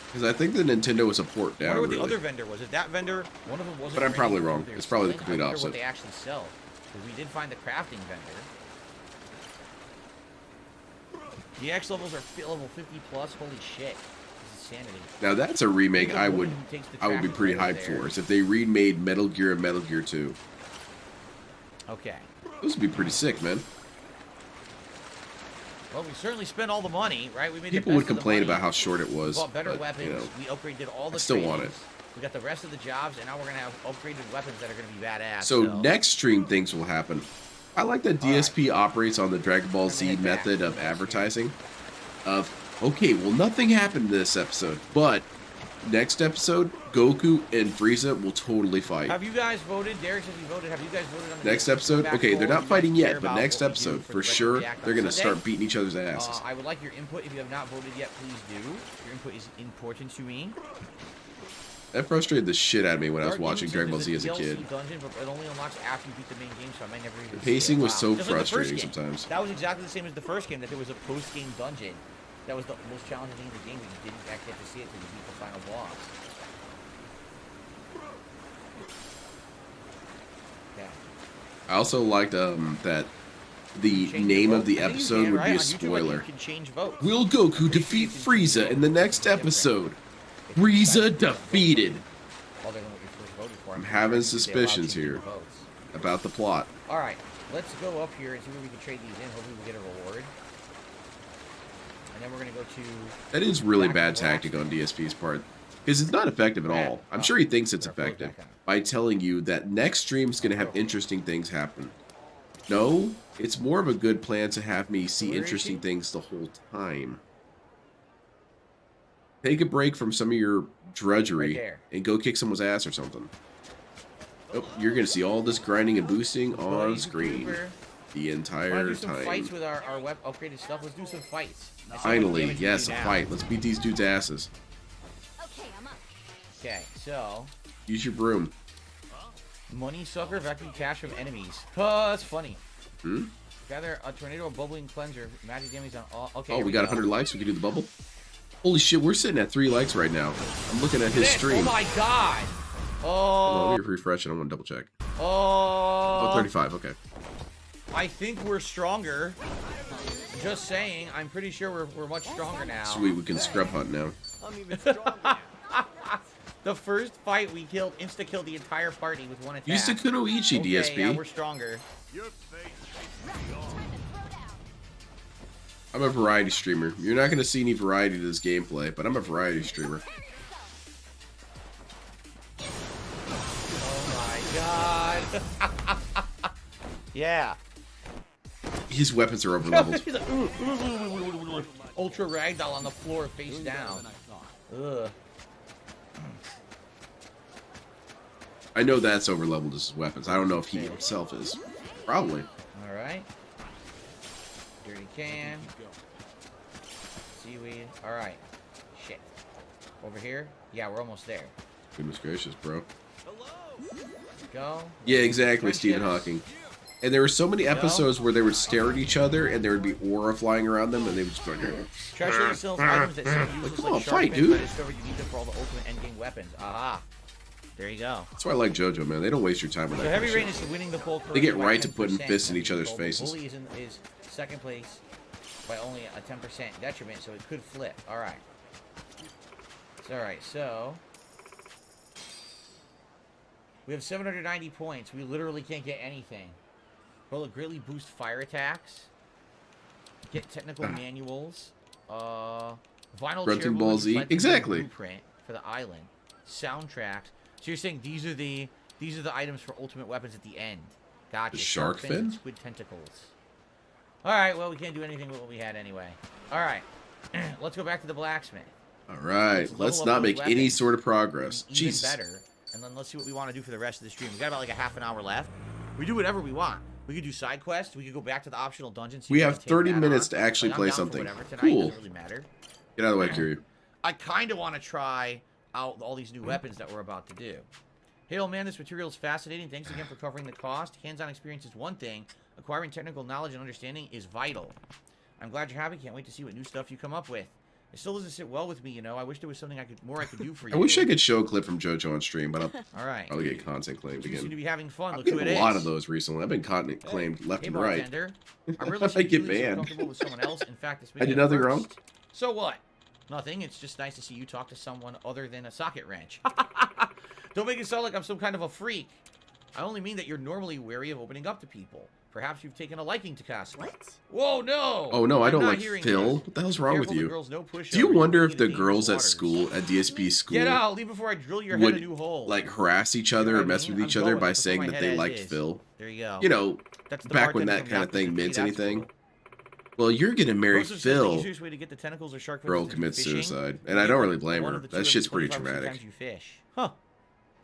Because I think the Nintendo was a port I down. wonder what the really. other vendor was. If that vendor, one of them wasn't. But I'm ready probably for wrong. their It's probably the selling. complete I wonder opposite. what they actually sell. Because we did find the crafting vendor. The X levels are level 50 plus. Holy shit! This is insanity. Now that's a remake Look at I the would woman who takes the I would be traffic pretty right hyped there. for. Is if they remade Metal Gear and Metal Gear 2. Okay. Those would be pretty sick, man. Well, we certainly spent all the money, right? We made People the would best of the complain money. about how short it was. We bought better but, weapons. you know, We upgraded all the. I still want it. trainings. We got the rest of the jobs, and now we're gonna have upgraded weapons that are gonna be badass. So next stream things will happen. I like that DSP operates on the Dragon Ball Z method of advertising. Of okay, well nothing happened this episode, but next episode Goku and Frieza will totally fight. Have you guys voted? Derek says you voted. Have you guys voted on the Next DSP episode, back okay, they're poll? not You guys fighting care yet, but about next what we do episode for for the Retro sure React on they're gonna Sunday? start beating each other's asses. I would like your input. If you have not voted yet, please do. Your input is important to me. That frustrated the shit out of me when I was Dark watching Demon Dragon Ball Souls Z is as a a DLC kid. dungeon, but it only unlocks after you beat the main game, so I might never even The pacing see it. was so Just like the first frustrating game. sometimes. That was exactly the same as the first game, that there was a post-game dungeon. That was the most challenging thing in the game, but you didn't actually get to see it until you beat the final boss. Yeah. I also liked that the name of the episode would be a spoiler. You can change votes. Will Goku defeat Frieza in the next episode? Frieza defeated. Other than what you first voted for. I'm having suspicions here about the plot. All right, let's go up here and see where we can trade these in. Hopefully we get a reward. And then we're going to go to... That is really bad tactic on DSP's part. Because it's not effective at all. I'm sure he thinks it's effective by telling you that next stream's going to have interesting things happen. No, it's more of a good plan to have me see interesting things the whole time. Take a break from some of your drudgery and go kick someone's ass or something. Nope, you're going to see all this grinding and boosting on screen the entire do some time. Fights with our upgraded stuff. Let's do some fights. Finally, yes, a fight. Let's beat these dudes' asses. Okay, so... Use your broom. Money sucker, vacuum cash from enemies. Oh, that's funny. Hmm? Gather a tornado bubbling cleanser. Magic damage on all... Okay, Oh, we got 100 likes. We can do the bubble. Holy shit, we're sitting at 3 likes right now. I'm looking at his stream. Oh my god! Hold on, Oh... let me refresh it. I want to double check. Oh... Oh, 35, okay. I think we're stronger. Just saying, I'm pretty sure we're much stronger now. Sweet, we can scrub hunt now. The first fight we killed, insta-killed the entire party with one attack. Use the Kunoichi, okay, DSP. Yeah, we're stronger. I'm a variety streamer. You're not going to see any variety to this gameplay, but I'm a variety streamer. Oh my god. Yeah. His weapons are overleveled. Ultra ragdoll on the floor, face down. Ugh. I know that's overleveled as his weapons. I don't know if he himself is. Probably. Alright. Dirty can. Seaweed. Alright. Shit. Over here? Yeah, we're almost there. Goodness gracious, bro. Go. Yeah, exactly, Stephen Hawking. And there were so many episodes where they would stare at each other and there would be aura flying around them and they would just go like, Treasure sells items that some like, uses come on, like fight, shark dude. fins. I discovered you need them for all the ultimate endgame weapons. Aha. There you go. That's why I like JoJo, man. They don't waste your time with So that kind Heavy of Rain shit. is winning the poll. They get by right to putting 10%. fists in each other's The faces. Bully is second place by only a 10% detriment, so it could flip. All right. All right. So we have 790 points. We literally can't get anything. Will it greatly boost fire attacks? Get technical manuals. Vinyl Grunting Ball Z. Exactly. Blueprint for the island. Soundtracks. So you're saying these are the items for ultimate weapons at the end. Gotcha. The shark fins and fin? squid tentacles. Alright, well we can't do anything with what we had anyway. Alright. Let's go back to the blacksmith. Alright, let's not make any sort of progress. Even Jesus. better. And then let's see what we want to do for the rest of the stream. We got about like a half an hour left. We do whatever we want. We could do side quests. We could go back to the optional dungeon. We have 30 minutes to actually play something. Cool. Doesn't really matter. Get out of the way, Kiryu. I kind of want to try out all these new weapons that we're about to do. Hey, old man, this material is fascinating. Thanks again for covering the cost. Hands-on experience is one thing. Acquiring technical knowledge and understanding is vital. I'm glad you're happy. Can't wait to see what new stuff you come up with. It still doesn't sit well with me, you know. I wish there was something I could do for you. I wish I could show a clip from JoJo on stream, but All right. I'll get content claimed You seem to again. be having fun. I've Look who gotten it a lot is. of those recently. I've been content claimed left Hey, and right. bartender. I really I seem get to feel so banned. comfortable with someone else. In fact, this I did video nothing works. wrong. So what? Nothing. It's just nice to see you talk to someone other than a socket wrench. Don't make it sound like I'm some kind of a freak. I only mean that you're normally wary of opening up to people. Perhaps you've taken a liking to Castle. What? Whoa, no! Oh no, I I'm don't not like hearing Phil. this. What the hell's wrong with Careful, the you? girls, no pushover. Do you wonder if need the to clean girls these at waters. school, at DSP school, Get out! Leave before I drill your head a new hole. like harass each other or mess with each other by saying that they liked Phil? There you go. You know, That's the back when bartender that from kind of Yakuza thing 3, meant that's anything. cool. Well, you're gonna marry Joseph says the Phil. easiest way to get the tentacles or shark Girl fins is commits fishing. suicide, and I don't really blame One her. of the two That every shit's pretty 25% traumatic. times you fish. Huh.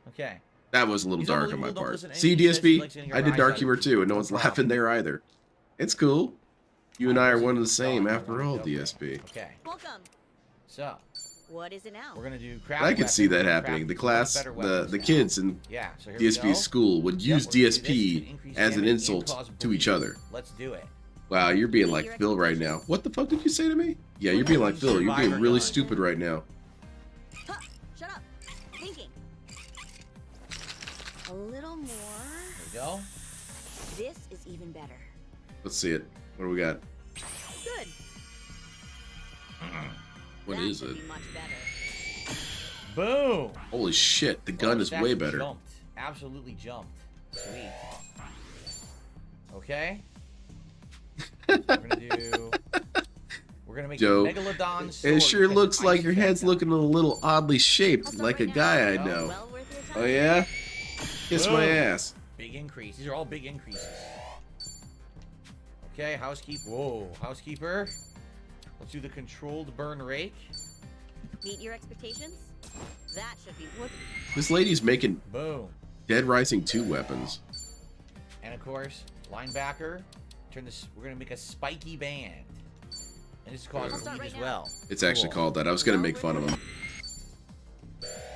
Okay. That was a little He's dark on unbelievable, my don't part. listen to See, anything he says, he DSP, likes getting your I did eyes dark out. humor too, and no one's No laughing problem. there either. It's cool. You and I are one and the same after all, DSP. Okay. Welcome. So, What is it now? We're gonna do craft. I could see that weapons, happening. craft The class, better the weapons kids in yeah, so here we go. DSP's school would use Yep, we're gonna do this to DSP increase as an damage and insult cause to each bleed. other. Let's do it. Wow, you're being like Phil right now. What the fuck did you say to me? Yeah, you're being like Phil. You're being really stupid right now. Huh, shut up. Thinking. A little more. There we go. This is even better. Let's see it. What do we got? Good. What That is should it? be much better. Boom. Holy shit, the gun is That way better. Jumped. Absolutely jumped. Sweet. Okay. We're gonna make Joe, the Megalodon sword. it sure because looks of like ice your effect. head's looking a little oddly shaped, like a guy I know. Well worth your time. Oh yeah? Kiss my Boom. ass. Big increase. These are all big increases. Okay, housekeeper. Let's do the controlled burn rake. Meet your expectations? That should be what. This lady's making Boom. Dead Rising 2 weapons. And of course, linebacker. Turn this. We're gonna make a spiky band. And this is called start bleed right as now. well. It's actually called that. I was gonna make fun of him.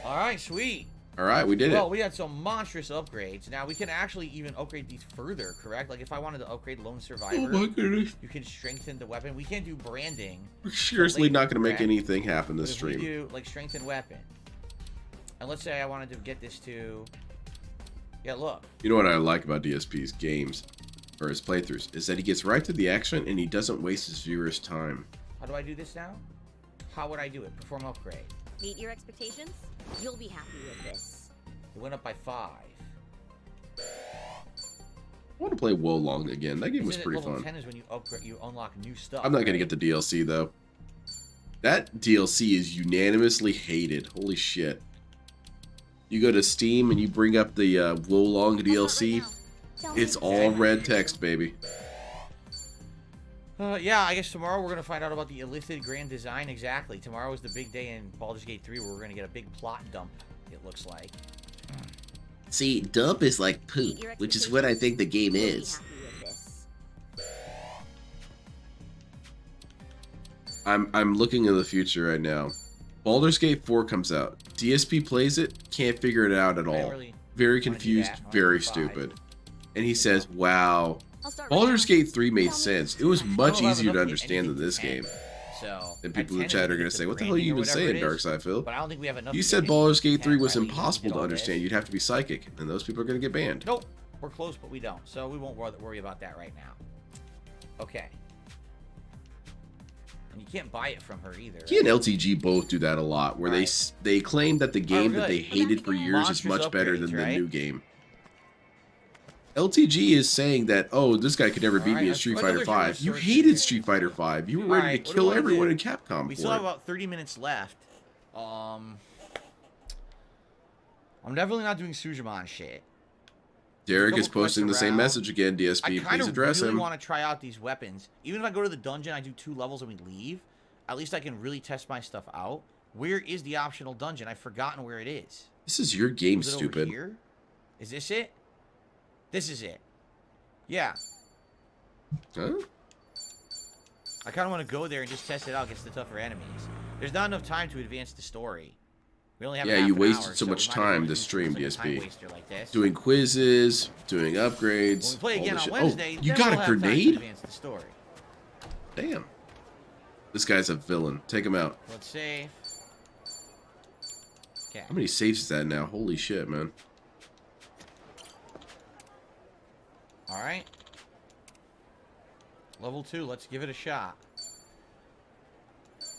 All right, sweet. All right, we did Well, it. we had some monstrous upgrades. Now we can actually even upgrade these further, correct? Like if I wanted to upgrade Lone Survivor, Oh my goodness. you can strengthen the weapon. We can't do branding. We're seriously later, not gonna make correct? anything happen But this if we stream. do like strengthen weapon, and let's say I wanted to get this to, yeah, look. You know what I like about DSP's games, or his playthroughs, is that he gets right to the action and he doesn't waste his viewers' time. How do I do this now? How would I do it? Perform upgrade. Meet your expectations? You'll be happy with this. It went up by 5. I want to play Wolong again. That game was Isn't it pretty level fun. 10 is when you upgrade, you unlock new stuff. I'm not gonna right? get the DLC though. That DLC is unanimously hated. Holy shit. You go to Steam and you bring up the Wolong DLC. It's all red text, baby. Yeah, I guess tomorrow we're gonna find out about the Illithid Grand Design. Exactly. Tomorrow is the big day in Baldur's Gate 3 where we're gonna get a big plot dump. It looks like. See, dump is like poop, which is what I think the game You'll be is. happy with this. I'm looking in the future right now. Baldur's Gate 4 comes out. DSP plays it, can't figure it out at all. really Very wanna do confused, that. I wanna very do 5. stupid. And he says, wow. I'll start right Baldur's now. Gate 3 made sense. It was much I don't have easier to enough understand than anything this to 10. game. So. And at people in the 10 chat is are going the to say, what the hell are branding you or even whatever saying, it is, Darkside But I don't think we have enough. You to said finish Baldur's Gate 3 10, was right? We need impossible get to all understand. this. You'd have to be psychic, and those people are going to get banned. Nope. We're close, but we don't. So we won't worry about that right now. Okay. And you can't buy it from her either. He and LTG both do that a lot, where they claim that the game we're that they good. hated for years is Monstrous much better than upgrades, the right? new game. LTG is saying that, oh, this guy could never beat me in let's Street put Fighter another hero 5. You search hated here. Street Fighter 5. You were Alright, ready what to do kill we wanna everyone do? in Capcom We for still have it. about 30 minutes left. I'm definitely not doing Sujimon shit. Derek Couple is posting the quests same around. message again, I DSP. kind Please of address really him. want to try out these weapons. Even if I go to the dungeon, I do 2 levels and we leave. At least I can really test my stuff out. Where is the optional dungeon? I've forgotten where it is. This is your game, Was it over stupid. here? Is this it? This is it. Yeah. Huh? I kind of want to go there and just test it out against the tougher enemies. There's not enough time to advance the story. We only have Yeah, half you an wasted hour, so we much might as well time do this stream, something like a time DSP. waster like this. Doing quizzes, doing upgrades. When we play all again this on shit. Wednesday, Oh, you then got we'll a have time to grenade? advance the story. Damn. This guy's a villain. Take him out. Let's save. Okay. How many saves is that now? Holy shit, man. All right. Level 2. Let's give it a shot.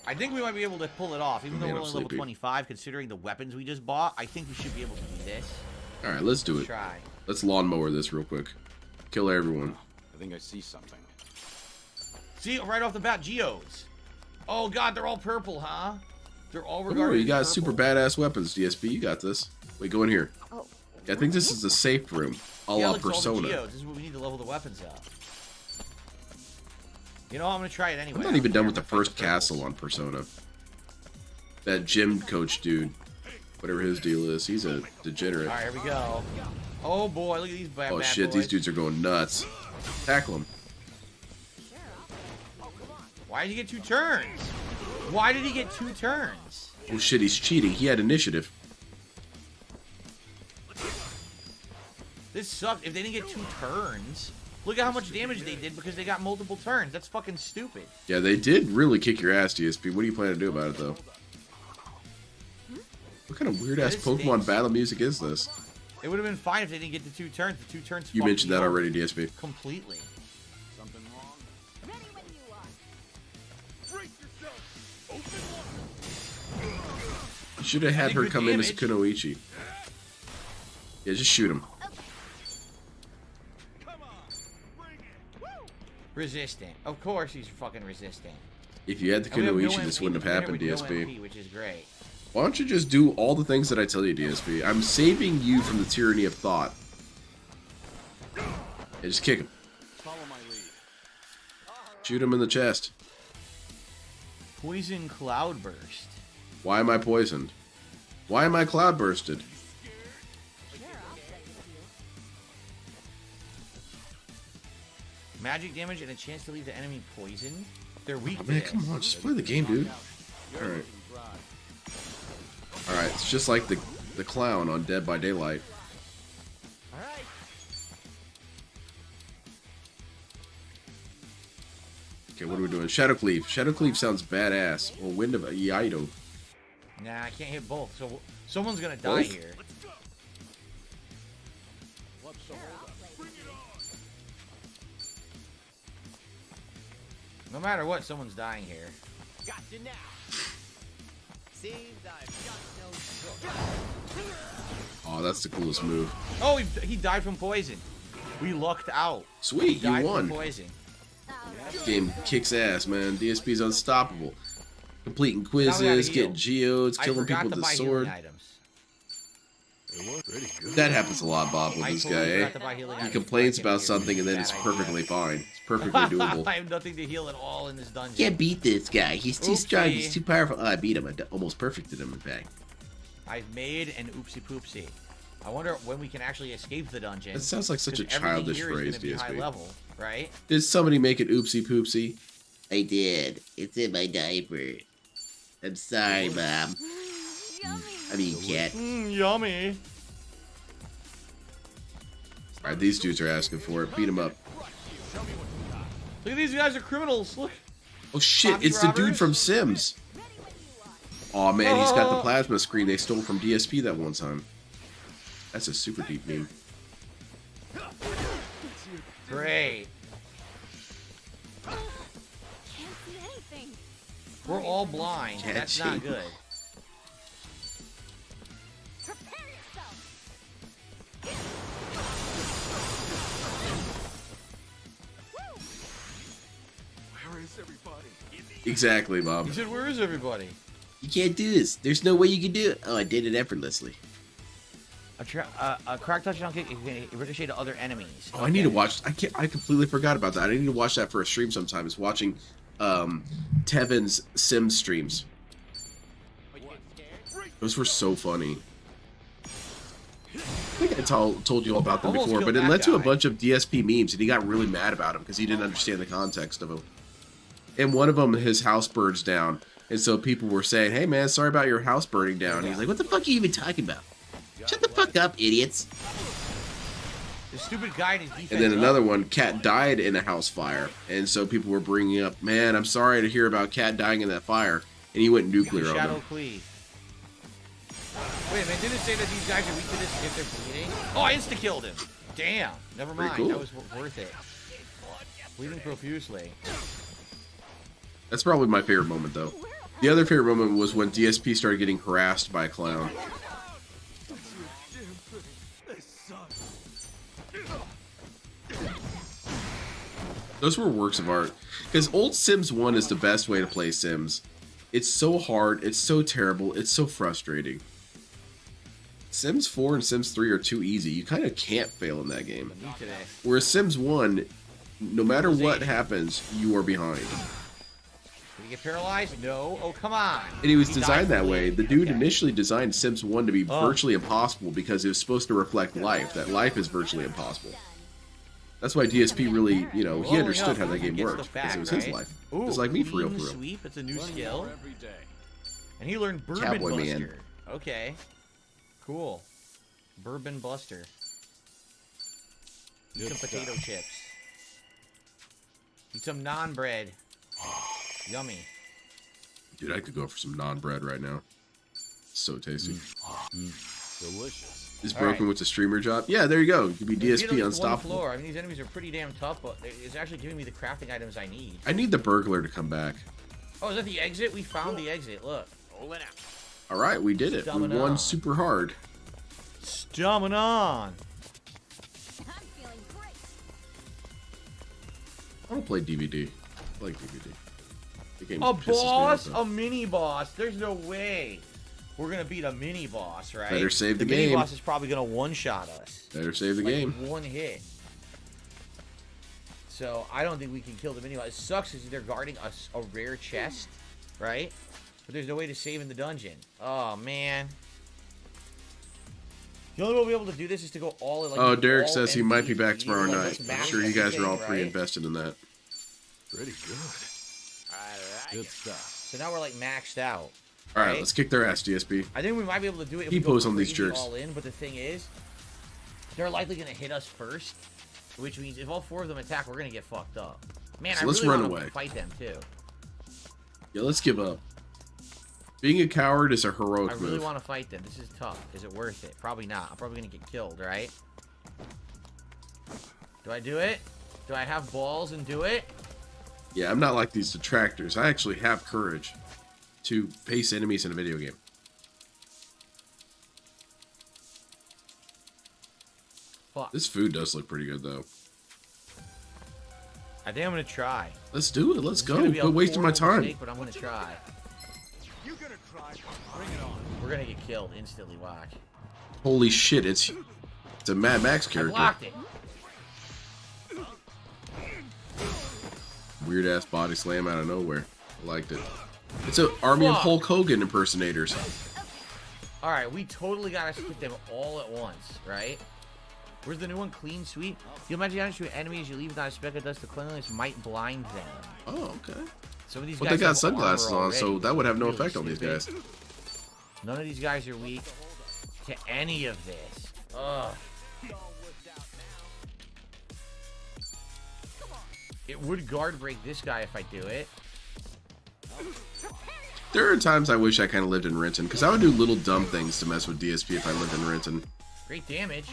I think we might be able to pull it off, even though Man, we're I'm only level sleepy. 25. Considering the weapons we just bought, I think we should be able to do this. All right, let's do it. Try. Let's lawnmower this real quick. Kill everyone. I think I see something. See, right off the bat, geodes. Oh god, they're all purple, huh? They're all Oh, regarded you got as super purple. badass weapons, DSP. You got this. Wait, go in here. Oh, I think this is a safe room. A Yeah, la look, it's all the Persona. geodes. This is what we need to level the weapons up. You know, I'm gonna try it anyway. I'm not even done with the first castle on Persona. That gym coach dude, whatever his deal is, he's a degenerate. All right, here we go. Oh boy, look at these bad Oh bad shit, boys. these dudes are going nuts. Tackle him. Why did he get 2 turns? Why did he get 2 turns? Oh shit, he's cheating. He had initiative. This sucked. If they didn't get 2 turns, look at how much damage they did because they got multiple turns. That's fucking stupid. Yeah, they did really kick your ass, DSP. What do you plan to do about it, though? What kind of weird-ass Pokemon battle music is this? It would have been fine if they didn't get the 2 turns. The 2 turns. You mentioned that already, DSP. Completely. Something wrong? Ready when you are. Brace yourself. You should have had her good come in as damage. Kunoichi. Yeah, just shoot him. Resistant. Of course he's fucking resistant. If you had the And we have no Kunoichi, this MP. wouldn't have happened, With no DSP. MP, which is great. Why don't you just do all the things that I tell you, DSP? I'm saving you from the tyranny of thought. Yeah, just kick him. Follow my lead. Shoot him in the chest. Poison Cloudburst. Why am I poisoned? Why am I cloud bursted? Magic damage and a chance to leave the enemy poisoned. They're weak. Oh, to man, this. come on, just play the game, dude. Alright. Alright, it's just like the clown on Dead by Daylight. Alright. Okay, what are we doing? Shadow Cleave. Shadow Cleave sounds badass. Or Wind of Iaido. Nah, I can't hit both. So someone's gonna die Both? here. No matter what, someone's dying here. Gotcha now. Seems I've got no choice. Oh, that's the coolest move. Oh, he died from poison. We lucked out. Sweet, He died you won. From poison. This game kicks ass, man. DSP's unstoppable. Completing Now we gotta quizzes, heal. getting geodes, I killing forgot people to with a buy sword. healing items. That happens a lot, Bob, with I this totally guy, forgot eh? to buy healing He items. complains I about can't something and then bad it's idea. perfectly fine. It's perfectly doable. I have nothing to heal at all in this dungeon. Can't beat this guy. He's too strong. Oopsie. He's too powerful. Oh, I beat him. I almost perfected him, in fact. I've made an oopsie poopsie. I wonder when we can actually escape the dungeon. That sounds like such a 'cause everything childish here is phrase, gonna be high DSP. level, right? Did somebody make it oopsie poopsie? I did. It's in my diaper. I'm sorry, Mom. I mean, cat. Yummy. Alright, these dudes are asking for it. Beat them up. Look at these guys are criminals. Look. Oh shit, Bobby it's the dude Roberts? from Sims. Oh man, he's got the Oh. plasma screen they stole from DSP that one time. That's a super deep meme. Great. Can't see anything. We're all blind. Yeah, That's gee. not good. Prepare yourself. Where is everybody? Exactly, Bob. He said, "Where is everybody?" You can't do this. There's no way you can do it. Oh, I did it effortlessly. A crack touchdown kick can ricochet to other enemies. Oh, I need to watch. I completely forgot about that. I need to watch that for a stream sometime. It's watching Tevin's Sims streams. Those were so funny. I think I told you all about them Almost before, killed but it that led to a guy. bunch of DSP memes, and he got really mad about him because he didn't understand the context of them. And one of them, his house burns down, and so people were saying, "Hey man, sorry about your house burning down." And he's like, "What the fuck are you even talking about? Shut the fuck up, idiots!" The stupid guy in his defense. And then another one, Cat died in a house fire, and so people were bringing up, "Man, I'm sorry to hear about Cat dying in that fire," and he went nuclear on Shadow them. Cleave. Wait a minute, didn't it say that these guys are weak to this if they're bleeding? Oh, I insta-killed him. Damn. Never Pretty mind. cool. That was worth it. Bleeding profusely. That's probably my favorite moment, though. The other favorite moment was when DSP started getting harassed by a clown. Those were works of art. Because old Sims 1 is the best way to play Sims. It's so hard, it's so terrible, it's so frustrating. Sims 4 and Sims 3 are too easy. You kind of can't fail in that game. Me today. Whereas Sims 1, no matter what happens, you are behind. Did he get paralyzed? No. Oh, come on. And he was He designed died that from way. bleeding. The dude Okay. initially designed Sims 1 to be Oh. virtually impossible because it was supposed to reflect life. That life is virtually impossible. That's why DSP really, you know, he Blowing understood up, how that game gets worked the because fact, it was his right? life. Ooh, Just like me, for real, clean for real. Sweep. It's a new skill. Every day. And he learned Bourbon Cowboy Buster. Man. Okay. Cool. Bourbon Buster. Eat some potato chips. Eat some naan bread. Yummy. Dude, I could go for some naan bread right now. So tasty. Delicious. Is broken with the streamer job? Yeah, there you go. You could be DSP unstoppable. Floor. I mean, these enemies are pretty damn tough, but it's actually giving me the crafting items I need. I need the burglar to come back. Oh, is that the exit? We found the exit. Look. All right, we did it. We won super hard. Stomping on. I don't play DVD. I like DVD. The game A pisses me boss? off, though. A mini boss? There's no way we're gonna beat a mini boss, right? Better save the mini game. boss is probably gonna one-shot us. Better save the Like, game. with one hit. So I don't think we can kill the mini boss. It sucks because they're guarding a rare chest, right? But there's no way to save in the dungeon. Oh man. The only way we'll be able to do this is to go all in. Like, Oh, Derek says he might be MVP. back tomorrow Like, night. let's I'm max sure you guys are all everything, pretty right? invested in that. Pretty good. Good stuff. So now we're like maxed out. All right, let's kick their ass, DSP. I think we might be able to do it if Keep we go pose on these crazy jerks. all in, but the thing is, they're likely going to hit us first, which means if all four of them attack, we're going to get fucked up. Man, So I let's really run want away. to fight them too. Yeah, let's give up. Being a coward is a I heroic really move. want to fight them. This is tough. Is it worth it? Probably not. I'm probably going to get killed, right? Do I do it? Do I have balls and do it? Yeah, I'm not like these detractors. I actually have courage to face enemies in a video game. Fuck. This food does look pretty good, though. I think I'm going to try. Let's do it. Let's It's gonna go. be a Quit wasting my horrible time. mistake, but I'm going to try. We're going to get killed instantly. Watch. Holy shit, it's a Mad Max I character. blocked it. Weird ass body slam out of nowhere. I liked it. It's an army of Fuck. Hulk Hogan impersonators. All right, we totally got to hit them all at once, right? Where's the new one? Clean sweep? You imagine how to enemies you leave without a speck of dust. The cleanliness might blind them. Oh, okay. Some of these Well, guys they got have sunglasses armor on, so already. that would have no Really effect on these stupid. guys. None of these guys are weak to any of this. Ugh. It would guard break this guy if I do it. There are times I wish I kind of lived in Renton, because I would do little dumb things to mess with DSP if I lived in Renton. Great damage.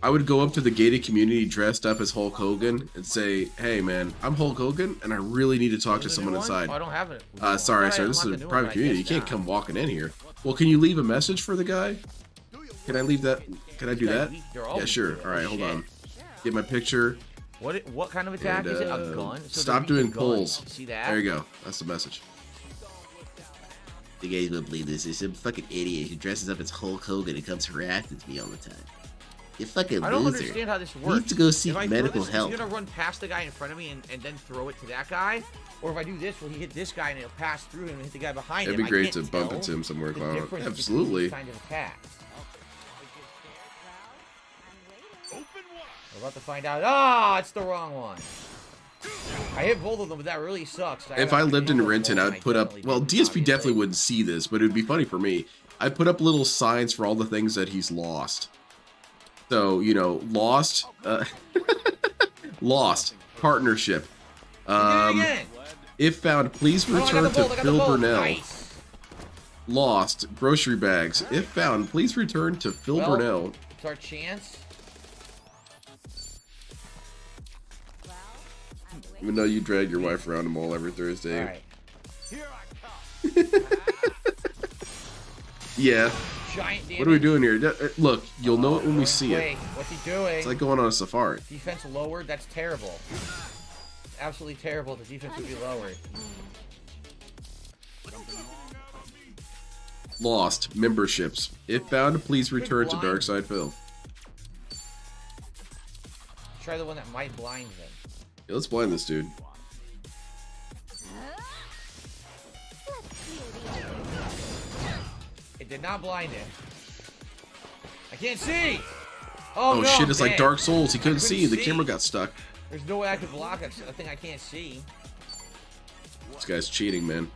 I would go up to the gated community dressed up as Hulk Hogan and say, "Hey man, I'm Hulk Hogan and I really need to talk to Is it a someone new one? inside." Oh, I don't have it. Sorry, I sir, this unlocked is the a new one, private but I community. You guess can't not. come walking in here. Well, can you leave a message for the guy? Can I leave that? Can I do These guys that? weak. They're all Yeah, sure. weak. All right, Oh, hold shit. on. Get my picture. What kind of attack And, is it? A gun? So stop they're weak doing to pulls. guns. See that? There you go. That's the message. You guys won't believe this. There's some fucking idiot who dresses up as Hulk Hogan and comes harassing me all the time. You fucking I don't loser. understand how this You works. need to go seek If I medical throw this, help. Is he gonna run past the guy in front of me and then throw it to that guy? Or if I do this, will he hit this guy and it'll pass through him and hit the guy behind It'd him? be great I to can't bump tell into him somewhere, the Clown. difference between Absolutely. these kind of attacks. We're about to find out. Ah, it's the wrong one. I hit both of them, but that really sucks. If I lived in Renton, I'd put up. Well, DSP definitely wouldn't see this, but it'd be funny for me. I'd put up little signs for all the things that he's lost. So, you know, lost, lost partnership. If found, please Oh, I got return the to bolt, I got the Phil bolt. Burnell. Nice. Lost grocery bags. If found, please return to Phil Well, Burnell. It's our chance. Even though you drag your wife around the mall every Thursday. All right. Yeah. Giant damage. What are we doing here? Look, you'll know it when we see Wait, it. what's he doing? It's like going on a safari. Defense lowered? That's terrible. Absolutely terrible. The defense would be lowered. Lost memberships. If found, please return to blind. Darkside Phil. Try the one that might blind them. Yeah, let's blind this dude. It did not blind him. I can't see! Oh, no, shit, it's like man. Dark Souls. He couldn't see. The see. camera got stuck. There's no way I could block a thing I can't see. This guy's cheating, man.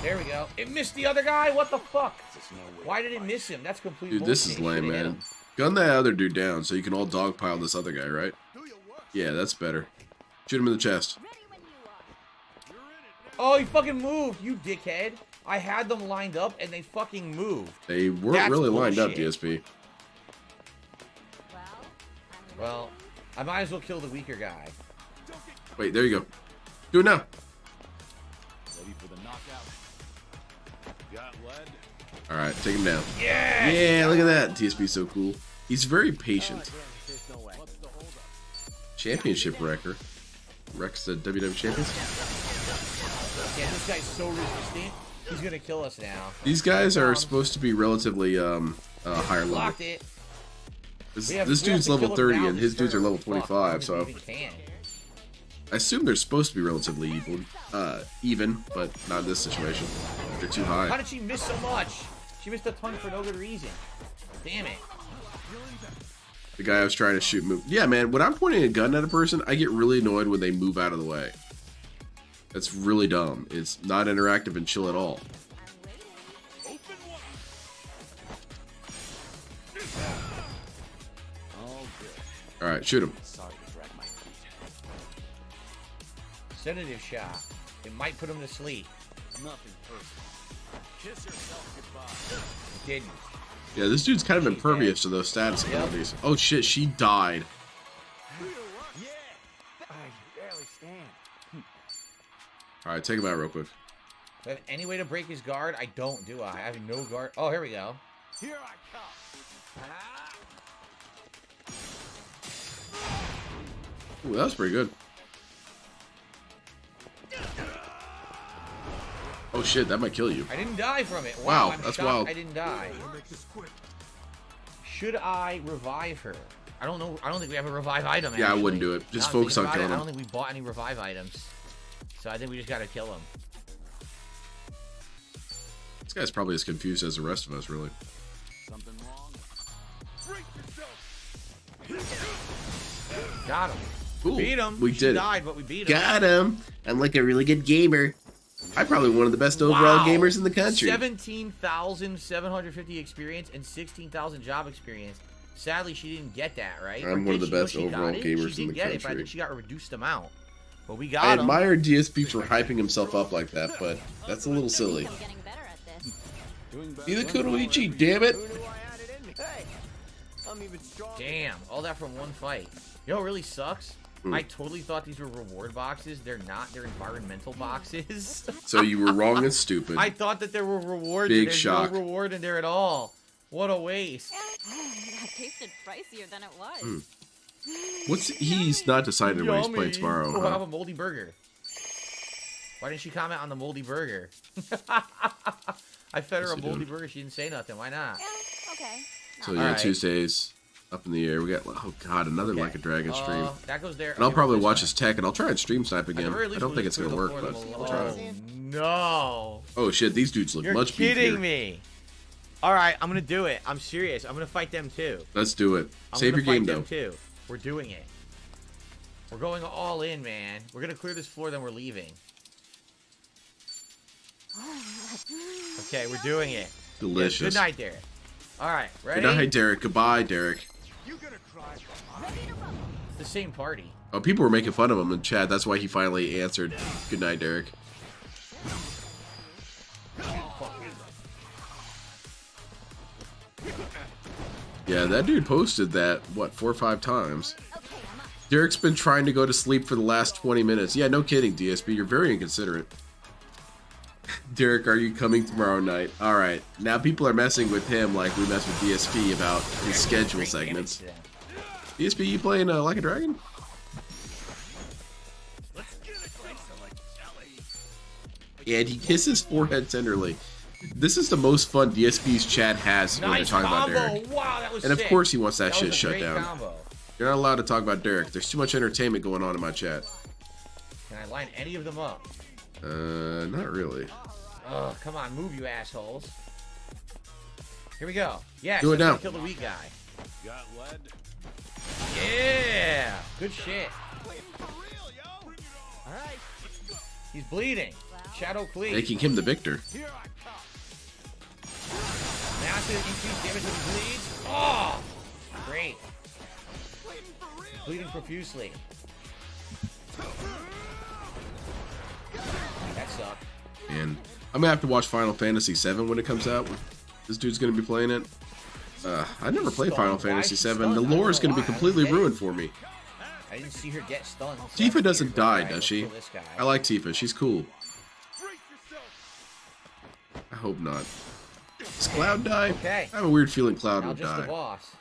There we go. It missed the other guy? What the fuck? Why did it miss him? That's completely Dude, this is lame, man. Gun that other dude down so you can all dogpile this other guy, right? Yeah, that's better. Shoot him in the chest. Oh, he fucking moved, you dickhead. I had them lined up and they fucking moved. They weren't really lined up, DSP. Well, I might as well kill the weaker guy. Wait, there you go. Do it now. Ready for the knockout. Got lead. All right, take him down. Yeah. Yeah, look at that. DSP's so cool. He's very patient. Championship wrecker. Wrecks the WWE champions. Yeah, this guy's so resistant. He's gonna kill us now. These guys are supposed to be relatively higher level. Locked it. This dude's level 30 and his dudes are level 25, so I assume they're supposed to be relatively even, but not in this situation. They're too high. How did she miss so much? She missed a ton for no good reason. Damn it. The guy I was trying to shoot moved. Yeah, man, when I'm pointing a gun at a person, I get really annoyed when they move out of the way. That's really dumb. It's not interactive and chill at all. Alright, shoot him. Sedative shot. It might put him to sleep. Nothing personal. Kiss yourself goodbye. It didn't. Yeah, this dude's kind of impervious to those status abilities. Oh shit, she died. Alright, take him out real quick. Do I have any way to break his guard? I don't, do I? I have no guard. Oh, here we go. Here I come. Ooh, that was pretty good. Oh shit, that might kill you. I didn't die from it. Wow, I'm that's shocked wild. I didn't die. Should I revive her? I don't know. I don't think we have a revive item. Yeah, I actually. wouldn't do it. Just Now I'm focus on thinking killing about it, I him. don't think we bought any revive items. So I think we just gotta kill him. This guy's probably as confused as the rest of us, really. Something wrong? Got him. Cool. Beat him. We She did it. died, but we beat him. Got him. I'm like a really good gamer. I'm probably one of the best overall Wow. gamers in the country. 17,750 experience and 16,000 job experience. Sadly, she didn't get that, right? I'm one of the best overall gamers she in did the get it, but I country. think she got a reduced amount. But we I got him. admire DSP for hyping himself up like that, but that's a little silly. Be the Kunoichi, damn it! Damn, all that from one fight. You know what really sucks? I totally thought these were reward boxes. They're not. They're environmental boxes. So you were wrong and stupid. I thought that there were rewards. Big and there's shock. no reward in there at all. What a waste. That tasted pricier than it was. He's not decided when he's playing tomorrow. Oh, huh? I have a moldy burger. Why didn't she comment on the moldy burger? I fed her What's a he moldy doing? burger. She didn't say nothing. Why not? Okay. So yeah, Alright. Tuesdays up in the air. We got, oh god, another Like a Dragon stream. That goes there. And I'll Okay, probably this watch time. his tech, and I'll try and stream snipe At the again. very I least, don't we'll think just it's gonna clear work, the but portal I'll try. alone. No. Oh shit, these dudes look You're much kidding beefier. me. All right, I'm gonna do it. I'm serious. I'm gonna fight them too. Let's do it. I'm Save gonna your game fight though. them too. We're doing it. We're going all in, man. We're gonna clear this floor, then we're leaving. Okay, we're doing it. Delicious. Good night, Derek. All right, ready? Good night, Derek. Goodbye, Derek. It's the same party. Oh, people were making fun of him in chat. That's why he finally answered. Good night, Derek. Yeah, that dude posted that, what, 4 or 5 times. Derek's been trying to go to sleep for the last 20 minutes. Yeah, no kidding, DSP. You're very inconsiderate. Derek, are you coming tomorrow night? Alright, now people are messing with him like we mess with DSP about his schedule segments. DSP, you playing Like a Dragon? And he kisses forehead tenderly. This is the most fun DSP's chat has when they're Nice talking about combo. Derek. Wow, that was And of sick. course he wants that That shit was a shut great down. combo. You're not allowed to talk about Derek. There's too much entertainment going on in my chat. Can I line any of them up? Not really. Oh, come on, move, you assholes. Here we go. Yeah, Do it now. Kill the weak guy. Got lead? Yeah, good shit. All right. He's bleeding. Shadow Cleave. making him the victor. Massive increased damage when he bleeds. Oh! Great. Bleeding profusely. That sucked. And I'm gonna have to watch Final Fantasy VII when it comes out. This dude's gonna be playing it. I never played Final Fantasy VII. The lore is gonna be completely ruined for me. I didn't see her get stunned. Tifa doesn't die, does she? I like Tifa. She's cool. I hope not. Does Cloud die? Okay. I have a weird feeling Cloud Now would just the die. boss.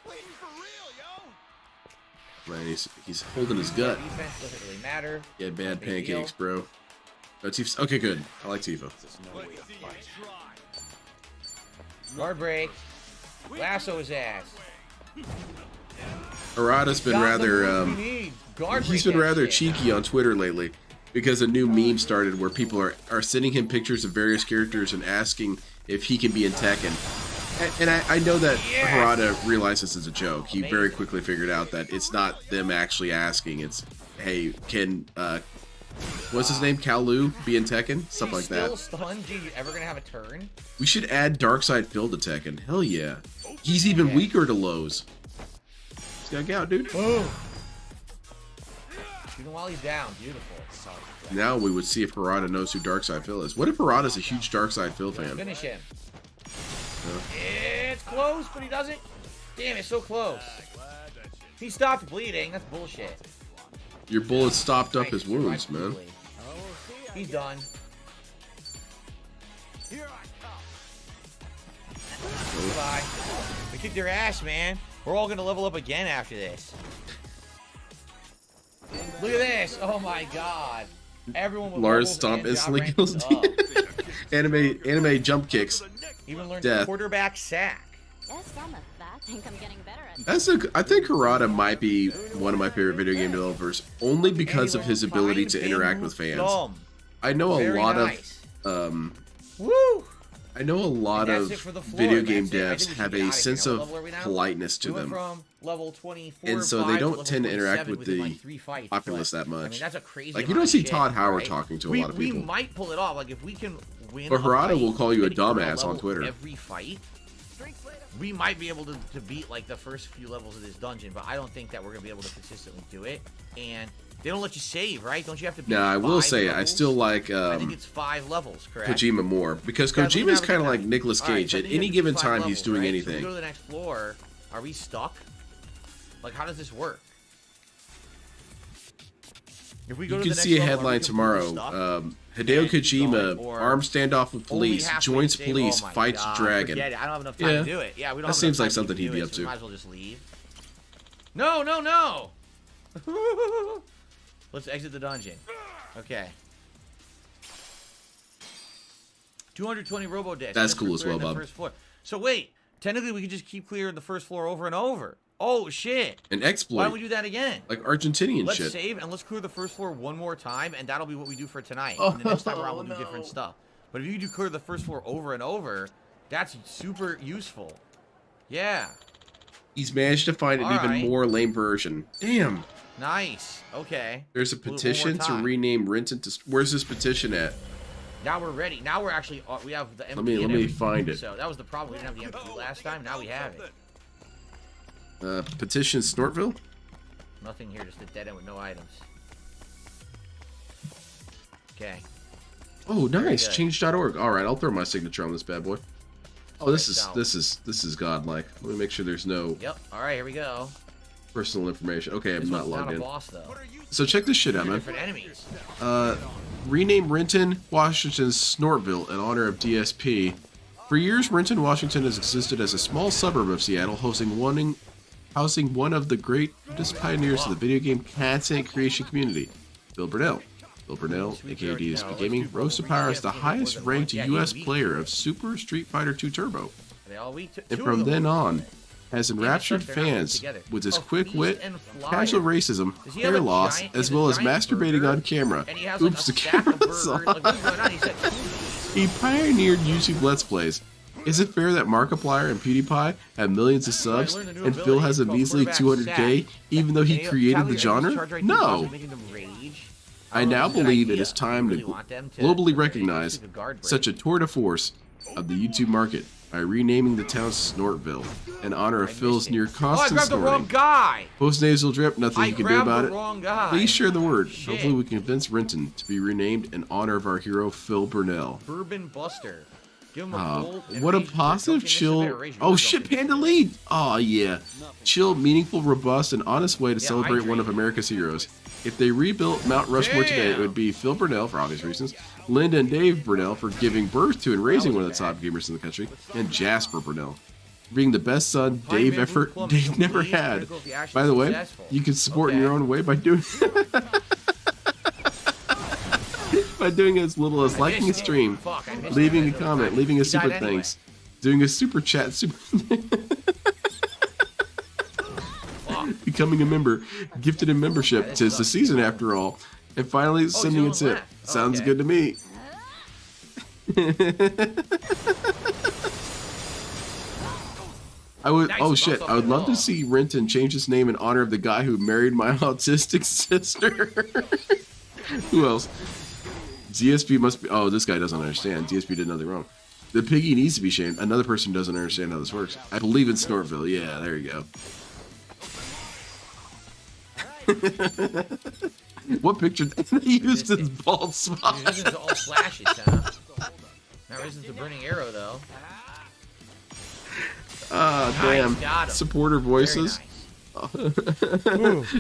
Man, he's holding his gut. Defense doesn't really matter. Yeah, bad Big deal. pancakes, bro. No, Tifa's okay. Good. I like Tifa. Guard break. Lasso his ass. Harada's been rather he's been rather cheeky on Twitter lately because a new meme started where people are sending him pictures of various characters and asking if he can be in Tekken. And I know that Harada realizes it's a joke. He very quickly figured out that it's not them actually asking. It's, hey, can what's his name? Kalu be in Tekken? Stuff like that. Still stunned? Dude, you ever gonna have a turn? We should add Darkside Phil to Tekken. Hell yeah. He's even weaker to lows. He's gotta get out, dude. Boom. Shoot him while he's down. Beautiful. Now we would see if Harada knows who Darkside Phil is. What if Harada's a huge Darkside Phil fan? Finish him. It's close, but he doesn't. Damn, it's so close. He stopped bleeding. That's bullshit. Your bullets stopped up his wounds, man. He's done. Goodbye. We kicked their ass, man. We're all gonna level up again after this. Look at this. Oh my god. Everyone with Lars levels stomp and instantly job kills rankings up. anime jump kicks. Even learned Death. quarterback sack. Yes, I'm I think I'm getting better at I think Harada might be one of my favorite video game developers only because of his ability to interact with fans. I know a lot of Woo! I know a lot of video game devs have a sense of politeness to them. From level 24, And so they don't tend to interact with the populace that much. I mean, that's a crazy Like, you don't see Todd Howard right? talking to a lot of people. We might pull it off. Like, if we can win But Harada fight, will call you a and put dumbass on level Twitter. Every fight, we might be able to beat, like, the first few levels of this dungeon, but I don't think that we're going to be able to consistently do it. And they don't let you save, right? Don't you have to beat Now, I will say, levels? I still like I think it's 5 levels, correct? Kojima more. Because Guys, Kojima's kind of like Nicolas Cage. At any given time, he's doing So we anything. go to the next floor. Are we stuck? Like, how does this work? If we go You to can the see a next level, are we headline completely tomorrow. stuck? Hideo going, Kojima, or armed standoff with police, Only joins halfway to police, save? Oh my fights God, dragon. forget it. I don't have enough time to do it. Yeah, we don't That have seems enough like time something to he'd do be it, up so to. we might as well just leave. No! Let's exit the dungeon. Okay. 220 robo discs. That's Just cool for as well, clearing the Bob. first floor. So wait, technically we could just keep clearing the first floor over and over. Oh shit! An exploit. Why don't we do that again? Like Argentinian Let's shit. save and let's clear the first floor one more time, and that'll be what we do for tonight. And the next time around we'll do different stuff. But if you do clear the first floor over and over, that's super useful. Yeah. He's managed to find an even more lame version. Damn. Nice. Okay. There's a We'll do it one petition more to time. rename Renton to... Where's this petition at? Now we're ready. Now we're actually we have the MP. Let me and everything. find it. So that was the problem. We didn't have the MP last time. Now we have it. Petition Snortville? Nothing here. Just a dead end with no items. Okay. Oh, nice. good. Change.org. All right, I'll throw my signature on this bad boy. Oh, this is godlike. Let me make sure there's no Yep. All right. Here we go. personal information. Okay, I'm This not one's logged not a in. boss though. So check this shit out, man. Different enemies. Rename Renton, Washington's Snortville in honor of DSP. For years, Renton, Washington has existed as a small suburb of Seattle, housing one of the greatest pioneers of the video game content creation community, Bill Burnell. Bill Burnell, aka DSP Gaming, rose to power as the highest ranked US player of Super Street Fighter II Turbo. They all weak. And from then on, has enraptured fans with his quick wit, casual racism, hair loss, as well as masturbating on camera. Oops, the camera's on. He pioneered YouTube Let's Plays. Is it fair that Markiplier and PewDiePie have millions of subs, and Phil has a measly 200k, even though he created the genre? No! I now Good believe it idea. is time Really to want them to globally recognize stupid guard break. such a tour de force of the YouTube market by renaming the town Snortville in honor of Phil's near Oh, I constant grabbed the wrong snorting. guy. Post-nasal drip, nothing I you can do grabbed about the it. wrong guy. Please share the word. Shit. Hopefully we can convince Renton to be renamed in honor of our hero Phil Burnell. Bourbon Buster. Give him a gold and What a raise your positive, token chill. initiative, raise your Oh token. shit, Panda Lead. Oh yeah. Chill, meaningful, robust, and honest way to Yeah, celebrate one hydrate. of America's heroes. If they rebuilt Mount Rushmore today, it would be Phil Burnell, for obvious reasons, Linda and Dave Burnell for giving birth to and raising one of the top gamers in the country, and Jasper Burnell being the best son Dave never had. By the way, you can support in your own way by doing by doing as little as liking a stream, leaving a comment, leaving a super thanks, doing a super chat, becoming a member, gifted a membership. 'Tis the season after all, and finally sending a tip. Sounds good to me. I would. Oh shit! I would love to see Renton change his name in honor of the guy who married my autistic sister. Who else? DSP must be. Oh, this guy doesn't understand. DSP did nothing wrong. The piggy needs to be shamed. Another person doesn't understand how this works. I believe in Snortville. Yeah, there you go. What picture did they use his bald spot? This isn't all slashes, huh? Now isn't the burning arrow though. Ah, Nice, got damn. him. Supporter voices.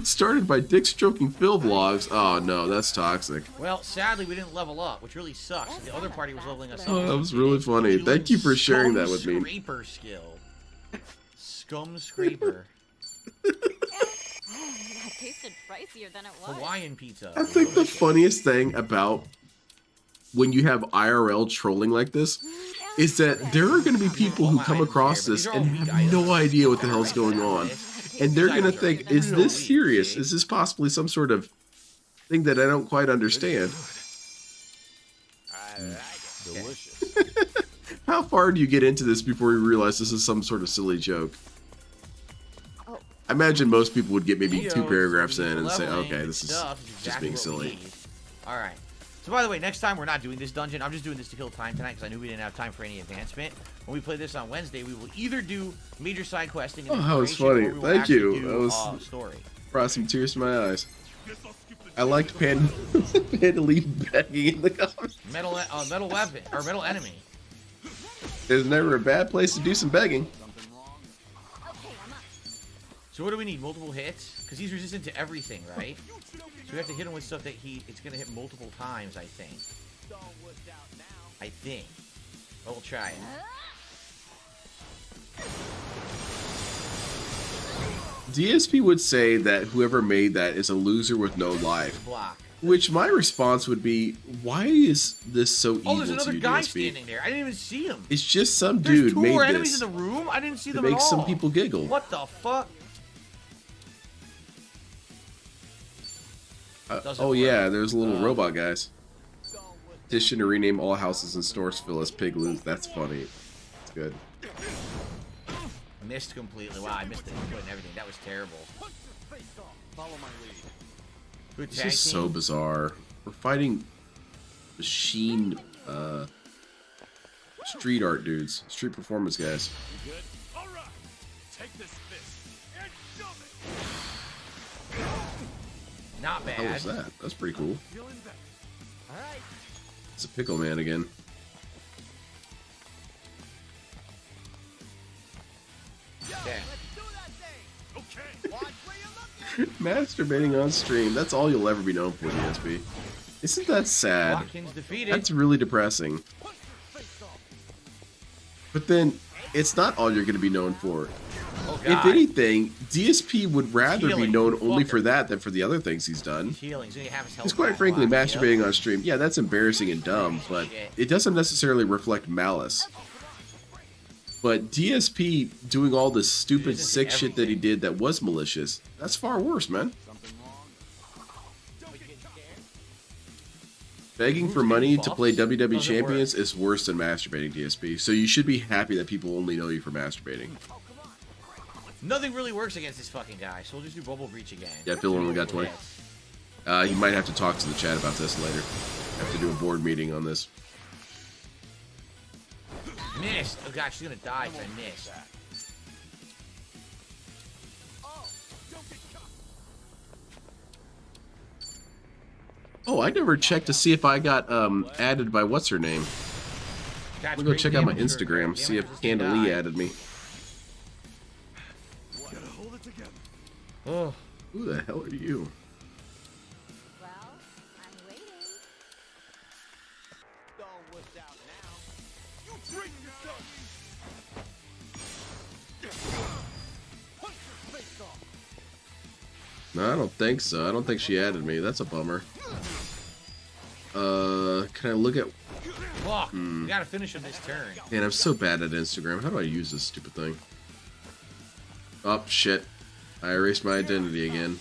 Started by Dick Stroking Phil vlogs. Oh no, that's toxic. Well, sadly we didn't level up, which really sucks. The other party was leveling us up. Oh, that was really funny. Thank you for sharing that with me. Scraper skill. Scum scraper. That tasted pricier than it was. Hawaiian pizza. I think the funniest thing about when you have IRL trolling like this is that there are going to be people who come across this and have no idea what the hell's going on. And they're going to think, is this serious? Is this possibly some sort of thing that I don't quite understand? Delicious. How far do you get into this before you realize this is some sort of silly joke? I imagine most people would get maybe 2 paragraphs in and say, okay, this is just being silly. All right. So by the way, next time we're not doing this dungeon. I'm just doing this to kill time tonight because I knew we didn't have time for any advancement. When we play this on Wednesday, we will either do major side questing. Oh, that was funny. Thank you. That was story. Brought some tears to my eyes. I liked Panda Lead begging in the comments. Metal weapon or metal enemy. There's never a bad place to do some begging. So what do we need? Multiple hits? Because he's resistant to everything, right? So we have to hit him with stuff that it's going to hit multiple times, I think. I think. But we'll try it. DSP would say that whoever made that is a loser with no life. Block. Which my response would be, why is this so evil Oh, there's another to you, guy DSP? standing there. I didn't even see him. It's just some There's dude 2 made more enemies this in the room. I didn't see to them at make all. some people giggle. What the fuck? Oh yeah, there's little robot guys. Petition to rename all houses and stores Phil as Pig Loot. That's funny. That's good. Missed completely. Wow, I missed the input and everything. That was terrible. Follow my lead. Good This tag is so team. bizarre. We're fighting machine street art dudes, street performance guys. You good? All right. Take this fist and shove it. Not bad. How was that? That's pretty cool. Feeling better. All right. It's a pickle man again. Okay. Okay. Watch where you're looking. Masturbating on stream. That's all you'll ever be known for, DSP. Isn't that sad? Watkins defeated. That's really depressing. But then, it's not all you're going to be known for. Oh, If God. anything, DSP would rather be Healing, known only fucker. for that than for the other things he's done. Healing. So you have his health Because quite back. frankly, Wow, masturbating on stream, yeah, that's embarrassing and dumb, but it doesn't necessarily reflect malice. But DSP doing all this stupid, sick shit that he did that was malicious, that's far worse, man. Begging for money to play WWE Champions is worse than masturbating, DSP. So you should be happy that people only know you for masturbating. Nothing really works against this fucking guy, so we'll just do Bubble Breach again. Yeah, Phil only got 20. You might have to talk to the chat about this later. Have to do a board meeting on this. Missed. Oh god, she's gonna die if I miss. Oh, I never checked to see if I got added by what's her name. That's Let me go great check out my damage. Instagram, see if Damage Candalee die. added me. Oh. Who the hell are you? Well, I'm waiting. No, I don't think so. I don't think she added me. That's a bummer. Can I look at... Fuck. We gotta finish on this turn. Man, I'm so bad at Instagram. How do I use this stupid thing? Oh, shit. I erased my identity again.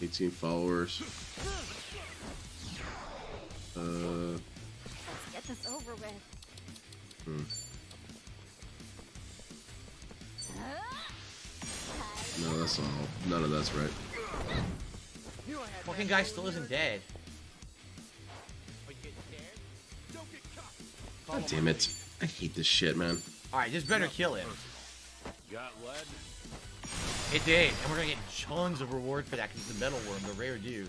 18 followers. Let's get this over with. No, that's all. None of that's right. Fucking guy still isn't dead. God damn it. I hate this shit, man. Alright, this better kill him. Got lead? It did, and we're gonna get tons of reward for that because it's the metal worm, the rare dude.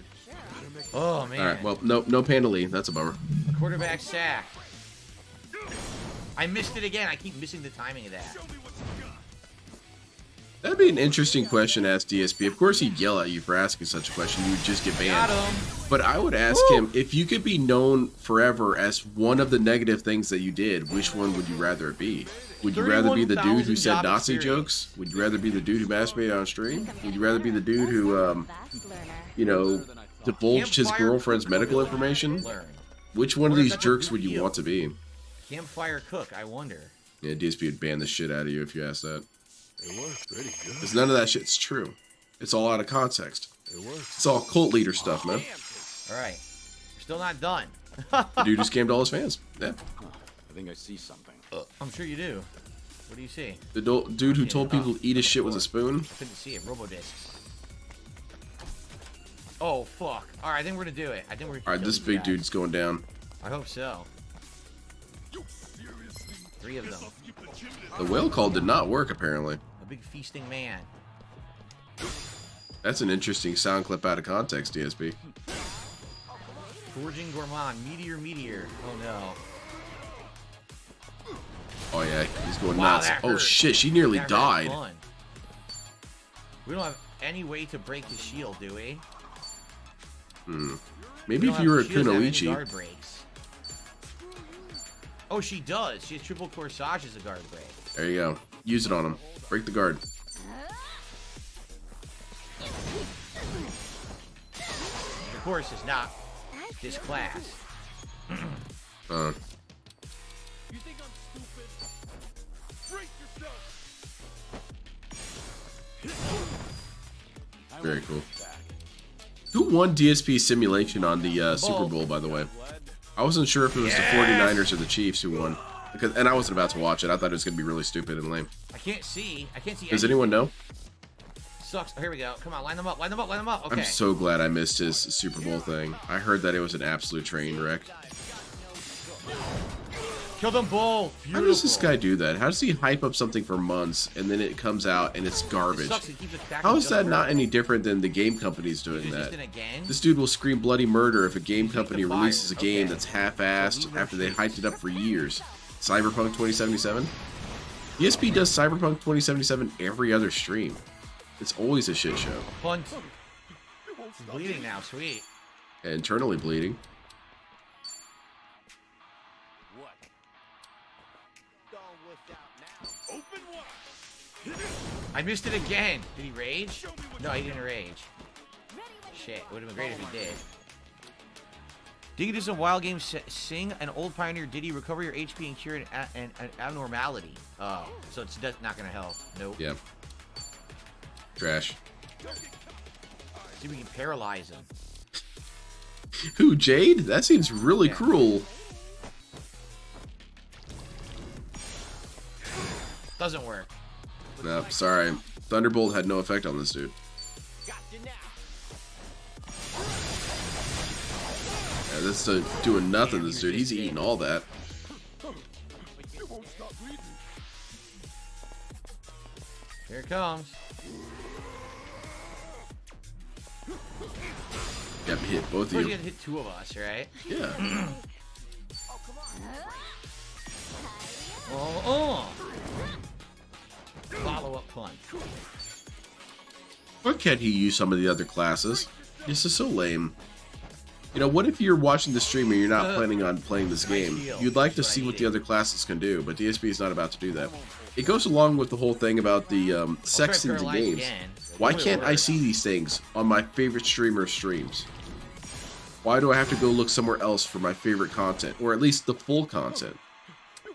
Oh man. Alright, well, no Panda Lee. That's a bummer. A quarterback sack. I missed it again. I keep missing the timing of that. That'd be an interesting question to ask DSP. Of course, he'd yell at you for asking such a question. You would just get banned. Got him. But I would ask him, if you could be known forever as one of the negative things that you did, which one would you rather it be? Would you rather be the dude who said 31,000 Nazi job jokes? Would you rather be the dude who masturbated on stream? Would you rather be the dude who, you know, divulged his girlfriend's medical information? Learn. Which one of Or is these that the jerks would you reveal? want to be? Campfire cook, I wonder. Yeah, DSP would ban the shit out of you if you asked that. It worked pretty good. Because none of that shit's true. It's all out of context. It worked. It's all cult leader stuff, man. Alright. We're still not done. The dude just came to all his fans. Yeah. I think I see something. I'm sure you do. What do you see? The dude who told people to eat his shit with a spoon. I couldn't see it. Robodiscs. Oh, fuck. Alright, I think we're gonna do it. I think we're gonna Alright, kill this these big guys. dude's going down. I hope so. 3 of them. The whale call did not work, apparently. A big feasting man. That's an interesting sound clip out of context, DSP. Gorging Gourmand. Meteor. Oh no. Oh, yeah, he's going Wow, nuts. that Oh, hurt. shit, she nearly That hurt died. fun. We don't have any way to break his shield, do we? Maybe We if don't you were have- a she doesn't have any Kunoichi. guard breaks. Oh, she does. She has triple corsage as a guard break. There you go. Use it on him. Break the guard. Of course, it's not this class. You think I'm stupid? Break yourself! Very cool. Who won DSP simulation on the Super Bowl, by the way? I wasn't sure if it was the 49ers or the Chiefs who won. And I wasn't about to watch it. I thought it was going to be really stupid and lame. I can't see. Does anyone know? Sucks. Oh, here we go. Come on, line them up. Okay. I'm so glad I missed his Super Bowl thing. I heard that it was an absolute train wreck. Kill them both. How does this guy do that? How does he hype up something for months and then it comes out and it's garbage? Sucks. It keeps attacking How is that Joker. not any different than the game companies doing that? Resistant again? This dude will scream bloody murder if a game company the fire. releases a game Okay. that's half-assed after they hyped it up for years. Cyberpunk 2077? ESP does Cyberpunk 2077 every other stream. It's always a shit show. Punt. He's bleeding now. Sweet. Internally bleeding. I missed it again. Did he rage? No, he didn't rage. Shit. It would have been great if he did. Dig into some wild games. Sing an old pioneer ditty. Recover your HP and cure an abnormality. Oh, so it's not gonna help. Nope. Yeah. Trash. See if we can paralyze him. Who, Jade? That seems really cruel. Doesn't work. No, sorry. Thunderbolt had no effect on this dude. Yeah, this is doing nothing, this dude. He's eating all that. Here it comes. Got me hit both of We're you. gonna hit 2 of us, right? Yeah. Follow-up punch. Why can't he use some of the other classes? This is so lame. You know, what if you're watching the stream and you're not planning on playing this game? You'd like to see what the other classes can do, but DSP is not about to do that. It goes along with the whole thing about the sex scenes in games. Why can't I see these things on my favorite streamer's streams? Why do I have to go look somewhere else for my favorite content, or at least the full content?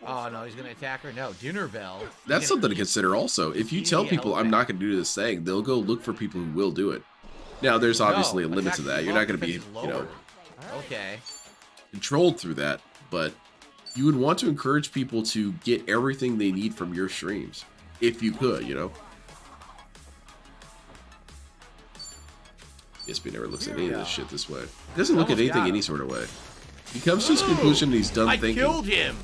Oh no, he's gonna attack her. No, dinner bell. That's something to consider also. If you tell people I'm not going to do this thing, they'll go look for people who will do it. Now, there's obviously a limit to that. You're not going to be, you know, okay, controlled through that, but you would want to encourage people to get everything they need from your streams, if you could, you know. DSP never looks at any of this shit this way. He doesn't look at anything any sort of way. He comes to his conclusion and he's done thinking. I killed him!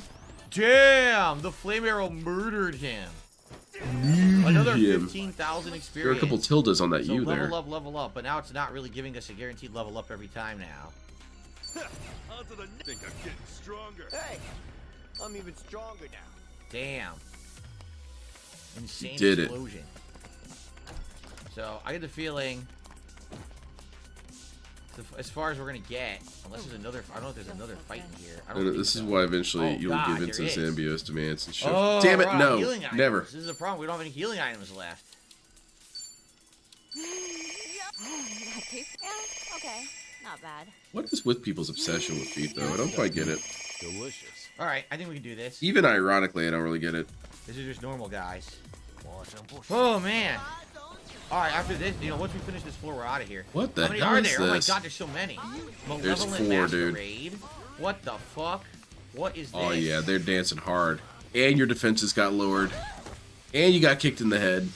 Damn! The flame arrow murdered him. Another 15,000 experience. There are a couple tildes on that so U there. Level up, but now it's not really giving us a guaranteed level up every time now. Onto the think I'm getting stronger. Hey, I'm even stronger now. Damn. Insane explosion. So I get the feeling, as far as we're gonna get, unless there's another, I don't know if there's another fight in here. I don't think this so. is why eventually you'll give in to there is. Zambios demands and shit. Oh, damn it, we're out no, of healing items. never. This is a problem. We don't have any healing items left. Yeah, okay, not bad. What is with people's obsession with feet, though? I don't quite get it. Delicious. All right, I think we can do this. Even ironically, I don't really get it. This is just normal guys. Oh man. All right, after this, you know, once we finish this floor, we're out of here. What the How many hell are is there? Oh my this? god, there's so many. There's Malevolent 4, dude. Masquerade. What the fuck? What is this? Oh yeah, they're dancing hard. And your defenses got lowered. And you got kicked in the head.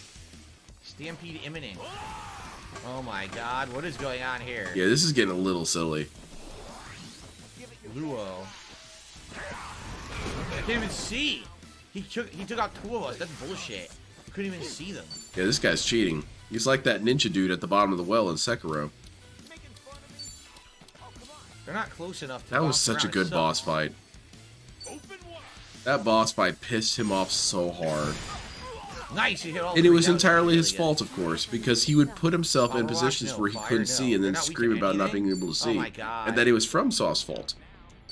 Stampede imminent. Oh my god, what is going on here? Yeah, this is getting a little silly. Luo. I can't even see. He took out 2 of us. That's bullshit. I couldn't even see them. Yeah, this guy's cheating. He's like that ninja dude at the bottom of the well in Sekiro. They're not close enough to That was bounce such a around. good It's boss fight. That boss fight pissed him off so hard. Nice, he hit all And it 3 was down. entirely his Really fault, of course, because he would put himself in Power positions Rock, no. where he Fire, couldn't no. see and then They're not weak scream to about not anything? being able to see. Oh my God. And that it was FromSoft's fault.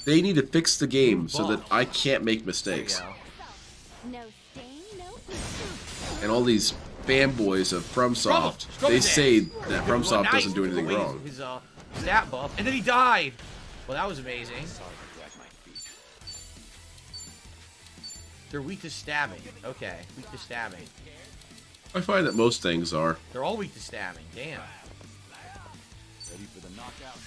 They need to fix the game so that I can't make mistakes. No stain, no. And all these fanboys of FromSoft, Scrub they his say ass. that FromSoft Nice. doesn't do anything Took away wrong. His stat buff, and then he died. Well, that was amazing. They're weak to stabbing. Okay, weak to stabbing. I find that most things are. They're all weak to stabbing. Damn. Ready for the knockout.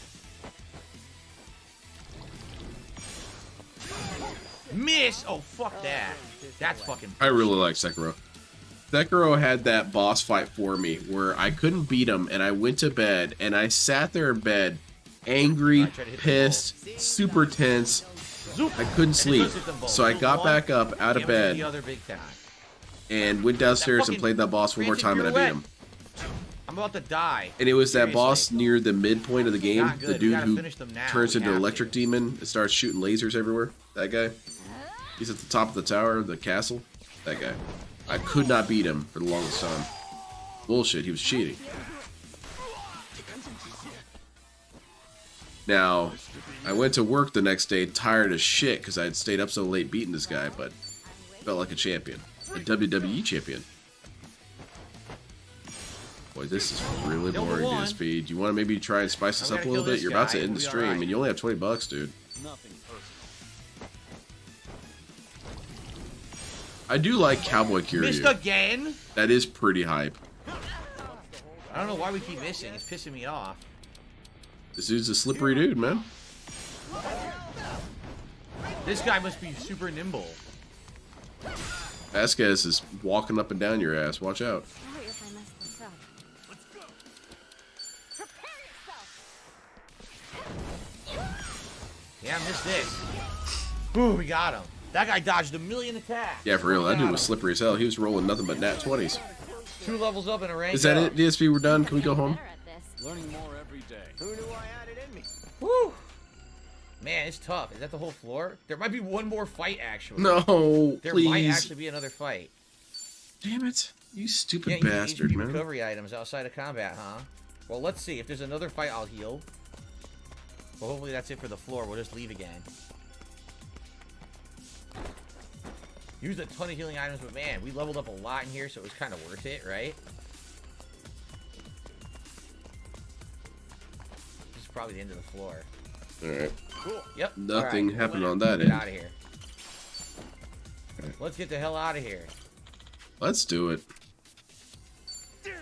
Miss! Oh, fuck that. That's fucking... I really like Sekiro. Sekiro had that boss fight for me where I couldn't beat him and I went to bed and I sat there in bed angry, pissed, super tense. I couldn't sleep. So I got back up out of bed and went downstairs and played that boss one more time and I beat him. I'm about to die. And it was that boss near the midpoint of the game, Not the good. We dude gotta who finish them now. turns We into an have electric demon and starts shooting lasers everywhere. That guy. He's at the top of the tower, the castle. That guy. I could not beat him for the longest time. Bullshit, he was cheating. Now, I went to work the next day tired as shit because I had stayed up so late beating this guy, but felt like a champion. A WWE champion. Boy, this is really boring, DSP. Do you want to maybe try and spice this up a little bit? You're about to end the stream, and you only have $20, dude. Nothing personal. I do like Cowboy Kiryu. Missed again? That is pretty hype. I don't know why we keep missing. It's pissing me off. This dude's a slippery dude, man. This guy must be super nimble. Vasquez is walking up and down your ass. Watch out. Hurry if I mess this up. Let's go. Prepare yourself. Yeah, I missed this. Ooh, we got him. That guy dodged a million attacks. Yeah, for real. That dude was slippery as hell. He was rolling nothing but nat 20s. 2 levels up in a rank. Is that it, DSP? We're done. Can we go home? Better at this. Learning more every day. Who knew I had it in me? Woo! Man, it's tough. Is that the whole floor? There might be one more fight, actually. No, There might please. actually be another fight. Damn it. You stupid Can't use bastard, HP man. recovery items outside of combat, huh? Well, let's see. If there's another fight, I'll heal. Well, hopefully that's it for the floor. We'll just leave again. Used a ton of healing items, but man, we leveled up a lot in here, so it was kind of worth it, right? This is probably the end of the floor. Alright. Cool. Yep. Nothing All right, happened winner. on that Get end. out of here. Let's get the hell out of here. Let's do it.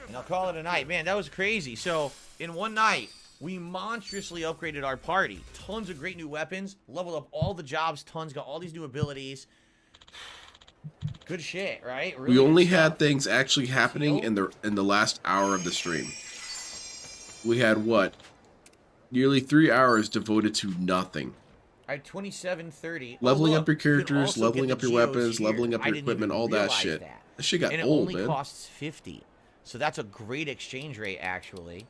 And I'll call it a night. Man, that was crazy. So, in one night, we monstrously upgraded our party. Tons of great new weapons. Leveled up all the jobs. Tons. Got all these new abilities. Good shit, right? Really We only good stuff. had things actually happening in the last hour of the stream. We had what? Nearly 3 hours devoted to nothing. All right, 27:30. Leveling look, up your you can characters, also leveling get up the your geodes weapons, here. leveling up I your didn't equipment, even all that realize shit. That. That shit got and it old, only man. costs 50. So that's a great exchange rate, actually.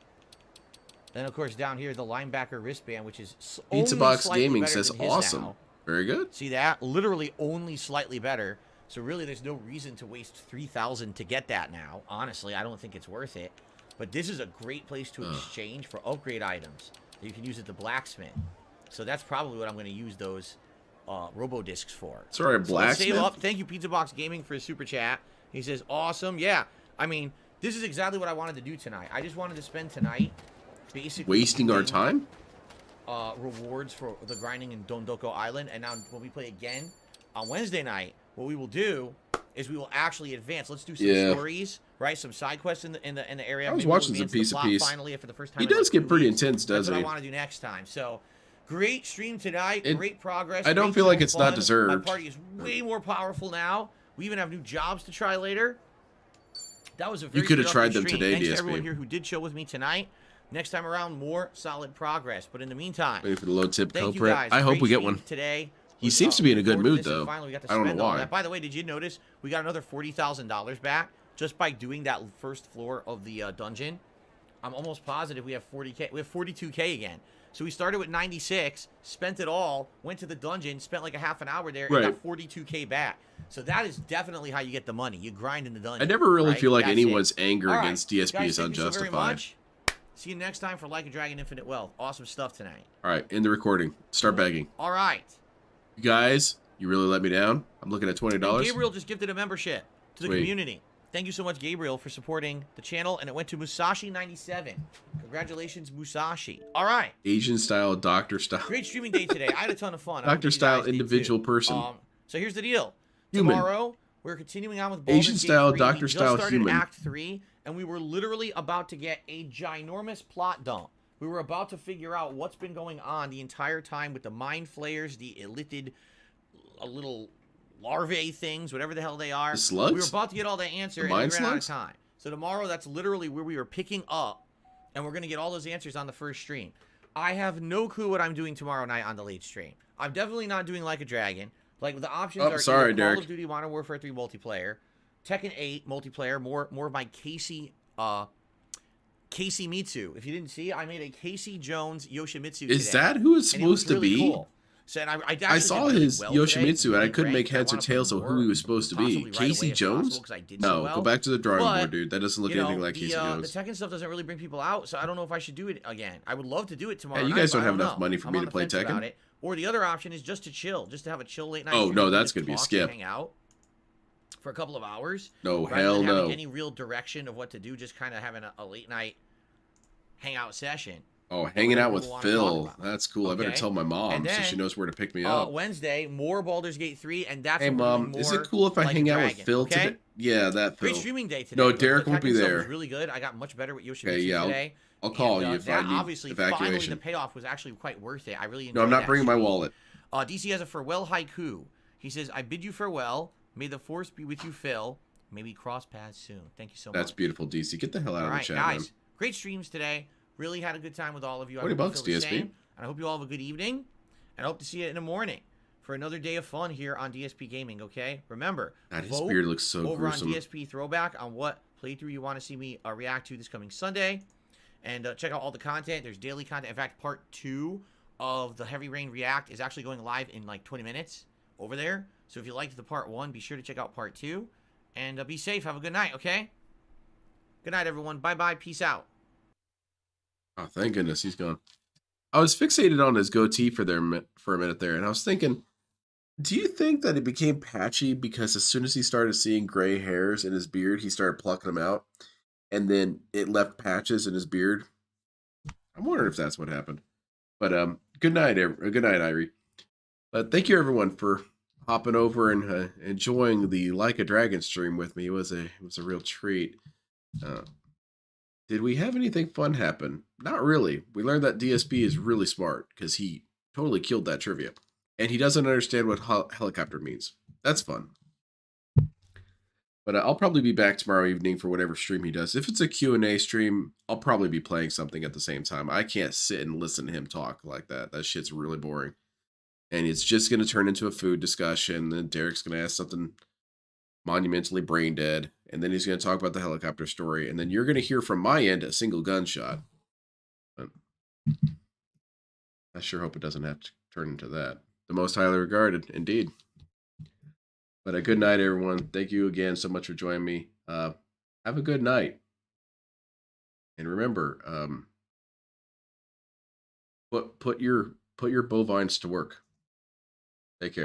Then, of course, down here, the linebacker wristband, which is Pizza only Box slightly Gaming better says than his awesome. now. Very good. See that? Literally only slightly better. So really, there's no reason to waste 3,000 to get that now. Honestly, I don't think it's worth it. But this is a great place to exchange for upgrade items that you can use at the blacksmith. So that's probably what I'm going to use those robo discs for. Sorry, So let's save blacksmith? up. Thank you, Pizza Box Gaming, for his super chat. He says, awesome. Yeah, I mean, this is exactly what I wanted to do tonight. I just wanted to spend tonight basically Wasting our time? rewards for the grinding in Dondo Island. And now when we play again on Wednesday night, what we will do is we will actually advance. Let's do some stories, right? Some side quests in the area. I was Maybe we'll watching some advance the piece of plot piece. finally for the first time. He in, does like, get 2 pretty weeks. intense, That's doesn't what he? I want to do next time. So great stream tonight. Great progress. I don't great feel like show, it's not fun. deserved. My party is way more powerful now. We even have new jobs to try later. That was a very You could have tried them productive today, stream. Thanks to DSP. everyone here who did chill with me tonight. Next time around, more solid progress. But in the meantime, Waiting for the low tip thank you culprit. guys. I hope Great we get stream one. today. He seems to be in a good Forward to mood, this, and though. finally we got to I don't know spend all why. that. By the way, did you notice we got another $40,000 back just by doing that first floor of the dungeon? I'm almost positive we have 40K. We have 42K again. So we started with 96, spent it all, went to the dungeon, spent like a half an hour there, and Right. got 42K back. So that is definitely how you get the money. You grind in the dungeon. I never really right? feel like That's anyone's it. anger All right, against DSP guys, is thank you so very unjustified. much. See you next time for Like a Dragon Infinite Wealth. Awesome stuff tonight. All right, end the recording. Start begging. All right. You guys, you really let me down. I'm looking at $20. And Gabriel just gifted a membership to the Sweet. community. Thank you so much, Gabriel, for supporting the channel. And it went to Musashi97. Congratulations, Musashi. All right. Asian style, doctor style. Great streaming day today. I had a ton of fun. I hope Doctor you style guys did individual too. person. So here's the deal. Human. Tomorrow, we're continuing on with Baldur's Asian Gate style, 3. doctor We just style started human. Act 3, and we were literally about to get a ginormous plot dump. We were about to figure out what's been going on the entire time with the mind flayers, the ellipted little larvae things, whatever the hell they are. The slugs? We were about to get all the answer, The and we mind ran out of slugs? time. So tomorrow, that's literally where we were picking up, and we're going to get all those answers on the first stream. I have no clue what I'm doing tomorrow night on the late stream. I'm definitely not doing Like a Dragon. Like, the options are sorry, either Call Derek. of Duty Modern Warfare 3 multiplayer, Tekken 8 multiplayer, more of my Casey Mitsu. If you didn't see, I made a Casey Jones Yoshimitsu Is today, that who it's and it was supposed to really be? Cool. So, and I actually I saw did really his well today, Yoshimitsu and I really couldn't ranked. make heads I or wanna play tails of more, who he was supposed to be. possibly right away Casey if Jones? possible, 'cause I did No, so well. go back to the drawing But, board, dude. That doesn't look you know, anything like Casey the Jones. Tekken stuff doesn't really bring people out, so I don't know if I should do it again. I would love to do it tomorrow Yeah, you night, guys but don't I have enough know. money for I'm me on to the play fence about Tekken. it. Or the other option is just to chill, just to have a chill late night. Oh, stream no, and that's just gonna be a talk and skip. Hang out for a couple of hours. No, rather hell than having no. any real direction of what to do, just kind of having a late night hangout session. Oh, hanging out with people wanna talk Phil. about. That's cool. I better Okay. tell my mom And so then, she knows where to pick me up. Wednesday, more Baldur's Gate 3, and that's Hey, when we're Mom, doing is more it cool if I Like a hang out with Dragon, Phil okay? today? Yeah, that Phil. Great streaming day today. No, The Derek won't be Tekken stuff there. was really good. I got much better with Yoshimitsu Okay, yeah, today. I'll call And, you if that I need obviously, finally, evacuation. the payoff was actually quite worth it. I really enjoyed No, I'm not that bringing my stream. wallet. DC has a farewell haiku. He says, I bid you farewell. May the force be with you, Phil. May we cross paths soon. Thank you so much. That's beautiful, DC. Get the hell out of the chat, guys. man. Great streams today. Really had a good time with all of you. 20 bucks, DSP. And I hope you all have a good evening. And I hope to see you in the morning for another day of fun here on DSP Gaming, okay? Remember, his beard looks so over gruesome. on DSP Throwback on what playthrough you want to see me react to this coming Sunday. And check out all the content. There's daily content. In fact, part 2 of the Heavy Rain React is actually going live in like 20 minutes over there. So if you liked the part 1, be sure to check out part 2. And be safe. Have a good night, okay? Good night, everyone. Bye-bye. Peace out. Oh, thank goodness he's gone. I was fixated on his goatee for a minute there, and I was thinking, do you think that it became patchy because as soon as he started seeing gray hairs in his beard, he started plucking them out, and then it left patches in his beard? I'm wondering if that's what happened. But good night, Irie. Thank you, everyone, for hopping over and enjoying the Like a Dragon stream with me. It was a real treat. Did we have anything fun happen? Not really. We learned that DSP is really smart because he totally killed that trivia. And he doesn't understand what helicopter means. That's fun. But I'll probably be back tomorrow evening for whatever stream he does. If it's a Q&A stream, I'll probably be playing something at the same time. I can't sit and listen to him talk like that. That shit's really boring. And it's just going to turn into a food discussion. Then Derek's going to ask something monumentally brain dead. And then he's going to talk about the helicopter story. And then you're going to hear from my end a single gunshot. But I sure hope it doesn't have to turn into that. The most highly regarded, indeed. But a good night, everyone. Thank you again so much for joining me. Have a good night. And remember, put your bovines to work.